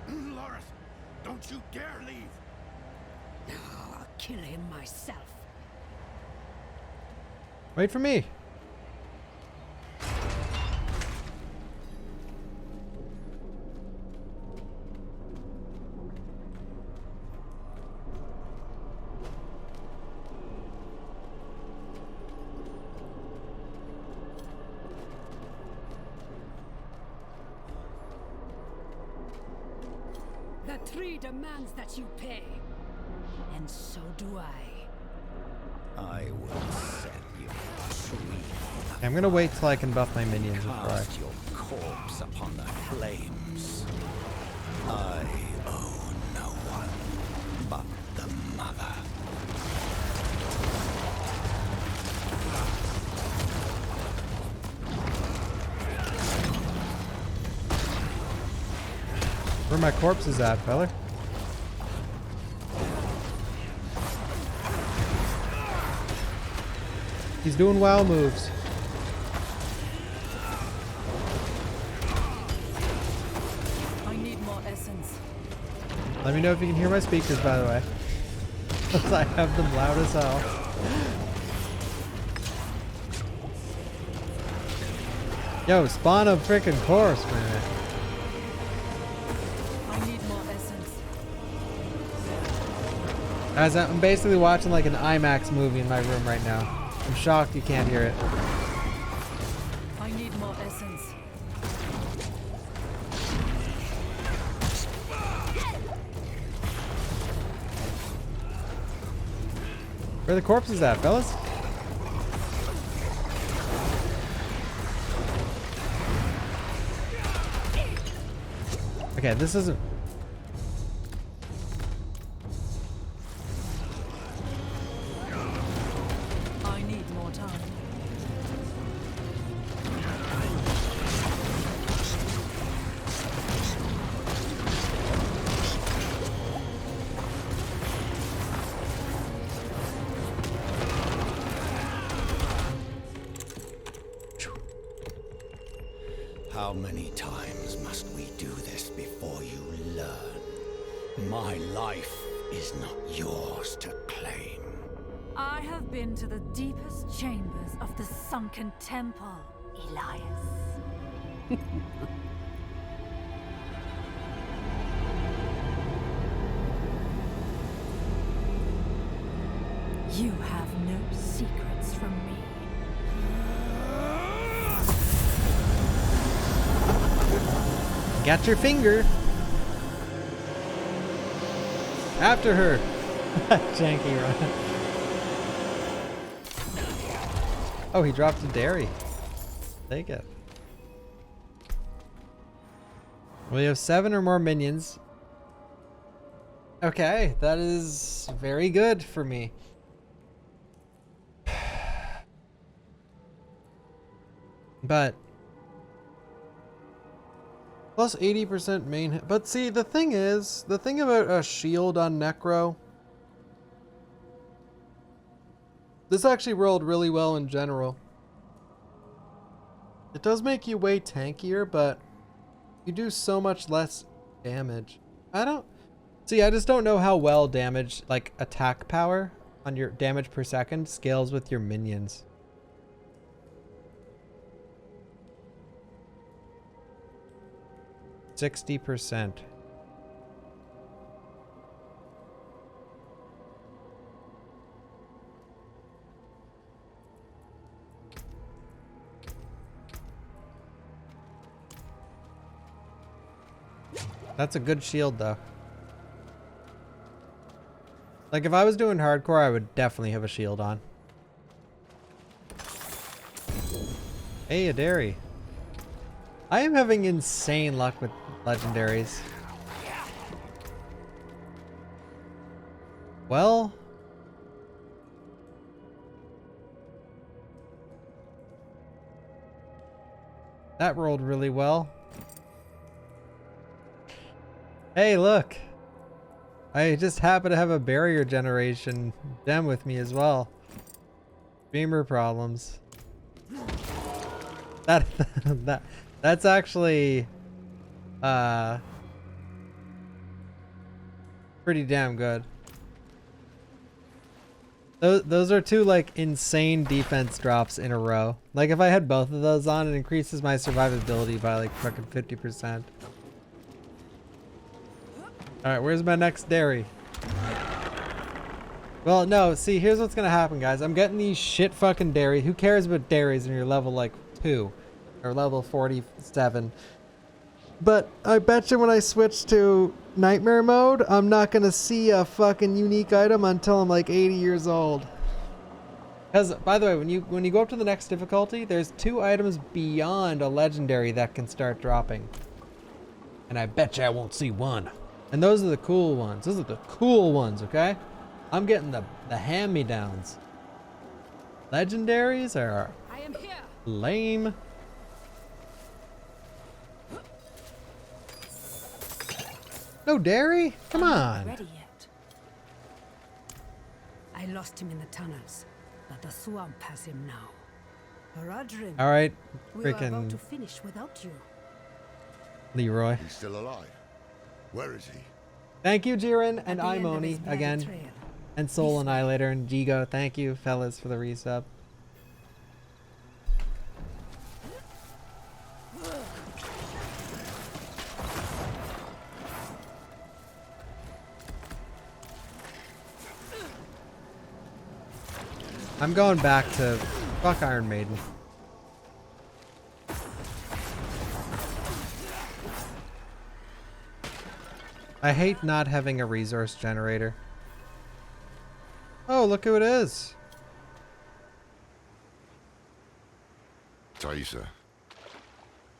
Lorith, don't you dare leave! No, I'll kill him myself. Wait for me. The tree demands that you pay. And so do I. I will set you free. I'm gonna wait till I can buff my minions before I... Cast your corpse upon the flames. I owe no one but the mother. Where my corpses at, fella? He's doing wild moves. I need more essence. Let me know if you can hear my speakers, by the way. Because I have them loud as hell. Yo, spawn a freaking corpse, man. Guys, I'm basically watching like an IMAX movie in my room right now. I'm shocked you can't hear it. I need more essence. Where are the corpses at, fellas? Okay, this isn't... I need more time. How many times must we do this before you learn? My life is not yours to claim. I have been to the deepest chambers of the sunken temple, Elias. You have no secrets from me. Got your finger. After her. Janky run. Oh, he dropped a dairy. Take it. We have 7 or more minions. Okay, that is very good for me. But Plus 80% main hit. But see, the thing about a shield on Necro, this actually rolled really well in general. It does make you way tankier, but you do so much less damage. I just don't know how well damage, like attack power on your damage per second, scales with your minions. %60. That's a good shield though. Like if I was doing hardcore, I would definitely have a shield on. Hey, a dairy. I am having insane luck with legendaries. Well, that rolled really well. Hey, look. I just happen to have a barrier generation gem with me as well. Beamer problems. That's actually pretty damn good. Those are two like insane defense drops in a row. Like if I had both of those on, it increases my survivability by like fucking 50%. Alright, where's my next dairy? Well, no, see, here's what's gonna happen, guys. I'm getting these shit fucking dairies. Who cares about dairies when you're level like 2 or level 47? But I bet you when I switch to nightmare mode, I'm not gonna see a fucking unique item until I'm like 80 years old. Because, by the way, when you go up to the next difficulty, there's 2 items beyond a legendary that can start dropping. And I bet you I won't see one. And those are the cool ones. Those are the cool ones, okay? I'm getting the hand-me-downs. Legendaries are lame. No dairy? Come on. Ready yet. I lost him in the tunnels, but the swamp has him now. Rodrim. All right, We are about freaking to finish without you. Leroy. He's still alive. Where is he? Thank you, Jiren and At the end of his Imoni bloody again. trail. And Soul Annihilator and Jigo. Thank you, fellas, for the resub. I'm going back to fuck Iron Maiden. I hate not having a resource generator. Oh, look who it is. Thaisa.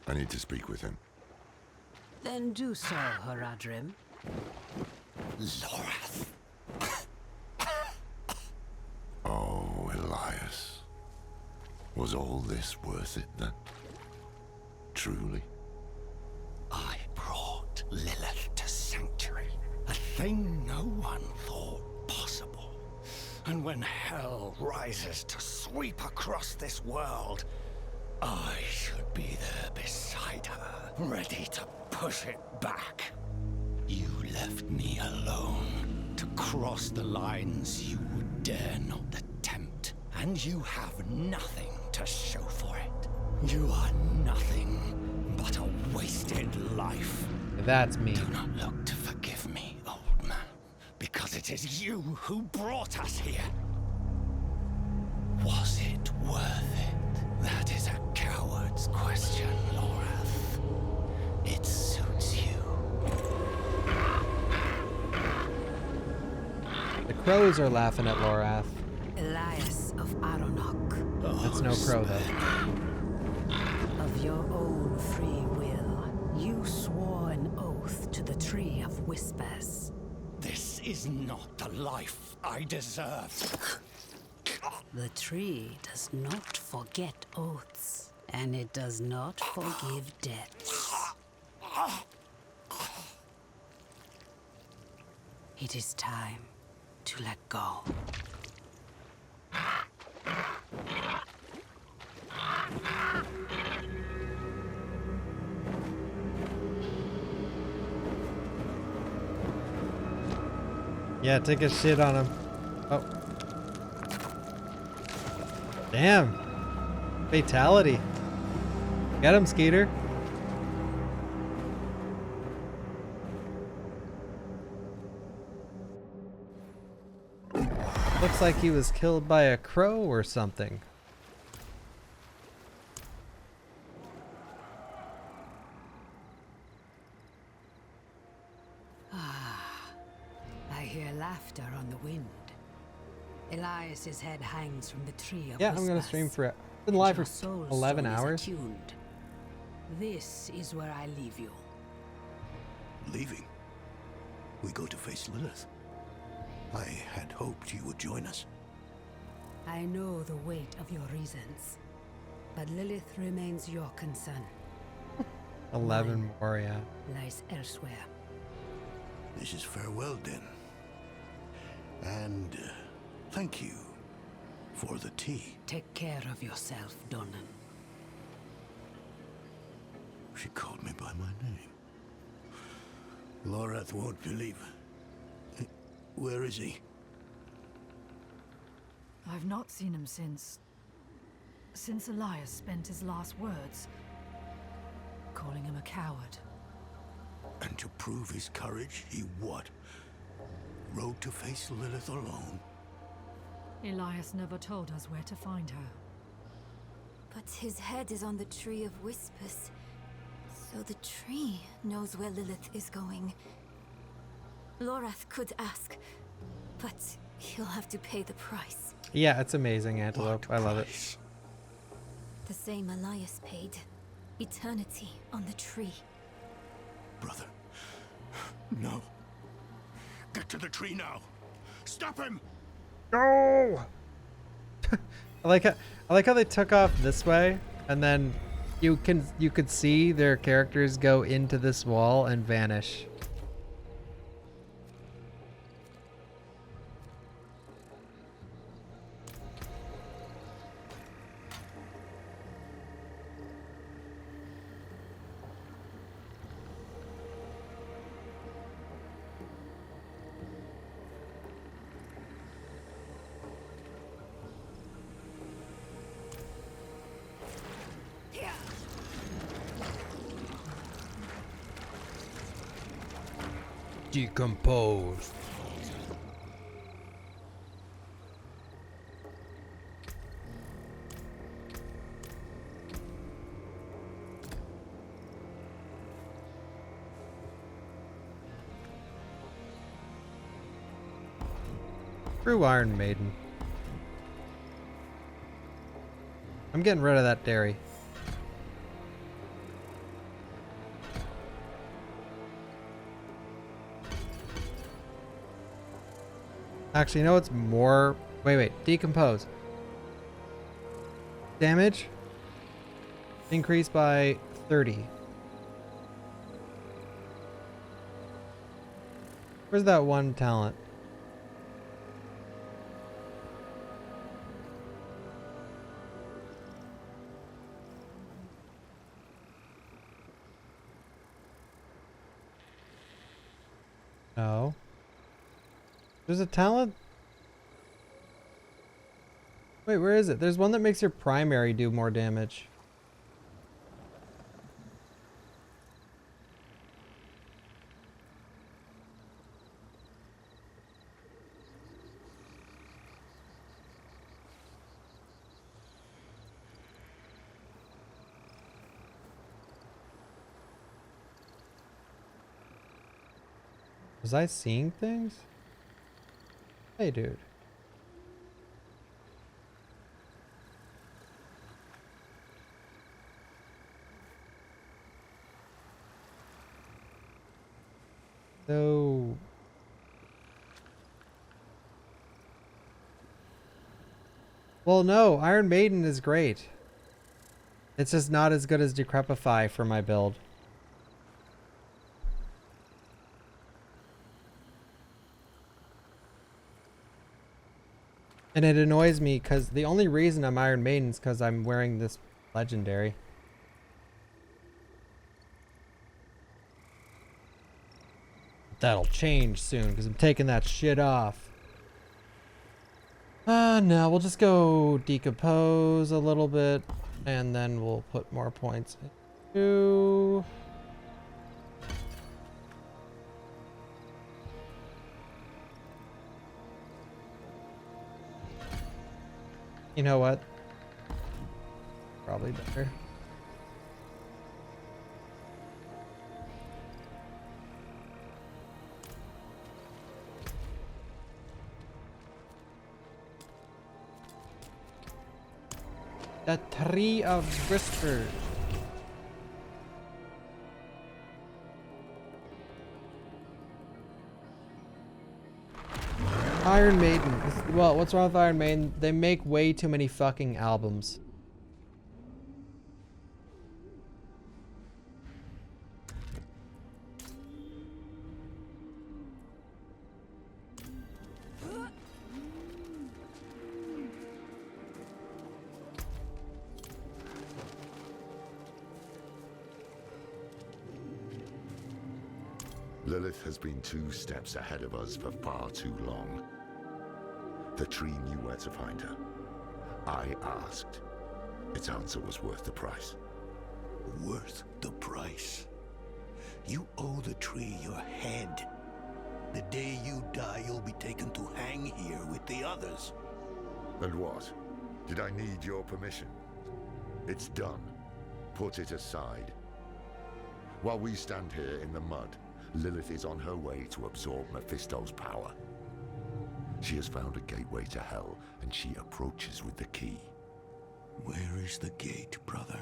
I need to speak with him. Then do so, Horadrim. Lorath. Oh, Elias. Was all this worth it then? Truly? I brought Lilith to Sanctuary, a thing no one thought possible. And when hell rises to sweep across this world, I should be there beside her, ready to push it back. You left me alone to cross the lines you would dare not attempt, and you have nothing to show for it. You are nothing but a wasted life. That's me. Do not look to forgive me, old man, because it is you who brought us here. Was it worth it? That is a coward's question, Lorath. It suits you. The crows are laughing at Lorath. Elias of Aronok. That's no crow, though. Of your own free will, you swore an oath to the Tree of Whispers. This is not the life I deserve. The tree does not forget oaths, and it does not forgive debts. It is time to let go. Yeah, take a shit on him. Oh. Damn. Fatality. Get him, Skeeter. Looks like he was killed by a crow or something. I hear laughter on the wind. Elias's head hangs from the tree of Yeah, I'm gonna whispers. stream for it. Been live Your for soul 11 stone is hours. attuned. This is where I leave you. Leaving? We go to face Lilith. I had hoped you would join us. I know the weight of your reasons, but Lilith remains your concern. 11 more, yeah. Lies elsewhere. This is farewell, then. And thank you for the tea. Take care of yourself, Donan. She called me by my name. Lorath won't believe. Where is he? I've not seen him since Elias spent his last words, calling him a coward. And to prove his courage, he what? Rode to face Lilith alone? Elias never told us where to find her. But his head is on the Tree of Whispers. So the tree knows where Lilith is going. Lorath could ask, but he'll have to pay the price. Yeah, it's amazing, Antelope. I love it. The same Elias paid. Eternity on the tree. Brother. No. Get to the tree now. Stop him! No! I like how they took off this way, and then you could see their characters go into this wall and vanish. Decompose. True Iron Maiden. I'm getting rid of that dairy. Actually, you know what's more? Wait. Decompose. Damage. Increased by 30. Where's that one talent? No. There's a talent? Wait, where is it? There's one that makes your primary do more damage. Was I seeing things? Hey, dude. So... Well, no, Iron Maiden is great. It's just not as good as Decrepify for my build. And it annoys me because the only reason I'm Iron Maiden is because I'm wearing this legendary. That'll change soon because I'm taking that shit off. No, we'll just go decompose a little bit and then we'll put more points into... You know what? Probably better. The Tree of Whispers. Iron Maiden. Well, what's wrong with Iron Maiden? They make way too many fucking albums. Lilith has been 2 steps ahead of us for far too long. The tree knew where to find her. I asked. Its answer was worth the price. Worth the price? You owe the tree your head. The day you die, you'll be taken to hang here with the others. And what? Did I need your permission? It's done. Put it aside. While we stand here in the mud, Lilith is on her way to absorb Mephisto's power. She has found a gateway to hell, and she approaches with the key. Where is the gate, brother?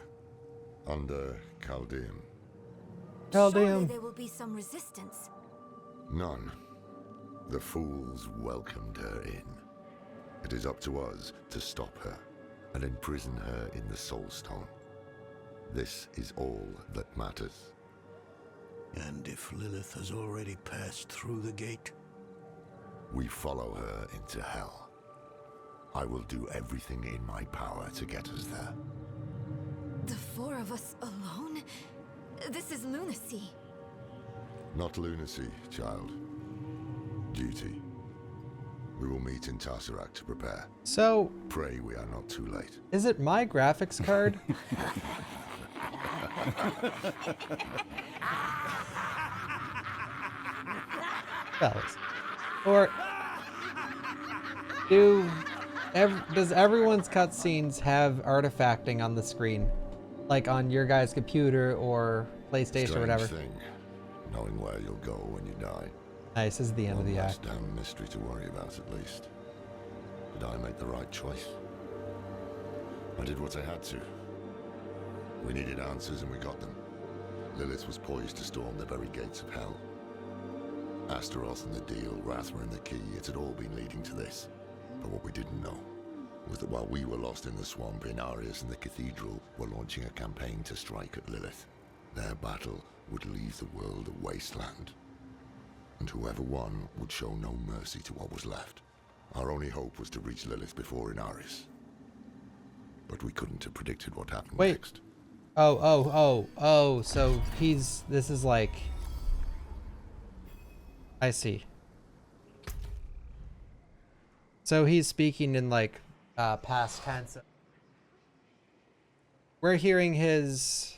Under Chaldeum. Surely there will be some resistance. None. The fools welcomed her in. It is up to us to stop her and imprison her in the Soul Stone. This is all that matters. And if Lilith has already passed through the gate? We follow her into hell. I will do everything in my power to get us there. The 4 of us alone? This is lunacy. Not lunacy, child. Duty. We will meet in Tesseract to prepare. So... Pray we are not too late. Is it my graphics card? Fellas. Or... Does everyone's cutscenes have artifacting on the screen? Like on your guy's computer or PlayStation or whatever? Strange thing, knowing where you'll go when you die. Nice, this is the end of the act. Damn mystery to worry about at least. Did I make the right choice? I did what I had to. We needed answers and we got them. Lilith was poised to storm the very gates of hell. Astaroth and the deal, Rathma and the key, it had all been leading to this. But what we didn't know was that while we were lost in the swamp, Inarius and the cathedral were launching a campaign to strike at Lilith. Their battle would leave the world a wasteland. And whoever won would show no mercy to what was left. Our only hope was to reach Lilith before Inarius. But we couldn't have predicted what happened next. So this is like... I see. So he's speaking in like past tense. We're hearing his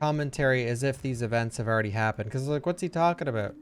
commentary as if these events have already happened. Because like, what's he talking about?